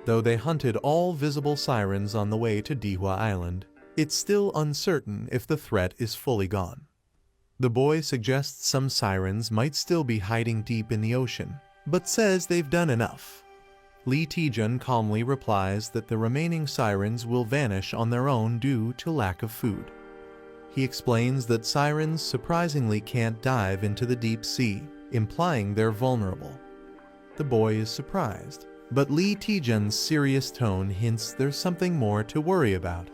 Though they hunted all visible sirens on the way to Dihwa Island, it's still uncertain if the threat is fully gone. The boy suggests some sirens might still be hiding deep in the ocean, but says they've done enough. Lee Taejun calmly replies that the remaining sirens will vanish on their own due to lack of food. He explains that sirens surprisingly can't dive into the deep sea, implying they're vulnerable. The boy is surprised, but Lee Taejun's serious tone hints there's something more to worry about.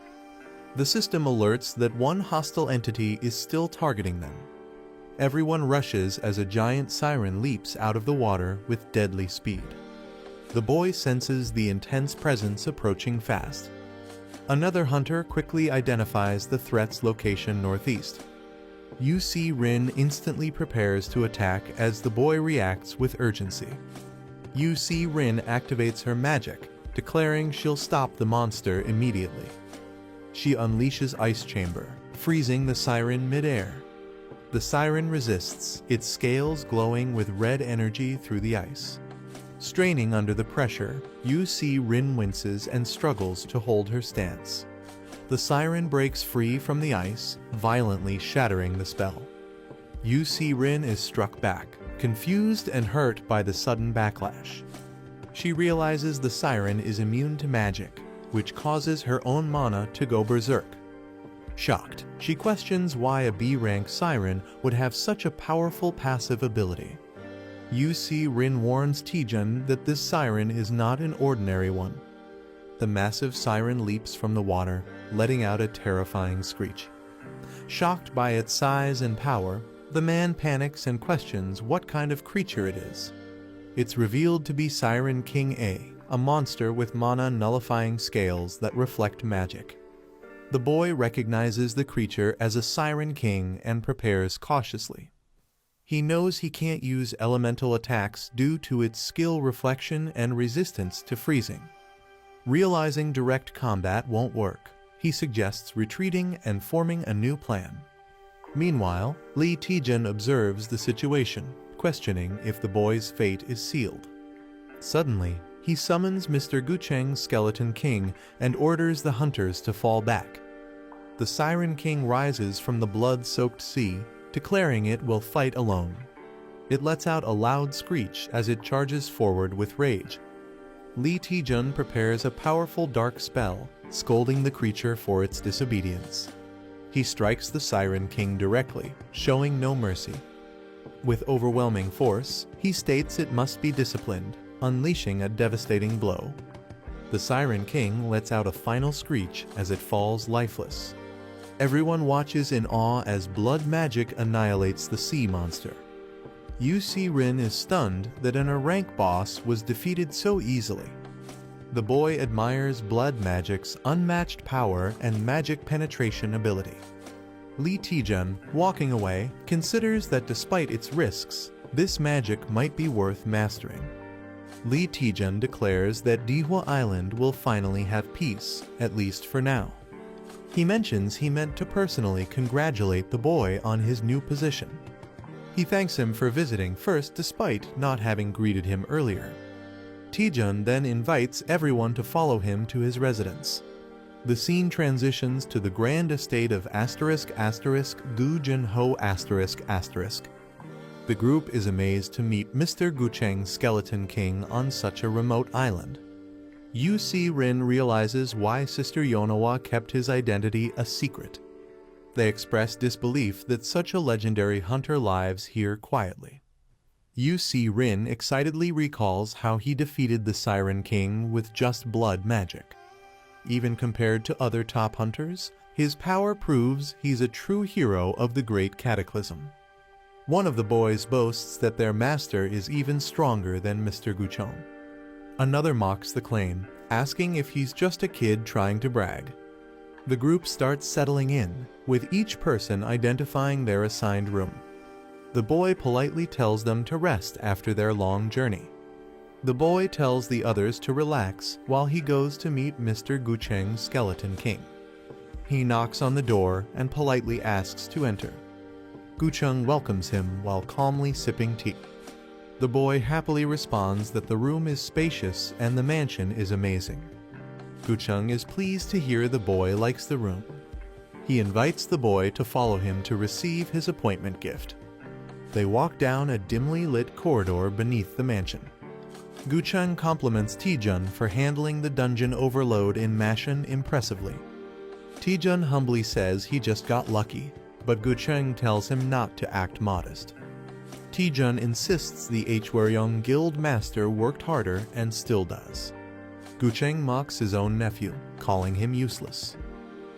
The system alerts that one hostile entity is still targeting them. Everyone rushes as a giant siren leaps out of the water with deadly speed. The boy senses the intense presence approaching fast. Another hunter quickly identifies the threat's location northeast. Rin instantly prepares to attack as the boy reacts with urgency. Rin activates her magic, declaring she'll stop the monster immediately. She unleashes Ice Chamber, freezing the siren midair. The siren resists, its scales glowing with red energy through the ice. Straining under the pressure, Rin winces and struggles to hold her stance. The siren breaks free from the ice, violently shattering the spell. Rin is struck back, confused and hurt by the sudden backlash. She realizes the siren is immune to magic, which causes her own mana to go berserk. Shocked, she questions why a B-rank siren would have such a powerful passive ability. Rin warns Taejun that this siren is not an ordinary one. The massive siren leaps from the water, letting out a terrifying screech. Shocked by its size and power, the man panics and questions what kind of creature it is. It's revealed to be Siren King a monster with mana-nullifying scales that reflect magic. The boy recognizes the creature as a Siren King and prepares cautiously. He knows he can't use elemental attacks due to its skill reflection and resistance to freezing. Realizing direct combat won't work, he suggests retreating and forming a new plan. Meanwhile, Lee Taejun observes the situation, questioning if the boy's fate is sealed. Suddenly, he summons Mr. Gucheng's Skeleton King and orders the hunters to fall back. The Siren King rises from the blood-soaked sea, declaring it will fight alone. It lets out a loud screech as it charges forward with rage. Lee Taejun prepares a powerful dark spell, scolding the creature for its disobedience. He strikes the Siren King directly, showing no mercy. With overwhelming force, he states it must be disciplined, unleashing a devastating blow. The Siren King lets out a final screech as it falls lifeless. Everyone watches in awe as blood magic annihilates the sea monster. Rin is stunned that a rank boss was defeated so easily. The boy admires blood magic's unmatched power and magic penetration ability. Lee Taejun, walking away, considers that despite its risks, this magic might be worth mastering. Lee Taejun declares that Dihwa Island will finally have peace, at least for now. He mentions he meant to personally congratulate the boy on his new position. He thanks him for visiting first despite not having greeted him earlier. Taejun then invites everyone to follow him to his residence. The scene transitions to the grand estate of Gu Jin-ho ***. The group is amazed to meet Mr. Gucheng's Skeleton King on such a remote island. Rin realizes why Sister Yonawa kept his identity a secret. They express disbelief that such a legendary hunter lives here quietly. Rin excitedly recalls how he defeated the Siren King with just blood magic. Even compared to other top hunters, his power proves he's a true hero of the Great Cataclysm. One of the boys boasts that their master is even stronger than Mr. Gucheng. Another mocks the claim, asking if he's just a kid trying to brag. The group starts settling in, with each person identifying their assigned room. The boy politely tells them to rest after their long journey. The boy tells the others to relax while he goes to meet Mr. Gucheng's Skeleton King. He knocks on the door and politely asks to enter. Gucheng welcomes him while calmly sipping tea. The boy happily responds that the room is spacious and the mansion is amazing. Gucheng is pleased to hear the boy likes the room. He invites the boy to follow him to receive his appointment gift. They walk down a dimly lit corridor beneath the mansion. Gucheng compliments Taejun for handling the dungeon overload in mansion impressively. Taejun humbly says he just got lucky, but Gucheng tells him not to act modest. Taejun insists the Hwaryeong Guild master worked harder and still does. Gucheng mocks his own nephew, calling him useless.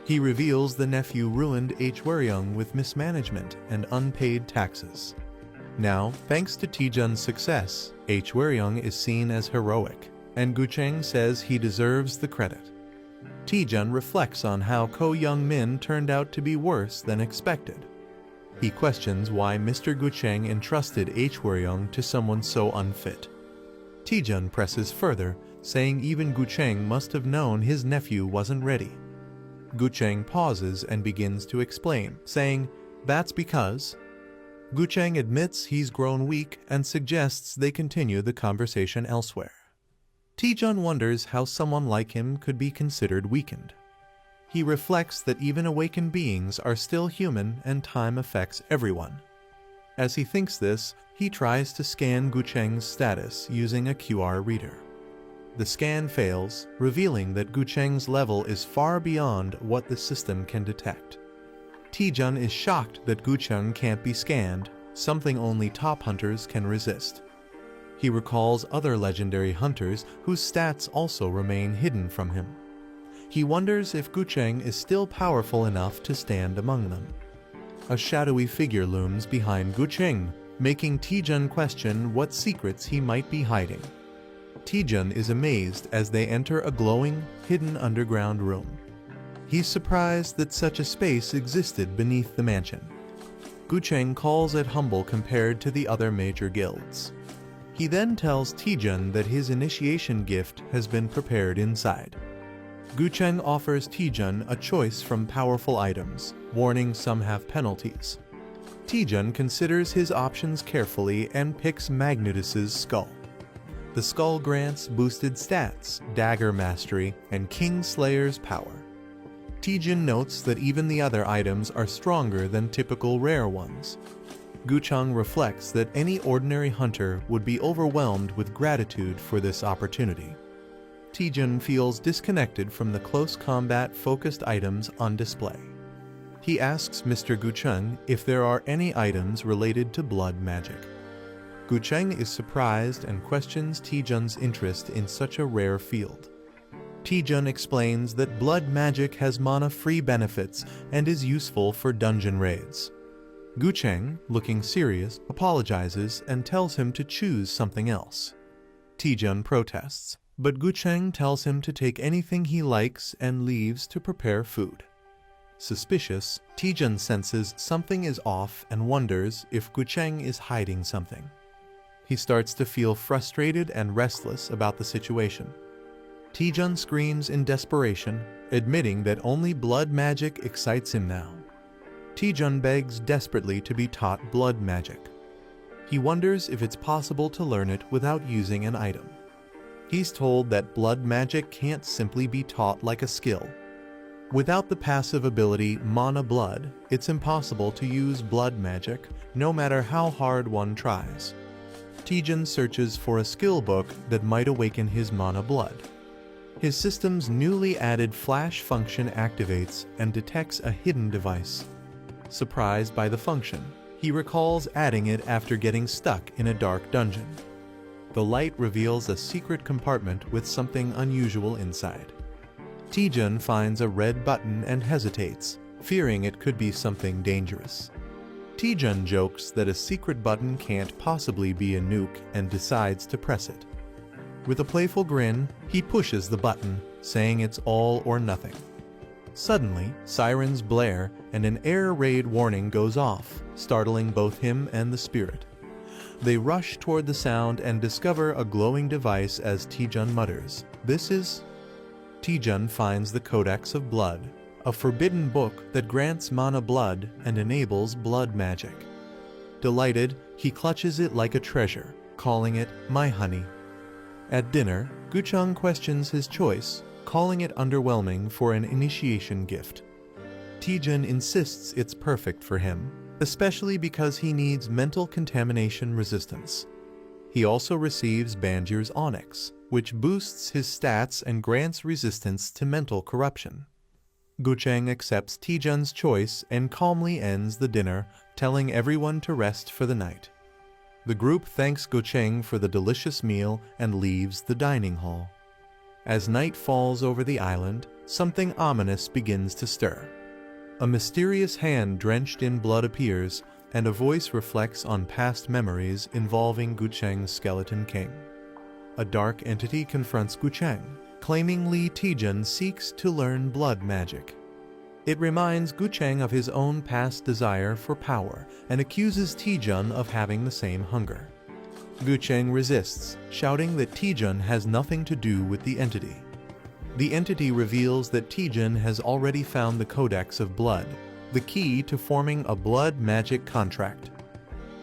He reveals the nephew ruined Hwaryeong with mismanagement and unpaid taxes. Now, thanks to Taejun's success, Hwaryeong is seen as heroic, and Gucheng says he deserves the credit. Taejun reflects on how Ko Young-min turned out to be worse than expected. He questions why Mr. Gucheng entrusted Hwaryeong to someone so unfit. Taejun presses further, saying even Gucheng must have known his nephew wasn't ready. Gucheng pauses and begins to explain, saying, "That's because..." Gucheng admits he's grown weak and suggests they continue the conversation elsewhere. Taejun wonders how someone like him could be considered weakened. He reflects that even awakened beings are still human and time affects everyone. As he thinks this, he tries to scan Gucheng's status using a QR reader. The scan fails, revealing that Gucheng's level is far beyond what the system can detect. Taejun is shocked that Gucheng can't be scanned, something only top hunters can resist. He recalls other legendary hunters whose stats also remain hidden from him. He wonders if Gucheng is still powerful enough to stand among them. A shadowy figure looms behind Gucheng, making Taejun question what secrets he might be hiding. Taejun is amazed as they enter a glowing, hidden underground room. He's surprised that such a space existed beneath the mansion. Gucheng calls it humble compared to the other major guilds. He then tells Taejun that his initiation gift has been prepared inside. Gucheng offers Taejun a choice from powerful items, warning some have penalties. Taejun considers his options carefully and picks Magnetus's skull. The skull grants boosted stats, dagger mastery, and King Slayer's power. Taejun notes that even the other items are stronger than typical rare ones. Gucheng reflects that any ordinary hunter would be overwhelmed with gratitude for this opportunity. Taejun feels disconnected from the close combat-focused items on display. He asks Mr. Gucheng if there are any items related to blood magic. Gucheng is surprised and questions Taejun's interest in such a rare field. Taejun explains that blood magic has mana-free benefits and is useful for dungeon raids. Gucheng, looking serious, apologizes and tells him to choose something else. Taejun protests, but Gucheng tells him to take anything he likes and leaves to prepare food. Suspicious, Taejun senses something is off and wonders if Gucheng is hiding something. He starts to feel frustrated and restless about the situation. Taejun screams in desperation, admitting that only blood magic excites him now. Taejun begs desperately to be taught blood magic. He wonders if it's possible to learn it without using an item. He's told that blood magic can't simply be taught like a skill. Without the passive ability Mana Blood, it's impossible to use blood magic, no matter how hard one tries. Taejun searches for a skill book that might awaken his Mana Blood. His system's newly added flash function activates and detects a hidden device. Surprised by the function, he recalls adding it after getting stuck in a dark dungeon. The light reveals a secret compartment with something unusual inside. Taejun finds a red button and hesitates, fearing it could be something dangerous. Taejun jokes that a secret button can't possibly be a nuke and decides to press it. With a playful grin, he pushes the button, saying it's all or nothing. Suddenly, sirens blare and an air raid warning goes off, startling both him and the spirit. They rush toward the sound and discover a glowing device as Taejun mutters, "This is..." Taejun finds the Codex of Blood, a forbidden book that grants mana blood and enables blood magic. Delighted, he clutches it like a treasure, calling it "my honey." At dinner, Gucheng questions his choice, calling it underwhelming for an initiation gift. Taejun insists it's perfect for him, especially because he needs mental contamination resistance. He also receives Banjir's Onyx, which boosts his stats and grants resistance to mental corruption. Gucheng accepts Taejun's choice and calmly ends the dinner, telling everyone to rest for the night. The group thanks Gucheng for the delicious meal and leaves the dining hall. As night falls over the island, something ominous begins to stir. A mysterious hand drenched in blood appears, and a voice reflects on past memories involving Gucheng's Skeleton King. A dark entity confronts Gucheng, claiming Lee Taejun seeks to learn blood magic. It reminds Gucheng of his own past desire for power and accuses Taejun of having the same hunger. Gucheng resists, shouting that Taejun has nothing to do with the entity. The entity reveals that Taejun has already found the Codex of Blood, the key to forming a blood magic contract.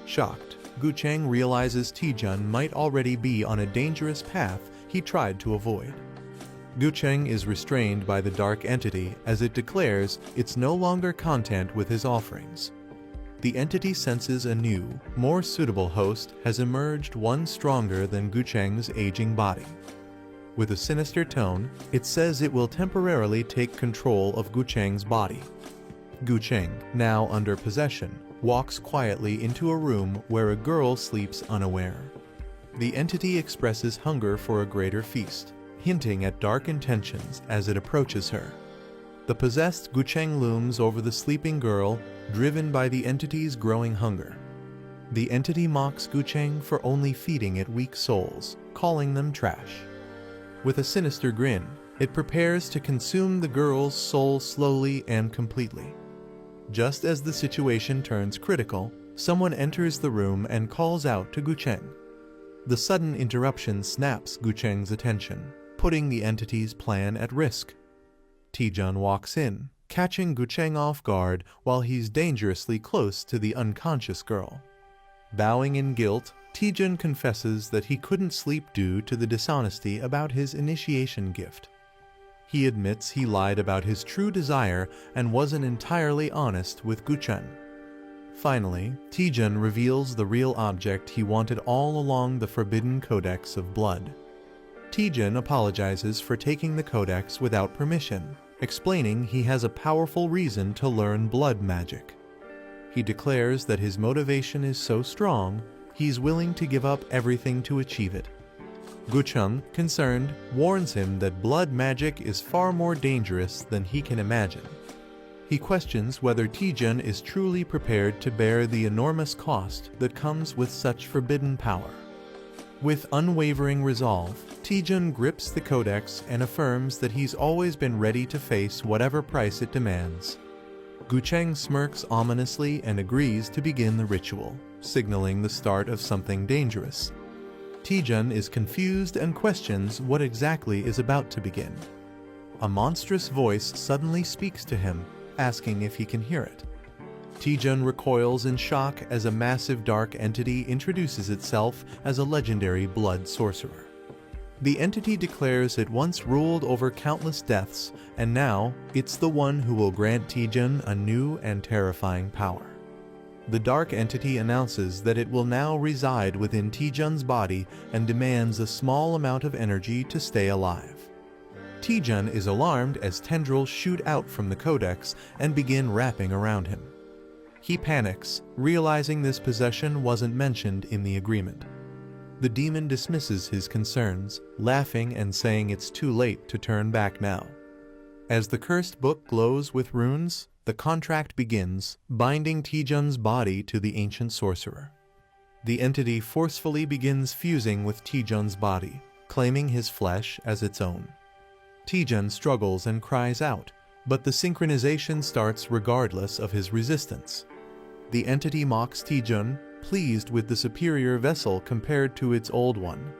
Shocked, Gucheng realizes Taejun might already be on a dangerous path he tried to avoid. Gucheng is restrained by the dark entity as it declares it's no longer content with his offerings. The entity senses a new, more suitable host has emerged, one stronger than Gucheng's aging body. With a sinister tone, it says it will temporarily take control of Gucheng's body. Gucheng, now under possession, walks quietly into a room where a girl sleeps unaware. The entity expresses hunger for a greater feast, hinting at dark intentions as it approaches her. The possessed Gucheng looms over the sleeping girl, driven by the entity's growing hunger. The entity mocks Gucheng for only feeding it weak souls, calling them trash. With a sinister grin, it prepares to consume the girl's soul slowly and completely. Just as the situation turns critical, someone enters the room and calls out to Gucheng. The sudden interruption snaps Gucheng's attention, putting the entity's plan at risk. Taejun walks in, catching Gucheng off guard while he's dangerously close to the unconscious girl. Bowing in guilt, Taejun confesses that he couldn't sleep due to the dishonesty about his initiation gift. He admits he lied about his true desire and wasn't entirely honest with Gucheng. Finally, Taejun reveals the real object he wanted all along, the Forbidden Codex of Blood. Taejun apologizes for taking the codex without permission, explaining he has a powerful reason to learn blood magic. He declares that his motivation is so strong, he's willing to give up everything to achieve it. Gucheng, concerned, warns him that blood magic is far more dangerous than he can imagine. He questions whether Taejun is truly prepared to bear the enormous cost that comes with such forbidden power. With unwavering resolve, Taejun grips the codex and affirms that he's always been ready to face whatever price it demands. Gucheng smirks ominously and agrees to begin the ritual, signaling the start of something dangerous. Taejun is confused and questions what exactly is about to begin. A monstrous voice suddenly speaks to him, asking if he can hear it. Taejun recoils in shock as a massive dark entity introduces itself as a legendary blood sorcerer. The entity declares it once ruled over countless deaths, and now it's the one who will grant Taejun a new and terrifying power. The dark entity announces that it will now reside within Taejun's body and demands a small amount of energy to stay alive. Taejun is alarmed as tendrils shoot out from the codex and begin wrapping around him. He panics, realizing this possession wasn't mentioned in the agreement. The demon dismisses his concerns, laughing and saying it's too late to turn back now. As the cursed book glows with runes, the contract begins, binding Taejun's body to the ancient sorcerer. The entity forcefully begins fusing with Taejun's body, claiming his flesh as its own. Taejun struggles and cries out, but the synchronization starts regardless of his resistance. The entity mocks Taejun, pleased with the superior vessel compared to its old one.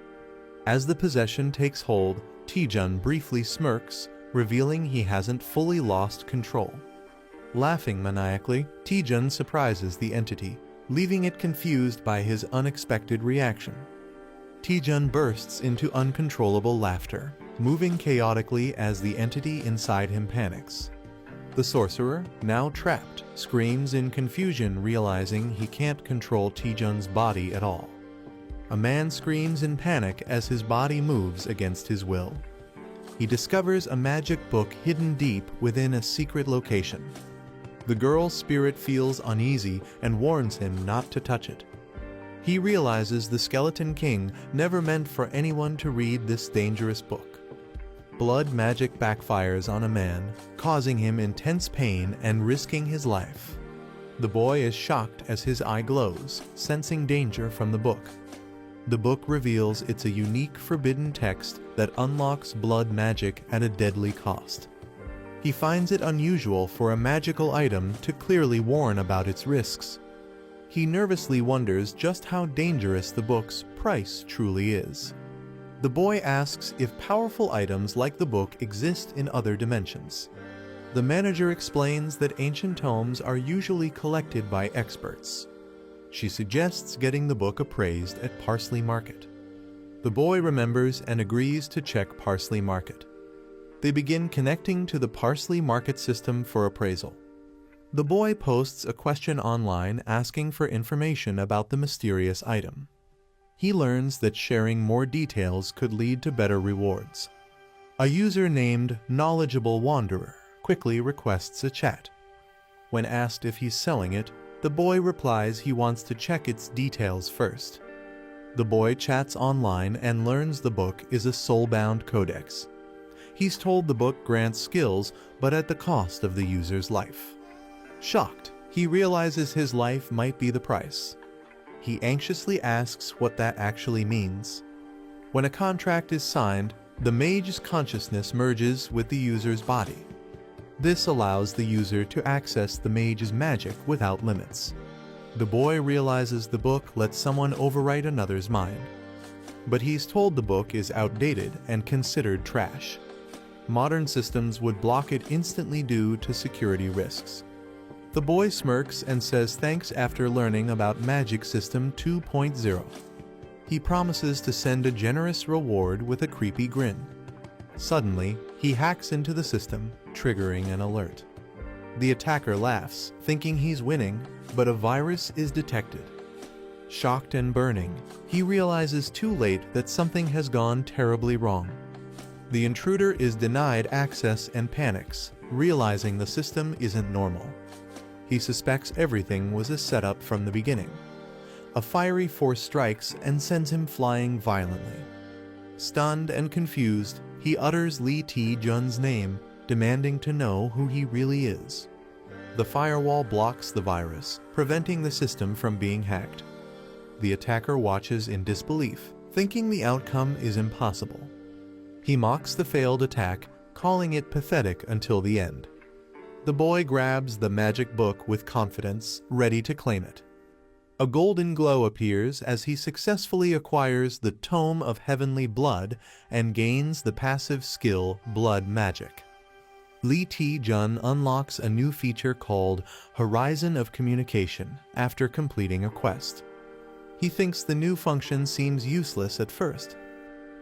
As the possession takes hold, Taejun briefly smirks, revealing he hasn't fully lost control. Laughing maniacally, Taejun surprises the entity, leaving it confused by his unexpected reaction. Taejun bursts into uncontrollable laughter, moving chaotically as the entity inside him panics. The sorcerer, now trapped, screams in confusion, realizing he can't control Taejun's body at all. A man screams in panic as his body moves against his will. He discovers a magic book hidden deep within a secret location. The girl's spirit feels uneasy and warns him not to touch it. He realizes the Skeleton King never meant for anyone to read this dangerous book. Blood magic backfires on a man, causing him intense pain and risking his life. The boy is shocked as his eye glows, sensing danger from the book. The book reveals it's a unique forbidden text that unlocks blood magic at a deadly cost. He finds it unusual for a magical item to clearly warn about its risks. He nervously wonders just how dangerous the book's price truly is. The boy asks if powerful items like the book exist in other dimensions. The manager explains that ancient tomes are usually collected by experts. She suggests getting the book appraised at Parsley Market. The boy remembers and agrees to check Parsley Market. They begin connecting to the Parsley Market system for appraisal. The boy posts a question online asking for information about the mysterious item. He learns that sharing more details could lead to better rewards. A user named Knowledgeable Wanderer quickly requests a chat. When asked if he's selling it, the boy replies he wants to check its details first. The boy chats online and learns the book is a soul-bound codex. He's told the book grants skills, but at the cost of the user's life. Shocked, he realizes his life might be the price. He anxiously asks what that actually means. When a contract is signed, the mage's consciousness merges with the user's body. This allows the user to access the mage's magic without limits. The boy realizes the book lets someone overwrite another's mind. But he's told the book is outdated and considered trash. Modern systems would block it instantly due to security risks. The boy smirks and says thanks after learning about Magic System 2.0. He promises to send a generous reward with a creepy grin. Suddenly, he hacks into the system, triggering an alert. The attacker laughs, thinking he's winning, but a virus is detected. Shocked and burning, he realizes too late that something has gone terribly wrong. The intruder is denied access and panics, realizing the system isn't normal. He suspects everything was a setup from the beginning. A fiery force strikes and sends him flying violently. Stunned and confused, he utters Lee Taejun's name, demanding to know who he really is. The firewall blocks the virus, preventing the system from being hacked. The attacker watches in disbelief, thinking the outcome is impossible. He mocks the failed attack, calling it pathetic until the end. The boy grabs the magic book with confidence, ready to claim it. A golden glow appears as he successfully acquires the Tome of Heavenly Blood and gains the passive skill Blood Magic. Lee Taejun unlocks a new feature called Horizon of Communication after completing a quest. He thinks the new function seems useless at first.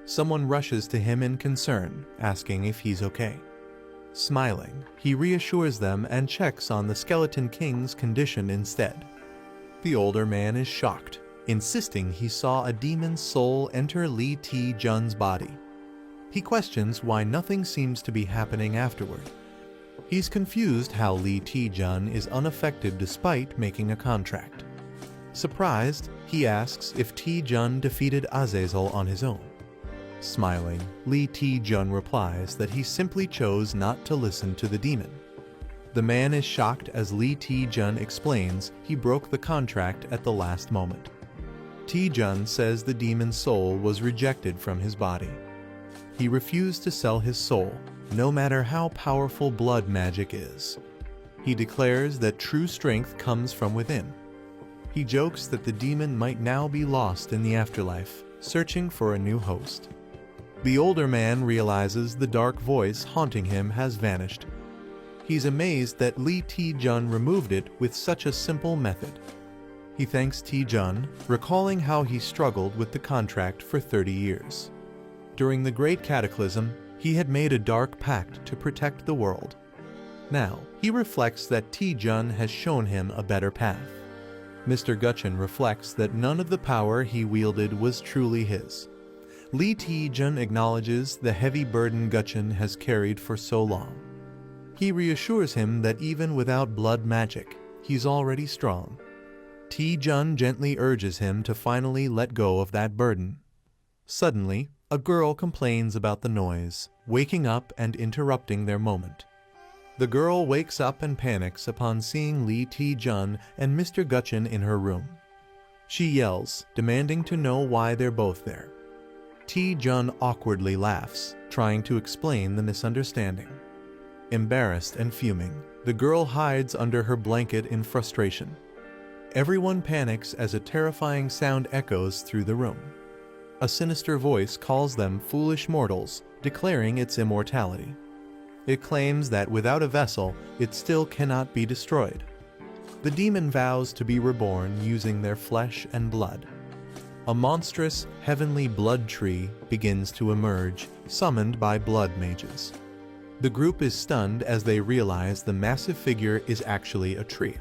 Someone rushes to him in concern, asking if he's okay. Smiling, he reassures them and checks on the Skeleton King's condition instead. The older man is shocked, insisting he saw a demon's soul enter Lee Taejun's body. He questions why nothing seems to be happening afterward. He's confused how Lee Taejun is unaffected despite making a contract. Surprised, he asks if Taejun defeated Azazel on his own. Smiling, Lee Taejun replies that he simply chose not to listen to the demon. The man is shocked as Lee Taejun explains he broke the contract at the last moment. Taejun says the demon's soul was rejected from his body. He refused to sell his soul, no matter how powerful blood magic is. He declares that true strength comes from within. He jokes that the demon might now be lost in the afterlife, searching for a new host. The older man realizes the dark voice haunting him has vanished. He's amazed that Lee Taejun removed it with such a simple method. He thanks Taejun, recalling how he struggled with the contract for 30 years. During the Great Cataclysm, he had made a dark pact to protect the world. Now, he reflects that Taejun has shown him a better path. Mr. Gutchen reflects that none of the power he wielded was truly his. Lee Taejun acknowledges the heavy burden Gutchen has carried for so long. He reassures him that even without blood magic, he's already strong. Taejun gently urges him to finally let go of that burden. Suddenly, a girl complains about the noise, waking up and interrupting their moment. The girl wakes up and panics upon seeing Lee Taejun and Mr. Gutchen in her room. She yells, demanding to know why they're both there. Taejun awkwardly laughs, trying to explain the misunderstanding. Embarrassed and fuming, the girl hides under her blanket in frustration. Everyone panics as a terrifying sound echoes through the room. A sinister voice calls them foolish mortals, declaring its immortality. It claims that without a vessel, it still cannot be destroyed. The demon vows to be reborn using their flesh and blood. A monstrous, heavenly blood tree begins to emerge, summoned by blood mages. The group is stunned as they realize the massive figure is actually a tree.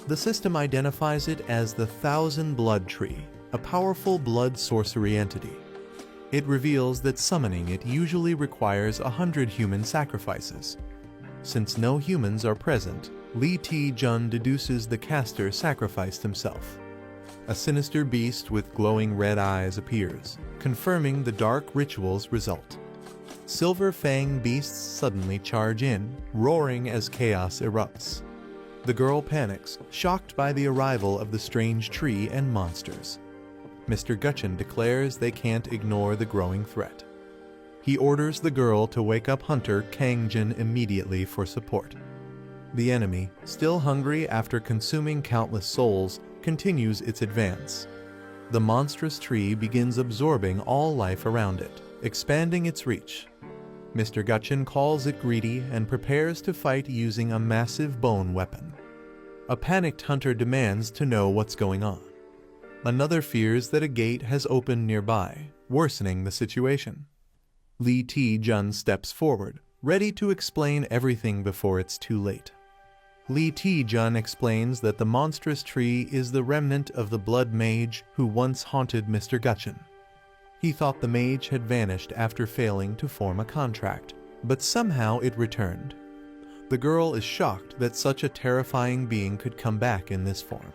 The system identifies it as the Thousand Blood Tree, a powerful blood sorcery entity. It reveals that summoning it usually requires 100 human sacrifices. Since no humans are present, Lee Taejun deduces the caster sacrificed himself. A sinister beast with glowing red eyes appears, confirming the dark ritual's result. Silver Fang beasts suddenly charge in, roaring as chaos erupts. The girl panics, shocked by the arrival of the strange tree and monsters. Mr. Gutchen declares they can't ignore the growing threat. He orders the girl to wake up hunter Kangjin immediately for support. The enemy, still hungry after consuming countless souls, continues its advance. The monstrous tree begins absorbing all life around it, expanding its reach. Mr. Gutchen calls it greedy and prepares to fight using a massive bone weapon. A panicked hunter demands to know what's going on. Another fears that a gate has opened nearby, worsening the situation. Lee Taejun steps forward, ready to explain everything before it's too late. Lee Taejun explains that the monstrous tree is the remnant of the blood mage who once haunted Mr. Gutchen. He thought the mage had vanished after failing to form a contract, but somehow it returned. The girl is shocked that such a terrifying being could come back in this form.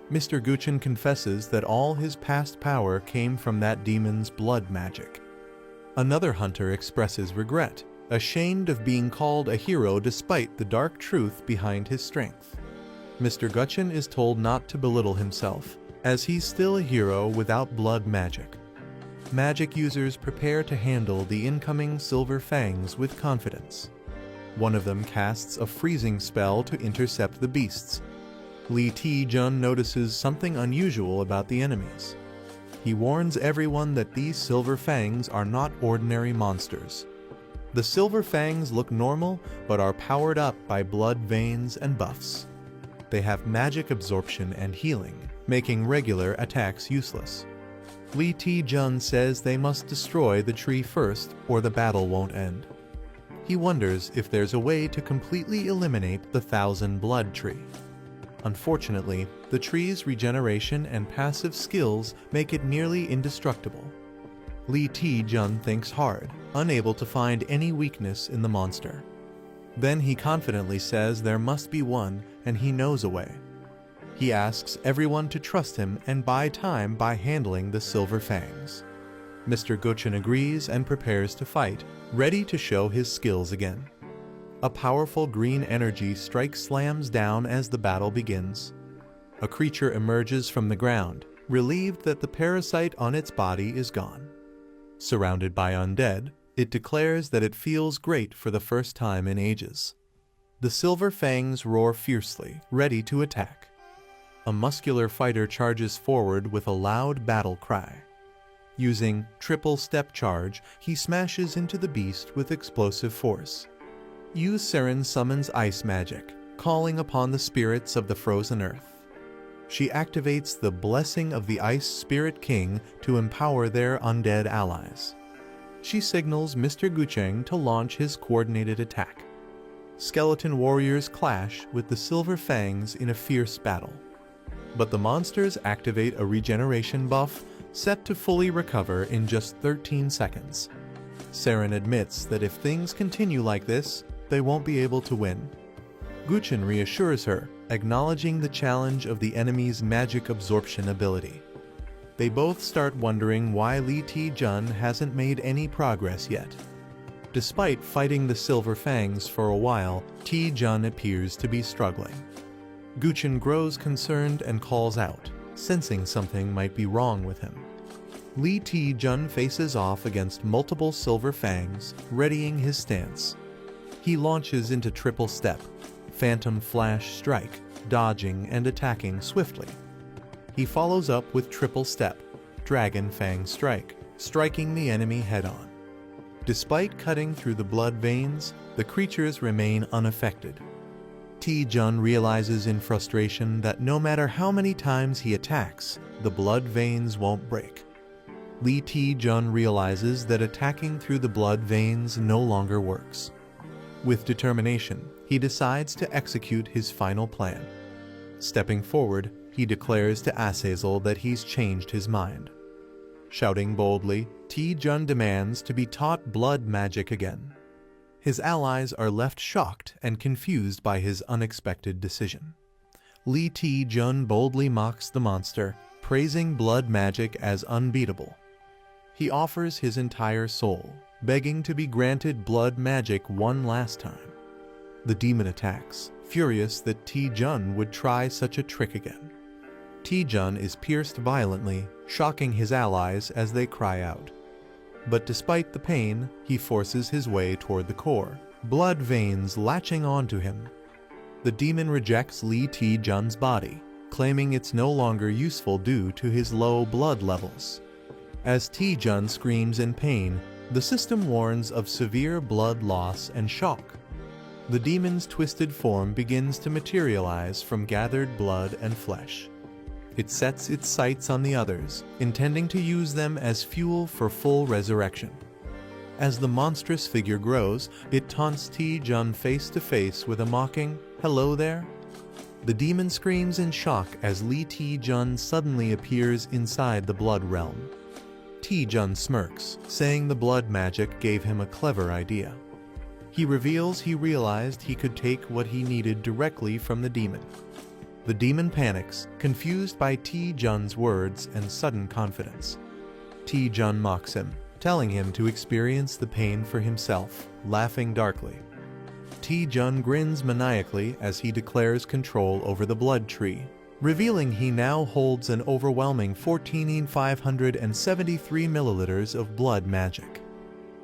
Mr. Gutchen confesses that all his past power came from that demon's blood magic. Another hunter expresses regret, ashamed of being called a hero despite the dark truth behind his strength. Mr. Gutchen is told not to belittle himself, as he's still a hero without blood magic. Magic users prepare to handle the incoming Silver Fangs with confidence. One of them casts a freezing spell to intercept the beasts. Lee Taejun notices something unusual about the enemies. He warns everyone that these Silver Fangs are not ordinary monsters. The Silver Fangs look normal, but are powered up by blood veins and buffs. They have magic absorption and healing, making regular attacks useless. Lee Taejun says they must destroy the tree first, or the battle won't end. He wonders if there's a way to completely eliminate the Thousand Blood Tree. Unfortunately, the tree's regeneration and passive skills make it nearly indestructible. Lee Taejun thinks hard, unable to find any weakness in the monster. Then he confidently says there must be one, and he knows a way. He asks everyone to trust him and buy time by handling the Silver Fangs. Mr. Gutchen agrees and prepares to fight, ready to show his skills again. A powerful green energy strike slams down as the battle begins. A creature emerges from the ground, relieved that the parasite on its body is gone. Surrounded by undead, it declares that it feels great for the first time in ages. The silver fangs roar fiercely, ready to attack. A muscular fighter charges forward with a loud battle cry. Using triple step charge, he smashes into the beast with explosive force. Seren summons ice magic, calling upon the spirits of the frozen earth. She activates the blessing of the Ice Spirit King to empower their undead allies. She signals Mr. Gucheng to launch his coordinated attack. Skeleton warriors clash with the Silver Fangs in a fierce battle. But the monsters activate a regeneration buff set to fully recover in just 13 seconds. Seren admits that if things continue like this, they won't be able to win. Guchen reassures her, acknowledging the challenge of the enemy's magic absorption ability. They both start wondering why Li Ti-jun hasn't made any progress yet. Despite fighting the Silver Fangs for a while, Ti-jun appears to be struggling. Guchen grows concerned and calls out, sensing something might be wrong with him. Li Ti-jun faces off against multiple Silver Fangs, readying his stance. He launches into triple step, Phantom Flash Strike, dodging and attacking swiftly. He follows up with triple step, Dragon Fang Strike, striking the enemy head-on. Despite cutting through the blood veins, the creatures remain unaffected. Ti-jun realizes in frustration that no matter how many times he attacks, the blood veins won't break. Li Ti-jun realizes that attacking through the blood veins no longer works. With determination, he decides to execute his final plan. Stepping forward, he declares to Azazel that he's changed his mind. Shouting boldly, Ti-jun demands to be taught blood magic again. His allies are left shocked and confused by his unexpected decision. Li Ti-jun boldly mocks the monster, praising blood magic as unbeatable. He offers his entire soul, begging to be granted blood magic one last time. The demon attacks, furious that Ti-jun would try such a trick again. Ti-jun is pierced violently, shocking his allies as they cry out. But despite the pain, he forces his way toward the core, blood veins latching onto him. The demon rejects Li Ti-jun's body, claiming it's no longer useful due to his low blood levels. As Ti-jun screams in pain, the system warns of severe blood loss and shock. The demon's twisted form begins to materialize from gathered blood and flesh. It sets its sights on the others, intending to use them as fuel for full resurrection. As the monstrous figure grows, it taunts Ti-jun face to face with a mocking, "Hello there?" The demon screams in shock as Li Ti-jun suddenly appears inside the blood realm. Ti-jun smirks, saying the blood magic gave him a clever idea. He reveals he realized he could take what he needed directly from the demon. The demon panics, confused by Ti-jun's words and sudden confidence. Ti-jun mocks him, telling him to experience the pain for himself, laughing darkly. Ti-jun grins maniacally as he declares control over the blood tree, revealing he now holds an overwhelming 14,573 milliliters of blood magic.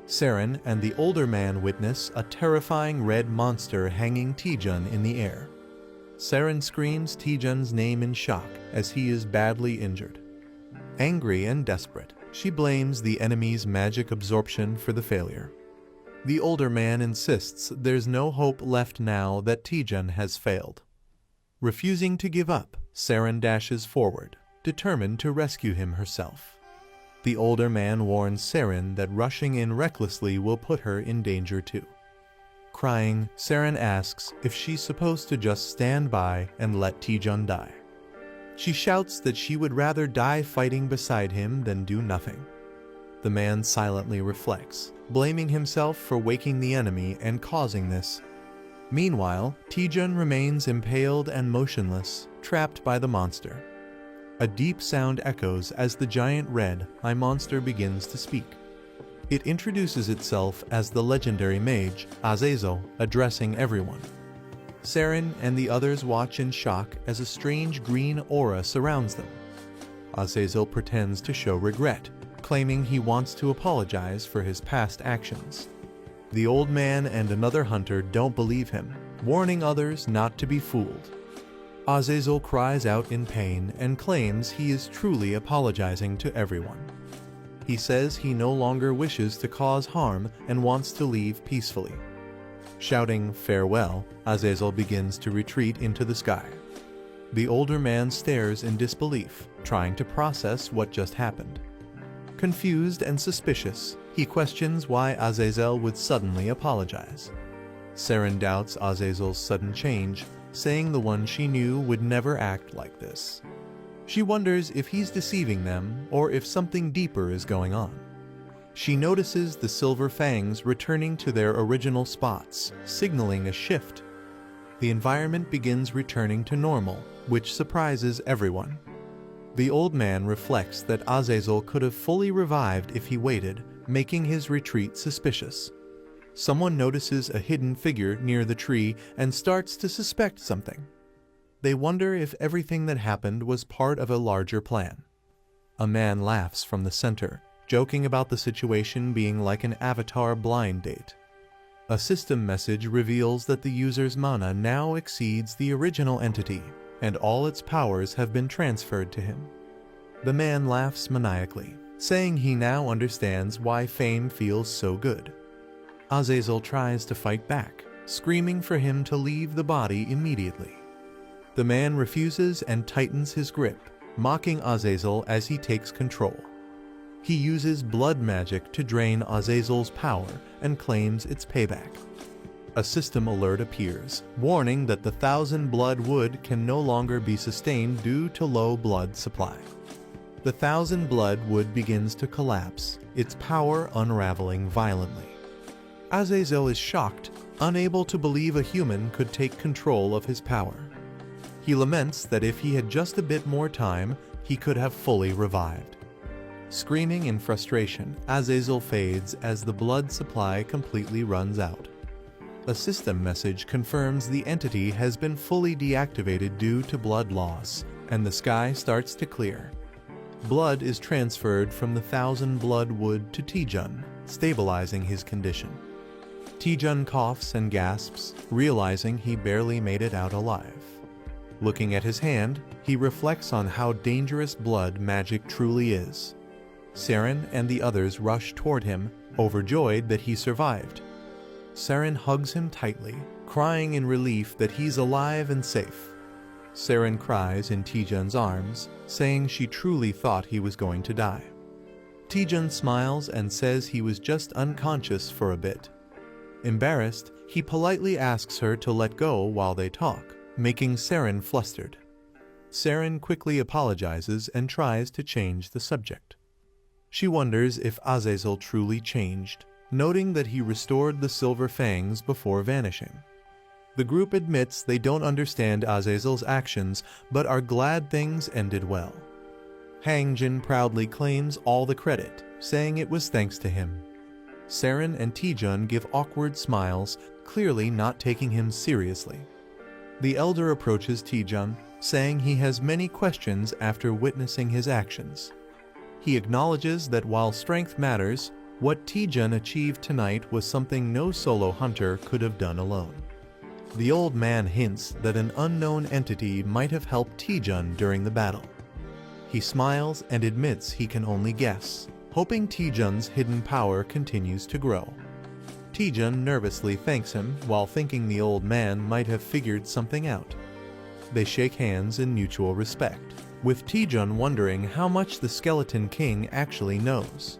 Seren and the older man witness a terrifying red monster hanging Ti-jun in the air. Seren screams Ti-jun's name in shock as he is badly injured. Angry and desperate, she blames the enemy's magic absorption for the failure. The older man insists there's no hope left now that Ti-jun has failed. Refusing to give up, Seren dashes forward, determined to rescue him herself. The older man warns Seren that rushing in recklessly will put her in danger too. Crying, Seren asks if she's supposed to just stand by and let Ti-jun die. She shouts that she would rather die fighting beside him than do nothing. The man silently reflects, blaming himself for waking the enemy and causing this. Meanwhile, Ti-jun remains impaled and motionless, trapped by the monster. A deep sound echoes as the giant red eye monster begins to speak. It introduces itself as the legendary mage, Azazel, addressing everyone. Seren and the others watch in shock as a strange green aura surrounds them. Azazel pretends to show regret, claiming he wants to apologize for his past actions. The old man and another hunter don't believe him, warning others not to be fooled. Azazel cries out in pain and claims he is truly apologizing to everyone. He says he no longer wishes to cause harm and wants to leave peacefully. Shouting farewell, Azazel begins to retreat into the sky. The older man stares in disbelief, trying to process what just happened. Confused and suspicious, he questions why Azazel would suddenly apologize. Saren doubts Azazel's sudden change, saying the one she knew would never act like this. She wonders if he's deceiving them or if something deeper is going on. She notices the silver fangs returning to their original spots, signaling a shift. The environment begins returning to normal, which surprises everyone. The old man reflects that Azazel could have fully revived if he waited, making his retreat suspicious. Someone notices a hidden figure near the tree and starts to suspect something. They wonder if everything that happened was part of a larger plan. A man laughs from the center, joking about the situation being like an avatar blind date. A system message reveals that the user's mana now exceeds the original entity, and all its powers have been transferred to him. The man laughs maniacally, saying he now understands why fame feels so good. Azazel tries to fight back, screaming for him to leave the body immediately. The man refuses and tightens his grip, mocking Azazel as he takes control. He uses blood magic to drain Azazel's power and claims its payback. A system alert appears, warning that the 1,000 blood wood can no longer be sustained due to low blood supply. The 1,000 blood wood begins to collapse, its power unraveling violently. Azazel is shocked, unable to believe a human could take control of his power. He laments that if he had just a bit more time, he could have fully revived. Screaming in frustration, Azazel fades as the blood supply completely runs out. A system message confirms the entity has been fully deactivated due to blood loss, and the sky starts to clear. Blood is transferred from the 1,000 blood wood to Taejun, stabilizing his condition. Taejun coughs and gasps, realizing he barely made it out alive. Looking at his hand, he reflects on how dangerous blood magic truly is. Saren and the others rush toward him, overjoyed that he survived. Saren hugs him tightly, crying in relief that he's alive and safe. Saren cries in Taejun's arms, saying she truly thought he was going to die. Taejun smiles and says he was just unconscious for a bit. Embarrassed, he politely asks her to let go while they talk, making Saren flustered. Saren quickly apologizes and tries to change the subject. She wonders if Azazel truly changed, noting that he restored the silver fangs before vanishing. The group admits they don't understand Azazel's actions, but are glad things ended well. Hangjin proudly claims all the credit, saying it was thanks to him. Saren and Taejun give awkward smiles, clearly not taking him seriously. The elder approaches Taejun, saying he has many questions after witnessing his actions. He acknowledges that while strength matters, what Taejun achieved tonight was something no solo hunter could have done alone. The old man hints that an unknown entity might have helped Taejun during the battle. He smiles and admits he can only guess, hoping Taejun's hidden power continues to grow. Taejun nervously thanks him while thinking the old man might have figured something out. They shake hands in mutual respect, with Taejun wondering how much the Skeleton King actually knows.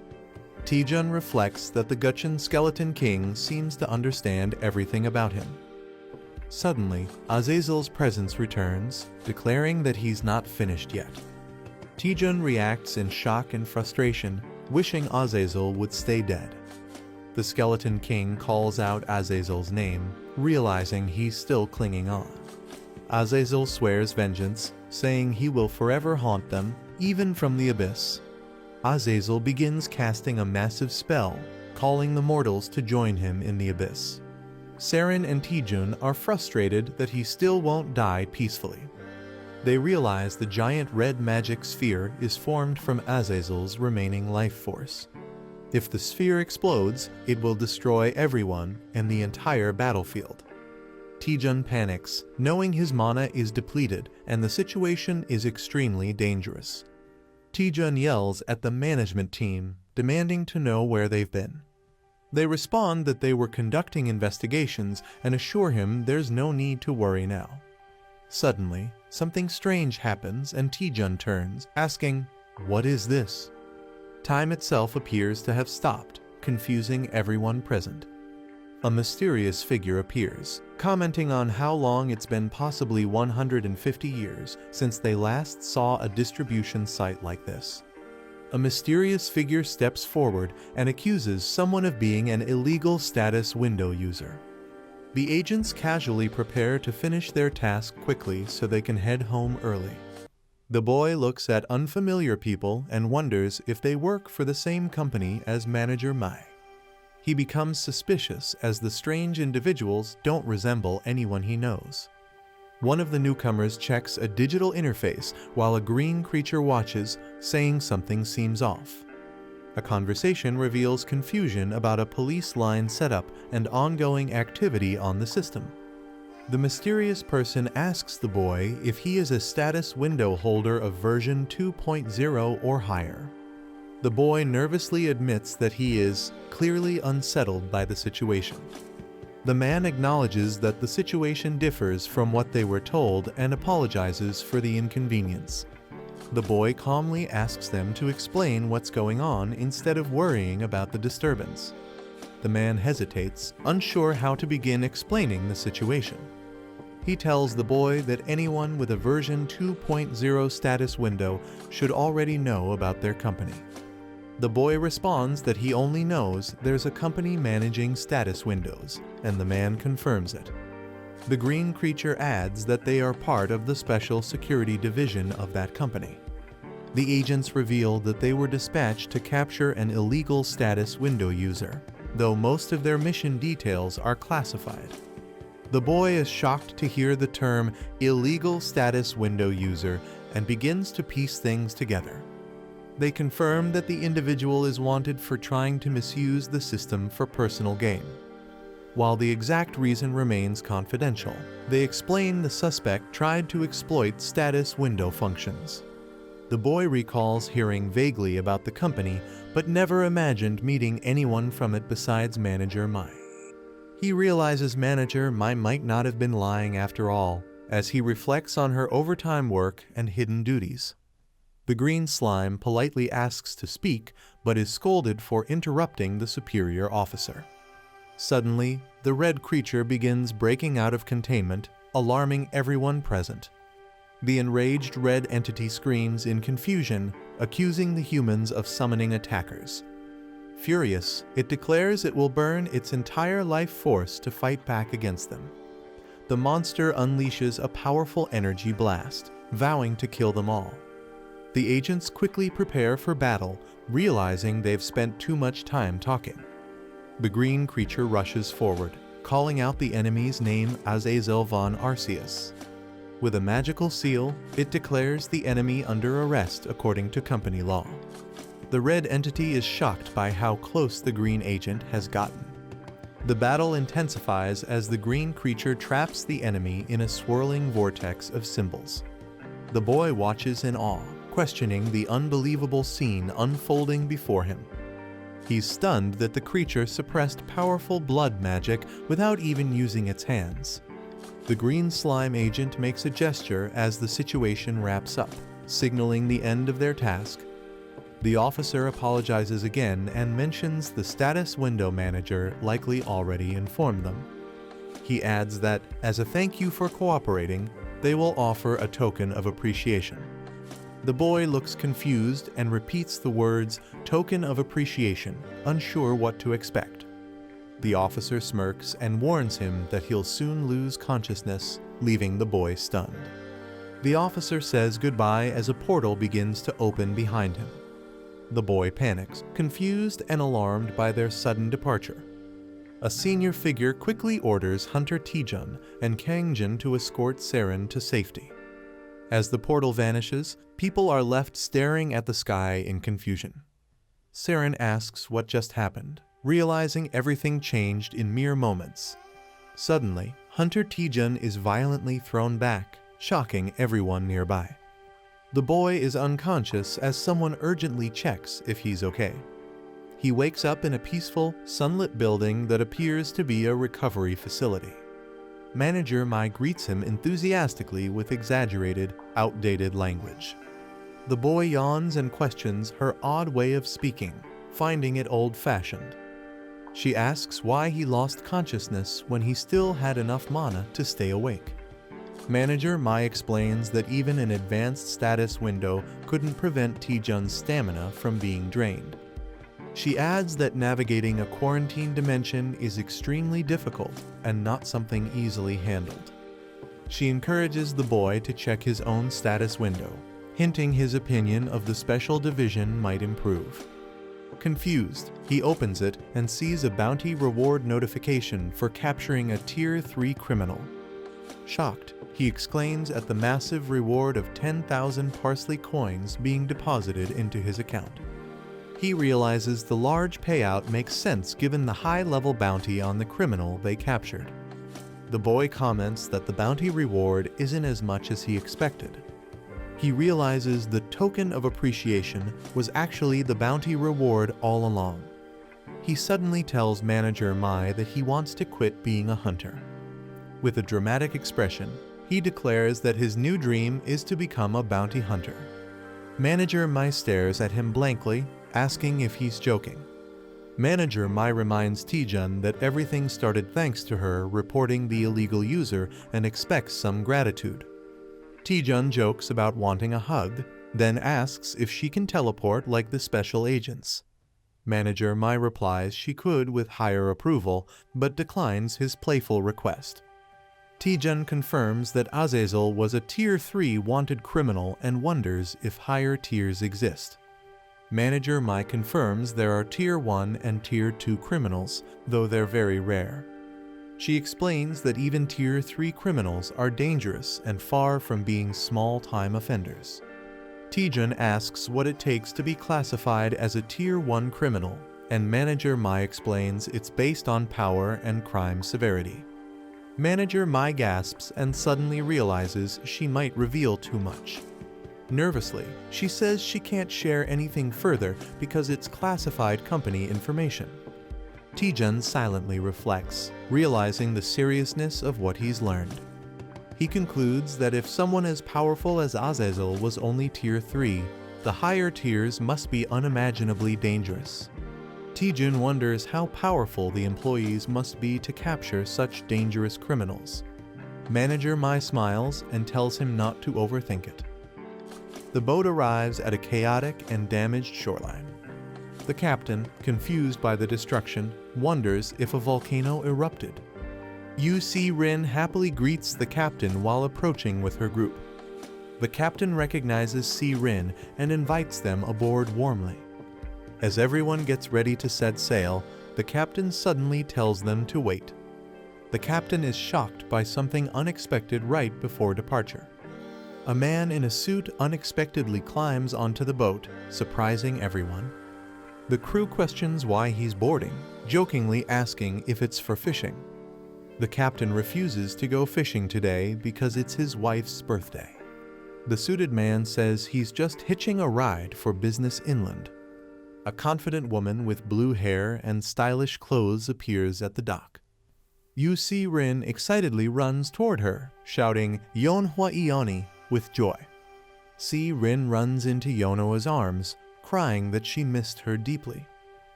Taejun reflects that the Gutchen Skeleton King seems to understand everything about him. Suddenly, Azazel's presence returns, declaring that he's not finished yet. Taejun reacts in shock and frustration, wishing Azazel would stay dead. The Skeleton King calls out Azazel's name, realizing he's still clinging on. Azazel swears vengeance, saying he will forever haunt them, even from the abyss. Azazel begins casting a massive spell, calling the mortals to join him in the abyss. Saren and Taejun are frustrated that he still won't die peacefully. They realize the giant red magic sphere is formed from Azazel's remaining life force. If the sphere explodes, it will destroy everyone and the entire battlefield. Taejun panics, knowing his mana is depleted and the situation is extremely dangerous. Taejun yells at the management team, demanding to know where they've been. They respond that they were conducting investigations and assure him there's no need to worry now. Suddenly, something strange happens and Taejun turns, asking, "What is this?" Time itself appears to have stopped, confusing everyone present. A mysterious figure appears, commenting on how long it's been, possibly 150 years, since they last saw a distribution site like this. A mysterious figure steps forward and accuses someone of being an illegal status window user. The agents casually prepare to finish their task quickly so they can head home early. The boy looks at unfamiliar people and wonders if they work for the same company as Manager Mai. He becomes suspicious as the strange individuals don't resemble anyone he knows. One of the newcomers checks a digital interface while a green creature watches, saying something seems off. A conversation reveals confusion about a police line setup and ongoing activity on the system. The mysterious person asks the boy if he is a status window holder of version 2.0 or higher. The boy nervously admits that he is clearly unsettled by the situation. The man acknowledges that the situation differs from what they were told and apologizes for the inconvenience. The boy calmly asks them to explain what's going on instead of worrying about the disturbance. The man hesitates, unsure how to begin explaining the situation. He tells the boy that anyone with a version 2.0 status window should already know about their company. The boy responds that he only knows there's a company managing status windows, and the man confirms it. The green creature adds that they are part of the special security division of that company. The agents reveal that they were dispatched to capture an illegal status window user, though most of their mission details are classified. The boy is shocked to hear the term illegal status window user and begins to piece things together. They confirm that the individual is wanted for trying to misuse the system for personal gain. While the exact reason remains confidential, they explain the suspect tried to exploit status window functions. The boy recalls hearing vaguely about the company, but never imagined meeting anyone from it besides Manager Mai. He realizes Manager Mai might not have been lying after all, as he reflects on her overtime work and hidden duties. The green slime politely asks to speak, but is scolded for interrupting the superior officer. Suddenly, the red creature begins breaking out of containment, alarming everyone present. The enraged red entity screams in confusion, accusing the humans of summoning attackers. Furious, it declares it will burn its entire life force to fight back against them. The monster unleashes a powerful energy blast, vowing to kill them all. The agents quickly prepare for battle, realizing they've spent too much time talking. The green creature rushes forward, calling out the enemy's name Azazel von Arceus. With a magical seal, it declares the enemy under arrest according to company law. The red entity is shocked by how close the green agent has gotten. The battle intensifies as the green creature traps the enemy in a swirling vortex of symbols. The boy watches in awe, questioning the unbelievable scene unfolding before him. He's stunned that the creature suppressed powerful blood magic without even using its hands. The green slime agent makes a gesture as the situation wraps up, signaling the end of their task. The officer apologizes again and mentions the status window manager likely already informed them. He adds that, as a thank you for cooperating, they will offer a token of appreciation. The boy looks confused and repeats the words, "token of appreciation," unsure what to expect. The officer smirks and warns him that he'll soon lose consciousness, leaving the boy stunned. The officer says goodbye as a portal begins to open behind him. The boy panics, confused and alarmed by their sudden departure. A senior figure quickly orders Hunter Taejun and Kangjin to escort Seren to safety. As the portal vanishes, people are left staring at the sky in confusion. Saren asks what just happened, realizing everything changed in mere moments. Suddenly, Hunter Taejun is violently thrown back, shocking everyone nearby. The boy is unconscious as someone urgently checks if he's okay. He wakes up in a peaceful, sunlit building that appears to be a recovery facility. Manager Mai greets him enthusiastically with exaggerated, outdated language. The boy yawns and questions her odd way of speaking, finding it old-fashioned. She asks why he lost consciousness when he still had enough mana to stay awake. Manager Mai explains that even an advanced status window couldn't prevent Taejun's stamina from being drained. She adds that navigating a quarantine dimension is extremely difficult and not something easily handled. She encourages the boy to check his own status window, hinting his opinion of the special division might improve. Confused, he opens it and sees a bounty reward notification for capturing a Tier 3 criminal. Shocked, he exclaims at the massive reward of 10,000 parsley coins being deposited into his account. He realizes the large payout makes sense given the high-level bounty on the criminal they captured. The boy comments that the bounty reward isn't as much as he expected. He realizes the token of appreciation was actually the bounty reward all along. He suddenly tells Manager Mai that he wants to quit being a hunter. With a dramatic expression, he declares that his new dream is to become a bounty hunter. Manager Mai stares at him blankly, asking if he's joking. Manager Mai reminds Taejun that everything started thanks to her reporting the illegal user and expects some gratitude. Taejun jokes about wanting a hug, then asks if she can teleport like the special agents. Manager Mai replies she could with higher approval, but declines his playful request. Taejun confirms that Azazel was a Tier 3 wanted criminal and wonders if higher tiers exist. Manager Mai confirms there are Tier 1 and Tier 2 criminals, though they're very rare. She explains that even Tier 3 criminals are dangerous and far from being small-time offenders. Taejun asks what it takes to be classified as a Tier 1 criminal, and Manager Mai explains it's based on power and crime severity. Manager Mai gasps and suddenly realizes she might reveal too much. Nervously, she says she can't share anything further because it's classified company information. Taejun silently reflects, realizing the seriousness of what he's learned. He concludes that if someone as powerful as Azazel was only Tier 3, the higher tiers must be unimaginably dangerous. Taejun wonders how powerful the employees must be to capture such dangerous criminals. Manager Mai smiles and tells him not to overthink it. The boat arrives at a chaotic and damaged shoreline. The captain, confused by the destruction, wonders if a volcano erupted. Yu Si-rin happily greets the captain while approaching with her group. The captain recognizes Si-rin and invites them aboard warmly. As everyone gets ready to set sail, the captain suddenly tells them to wait. The captain is shocked by something unexpected right before departure. A man in a suit unexpectedly climbs onto the boat, surprising everyone. The crew questions why he's boarding, jokingly asking if it's for fishing. The captain refuses to go fishing today because it's his wife's birthday. The suited man says he's just hitching a ride for business inland. A confident woman with blue hair and stylish clothes appears at the dock. Yu Si-rin excitedly runs toward her, shouting "Yeonhwa Ioni" with joy. Si-rin runs into Yeonhwa's arms, crying that she missed her deeply.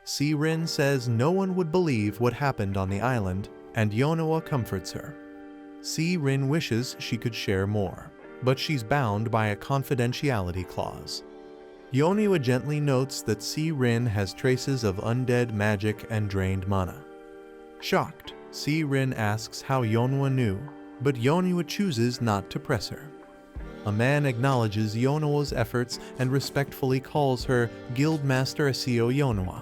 Si-rin says no one would believe what happened on the island, and Yeonhwa comforts her. Si-rin wishes she could share more, but she's bound by a confidentiality clause. Yeonhwa gently notes that Si-rin has traces of undead magic and drained mana. Shocked, Si-rin asks how Yeonhwa knew, but Yeonhwa chooses not to press her. A man acknowledges Yeonhwa's efforts and respectfully calls her Guildmaster Asio Yeonhwa.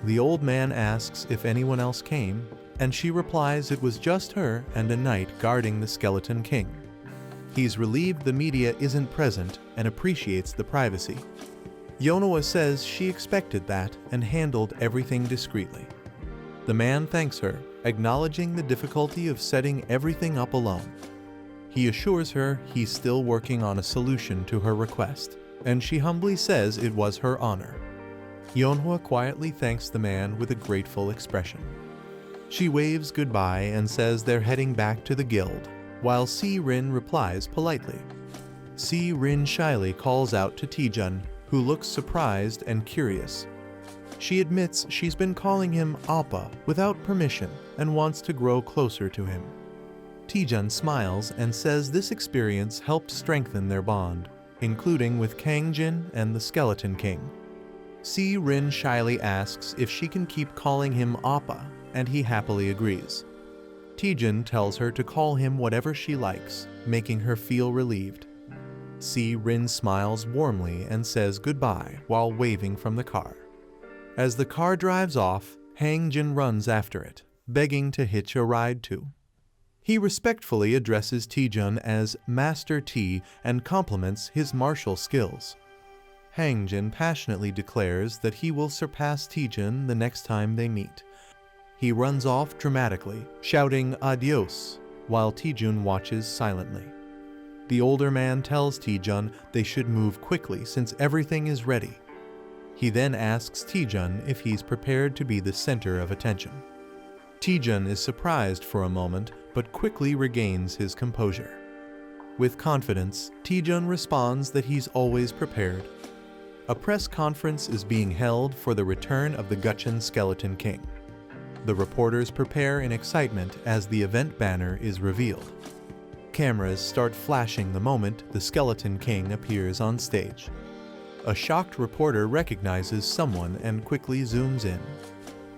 The old man asks if anyone else came, and she replies it was just her and a knight guarding the Skeleton King. He's relieved the media isn't present and appreciates the privacy. Yeonhwa says she expected that and handled everything discreetly. The man thanks her, acknowledging the difficulty of setting everything up alone. He assures her he's still working on a solution to her request, and she humbly says it was her honor. Yeonhwa quietly thanks the man with a grateful expression. She waves goodbye and says they're heading back to the guild, while Si-rin replies politely. Si-rin shyly calls out to Taejun, who looks surprised and curious. She admits she's been calling him Appa without permission and wants to grow closer to him. Taejun smiles and says this experience helped strengthen their bond, including with Kangjin and the Skeleton King. Si-rin shyly asks if she can keep calling him Appa, and he happily agrees. Taejun tells her to call him whatever she likes, making her feel relieved. Si-rin smiles warmly and says goodbye while waving from the car. As the car drives off, Hangjin runs after it, begging to hitch a ride too. He respectfully addresses Taejun as Master T and compliments his martial skills. Hangjin passionately declares that he will surpass Taejun the next time they meet. He runs off dramatically, shouting adios, while Taejun watches silently. The older man tells Taejun they should move quickly since everything is ready. He then asks Taejun if he's prepared to be the center of attention. Taejun is surprised for a moment, but quickly regains his composure. With confidence, Taejun responds that he's always prepared. A press conference is being held for the return of the Gutchen Skeleton King. The reporters prepare in excitement as the event banner is revealed. Cameras start flashing the moment the Skeleton King appears on stage. A shocked reporter recognizes someone and quickly zooms in.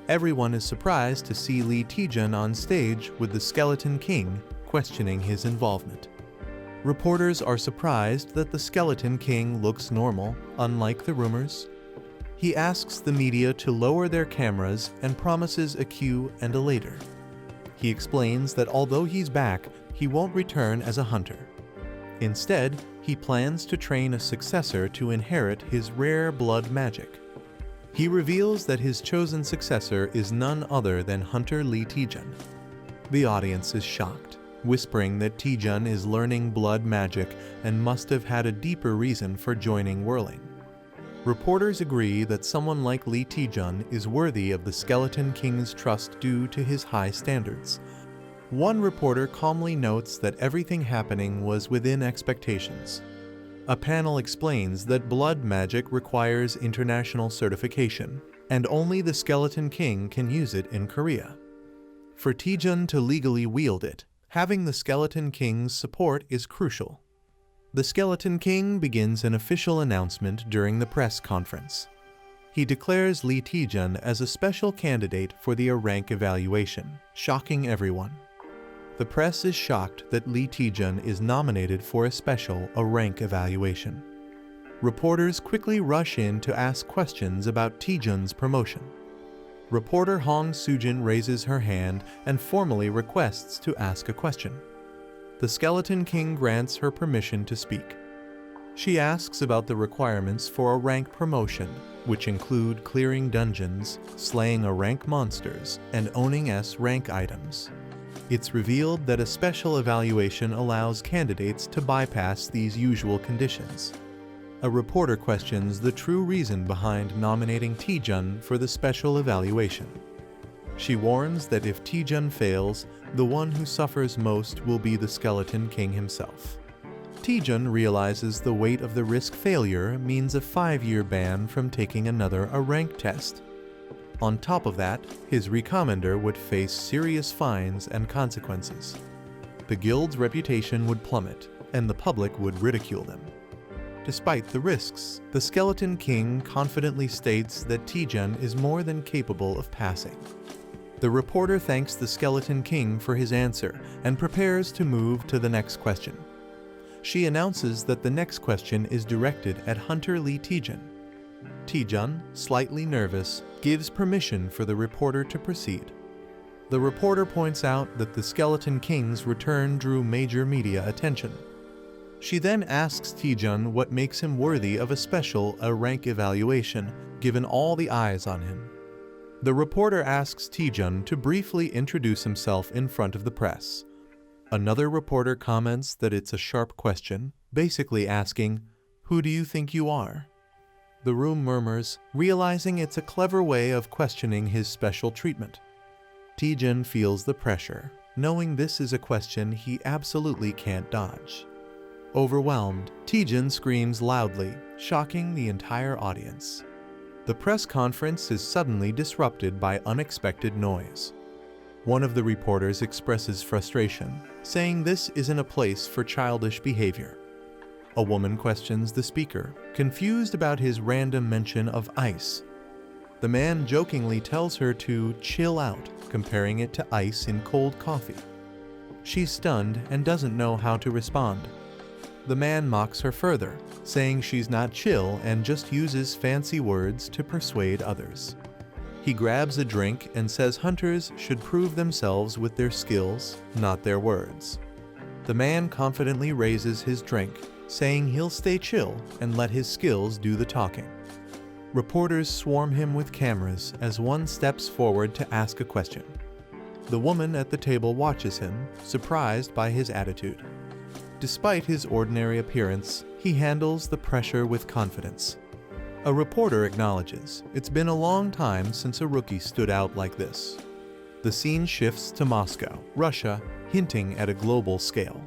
Everyone is surprised to see Lee Taejun on stage with the Skeleton King questioning his involvement. Reporters are surprised that the Skeleton King looks normal, unlike the rumors. He asks the media to lower their cameras and promises a cue and a later. He explains that although he's back, he won't return as a hunter. Instead, he plans to train a successor to inherit his rare blood magic. He reveals that his chosen successor is none other than Hunter Lee Taejun. The audience is shocked, whispering that Taejun is learning blood magic and must have had a deeper reason for joining Whirling. Reporters agree that someone like Lee Taejun is worthy of the Skeleton King's trust due to his high standards. One reporter calmly notes that everything happening was within expectations. A panel explains that blood magic requires international certification, and only the Skeleton King can use it in Korea. For Taejun to legally wield it, having the Skeleton King's support is crucial. The Skeleton King begins an official announcement during the press conference. He declares Lee Taejun as a special candidate for the rank evaluation, shocking everyone. The press is shocked that Lee Taejun is nominated for a special rank evaluation. Reporters quickly rush in to ask questions about Taejun's promotion. Reporter Hong Sujin raises her hand and formally requests to ask a question. The Skeleton King grants her permission to speak. She asks about the requirements for a rank promotion, which include clearing dungeons, slaying rank monsters, and owning S-rank items. It's revealed that a special evaluation allows candidates to bypass these usual conditions. A reporter questions the true reason behind nominating Taejun for the special evaluation. She warns that if Taejun fails, the one who suffers most will be the Skeleton King himself. Taejun realizes the weight of the risk failure means a 5-year ban from taking another rank test. On top of that, his recommender would face serious fines and consequences. The guild's reputation would plummet, and the public would ridicule them. Despite the risks, the Skeleton King confidently states that Taejun is more than capable of passing. The reporter thanks the Skeleton King for his answer and prepares to move to the next question. She announces that the next question is directed at Hunter Lee Taejun. Taejun, slightly nervous, gives permission for the reporter to proceed. The reporter points out that the Skeleton King's return drew major media attention. She then asks Taejun what makes him worthy of a rank evaluation, given all the eyes on him. The reporter asks Taejun to briefly introduce himself in front of the press. Another reporter comments that it's a sharp question, basically asking, "Who do you think you are?" The room murmurs, realizing it's a clever way of questioning his special treatment. Taejun feels the pressure, knowing this is a question he absolutely can't dodge. Overwhelmed, Taejun screams loudly, shocking the entire audience. The press conference is suddenly disrupted by unexpected noise. One of the reporters expresses frustration, saying this isn't a place for childish behavior. A woman questions the speaker, confused about his random mention of ice. The man jokingly tells her to chill out, comparing it to ice in cold coffee. She's stunned and doesn't know how to respond. The man mocks her further, saying she's not chill and just uses fancy words to persuade others. He grabs a drink and says hunters should prove themselves with their skills, not their words. The man confidently raises his drink, saying he'll stay chill and let his skills do the talking. Reporters swarm him with cameras as one steps forward to ask a question. The woman at the table watches him, surprised by his attitude. Despite his ordinary appearance, he handles the pressure with confidence. A reporter acknowledges, it's been a long time since a rookie stood out like this. The scene shifts to Moscow, Russia, hinting at a global scale.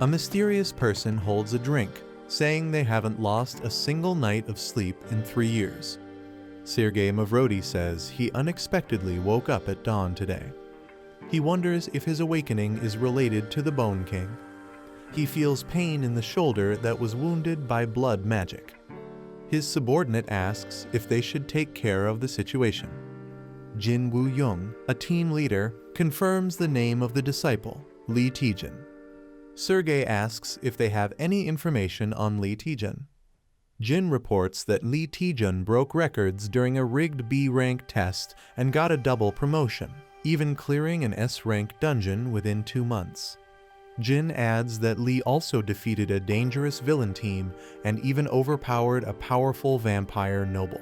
A mysterious person holds a drink, saying they haven't lost a single night of sleep in 3 years. Sergei Mavrodi says he unexpectedly woke up at dawn today. He wonders if his awakening is related to the Bone King. He feels pain in the shoulder that was wounded by blood magic. His subordinate asks if they should take care of the situation. Jin Woo-young, a team leader, confirms the name of the disciple, Lee Taejun. Sergei asks if they have any information on Lee Taejun. Jin reports that Lee Taejun broke records during a rigged B-rank test and got a double promotion, even clearing an S-rank dungeon within 2 months. Jin adds that Lee also defeated a dangerous villain team and even overpowered a powerful vampire noble.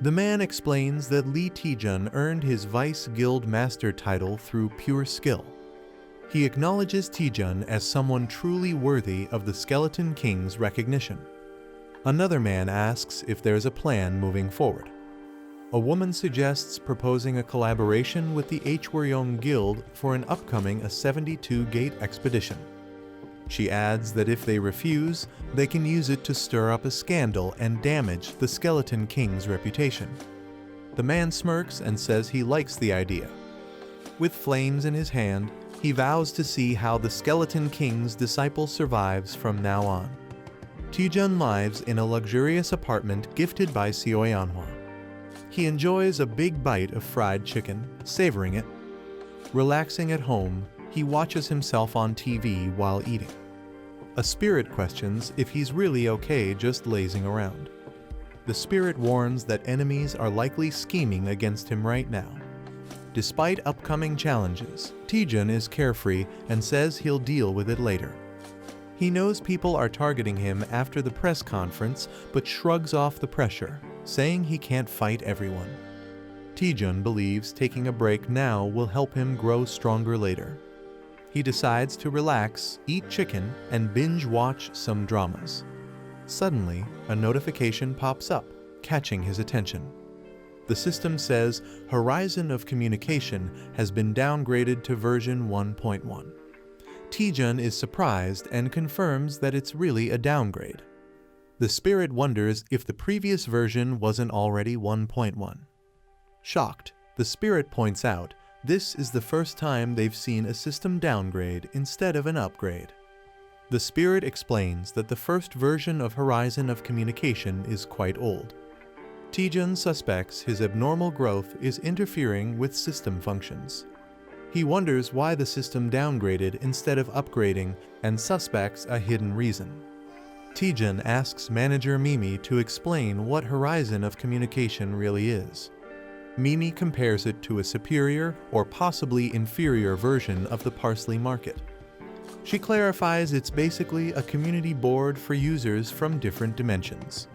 The man explains that Lee Taejun earned his Vice Guild Master title through pure skill. He acknowledges Taejun as someone truly worthy of the Skeleton King's recognition. Another man asks if there's a plan moving forward. A woman suggests proposing a collaboration with the Hwaryeong Guild for an upcoming 72-gate expedition. She adds that if they refuse, they can use it to stir up a scandal and damage the Skeleton King's reputation. The man smirks and says he likes the idea. With flames in his hand, he vows to see how the Skeleton King's disciple survives from now on. Taejun lives in a luxurious apartment gifted by Manhwa. He enjoys a big bite of fried chicken, savoring it. Relaxing at home, he watches himself on TV while eating. A spirit questions if he's really okay just lazing around. The spirit warns that enemies are likely scheming against him right now. Despite upcoming challenges, Taejun is carefree and says he'll deal with it later. He knows people are targeting him after the press conference, but shrugs off the pressure, saying he can't fight everyone. Taejun believes taking a break now will help him grow stronger later. He decides to relax, eat chicken, and binge-watch some dramas. Suddenly, a notification pops up, catching his attention. The system says Horizon of Communication has been downgraded to version 1.1. Taejun is surprised and confirms that it's really a downgrade. The spirit wonders if the previous version wasn't already 1.1. Shocked, the spirit points out this is the first time they've seen a system downgrade instead of an upgrade. The spirit explains that the first version of Horizon of Communication is quite old. Taejun suspects his abnormal growth is interfering with system functions. He wonders why the system downgraded instead of upgrading and suspects a hidden reason. Taejun asks manager Mimi to explain what Horizon of Communication really is. Mimi compares it to a superior or possibly inferior version of the parsley market. She clarifies it's basically a community board for users from different dimensions.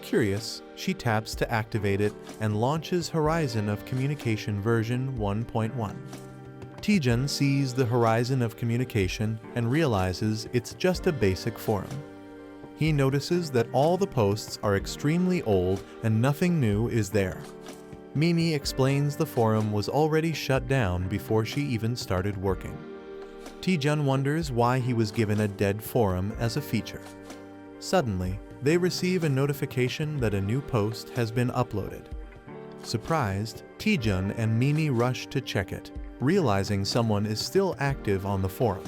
Curious, she taps to activate it and launches Horizon of Communication version 1.1. Taejun sees the Horizon of Communication and realizes it's just a basic forum. He notices that all the posts are extremely old and nothing new is there. Mimi explains the forum was already shut down before she even started working. Taejun wonders why he was given a dead forum as a feature. Suddenly, they receive a notification that a new post has been uploaded. Surprised, Taejun and Mimi rush to check it, realizing someone is still active on the forum.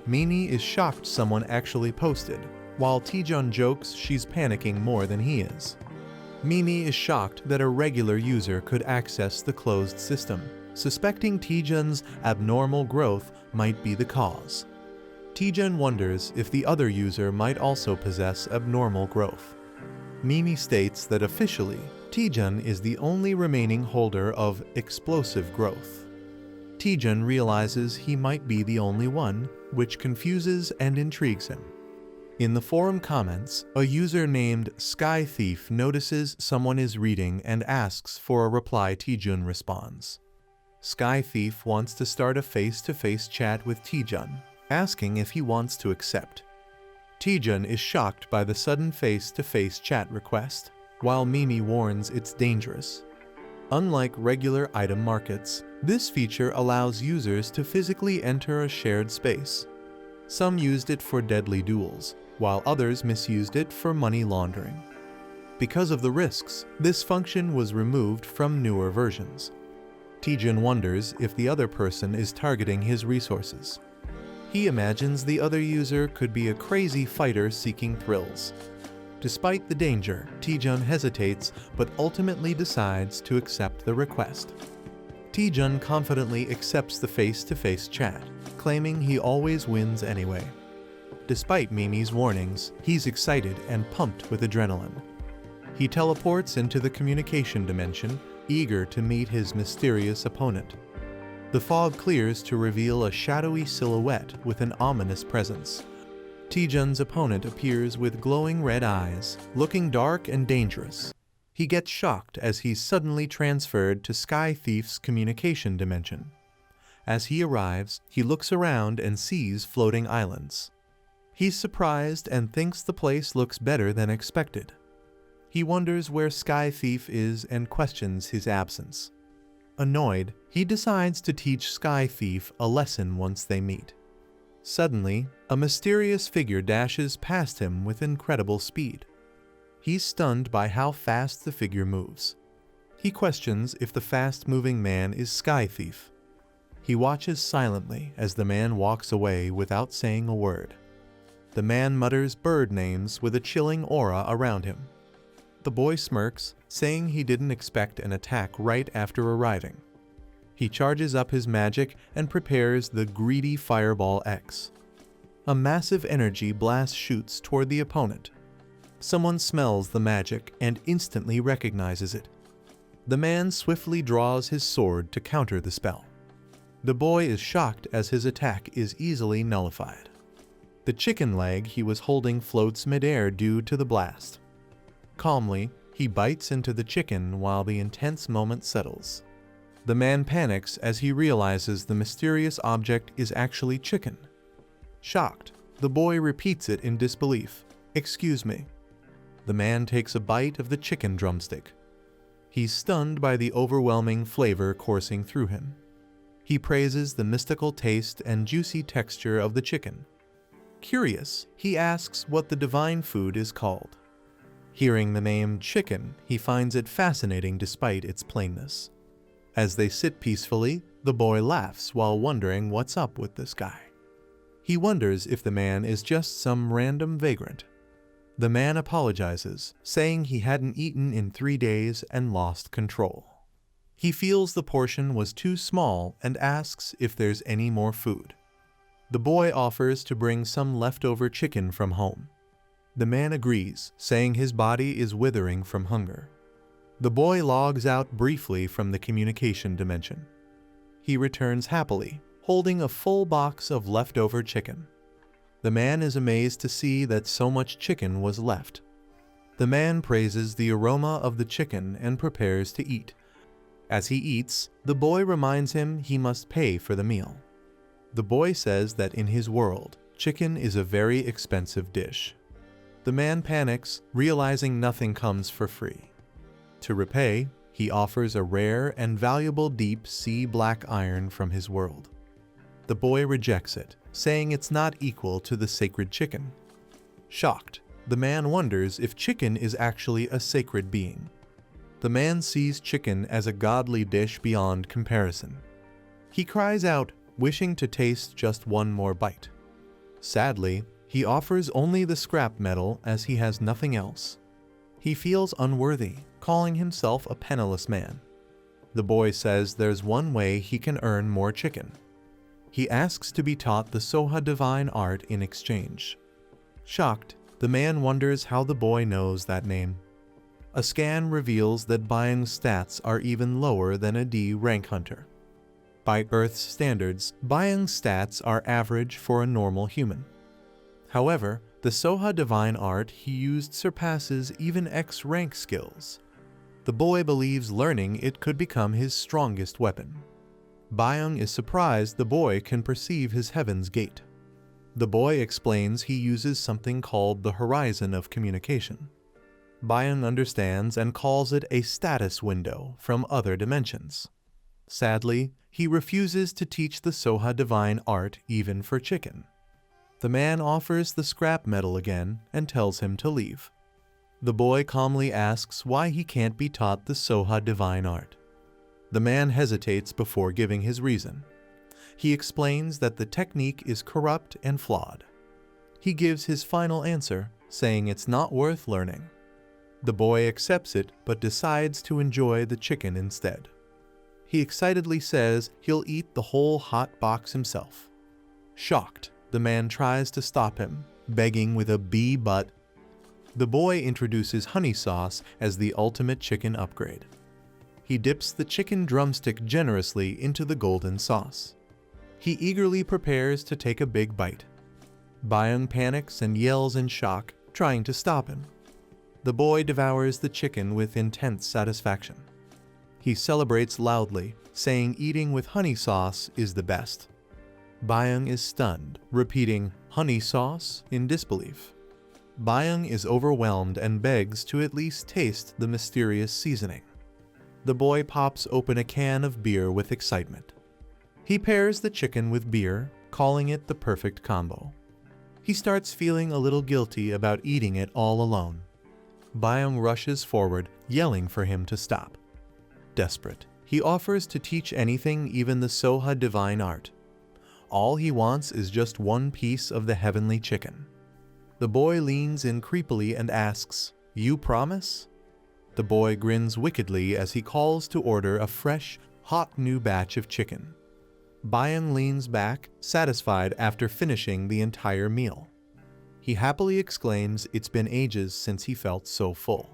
Mimi is shocked someone actually posted, while Taejun jokes she's panicking more than he is. Mimi is shocked that a regular user could access the closed system, suspecting Taejun's abnormal growth might be the cause. Taejun wonders if the other user might also possess abnormal growth. Mimi states that officially, Taejun is the only remaining holder of explosive growth. Taejun realizes he might be the only one, which confuses and intrigues him. In the forum comments, a user named Sky Thief notices someone is reading and asks for a reply. Taejun responds. Sky Thief wants to start a face-to-face chat with Taejun, asking if he wants to accept. Taejun is shocked by the sudden face-to-face chat request, while Mimi warns it's dangerous. Unlike regular item markets, this feature allows users to physically enter a shared space. Some used it for deadly duels, while others misused it for money laundering. Because of the risks, this function was removed from newer versions. Taejun wonders if the other person is targeting his resources. He imagines the other user could be a crazy fighter seeking thrills. Despite the danger, Taejun hesitates but ultimately decides to accept the request. Taejun confidently accepts the face-to-face chat, claiming he always wins anyway. Despite Mimi's warnings, he's excited and pumped with adrenaline. He teleports into the communication dimension, eager to meet his mysterious opponent. The fog clears to reveal a shadowy silhouette with an ominous presence. Taejun's opponent appears with glowing red eyes, looking dark and dangerous. He gets shocked as he's suddenly transferred to Sky Thief's communication dimension. As he arrives, he looks around and sees floating islands. He's surprised and thinks the place looks better than expected. He wonders where Sky Thief is and questions his absence. Annoyed, he decides to teach Sky Thief a lesson once they meet. Suddenly, a mysterious figure dashes past him with incredible speed. He's stunned by how fast the figure moves. He questions if the fast-moving man is Sky Thief. He watches silently as the man walks away without saying a word. The man mutters bird names with a chilling aura around him. The boy smirks, saying he didn't expect an attack right after arriving. He charges up his magic and prepares the greedy Fireball X. A massive energy blast shoots toward the opponent. Someone smells the magic and instantly recognizes it. The man swiftly draws his sword to counter the spell. The boy is shocked as his attack is easily nullified. The chicken leg he was holding floats midair due to the blast. Calmly, he bites into the chicken while the intense moment settles. The man panics as he realizes the mysterious object is actually chicken. Shocked, the boy repeats it in disbelief. "Excuse me." The man takes a bite of the chicken drumstick. He's stunned by the overwhelming flavor coursing through him. He praises the mystical taste and juicy texture of the chicken. Curious, he asks what the divine food is called. Hearing the name chicken, he finds it fascinating despite its plainness. As they sit peacefully, the boy laughs while wondering what's up with this guy. He wonders if the man is just some random vagrant. The man apologizes, saying he hadn't eaten in 3 days and lost control. He feels the portion was too small and asks if there's any more food. The boy offers to bring some leftover chicken from home. The man agrees, saying his body is withering from hunger. The boy logs out briefly from the communication dimension. He returns happily, holding a full box of leftover chicken. The man is amazed to see that so much chicken was left. The man praises the aroma of the chicken and prepares to eat. As he eats, the boy reminds him he must pay for the meal. The boy says that in his world, chicken is a very expensive dish. The man panics, realizing nothing comes for free. To repay, he offers a rare and valuable deep sea black iron from his world. The boy rejects it, saying it's not equal to the sacred chicken. Shocked, the man wonders if chicken is actually a sacred being. The man sees chicken as a godly dish beyond comparison. He cries out, wishing to taste just one more bite. Sadly, he offers only the scrap metal as he has nothing else. He feels unworthy, calling himself a penniless man. The boy says there's one way he can earn more chicken. He asks to be taught the Soha divine art in exchange. Shocked, the man wonders how the boy knows that name. A scan reveals that Byung's stats are even lower than a D rank hunter. By Earth's standards, Byung's stats are average for a normal human. However, the Soha divine art he used surpasses even X rank skills. The boy believes learning it could become his strongest weapon. Byung is surprised the boy can perceive his heaven's gate. The boy explains he uses something called the horizon of communication. Byung understands and calls it a status window from other dimensions. Sadly, he refuses to teach the Soha divine art even for chicken. The man offers the scrap metal again and tells him to leave. The boy calmly asks why he can't be taught the Soha divine art. The man hesitates before giving his reason. He explains that the technique is corrupt and flawed. He gives his final answer, saying it's not worth learning. The boy accepts it but decides to enjoy the chicken instead. He excitedly says he'll eat the whole hot box himself. Shocked, the man tries to stop him, begging with a B but. The boy introduces honey sauce as the ultimate chicken upgrade. He dips the chicken drumstick generously into the golden sauce. He eagerly prepares to take a big bite. Byung panics and yells in shock, trying to stop him. The boy devours the chicken with intense satisfaction. He celebrates loudly, saying eating with honey sauce is the best. Byung is stunned, repeating, "Honey sauce?" in disbelief. Byung is overwhelmed and begs to at least taste the mysterious seasoning. The boy pops open a can of beer with excitement. He pairs the chicken with beer, calling it the perfect combo. He starts feeling a little guilty about eating it all alone. Byung rushes forward, yelling for him to stop. Desperate, he offers to teach anything, even the Soha divine art. All he wants is just one piece of the heavenly chicken. The boy leans in creepily and asks, "You promise?" The boy grins wickedly as he calls to order a fresh, hot new batch of chicken. Byung leans back, satisfied after finishing the entire meal. He happily exclaims it's been ages since he felt so full.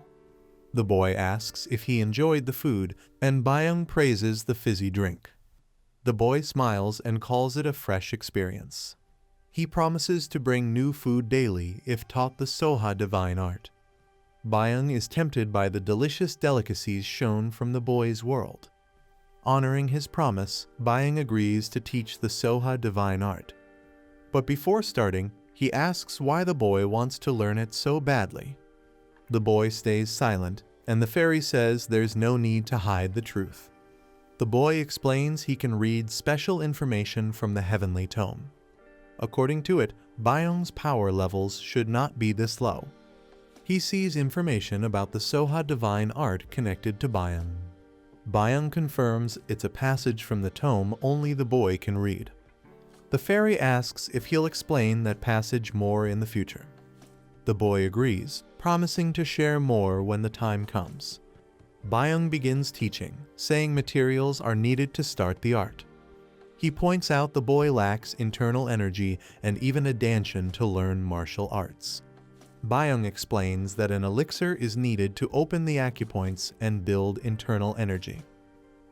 The boy asks if he enjoyed the food, and Byung praises the fizzy drink. The boy smiles and calls it a fresh experience. He promises to bring new food daily if taught the Soha divine art. Byung is tempted by the delicious delicacies shown from the boy's world. Honoring his promise, Byung agrees to teach the Soha divine art. But before starting, he asks why the boy wants to learn it so badly. The boy stays silent, and the fairy says there's no need to hide the truth. The boy explains he can read special information from the heavenly tome. According to it, Byung's power levels should not be this low. He sees information about the Soha divine art connected to Byung. Byung confirms it's a passage from the tome only the boy can read. The fairy asks if he'll explain that passage more in the future. The boy agrees, promising to share more when the time comes. Byung begins teaching, saying materials are needed to start the art. He points out the boy lacks internal energy and even a danshan to learn martial arts. Byung explains that an elixir is needed to open the acupoints and build internal energy.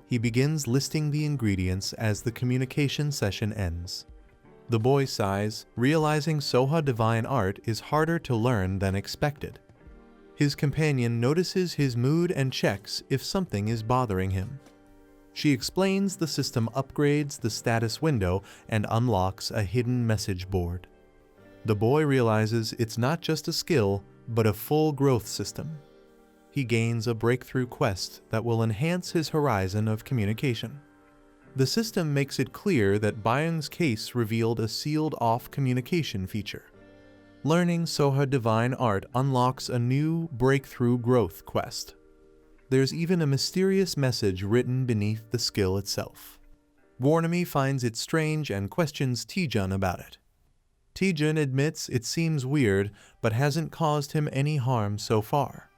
He begins listing the ingredients as the communication session ends. The boy sighs, realizing Soha divine art is harder to learn than expected. His companion notices his mood and checks if something is bothering him. She explains the system upgrades the status window and unlocks a hidden message board. The boy realizes it's not just a skill, but a full growth system. He gains a breakthrough quest that will enhance his horizon of communication. The system makes it clear that Byung's case revealed a sealed-off communication feature. Learning Soha divine art unlocks a new breakthrough growth quest. There's even a mysterious message written beneath the skill itself. Gwarnami finds it strange and questions Taejun about it. Taejun admits it seems weird, but hasn't caused him any harm so far.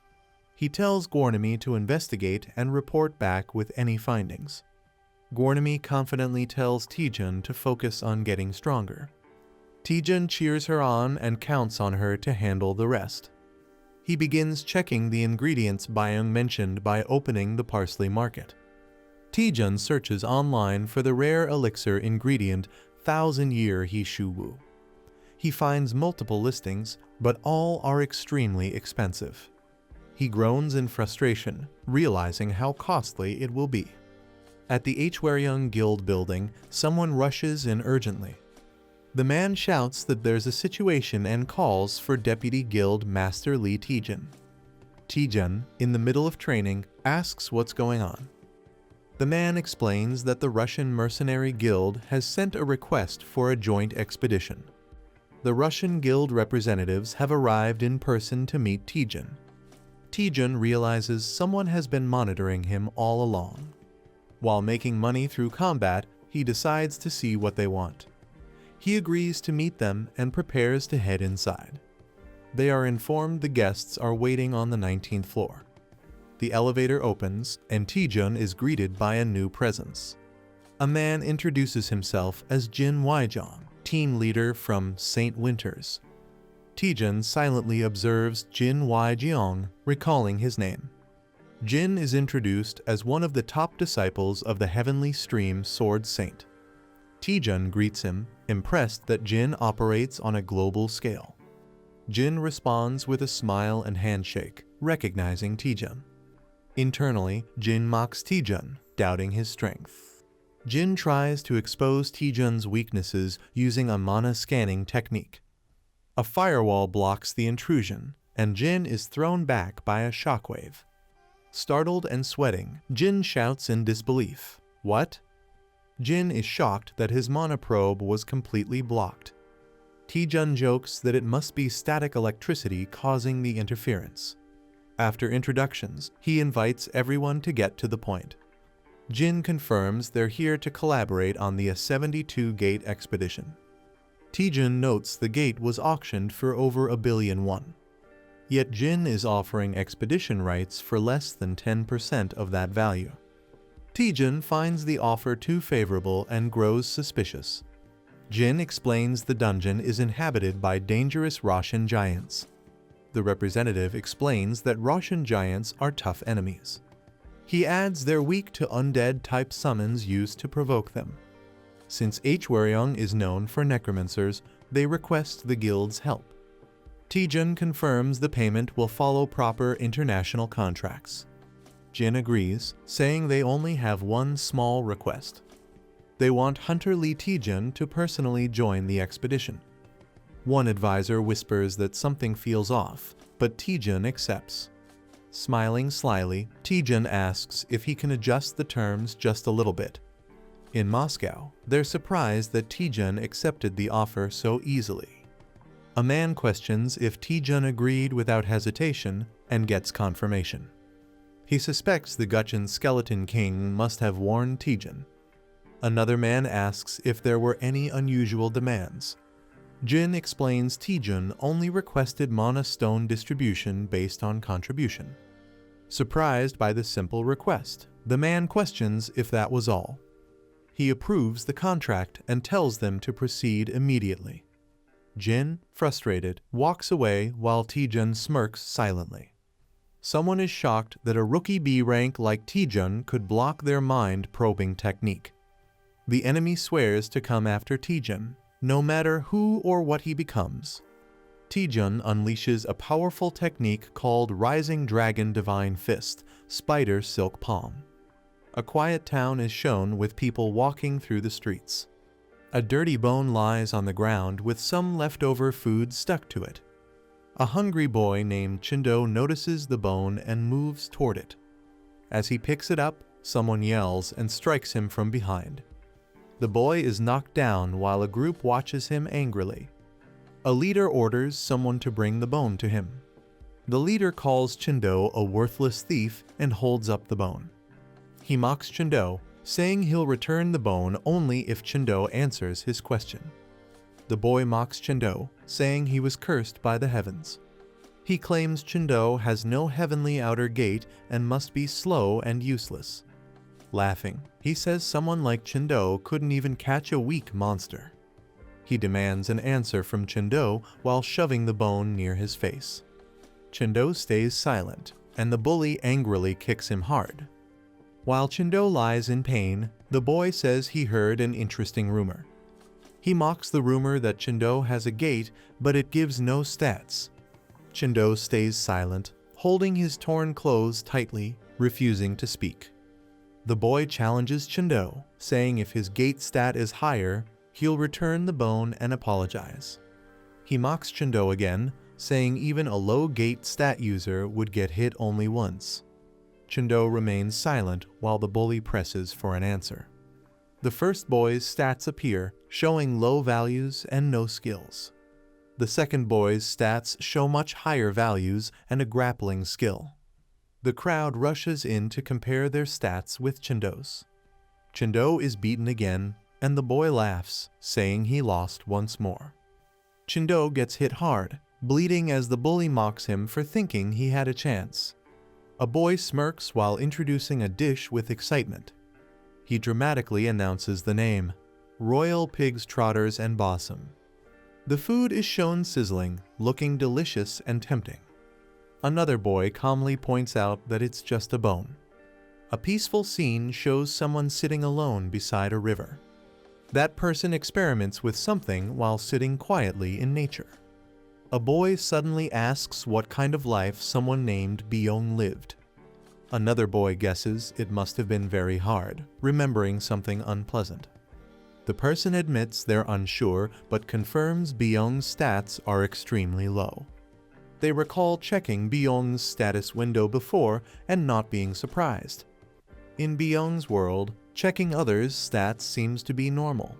He tells Gwarnami to investigate and report back with any findings. Gwarnami confidently tells Taejun to focus on getting stronger. Taejun cheers her on and counts on her to handle the rest. He begins checking the ingredients Byung mentioned by opening the parsley market. Taejun searches online for the rare elixir ingredient 1000-year Hishuwu. He finds multiple listings, but all are extremely expensive. He groans in frustration, realizing how costly it will be. At the Hwaryong Guild building, someone rushes in urgently. The man shouts that there's a situation and calls for Deputy Guild Master Lee Taejun. Taejun, in the middle of training, asks what's going on. The man explains that the Russian Mercenary Guild has sent a request for a joint expedition. The Russian Guild representatives have arrived in person to meet Taejun. Taejun realizes someone has been monitoring him all along. While making money through combat, he decides to see what they want. He agrees to meet them and prepares to head inside. They are informed the guests are waiting on the 19th floor. The elevator opens, and Taejun is greeted by a new presence. A man introduces himself as Jin Waijong, team leader from St. Winters. Taejun silently observes Jin Waijong, recalling his name. Jin is introduced as one of the top disciples of the Heavenly Stream Sword Saint. Taejun greets him, impressed that Jin operates on a global scale. Jin responds with a smile and handshake, recognizing Taejun. Internally, Jin mocks Taejun, doubting his strength. Jin tries to expose Taejun's weaknesses using a mana scanning technique. A firewall blocks the intrusion, and Jin is thrown back by a shockwave. Startled and sweating, Jin shouts in disbelief, "What?" Jin is shocked that his mana probe was completely blocked. Taejun jokes that it must be static electricity causing the interference. After introductions, he invites everyone to get to the point. Jin confirms they're here to collaborate on the 72-gate expedition. Taejun notes the gate was auctioned for over 1 billion won. Yet Jin is offering expedition rights for less than 10% of that value. Taejun finds the offer too favorable and grows suspicious. Jin explains the dungeon is inhabited by dangerous Russian giants. The representative explains that Russian giants are tough enemies. He adds they're weak to undead-type summons used to provoke them. Since Hwaryong is known for necromancers, they request the guild's help. Taejun confirms the payment will follow proper international contracts. Jin agrees, saying they only have one small request. They want Hunter Lee Taejun to personally join the expedition. One advisor whispers that something feels off, but Taejun accepts. Smiling slyly, Taejun asks if he can adjust the terms just a little bit. In Moscow, they're surprised that Taejun accepted the offer so easily. A man questions if Taejun agreed without hesitation and gets confirmation. He suspects the Gutchin Skeleton King must have warned Taejun. Another man asks if there were any unusual demands. Jin explains Taejun only requested mana stone distribution based on contribution. Surprised by the simple request, the man questions if that was all. He approves the contract and tells them to proceed immediately. Jin, frustrated, walks away while Taejun smirks silently. Someone is shocked that a rookie B rank like Taejun could block their mind-probing technique. The enemy swears to come after Taejun, no matter who or what he becomes. Taejun unleashes a powerful technique called Rising Dragon Divine Fist, Spider Silk Palm. A quiet town is shown with people walking through the streets. A dirty bone lies on the ground with some leftover food stuck to it. A hungry boy named Chindo notices the bone and moves toward it. As he picks it up, someone yells and strikes him from behind. The boy is knocked down while a group watches him angrily. A leader orders someone to bring the bone to him. The leader calls Chindo a worthless thief and holds up the bone. He mocks Chindo, saying he'll return the bone only if Chindo answers his question. The boy mocks Chindo, saying he was cursed by the heavens. He claims Chindo has no heavenly outer gate and must be slow and useless. Laughing, he says someone like Chindo couldn't even catch a weak monster. He demands an answer from Chindo while shoving the bone near his face. Chindo stays silent, and the bully angrily kicks him hard. While Chindo lies in pain, the boy says he heard an interesting rumor. He mocks the rumor that Chindo has a gate, but it gives no stats. Chindo stays silent, holding his torn clothes tightly, refusing to speak. The boy challenges Chindo, saying if his gate stat is higher, he'll return the bone and apologize. He mocks Chindo again, saying even a low gate stat user would get hit only once. Chindo remains silent while the bully presses for an answer. The first boy's stats appear, showing low values and no skills. The second boy's stats show much higher values and a grappling skill. The crowd rushes in to compare their stats with Chindo's. Chindo is beaten again, and the boy laughs, saying he lost once more. Chindo gets hit hard, bleeding as the bully mocks him for thinking he had a chance. A boy smirks while introducing a dish with excitement. He dramatically announces the name, Royal Pigs Trotters and Bossum. The food is shown sizzling, looking delicious and tempting. Another boy calmly points out that it's just a bone. A peaceful scene shows someone sitting alone beside a river. That person experiments with something while sitting quietly in nature. A boy suddenly asks what kind of life someone named Byung lived. Another boy guesses it must have been very hard, remembering something unpleasant. The person admits they're unsure but confirms Byung's stats are extremely low. They recall checking Byung's status window before and not being surprised. In Byung's world, checking others' stats seems to be normal.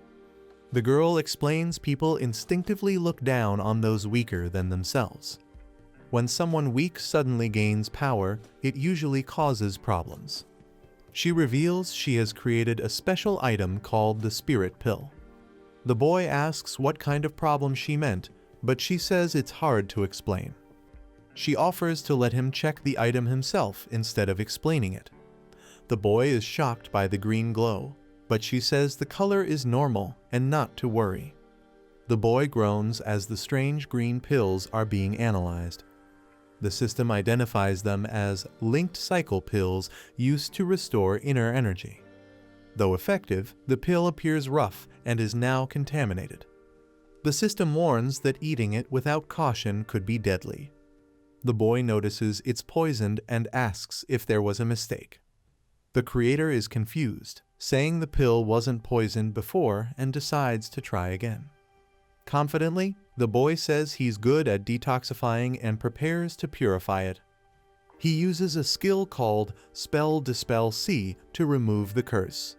The girl explains people instinctively look down on those weaker than themselves. When someone weak suddenly gains power, it usually causes problems. She reveals she has created a special item called the Spirit Pill. The boy asks what kind of problem she meant, but she says it's hard to explain. She offers to let him check the item himself instead of explaining it. The boy is shocked by the green glow, but she says the color is normal and not to worry. The boy groans as the strange green pills are being analyzed. The system identifies them as linked cycle pills used to restore inner energy. Though effective, the pill appears rough and is now contaminated. The system warns that eating it without caution could be deadly. The boy notices it's poisoned and asks if there was a mistake. The creator is confused, saying the pill wasn't poisoned before and decides to try again. Confidently, the boy says he's good at detoxifying and prepares to purify it. He uses a skill called Spell Dispel C to remove the curse.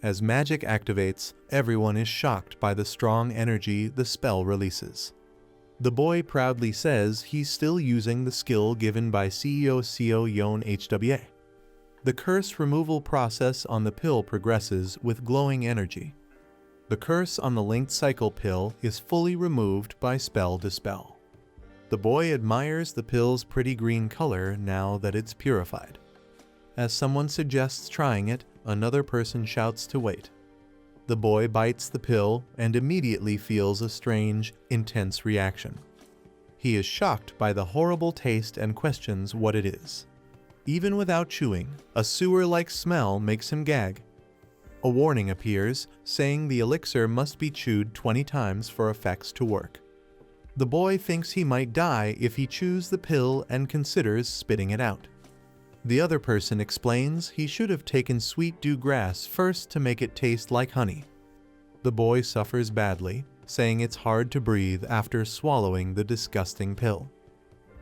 As magic activates, everyone is shocked by the strong energy the spell releases. The boy proudly says he's still using the skill given by CEO Seo Yon HWA. The curse removal process on the pill progresses with glowing energy. The curse on the linked cycle pill is fully removed by Spell Dispel. The boy admires the pill's pretty green color now that it's purified. As someone suggests trying it, another person shouts to wait. The boy bites the pill and immediately feels a strange, intense reaction. He is shocked by the horrible taste and questions what it is. Even without chewing, a sewer-like smell makes him gag. A warning appears, saying the elixir must be chewed 20 times for effects to work. The boy thinks he might die if he chews the pill and considers spitting it out. The other person explains he should have taken sweet dew grass first to make it taste like honey. The boy suffers badly, saying it's hard to breathe after swallowing the disgusting pill.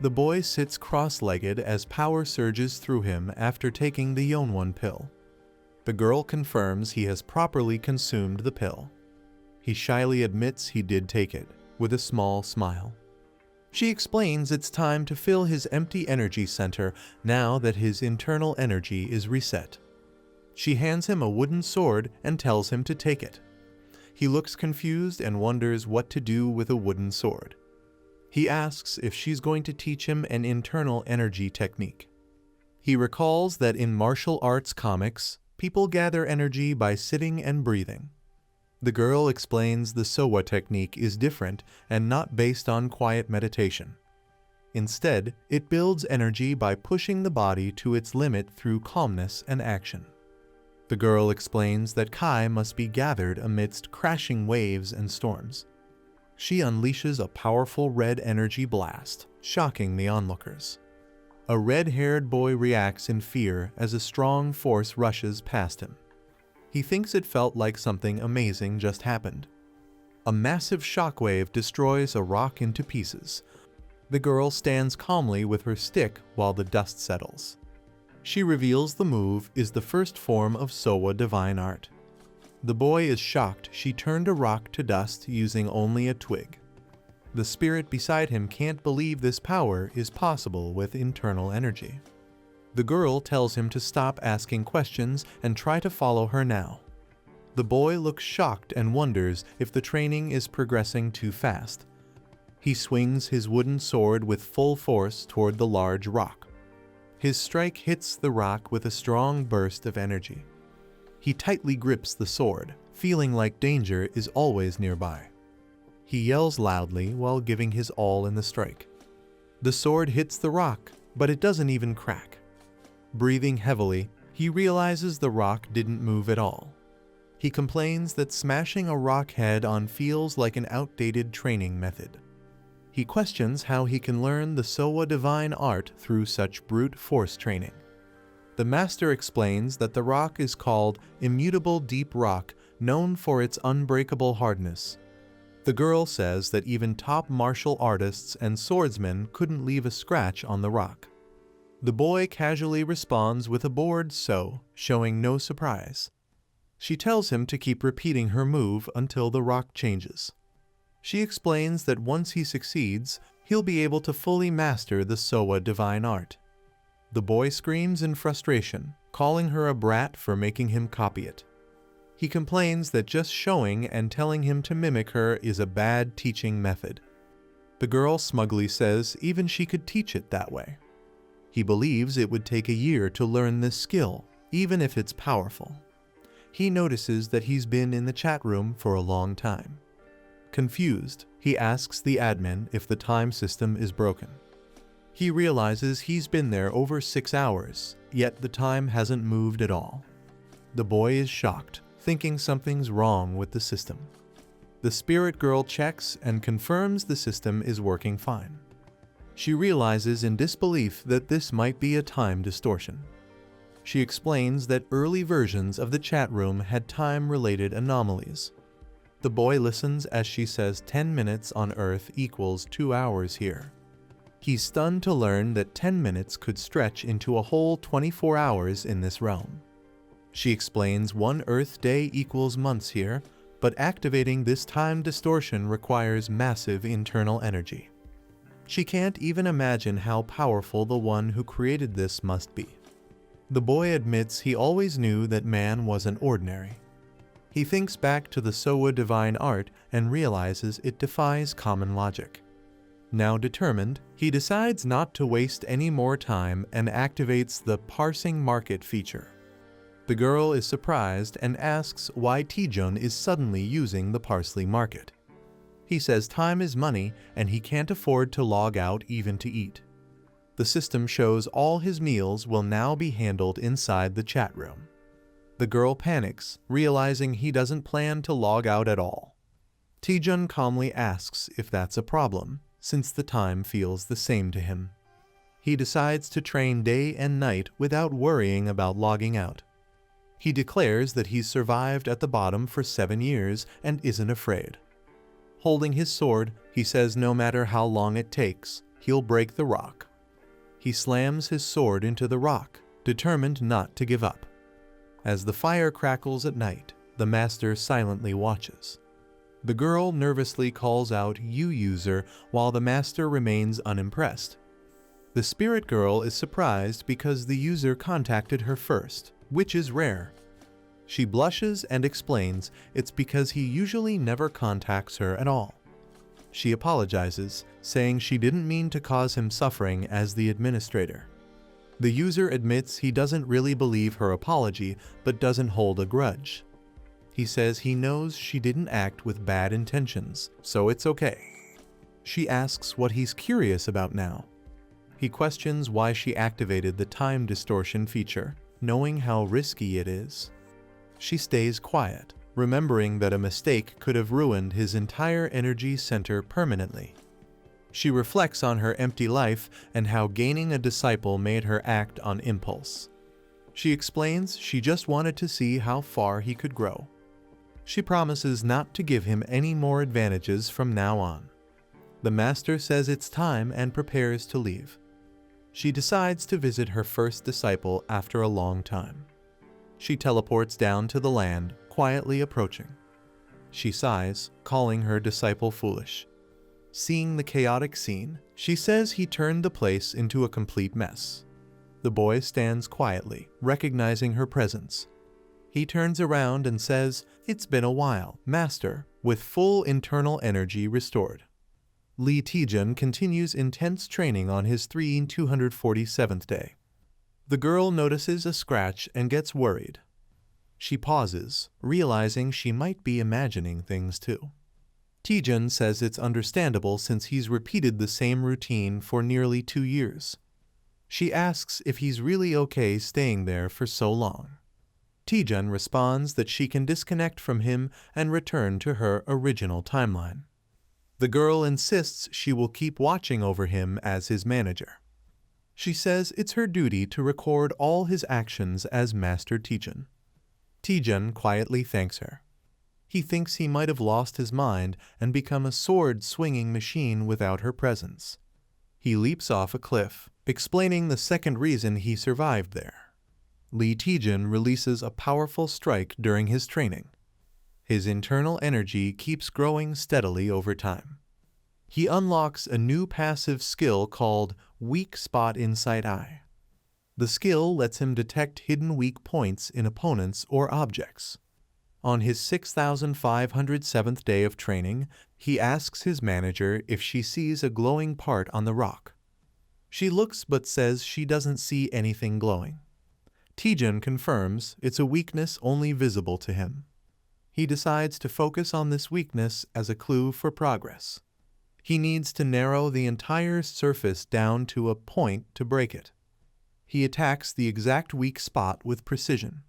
The boy sits cross-legged as power surges through him after taking the Yonwon pill. The girl confirms he has properly consumed the pill. He shyly admits he did take it, with a small smile. She explains it's time to fill his empty energy center now that his internal energy is reset. She hands him a wooden sword and tells him to take it. He looks confused and wonders what to do with a wooden sword. He asks if she's going to teach him an internal energy technique. He recalls that in martial arts comics, people gather energy by sitting and breathing. The girl explains the Sowa technique is different and not based on quiet meditation. Instead, it builds energy by pushing the body to its limit through calmness and action. The girl explains that Kai must be gathered amidst crashing waves and storms. She unleashes a powerful red energy blast, shocking the onlookers. A red-haired boy reacts in fear as a strong force rushes past him. He thinks it felt like something amazing just happened. A massive shockwave destroys a rock into pieces. The girl stands calmly with her stick while the dust settles. She reveals the move is the first form of Sowa divine art. The boy is shocked she turned a rock to dust using only a twig. The spirit beside him can't believe this power is possible with internal energy. The girl tells him to stop asking questions and try to follow her now. The boy looks shocked and wonders if the training is progressing too fast. He swings his wooden sword with full force toward the large rock. His strike hits the rock with a strong burst of energy. He tightly grips the sword, feeling like danger is always nearby. He yells loudly while giving his all in the strike. The sword hits the rock, but it doesn't even crack. Breathing heavily, he realizes the rock didn't move at all. He complains that smashing a rock head on feels like an outdated training method. He questions how he can learn the Sowa divine art through such brute force training. The master explains that the rock is called immutable deep rock, known for its unbreakable hardness. The girl says that even top martial artists and swordsmen couldn't leave a scratch on the rock. The boy casually responds with a bored so, showing no surprise. She tells him to keep repeating her move until the rock changes. She explains that once he succeeds, he'll be able to fully master the Sowa divine art. The boy screams in frustration, calling her a brat for making him copy it. He complains that just showing and telling him to mimic her is a bad teaching method. The girl smugly says even she could teach it that way. He believes it would take a year to learn this skill, even if it's powerful. He notices that he's been in the chat room for a long time. Confused, he asks the admin if the time system is broken. He realizes he's been there over 6 hours, yet the time hasn't moved at all. The boy is shocked, thinking something's wrong with the system. The spirit girl checks and confirms the system is working fine. She realizes in disbelief that this might be a time distortion. She explains that early versions of the chat room had time-related anomalies. The boy listens as she says 10 minutes on Earth equals 2 hours here. He's stunned to learn that 10 minutes could stretch into a whole 24 hours in this realm. She explains 1 Earth day equals months here, but activating this time distortion requires massive internal energy. She can't even imagine how powerful the one who created this must be. The boy admits he always knew that man wasn't ordinary. He thinks back to the Sowa divine art and realizes it defies common logic. Now determined, he decides not to waste any more time and activates the parsing market feature. The girl is surprised and asks why Taejun is suddenly using the parsley market. He says time is money and he can't afford to log out even to eat. The system shows all his meals will now be handled inside the chat room. The girl panics, realizing he doesn't plan to log out at all. Taejun calmly asks if that's a problem, since the time feels the same to him. He decides to train day and night without worrying about logging out. He declares that he's survived at the bottom for 7 years and isn't afraid. Holding his sword, he says no matter how long it takes, he'll break the rock. He slams his sword into the rock, determined not to give up. As the fire crackles at night, the master silently watches. The girl nervously calls out "You user" while the master remains unimpressed. The spirit girl is surprised because the user contacted her first, which is rare. She blushes and explains it's because he usually never contacts her at all. She apologizes, saying she didn't mean to cause him suffering as the administrator. The user admits he doesn't really believe her apology, but doesn't hold a grudge. He says he knows she didn't act with bad intentions, so it's okay. She asks what he's curious about now. He questions why she activated the time distortion feature, knowing how risky it is. She stays quiet, remembering that a mistake could have ruined his entire energy center permanently. She reflects on her empty life and how gaining a disciple made her act on impulse. She explains she just wanted to see how far he could grow. She promises not to give him any more advantages from now on. The master says it's time and prepares to leave. She decides to visit her first disciple after a long time. She teleports down to the land, quietly approaching. She sighs, calling her disciple foolish. Seeing the chaotic scene, she says he turned the place into a complete mess. The boy stands quietly, recognizing her presence. He turns around and says, "It's been a while, master," with full internal energy restored. Lee Taejun continues intense training on his 247th day. The girl notices a scratch and gets worried. She pauses, realizing she might be imagining things too. Taejun says it's understandable since he's repeated the same routine for nearly 2 years. She asks if he's really okay staying there for so long. Taejun responds that she can disconnect from him and return to her original timeline. The girl insists she will keep watching over him as his manager. She says it's her duty to record all his actions as Master Taejun. Taejun quietly thanks her. He thinks he might have lost his mind and become a sword-swinging machine without her presence. He leaps off a cliff, explaining the second reason he survived there. Lee Taejun releases a powerful strike during his training. His internal energy keeps growing steadily over time. He unlocks a new passive skill called Weak Spot Inside Eye. The skill lets him detect hidden weak points in opponents or objects. On his 6,507th day of training, he asks his manager if she sees a glowing part on the rock. She looks but says she doesn't see anything glowing. Taejun confirms it's a weakness only visible to him. He decides to focus on this weakness as a clue for progress. He needs to narrow the entire surface down to a point to break it. He attacks the exact weak spot with precision.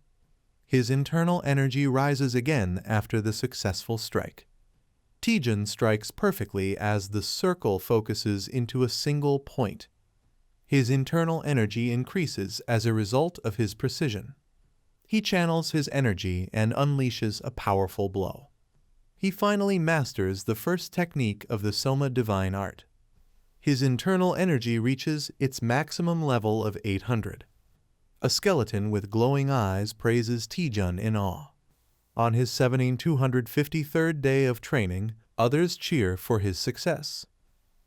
His internal energy rises again after the successful strike. Taejun strikes perfectly as the circle focuses into a single point. His internal energy increases as a result of his precision. He channels his energy and unleashes a powerful blow. He finally masters the first technique of the Soma divine art. His internal energy reaches its maximum level of 800. A skeleton with glowing eyes praises Taejun in awe. On his 7,253rd day of training, others cheer for his success.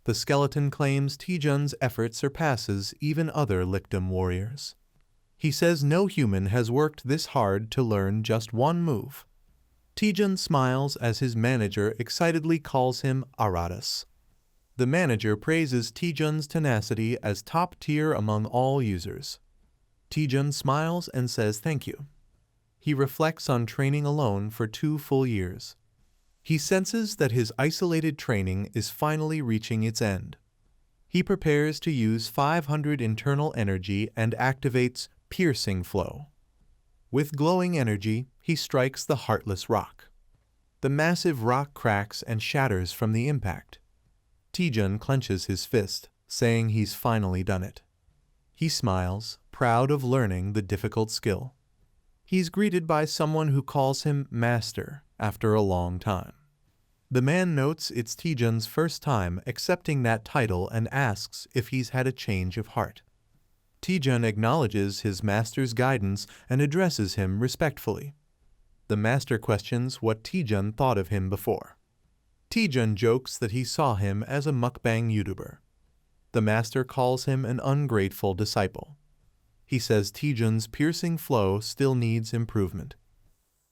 The skeleton claims Taejun's effort surpasses even other Lichdom warriors. He says no human has worked this hard to learn just one move. Taejun smiles as his manager excitedly calls him Aratus. The manager praises Taejun's tenacity as top tier among all users. Taejun smiles and says thank you. He reflects on training alone for 2 full years. He senses that his isolated training is finally reaching its end. He prepares to use 500 internal energy and activates Piercing Flow. With glowing energy, he strikes the heartless rock. The massive rock cracks and shatters from the impact. Taejun clenches his fist, saying he's finally done it. He smiles, proud of learning the difficult skill. He's greeted by someone who calls him Master after a long time. The man notes it's Taejun's first time accepting that title and asks if he's had a change of heart. Taejun acknowledges his master's guidance and addresses him respectfully. The master questions what Taejun thought of him before. Taejun jokes that he saw him as a mukbang YouTuber. The master calls him an ungrateful disciple. He says Taejun's piercing flow still needs improvement.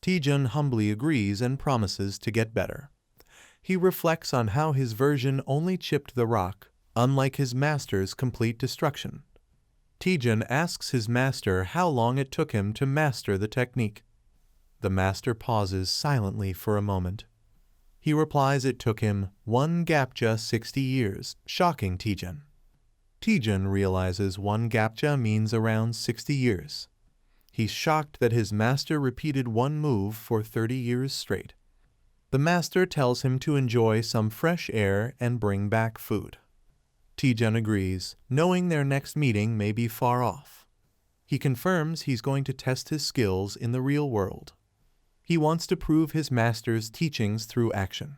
Taejun humbly agrees and promises to get better. He reflects on how his version only chipped the rock, unlike his master's complete destruction. Taejun asks his master how long it took him to master the technique. The master pauses silently for a moment. He replies it took him 1 gapja 60 years, shocking Taejun. Taejun realizes 1 gapja means around 60 years. He's shocked that his master repeated one move for 30 years straight. The master tells him to enjoy some fresh air and bring back food. Taejun agrees, knowing their next meeting may be far off. He confirms he's going to test his skills in the real world. He wants to prove his master's teachings through action.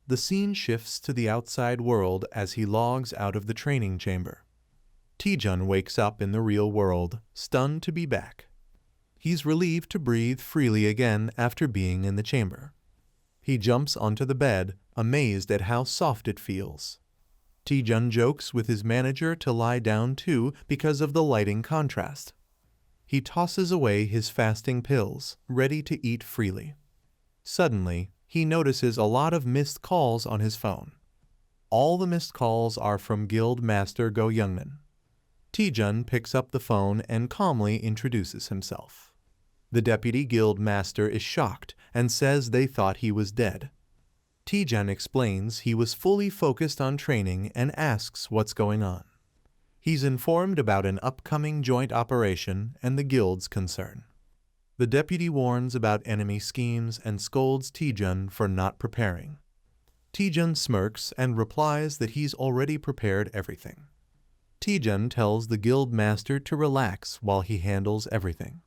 The scene shifts to the outside world as he logs out of the training chamber. Taejun wakes up in the real world, stunned to be back. He's relieved to breathe freely again after being in the chamber. He jumps onto the bed, amazed at how soft it feels. Taejun jokes with his manager to lie down too because of the lighting contrast. He tosses away his fasting pills, ready to eat freely. Suddenly, he notices a lot of missed calls on his phone. All the missed calls are from Guild Master Go Youngman. Taejun picks up the phone and calmly introduces himself. The deputy guild master is shocked and says they thought he was dead. Taejun explains he was fully focused on training and asks what's going on. He's informed about an upcoming joint operation and the guild's concern. The deputy warns about enemy schemes and scolds Taejun for not preparing. Taejun smirks and replies that he's already prepared everything. Taejun tells the guild master to relax while he handles everything.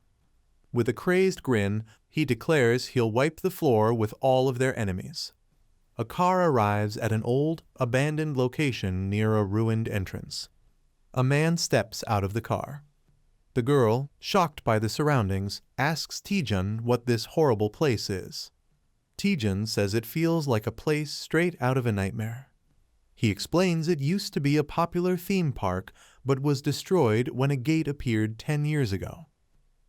With a crazed grin, he declares he'll wipe the floor with all of their enemies. A car arrives at an old, abandoned location near a ruined entrance. A man steps out of the car. The girl, shocked by the surroundings, asks Taejun what this horrible place is. Taejun says it feels like a place straight out of a nightmare. He explains it used to be a popular theme park, but was destroyed when a gate appeared 10 years ago.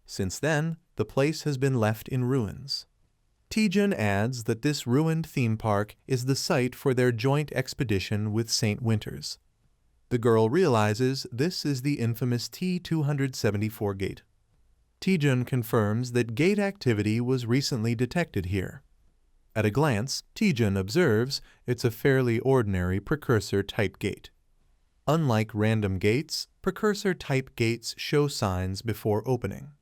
Since then, the place has been left in ruins. Taejun adds that this ruined theme park is the site for their joint expedition with St. Winters. The girl realizes this is the infamous T-274 gate. Taejun confirms that gate activity was recently detected here. At a glance, Taejun observes it's a fairly ordinary precursor-type gate. Unlike random gates, precursor-type gates show signs before opening.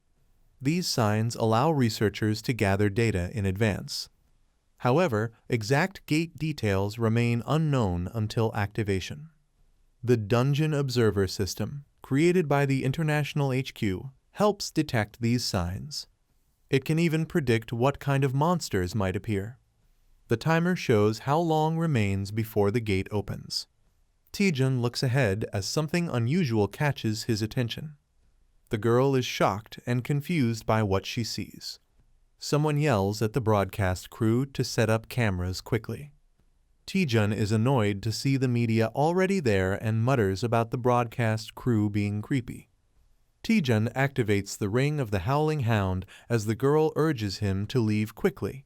These signs allow researchers to gather data in advance. However, exact gate details remain unknown until activation. The Dungeon Observer System, created by the International HQ, helps detect these signs. It can even predict what kind of monsters might appear. The timer shows how long remains before the gate opens. Taejun looks ahead as something unusual catches his attention. The girl is shocked and confused by what she sees. Someone yells at the broadcast crew to set up cameras quickly. Taejun is annoyed to see the media already there and mutters about the broadcast crew being creepy. Taejun activates the ring of the Howling Hound as the girl urges him to leave quickly.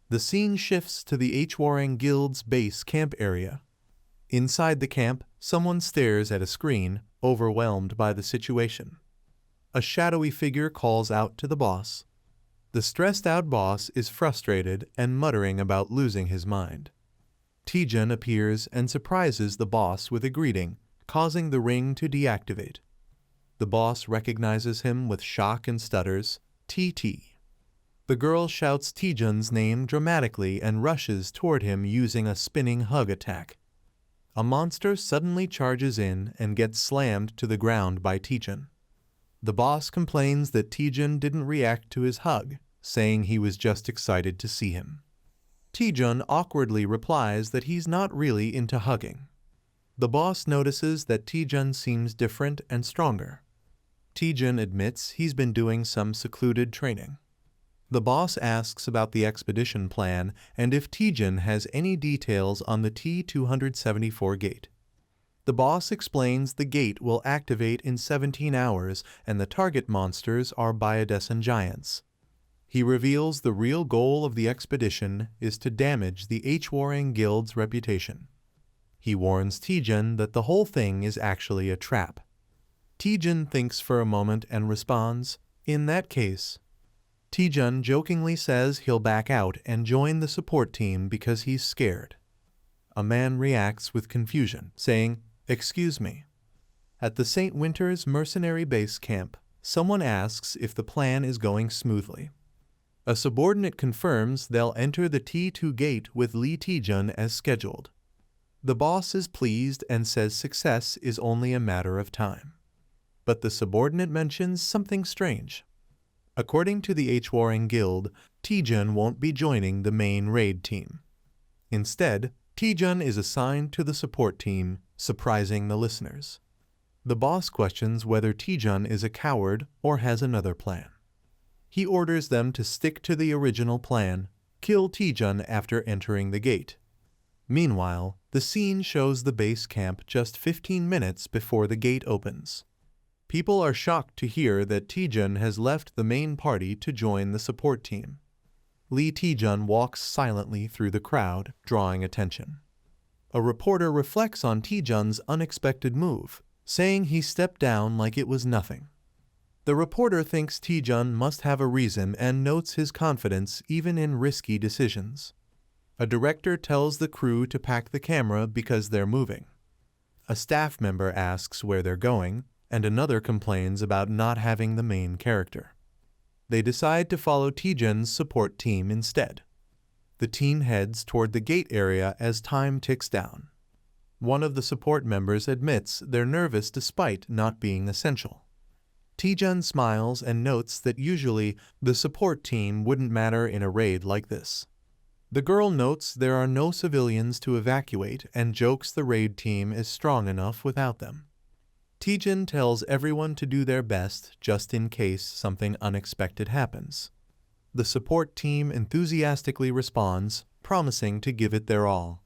The scene shifts to the Hwarang Guild's base camp area. Inside the camp, someone stares at a screen, overwhelmed by the situation. A shadowy figure calls out to the boss. The stressed-out boss is frustrated and muttering about losing his mind. Taejun appears and surprises the boss with a greeting, causing the ring to deactivate. The boss recognizes him with shock and stutters, "TT." The girl shouts Taejun's name dramatically and rushes toward him using a spinning hug attack. A monster suddenly charges in and gets slammed to the ground by Taejun. The boss complains that Taejun didn't react to his hug, saying he was just excited to see him. Taejun awkwardly replies that he's not really into hugging. The boss notices that Taejun seems different and stronger. Taejun admits he's been doing some secluded training. The boss asks about the expedition plan and if Taejun has any details on the T-274 gate. The boss explains the gate will activate in 17 hours and the target monsters are biodescent giants. He reveals the real goal of the expedition is to damage the H-Warring Guild's reputation. He warns Taejun that the whole thing is actually a trap. Taejun thinks for a moment and responds, "In that case." Taejun jokingly says he'll back out and join the support team because he's scared. A man reacts with confusion, saying, "Excuse me." At the St. Winter's mercenary base camp, someone asks if the plan is going smoothly. A subordinate confirms they'll enter the T2 gate with Lee Taejun as scheduled. The boss is pleased and says success is only a matter of time. But the subordinate mentions something strange. According to the H-Warring Guild, Taejun won't be joining the main raid team. Instead, Taejun is assigned to the support team, surprising the listeners. The boss questions whether Taejun is a coward or has another plan. He orders them to stick to the original plan, kill Taejun after entering the gate. Meanwhile, the scene shows the base camp just 15 minutes before the gate opens. People are shocked to hear that Taejun has left the main party to join the support team. Lee Taejun walks silently through the crowd, drawing attention. A reporter reflects on Taejun's unexpected move, saying he stepped down like it was nothing. The reporter thinks Taejun must have a reason and notes his confidence even in risky decisions. A director tells the crew to pack the camera because they're moving. A staff member asks where they're going, and another complains about not having the main character. They decide to follow Taejun's support team instead. The team heads toward the gate area as time ticks down. One of the support members admits they're nervous despite not being essential. Taejun smiles and notes that usually the support team wouldn't matter in a raid like this. The girl notes there are no civilians to evacuate and jokes the raid team is strong enough without them. Taejun tells everyone to do their best just in case something unexpected happens. The support team enthusiastically responds, promising to give it their all.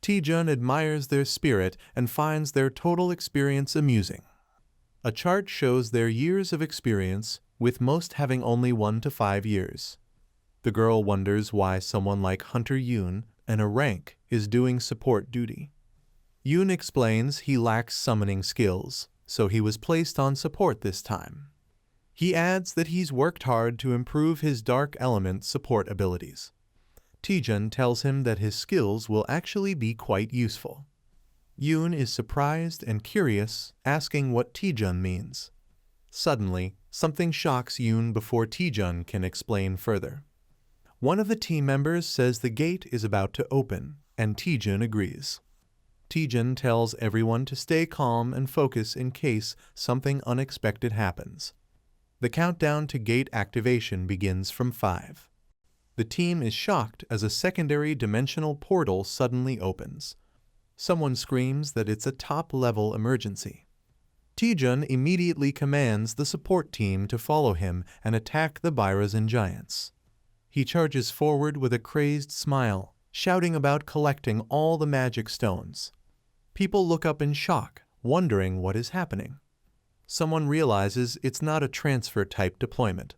Taejun admires their spirit and finds their total experience amusing. A chart shows their years of experience, with most having only 1 to 5 years. The girl wonders why someone like Hunter Yoon, and a rank, is doing support duty. Yoon explains he lacks summoning skills, so he was placed on support this time. He adds that he's worked hard to improve his dark element support abilities. Taejun tells him that his skills will actually be quite useful. Yoon is surprised and curious, asking what Taejun means. Suddenly, something shocks Yoon before Taejun can explain further. One of the team members says the gate is about to open, and Taejun agrees. Taejun tells everyone to stay calm and focus in case something unexpected happens. The countdown to gate activation begins from 5. The team is shocked as a secondary dimensional portal suddenly opens. Someone screams that it's a top-level emergency. Taejun immediately commands the support team to follow him and attack the Birazin giants. He charges forward with a crazed smile, shouting about collecting all the magic stones. People look up in shock, wondering what is happening. Someone realizes it's not a transfer-type deployment.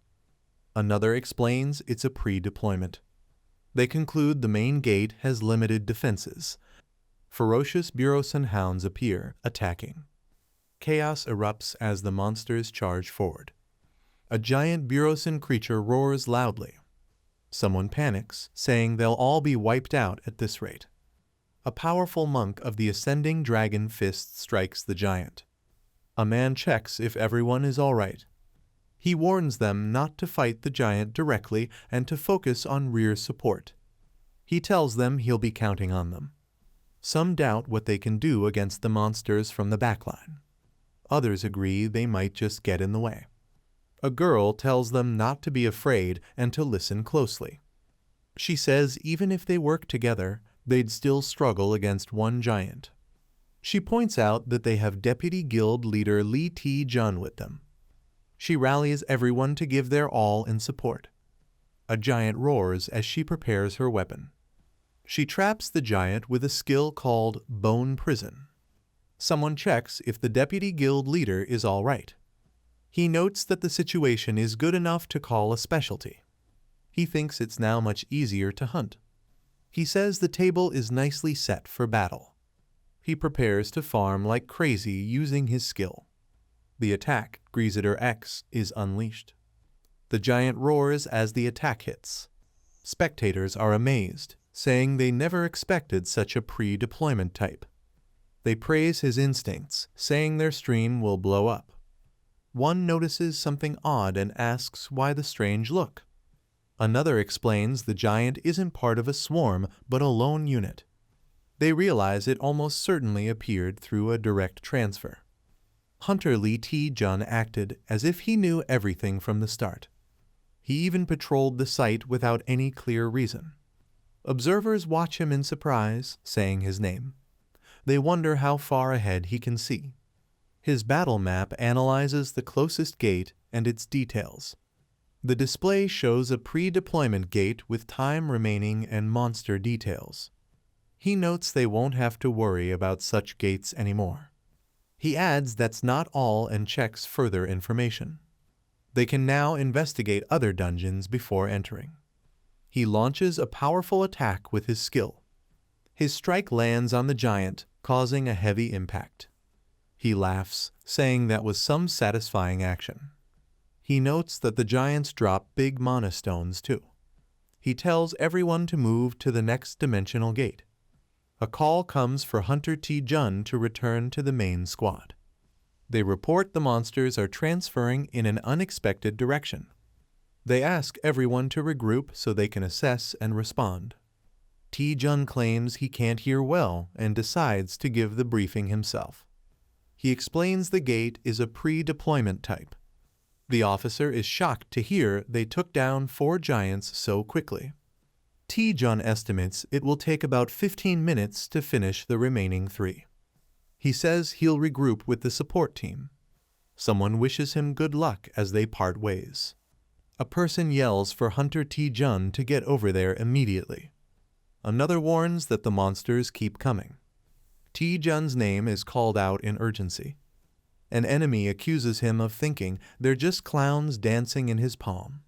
Another explains it's a pre-deployment. They conclude the main gate has limited defenses. Ferocious Burosan hounds appear, attacking. Chaos erupts as the monsters charge forward. A giant Burosan creature roars loudly. Someone panics, saying they'll all be wiped out at this rate. A powerful monk of the ascending dragon fist strikes the giant. A man checks if everyone is all right. He warns them not to fight the giant directly and to focus on rear support. He tells them he'll be counting on them. Some doubt what they can do against the monsters from the backline. Others agree they might just get in the way. A girl tells them not to be afraid and to listen closely. She says even if they work together, they'd still struggle against one giant. She points out that they have Deputy Guild Leader Lee Taejun with them. She rallies everyone to give their all in support. A giant roars as she prepares her weapon. She traps the giant with a skill called Bone Prison. Someone checks if the Deputy Guild Leader is all right. He notes that the situation is good enough to call a specialty. He thinks it's now much easier to hunt. He says the table is nicely set for battle. He prepares to farm like crazy using his skill. The attack, Greaseter X, is unleashed. The giant roars as the attack hits. Spectators are amazed, saying they never expected such a pre-deployment type. They praise his instincts, saying their stream will blow up. One notices something odd and asks why the strange look. Another explains the giant isn't part of a swarm, but a lone unit. They realize it almost certainly appeared through a direct transfer. Hunter Lee Taejun acted as if he knew everything from the start. He even patrolled the site without any clear reason. Observers watch him in surprise, saying his name. They wonder how far ahead he can see. His battle map analyzes the closest gate and its details. The display shows a pre-deployment gate with time remaining and monster details. He notes they won't have to worry about such gates anymore. He adds that's not all and checks further information. They can now investigate other dungeons before entering. He launches a powerful attack with his skill. His strike lands on the giant, causing a heavy impact. He laughs, saying that was some satisfying action. He notes that the giants drop big mana stones too. He tells everyone to move to the next dimensional gate. A call comes for Hunter Taejun to return to the main squad. They report the monsters are transferring in an unexpected direction. They ask everyone to regroup so they can assess and respond. Taejun claims he can't hear well and decides to give the briefing himself. He explains the gate is a pre-deployment type. The officer is shocked to hear they took down 4 giants so quickly. Taejun estimates it will take about 15 minutes to finish the remaining 3. He says he'll regroup with the support team. Someone wishes him good luck as they part ways. A person yells for Hunter Taejun to get over there immediately. Another warns that the monsters keep coming. Taejun's name is called out in urgency. An enemy accuses him of thinking they're just clowns dancing in his palm.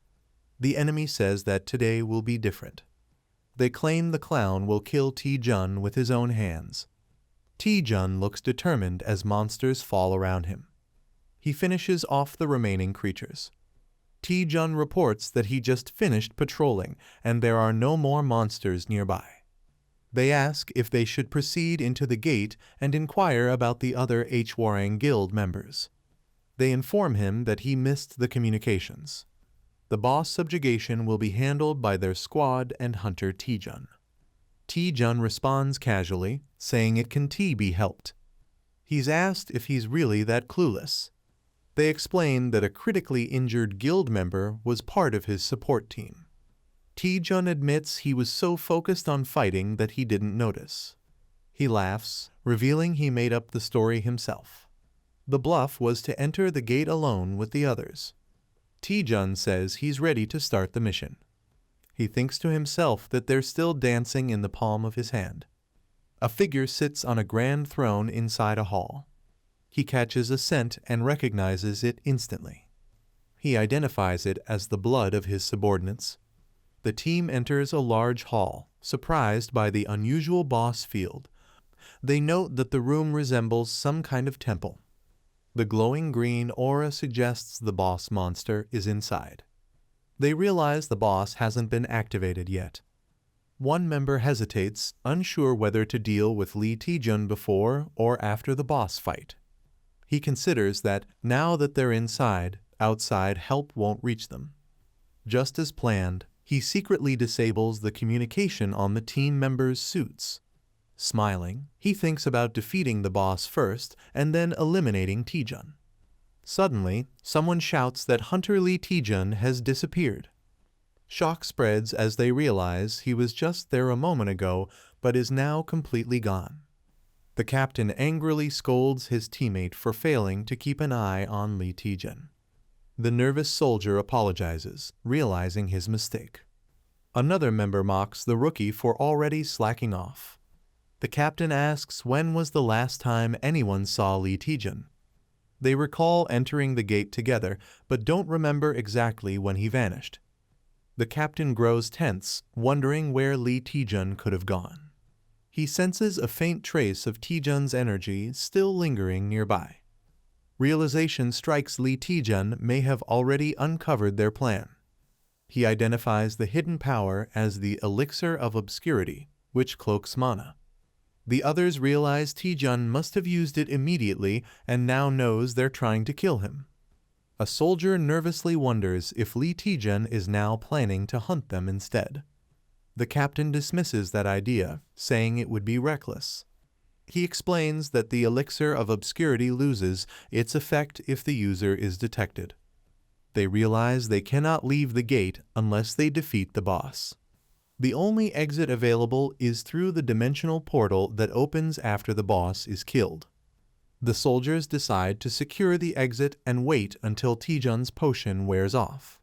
The enemy says that today will be different. They claim the clown will kill Taejun with his own hands. Taejun looks determined as monsters fall around him. He finishes off the remaining creatures. Taejun reports that he just finished patrolling and there are no more monsters nearby. They ask if they should proceed into the gate and inquire about the other Hwarang Guild members. They inform him that he missed the communications. The boss subjugation will be handled by their squad and Hunter Taejun. Taejun responds casually, saying it can be helped. He's asked if he's really that clueless. They explain that a critically injured guild member was part of his support team. Taejun admits he was so focused on fighting that he didn't notice. He laughs, revealing he made up the story himself. The bluff was to enter the gate alone with the others. Taejun says he's ready to start the mission. He thinks to himself that they're still dancing in the palm of his hand. A figure sits on a grand throne inside a hall. He catches a scent and recognizes it instantly. He identifies it as the blood of his subordinates. The team enters a large hall, surprised by the unusual boss field. They note that the room resembles some kind of temple. The glowing green aura suggests the boss monster is inside. They realize the boss hasn't been activated yet. One member hesitates, unsure whether to deal with Lee Taejun before or after the boss fight. He considers that, now that they're inside, outside help won't reach them. Just as planned, he secretly disables the communication on the team members' suits. Smiling, he thinks about defeating the boss first and then eliminating Taejun. Suddenly, someone shouts that Hunter Lee Taejun has disappeared. Shock spreads as they realize he was just there a moment ago but is now completely gone. The captain angrily scolds his teammate for failing to keep an eye on Lee Taejun. The nervous soldier apologizes, realizing his mistake. Another member mocks the rookie for already slacking off. The captain asks when was the last time anyone saw Lee Taejun. They recall entering the gate together, but don't remember exactly when he vanished. The captain grows tense, wondering where Lee Taejun could have gone. He senses a faint trace of Taejun's energy still lingering nearby. Realization strikes Lee Taejun may have already uncovered their plan. He identifies the hidden power as the Elixir of Obscurity, which cloaks mana. The others realize Taejun must have used it immediately and now knows they're trying to kill him. A soldier nervously wonders if Lee Taejun is now planning to hunt them instead. The captain dismisses that idea, saying it would be reckless. He explains that the Elixir of Obscurity loses its effect if the user is detected. They realize they cannot leave the gate unless they defeat the boss. The only exit available is through the dimensional portal that opens after the boss is killed. The soldiers decide to secure the exit and wait until Taejun's potion wears off.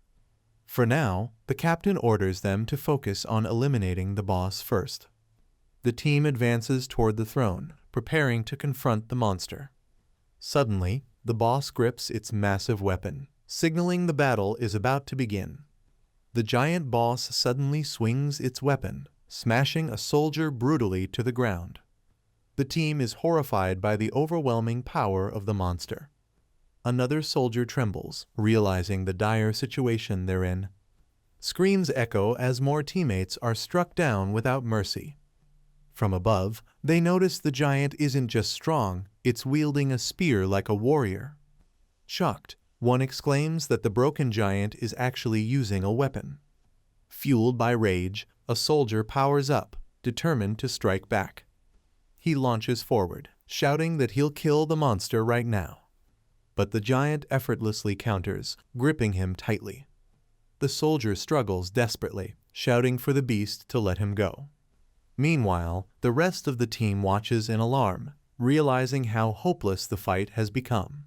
For now, the captain orders them to focus on eliminating the boss first. The team advances toward the throne, preparing to confront the monster. Suddenly, the boss grips its massive weapon, signaling the battle is about to begin. The giant boss suddenly swings its weapon, smashing a soldier brutally to the ground. The team is horrified by the overwhelming power of the monster. Another soldier trembles, realizing the dire situation they're in. Screams echo as more teammates are struck down without mercy. From above, they notice the giant isn't just strong, it's wielding a spear like a warrior. Shocked, one exclaims that the broken giant is actually using a weapon. Fueled by rage, a soldier powers up, determined to strike back. He launches forward, shouting that he'll kill the monster right now. But the giant effortlessly counters, gripping him tightly. The soldier struggles desperately, shouting for the beast to let him go. Meanwhile, the rest of the team watches in alarm, realizing how hopeless the fight has become.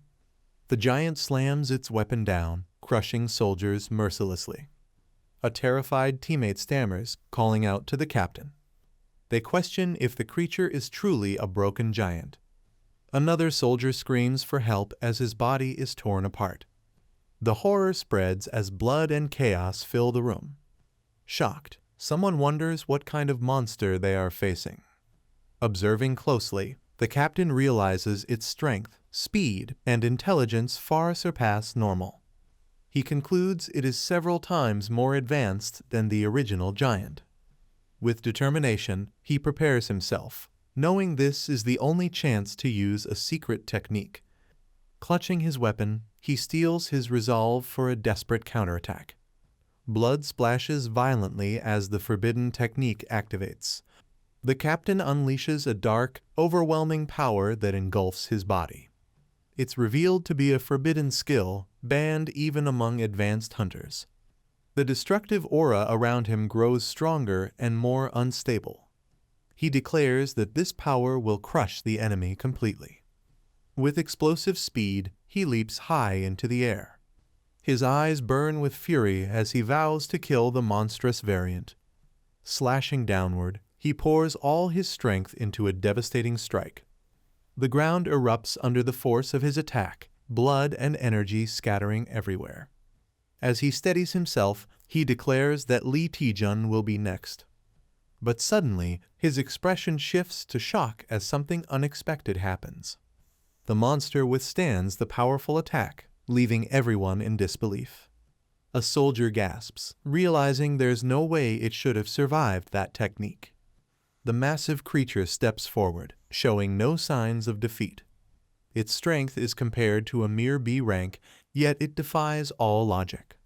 The giant slams its weapon down, crushing soldiers mercilessly. A terrified teammate stammers, calling out to the captain. They question if the creature is truly a broken giant. Another soldier screams for help as his body is torn apart. The horror spreads as blood and chaos fill the room. Shocked, someone wonders what kind of monster they are facing. Observing closely, the captain realizes its strength, speed, and intelligence far surpass normal. He concludes it is several times more advanced than the original giant. With determination, he prepares himself, knowing this is the only chance to use a secret technique. Clutching his weapon, he steels his resolve for a desperate counterattack. Blood splashes violently as the forbidden technique activates. The captain unleashes a dark, overwhelming power that engulfs his body. It's revealed to be a forbidden skill, banned even among advanced hunters. The destructive aura around him grows stronger and more unstable. He declares that this power will crush the enemy completely. With explosive speed, he leaps high into the air. His eyes burn with fury as he vows to kill the monstrous variant. Slashing downward, he pours all his strength into a devastating strike. The ground erupts under the force of his attack, blood and energy scattering everywhere. As he steadies himself, he declares that Lee Taejun will be next. But suddenly, his expression shifts to shock as something unexpected happens. The monster withstands the powerful attack, leaving everyone in disbelief. A soldier gasps, realizing there's no way it should have survived that technique. The massive creature steps forward, showing no signs of defeat. Its strength is compared to a mere B rank, yet it defies all logic.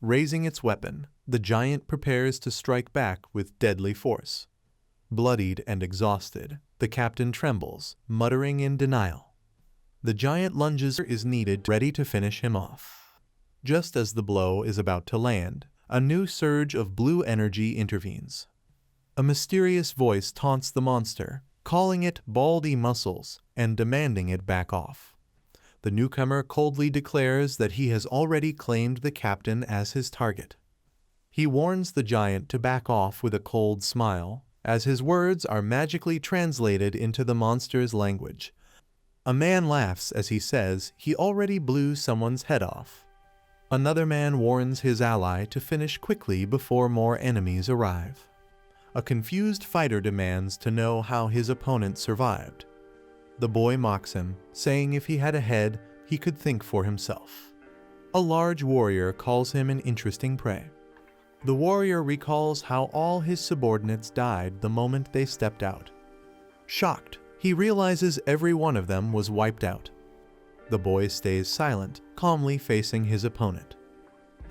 Raising its weapon, the giant prepares to strike back with deadly force. Bloodied and exhausted, the captain trembles, muttering in denial. The giant lunges is needed, ready to finish him off. Just as the blow is about to land, a new surge of blue energy intervenes. A mysterious voice taunts the monster, calling it baldy muscles and demanding it back off. The newcomer coldly declares that he has already claimed the captain as his target. He warns the giant to back off with a cold smile, as his words are magically translated into the monster's language. A man laughs as he says he already blew someone's head off. Another man warns his ally to finish quickly before more enemies arrive. A confused fighter demands to know how his opponent survived. The boy mocks him, saying if he had a head, he could think for himself. A large warrior calls him an interesting prey. The warrior recalls how all his subordinates died the moment they stepped out. Shocked, he realizes every one of them was wiped out. The boy stays silent, calmly facing his opponent.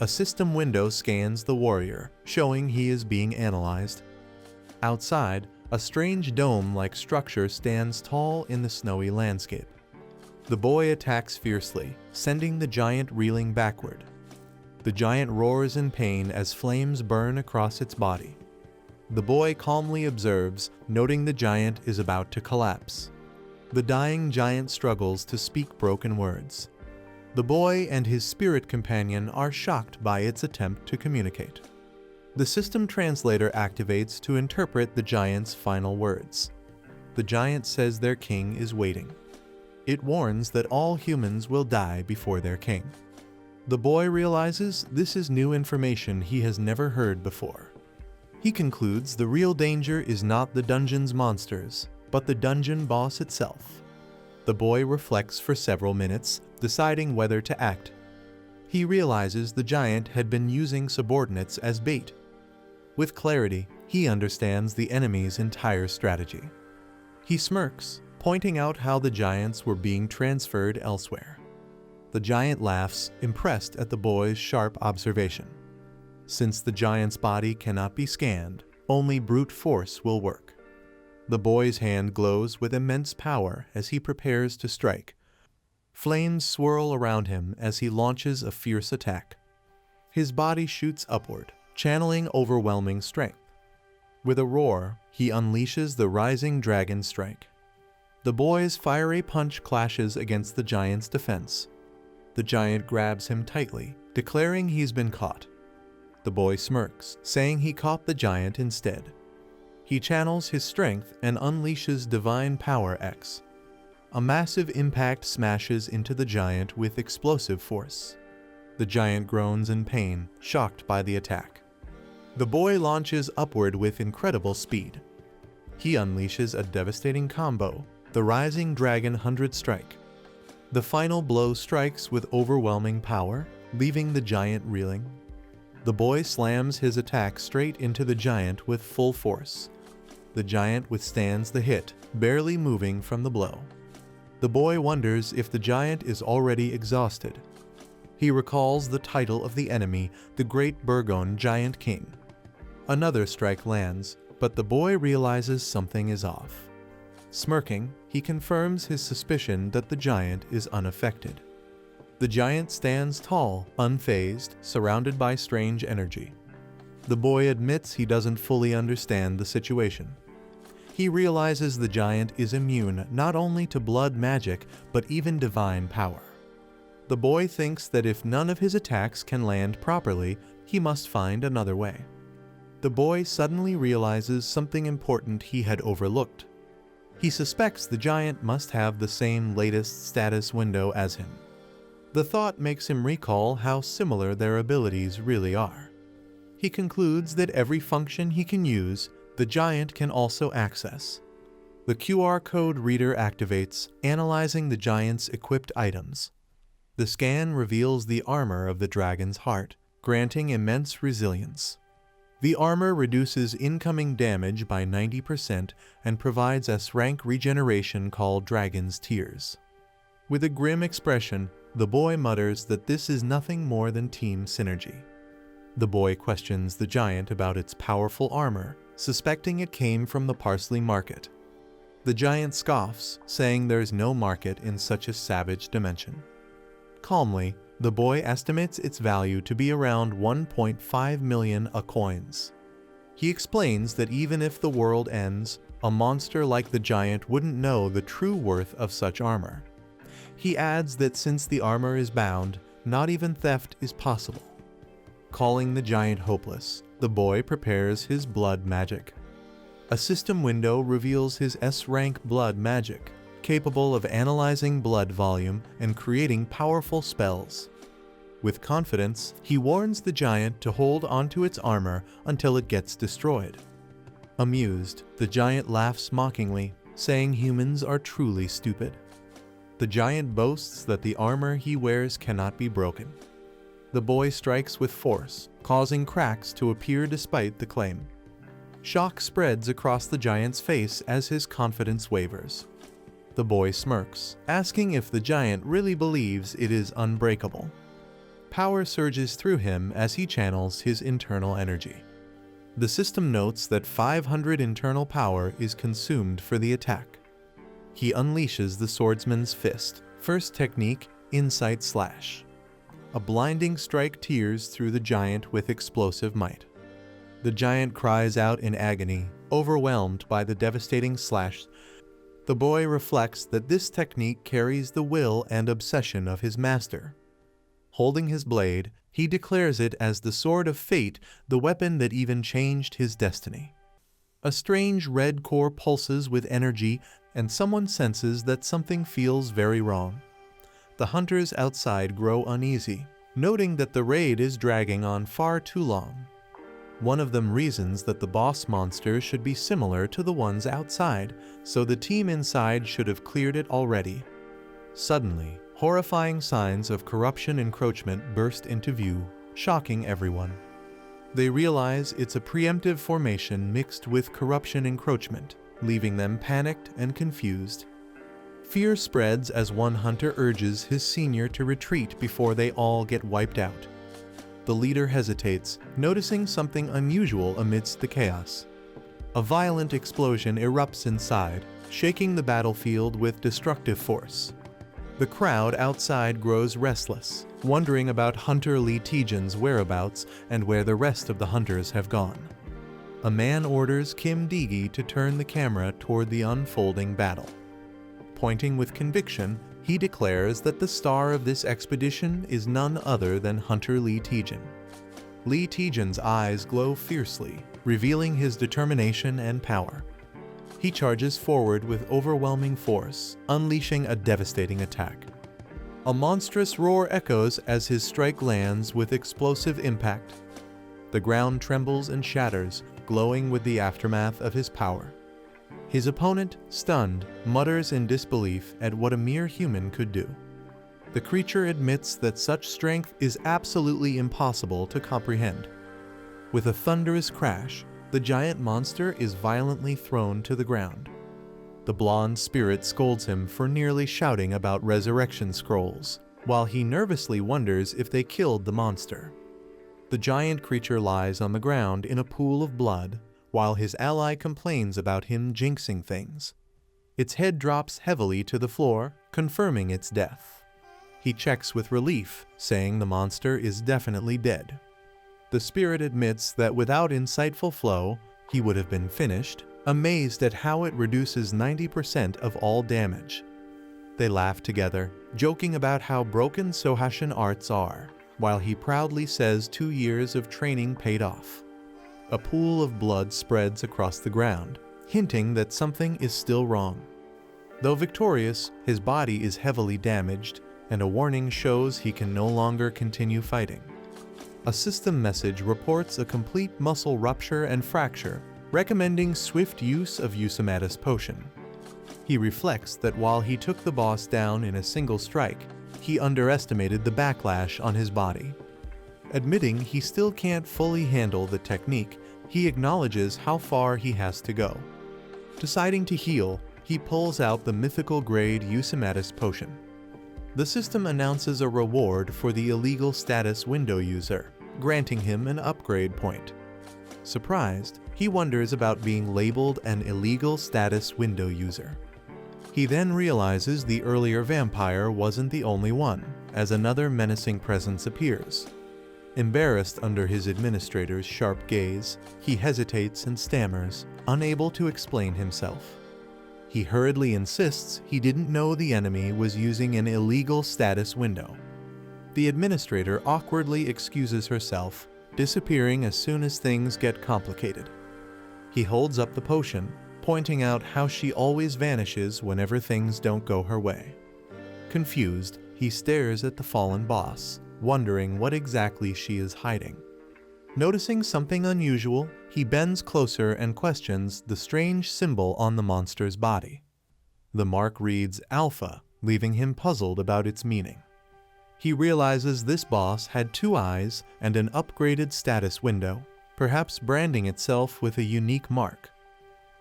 A system window scans the warrior, showing he is being analyzed. Outside, a strange dome-like structure stands tall in the snowy landscape. The boy attacks fiercely, sending the giant reeling backward. The giant roars in pain as flames burn across its body. The boy calmly observes, noting the giant is about to collapse. The dying giant struggles to speak broken words. The boy and his spirit companion are shocked by its attempt to communicate. The system translator activates to interpret the giant's final words. The giant says their king is waiting. It warns that all humans will die before their king. The boy realizes this is new information he has never heard before. He concludes the real danger is not the dungeon's monsters, but the dungeon boss itself. The boy reflects for several minutes, deciding whether to act. He realizes the giant had been using subordinates as bait. With clarity, he understands the enemy's entire strategy. He smirks, pointing out how the giants were being transferred elsewhere. The giant laughs, impressed at the boy's sharp observation. Since the giant's body cannot be scanned, only brute force will work. The boy's hand glows with immense power as he prepares to strike. Flames swirl around him as he launches a fierce attack. His body shoots upward, channeling overwhelming strength. With a roar, he unleashes the rising dragon strike. The boy's fiery punch clashes against the giant's defense. The giant grabs him tightly, declaring he's been caught. The boy smirks, saying he caught the giant instead. He channels his strength and unleashes Divine Power X. A massive impact smashes into the giant with explosive force. The giant groans in pain, shocked by the attack. The boy launches upward with incredible speed. He unleashes a devastating combo, the Rising Dragon 100 Strike. The final blow strikes with overwhelming power, leaving the giant reeling. The boy slams his attack straight into the giant with full force. The giant withstands the hit, barely moving from the blow. The boy wonders if the giant is already exhausted. He recalls the title of the enemy, the Great Burgon Giant King. Another strike lands, but the boy realizes something is off. Smirking, he confirms his suspicion that the giant is unaffected. The giant stands tall, unfazed, surrounded by strange energy. The boy admits he doesn't fully understand the situation. He realizes the giant is immune not only to blood magic, but even divine power. The boy thinks that if none of his attacks can land properly, he must find another way. The boy suddenly realizes something important he had overlooked. He suspects the giant must have the same latest status window as him. The thought makes him recall how similar their abilities really are. He concludes that every function he can use, the giant can also access. The QR code reader activates, analyzing the giant's equipped items. The scan reveals the armor of the dragon's heart, granting immense resilience. The armor reduces incoming damage by 90% and provides S-rank regeneration called Dragon's Tears. With a grim expression, the boy mutters that this is nothing more than team synergy. The boy questions the giant about its powerful armor, suspecting it came from the parsley market. The giant scoffs, saying there's no market in such a savage dimension. Calmly, the boy estimates its value to be around 1.5 million coins. He explains that even if the world ends, a monster like the giant wouldn't know the true worth of such armor. He adds that since the armor is bound, not even theft is possible. Calling the giant hopeless, the boy prepares his blood magic. A system window reveals his S-rank blood magic, capable of analyzing blood volume and creating powerful spells. With confidence, he warns the giant to hold onto its armor until it gets destroyed. Amused, the giant laughs mockingly, saying humans are truly stupid. The giant boasts that the armor he wears cannot be broken. The boy strikes with force, causing cracks to appear despite the claim. Shock spreads across the giant's face as his confidence wavers. The boy smirks, asking if the giant really believes it is unbreakable. Power surges through him as he channels his internal energy. The system notes that 500 internal power is consumed for the attack. He unleashes the swordsman's fist, first technique, Insight Slash. A blinding strike tears through the giant with explosive might. The giant cries out in agony, overwhelmed by the devastating slash. The boy reflects that this technique carries the will and obsession of his master. Holding his blade, he declares it as the sword of fate, the weapon that even changed his destiny. A strange red core pulses with energy, and someone senses that something feels very wrong. The hunters outside grow uneasy, noting that the raid is dragging on far too long. One of them reasons that the boss monster should be similar to the ones outside, so the team inside should have cleared it already. Suddenly, horrifying signs of corruption encroachment burst into view, shocking everyone. They realize it's a preemptive formation mixed with corruption encroachment, leaving them panicked and confused. Fear spreads as one hunter urges his senior to retreat before they all get wiped out. The leader hesitates, noticing something unusual amidst the chaos. A violent explosion erupts inside, shaking the battlefield with destructive force. The crowd outside grows restless, wondering about Hunter Lee Taejun's whereabouts and where the rest of the hunters have gone. A man orders Kim Digi to turn the camera toward the unfolding battle. Pointing with conviction, he declares that the star of this expedition is none other than Hunter Lee Taejun. Lee Taejun's eyes glow fiercely, revealing his determination and power. He charges forward with overwhelming force, unleashing a devastating attack. A monstrous roar echoes as his strike lands with explosive impact. The ground trembles and shatters, glowing with the aftermath of his power. His opponent, stunned, mutters in disbelief at what a mere human could do. The creature admits that such strength is absolutely impossible to comprehend. With a thunderous crash, the giant monster is violently thrown to the ground. The blonde spirit scolds him for nearly shouting about resurrection scrolls, while he nervously wonders if they killed the monster. The giant creature lies on the ground in a pool of blood, while his ally complains about him jinxing things. Its head drops heavily to the floor, confirming its death. He checks with relief, saying the monster is definitely dead. The spirit admits that without insightful flow, he would have been finished, amazed at how it reduces 90% of all damage. They laugh together, joking about how broken Sohashin arts are, while he proudly says 2 years of training paid off. A pool of blood spreads across the ground, hinting that something is still wrong. Though victorious, his body is heavily damaged, and a warning shows he can no longer continue fighting. A system message reports a complete muscle rupture and fracture, recommending swift use of Usamata's potion. He reflects that while he took the boss down in a single strike, he underestimated the backlash on his body. Admitting he still can't fully handle the technique, he acknowledges how far he has to go. Deciding to heal, he pulls out the mythical grade Eusimatus potion. The system announces a reward for the illegal status window user, granting him an upgrade point. Surprised, he wonders about being labeled an illegal status window user. He then realizes the earlier vampire wasn't the only one, as another menacing presence appears. Embarrassed under his administrator's sharp gaze, he hesitates and stammers, unable to explain himself. He hurriedly insists he didn't know the enemy was using an illegal status window. The administrator awkwardly excuses herself, disappearing as soon as things get complicated. He holds up the potion, pointing out how she always vanishes whenever things don't go her way. Confused, he stares at the fallen boss, wondering what exactly she is hiding. Noticing something unusual, he bends closer and questions the strange symbol on the monster's body. The mark reads Alpha, leaving him puzzled about its meaning. He realizes this boss had 2 eyes and an upgraded status window, perhaps branding itself with a unique mark.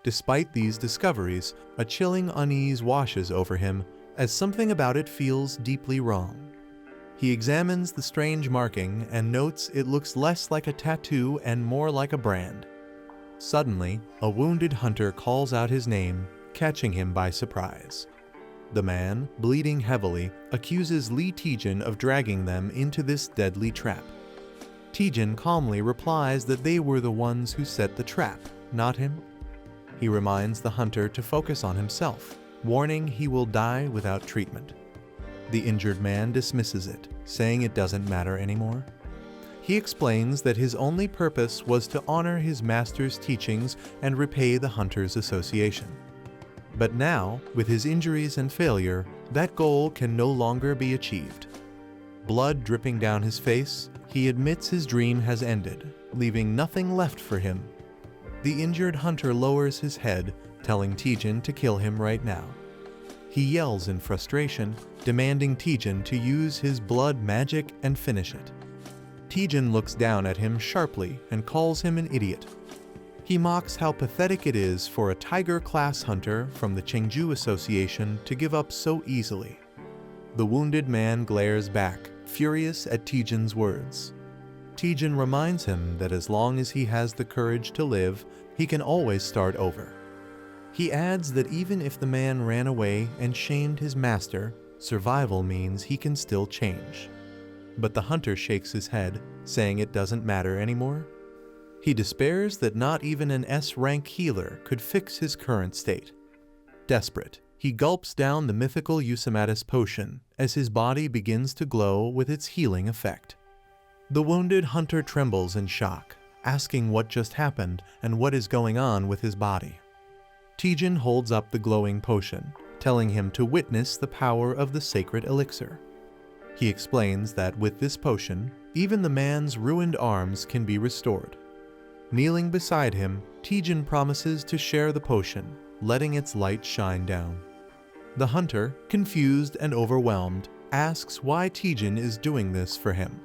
Despite these discoveries, a chilling unease washes over him, as something about it feels deeply wrong. He examines the strange marking and notes it looks less like a tattoo and more like a brand. Suddenly, a wounded hunter calls out his name, catching him by surprise. The man, bleeding heavily, accuses Lee Taejun of dragging them into this deadly trap. Taejun calmly replies that they were the ones who set the trap, not him. He reminds the hunter to focus on himself, warning he will die without treatment. The injured man dismisses it, saying it doesn't matter anymore. He explains that his only purpose was to honor his master's teachings and repay the Hunters Association. But now, with his injuries and failure, that goal can no longer be achieved. Blood dripping down his face, he admits his dream has ended, leaving nothing left for him. The injured hunter lowers his head, telling Taejun to kill him right now. He yells in frustration, demanding Taejun to use his blood magic and finish it. Taejun looks down at him sharply and calls him an idiot. He mocks how pathetic it is for a tiger-class hunter from the Chengju Association to give up so easily. The wounded man glares back, furious at Taejun's words. Taejun reminds him that as long as he has the courage to live, he can always start over. He adds that even if the man ran away and shamed his master, survival means he can still change. But the hunter shakes his head, saying it doesn't matter anymore. He despairs that not even an S-rank healer could fix his current state. Desperate, he gulps down the mythical Eusimatus potion as his body begins to glow with its healing effect. The wounded hunter trembles in shock, asking what just happened and what is going on with his body. Taejun holds up the glowing potion, telling him to witness the power of the sacred elixir. He explains that with this potion, even the man's ruined arms can be restored. Kneeling beside him, Taejun promises to share the potion, letting its light shine down. The hunter, confused and overwhelmed, asks why Taejun is doing this for him.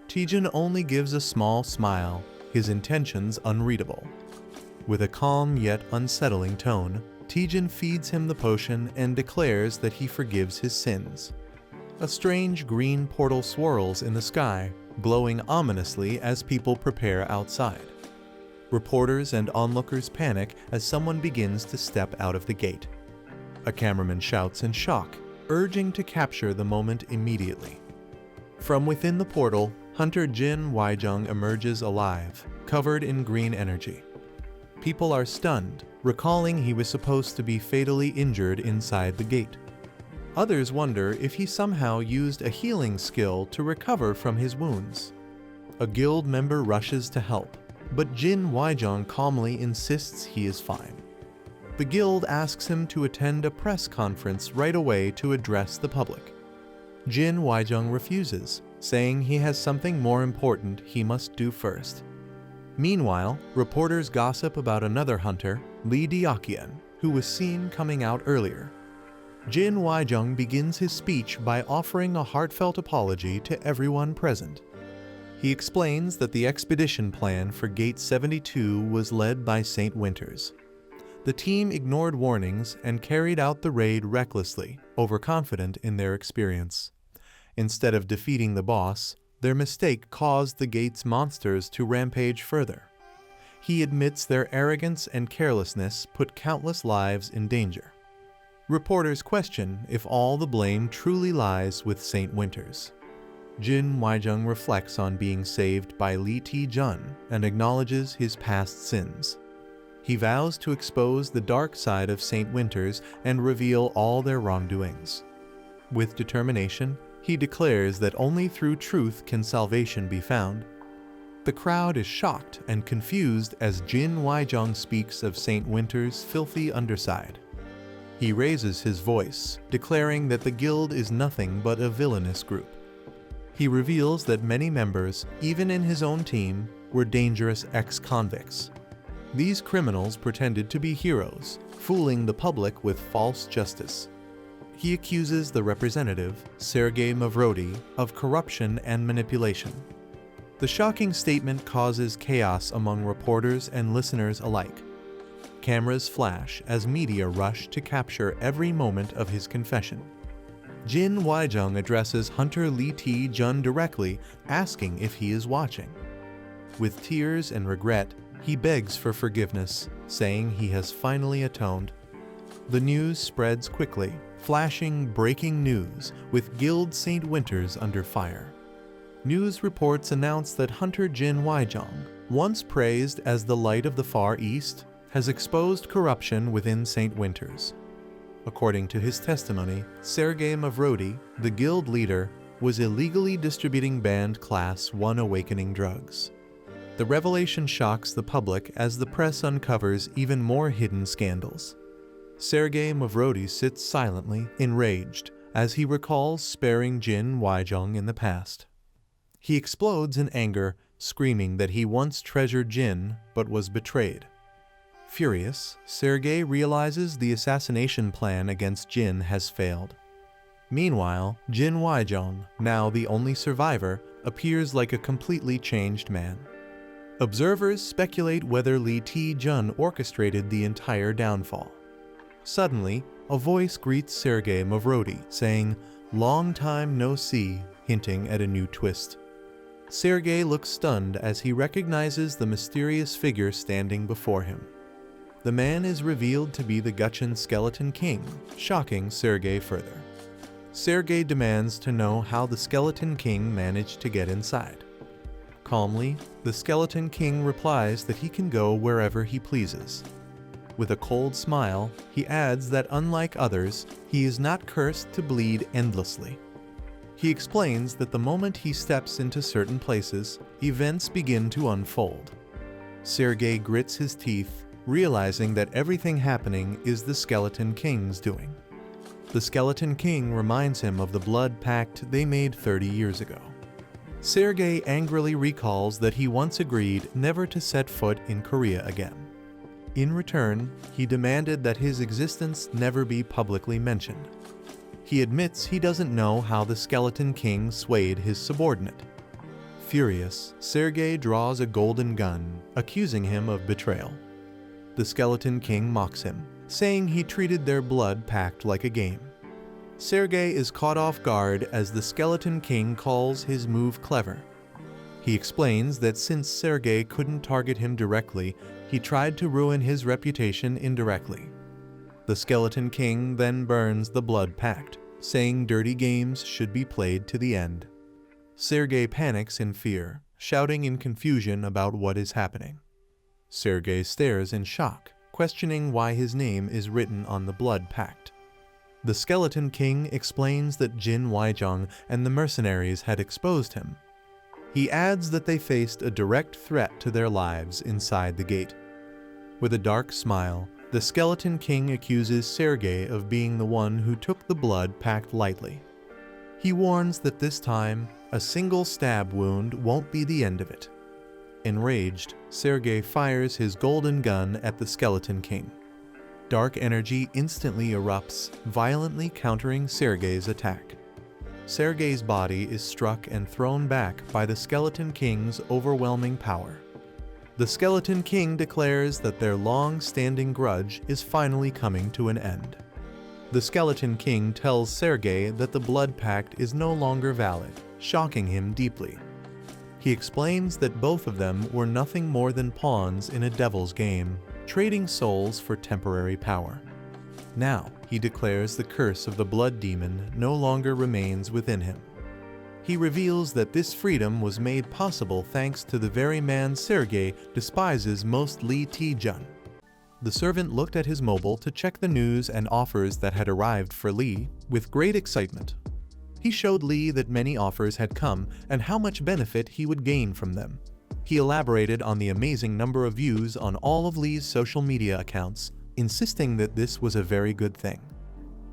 Taejun only gives a small smile, his intentions unreadable. With a calm yet unsettling tone, Taejun feeds him the potion and declares that he forgives his sins. A strange green portal swirls in the sky, glowing ominously as people prepare outside. Reporters and onlookers panic as someone begins to step out of the gate. A cameraman shouts in shock, urging to capture the moment immediately. From within the portal, Hunter Jin Waijung emerges alive, covered in green energy. People are stunned, recalling he was supposed to be fatally injured inside the gate. Others wonder if he somehow used a healing skill to recover from his wounds. A guild member rushes to help, but Jin Waijung calmly insists he is fine. The guild asks him to attend a press conference right away to address the public. Jin Waijung refuses, saying he has something more important he must do first. Meanwhile, reporters gossip about another hunter, Lee Deokian, who was seen coming out earlier. Jin Waijung begins his speech by offering a heartfelt apology to everyone present. He explains that the expedition plan for Gate 72 was led by St. Winters. The team ignored warnings and carried out the raid recklessly, overconfident in their experience. Instead of defeating the boss, their mistake caused the gate's monsters to rampage further. He admits their arrogance and carelessness put countless lives in danger. Reporters question if all the blame truly lies with St. Winters. Jin Waijung reflects on being saved by Lee Tae-jun and acknowledges his past sins. He vows to expose the dark side of St. Winters and reveal all their wrongdoings. With determination, he declares that only through truth can salvation be found. The crowd is shocked and confused as Jin Waijung speaks of St. Winters' filthy underside. He raises his voice, declaring that the guild is nothing but a villainous group. He reveals that many members, even in his own team, were dangerous ex-convicts. These criminals pretended to be heroes, fooling the public with false justice. He accuses the representative, Sergei Mavrodi, of corruption and manipulation. The shocking statement causes chaos among reporters and listeners alike. Cameras flash as media rush to capture every moment of his confession. Jin Waijung addresses Hunter Lee Tae-jun directly, asking if he is watching. With tears and regret, he begs for forgiveness, saying he has finally atoned. The news spreads quickly, flashing breaking news, with Guild St. Winters under fire. News reports announce that Hunter Jin Waijung, once praised as the light of the Far East, has exposed corruption within St. Winters. According to his testimony, Sergei Mavrodi, the guild leader, was illegally distributing banned Class 1 awakening drugs. The revelation shocks the public as the press uncovers even more hidden scandals. Sergei Mavrodi sits silently, enraged, as he recalls sparing Jin Waijung in the past. He explodes in anger, screaming that he once treasured Jin but was betrayed. Furious, Sergei realizes the assassination plan against Jin has failed. Meanwhile, Jin Waijung, now the only survivor, appears like a completely changed man. Observers speculate whether Lee Tae-jun orchestrated the entire downfall. Suddenly, a voice greets Sergei Mavrodi, saying, "Long time no see," hinting at a new twist. Sergei looks stunned as he recognizes the mysterious figure standing before him. The man is revealed to be the Gutchen Skeleton King, shocking Sergei further. Sergei demands to know how the Skeleton King managed to get inside. Calmly, the Skeleton King replies that he can go wherever he pleases. With a cold smile, he adds that unlike others, he is not cursed to bleed endlessly. He explains that the moment he steps into certain places, events begin to unfold. Sergei grits his teeth, realizing that everything happening is the Skeleton King's doing. The Skeleton King reminds him of the blood pact they made 30 years ago. Sergei angrily recalls that he once agreed never to set foot in Korea again. In return, he demanded that his existence never be publicly mentioned. He admits he doesn't know how the Skeleton King swayed his subordinate. Furious, Sergei draws a golden gun, accusing him of betrayal. The Skeleton King mocks him, saying he treated their blood pact like a game. Sergei is caught off guard as the Skeleton King calls his move clever. He explains that since Sergei couldn't target him directly, he tried to ruin his reputation indirectly. The Skeleton King then burns the blood pact, saying dirty games should be played to the end. Sergei panics in fear, shouting in confusion about what is happening. Sergei stares in shock, questioning why his name is written on the blood pact. The Skeleton King explains that Jin Waijung and the mercenaries had exposed him. He adds that they faced a direct threat to their lives inside the gate. With a dark smile, the Skeleton King accuses Sergei of being the one who took the blood pact lightly. He warns that this time, a single stab wound won't be the end of it. Enraged, Sergei fires his golden gun at the Skeleton King. Dark energy instantly erupts, violently countering Sergei's attack. Sergei's body is struck and thrown back by the Skeleton King's overwhelming power. The Skeleton King declares that their long-standing grudge is finally coming to an end. The Skeleton King tells Sergei that the blood pact is no longer valid, shocking him deeply. He explains that both of them were nothing more than pawns in a devil's game, trading souls for temporary power. Now, he declares the curse of the blood demon no longer remains within him. He reveals that this freedom was made possible thanks to the very man Sergei despises most, Lee Taejun. The servant looked at his mobile to check the news and offers that had arrived for Lee with great excitement. He showed Lee that many offers had come and how much benefit he would gain from them. He elaborated on the amazing number of views on all of Lee's social media accounts, insisting that this was a very good thing.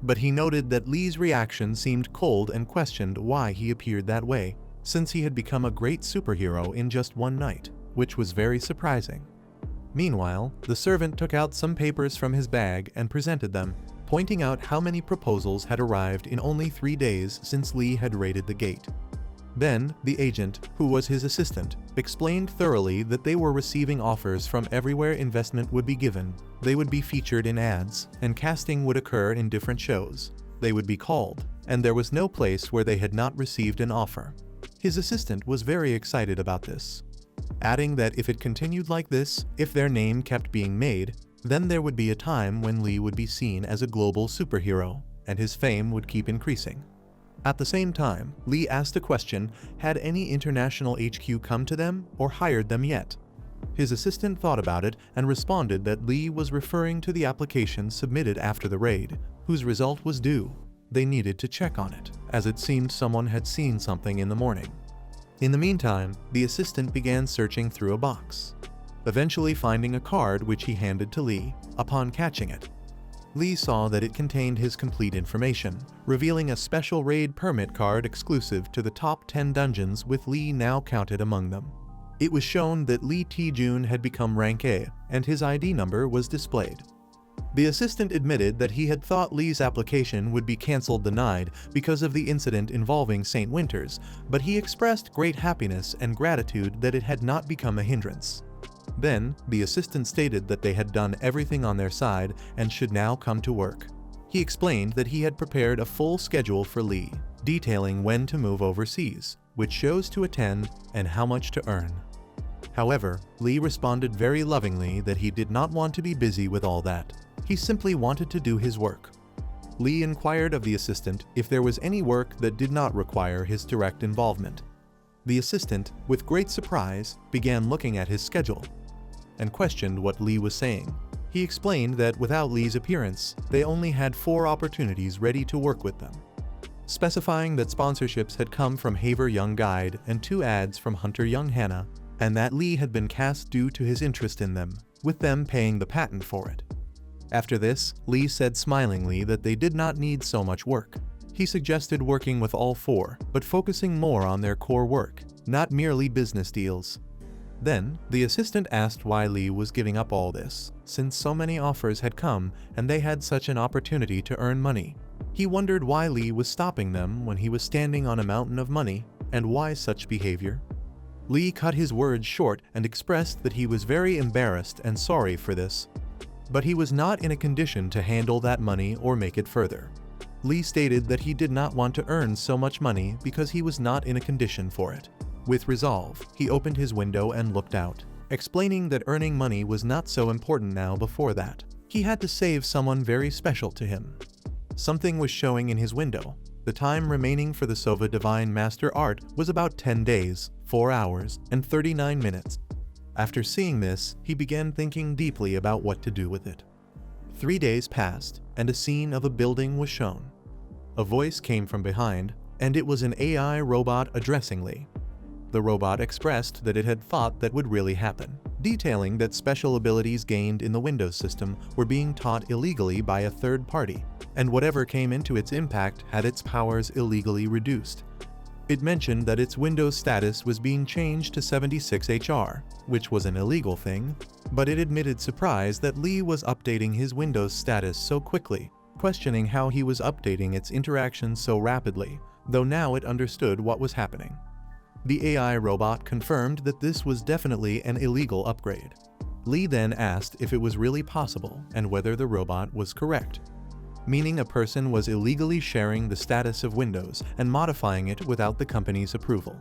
But he noted that Lee's reaction seemed cold and questioned why he appeared that way, since he had become a great superhero in just one night, which was very surprising. Meanwhile, the servant took out some papers from his bag and presented them, pointing out how many proposals had arrived in only 3 days since Lee had raided the gate. Then, the agent, who was his assistant, explained thoroughly that they were receiving offers from everywhere investment would be given. They would be featured in ads, and casting would occur in different shows. They would be called, and there was no place where they had not received an offer. His assistant was very excited about this, adding that if it continued like this, if their name kept being made, then there would be a time when Lee would be seen as a global superhero, and his fame would keep increasing. At the same time, Lee asked a question: had any international HQ come to them or hired them yet? His assistant thought about it and responded that Lee was referring to the application submitted after the raid, whose result was due. They needed to check on it, as it seemed someone had seen something in the morning. In the meantime, the assistant began searching through a box, eventually finding a card which he handed to Lee. Upon catching it, Lee saw that it contained his complete information, revealing a special raid permit card exclusive to the top 10 dungeons, with Lee now counted among them. It was shown that Lee Taejun had become rank A, and his ID number was displayed. The assistant admitted that he had thought Lee's application would be cancelled denied because of the incident involving St. Winters, but he expressed great happiness and gratitude that it had not become a hindrance. Then, the assistant stated that they had done everything on their side and should now come to work. He explained that he had prepared a full schedule for Lee, detailing when to move overseas, which shows to attend, and how much to earn. However, Lee responded very lovingly that he did not want to be busy with all that. He simply wanted to do his work. Lee inquired of the assistant if there was any work that did not require his direct involvement. The assistant, with great surprise, began looking at his schedule and questioned what Lee was saying. He explained that without Lee's appearance, they only had 4 opportunities ready to work with them, specifying that sponsorships had come from Haver Young Guide and 2 ads from Hunter Young Hannah, and that Lee had been cast due to his interest in them, with them paying the patent for it. After this, Lee said smilingly that they did not need so much work. He suggested working with all 4, but focusing more on their core work, not merely business deals. Then, the assistant asked why Lee was giving up all this, since so many offers had come and they had such an opportunity to earn money. He wondered why Lee was stopping them when he was standing on a mountain of money, and why such behavior. Lee cut his words short and expressed that he was very embarrassed and sorry for this, but he was not in a condition to handle that money or make it further. Lee stated that he did not want to earn so much money because he was not in a condition for it. With resolve, he opened his window and looked out, explaining that earning money was not so important now. Before that, he had to save someone very special to him. Something was showing in his window. The time remaining for the Sova Divine Master Art was about 10 days, 4 hours, and 39 minutes. After seeing this, he began thinking deeply about what to do with it. 3 days passed, and a scene of a building was shown. A voice came from behind, and it was an AI robot addressing Lee. The robot expressed that it had thought that would really happen, detailing that special abilities gained in the Windows system were being taught illegally by a third party, and whatever came into its impact had its powers illegally reduced. It mentioned that its Windows status was being changed to 76HR, which was an illegal thing, But it admitted surprise that Lee was updating his Windows status so quickly, questioning how he was updating its interactions so rapidly, though now it understood what was happening. The AI robot confirmed that this was definitely an illegal upgrade. Lee then asked if it was really possible and whether the robot was correct, meaning a person was illegally sharing the status of Windows and modifying it without the company's approval.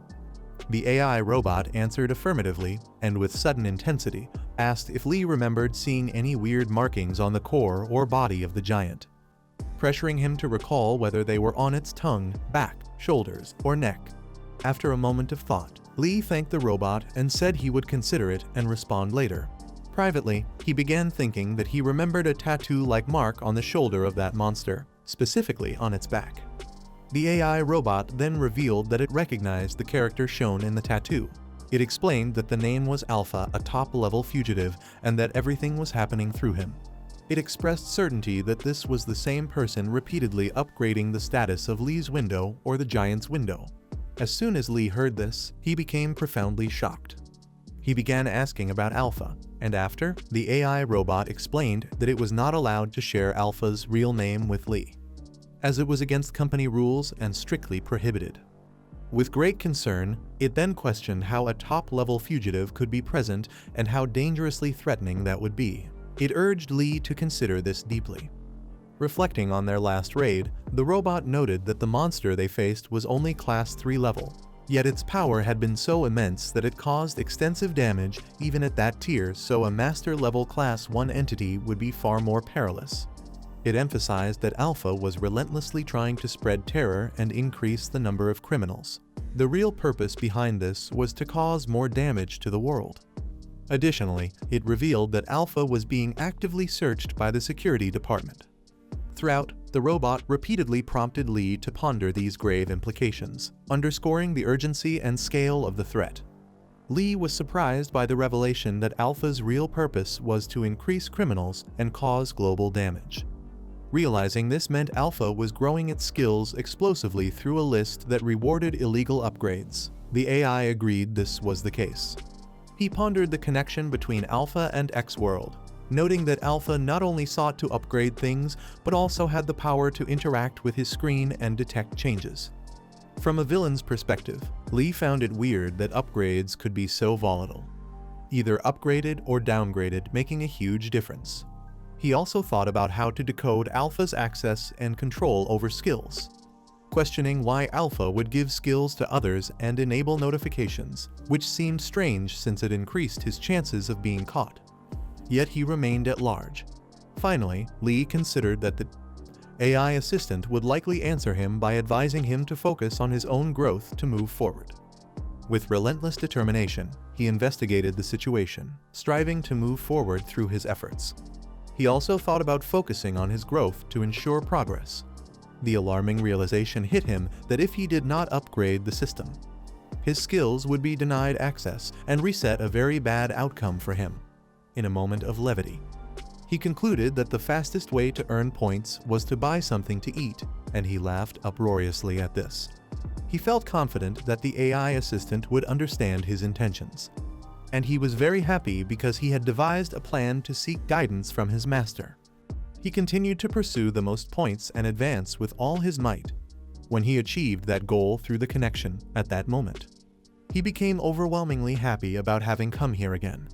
The AI robot answered affirmatively and with sudden intensity asked if Lee remembered seeing any weird markings on the core or body of the giant, pressuring him to recall whether they were on its tongue, back, shoulders, or neck. After a moment of thought, Lee thanked the robot and said he would consider it and respond later. Privately, he began thinking that he remembered a tattoo-like mark on the shoulder of that monster, specifically on its back. The AI robot then revealed that it recognized the character shown in the tattoo. It explained that the name was Alpha, a top-level fugitive, and that everything was happening through him. It expressed certainty that this was the same person repeatedly upgrading the status of Lee's window or the giant's window. As soon as Lee heard this, he became profoundly shocked. He began asking about Alpha, and after, the AI robot explained that it was not allowed to share Alpha's real name with Lee, as it was against company rules and strictly prohibited. With great concern, it then questioned how a top-level fugitive could be present and how dangerously threatening that would be. It urged Lee to consider this deeply. Reflecting on their last raid, the robot noted that the monster they faced was only Class 3 level, yet its power had been so immense that it caused extensive damage even at that tier, so a master-level Class 1 entity would be far more perilous. It emphasized that Alpha was relentlessly trying to spread terror and increase the number of criminals. The real purpose behind this was to cause more damage to the world. Additionally, it revealed that Alpha was being actively searched by the security department. Throughout, the robot repeatedly prompted Lee to ponder these grave implications, underscoring the urgency and scale of the threat. Lee was surprised by the revelation that Alpha's real purpose was to increase criminals and cause global damage. Realizing this meant Alpha was growing its skills explosively through a list that rewarded illegal upgrades. The AI agreed this was the case. He pondered the connection between Alpha and X-World, noting that Alpha not only sought to upgrade things, but also had the power to interact with his screen and detect changes. From a villain's perspective, Lee found it weird that upgrades could be so volatile, either upgraded or downgraded, making a huge difference. He also thought about how to decode Alpha's access and control over skills, questioning why Alpha would give skills to others and enable notifications, which seemed strange since it increased his chances of being caught. Yet he remained at large. Finally, Lee considered that the AI assistant would likely answer him by advising him to focus on his own growth to move forward. With relentless determination, he investigated the situation, striving to move forward through his efforts. He also thought about focusing on his growth to ensure progress. The alarming realization hit him that if he did not upgrade the system, his skills would be denied access and reset a very bad outcome for him. In a moment of levity, he concluded that the fastest way to earn points was to buy something to eat, and he laughed uproariously at this. He felt confident that the AI assistant would understand his intentions, and he was very happy because he had devised a plan to seek guidance from his master. He continued to pursue the most points and advance with all his might. When he achieved that goal through the connection at that moment, he became overwhelmingly happy about having come here again.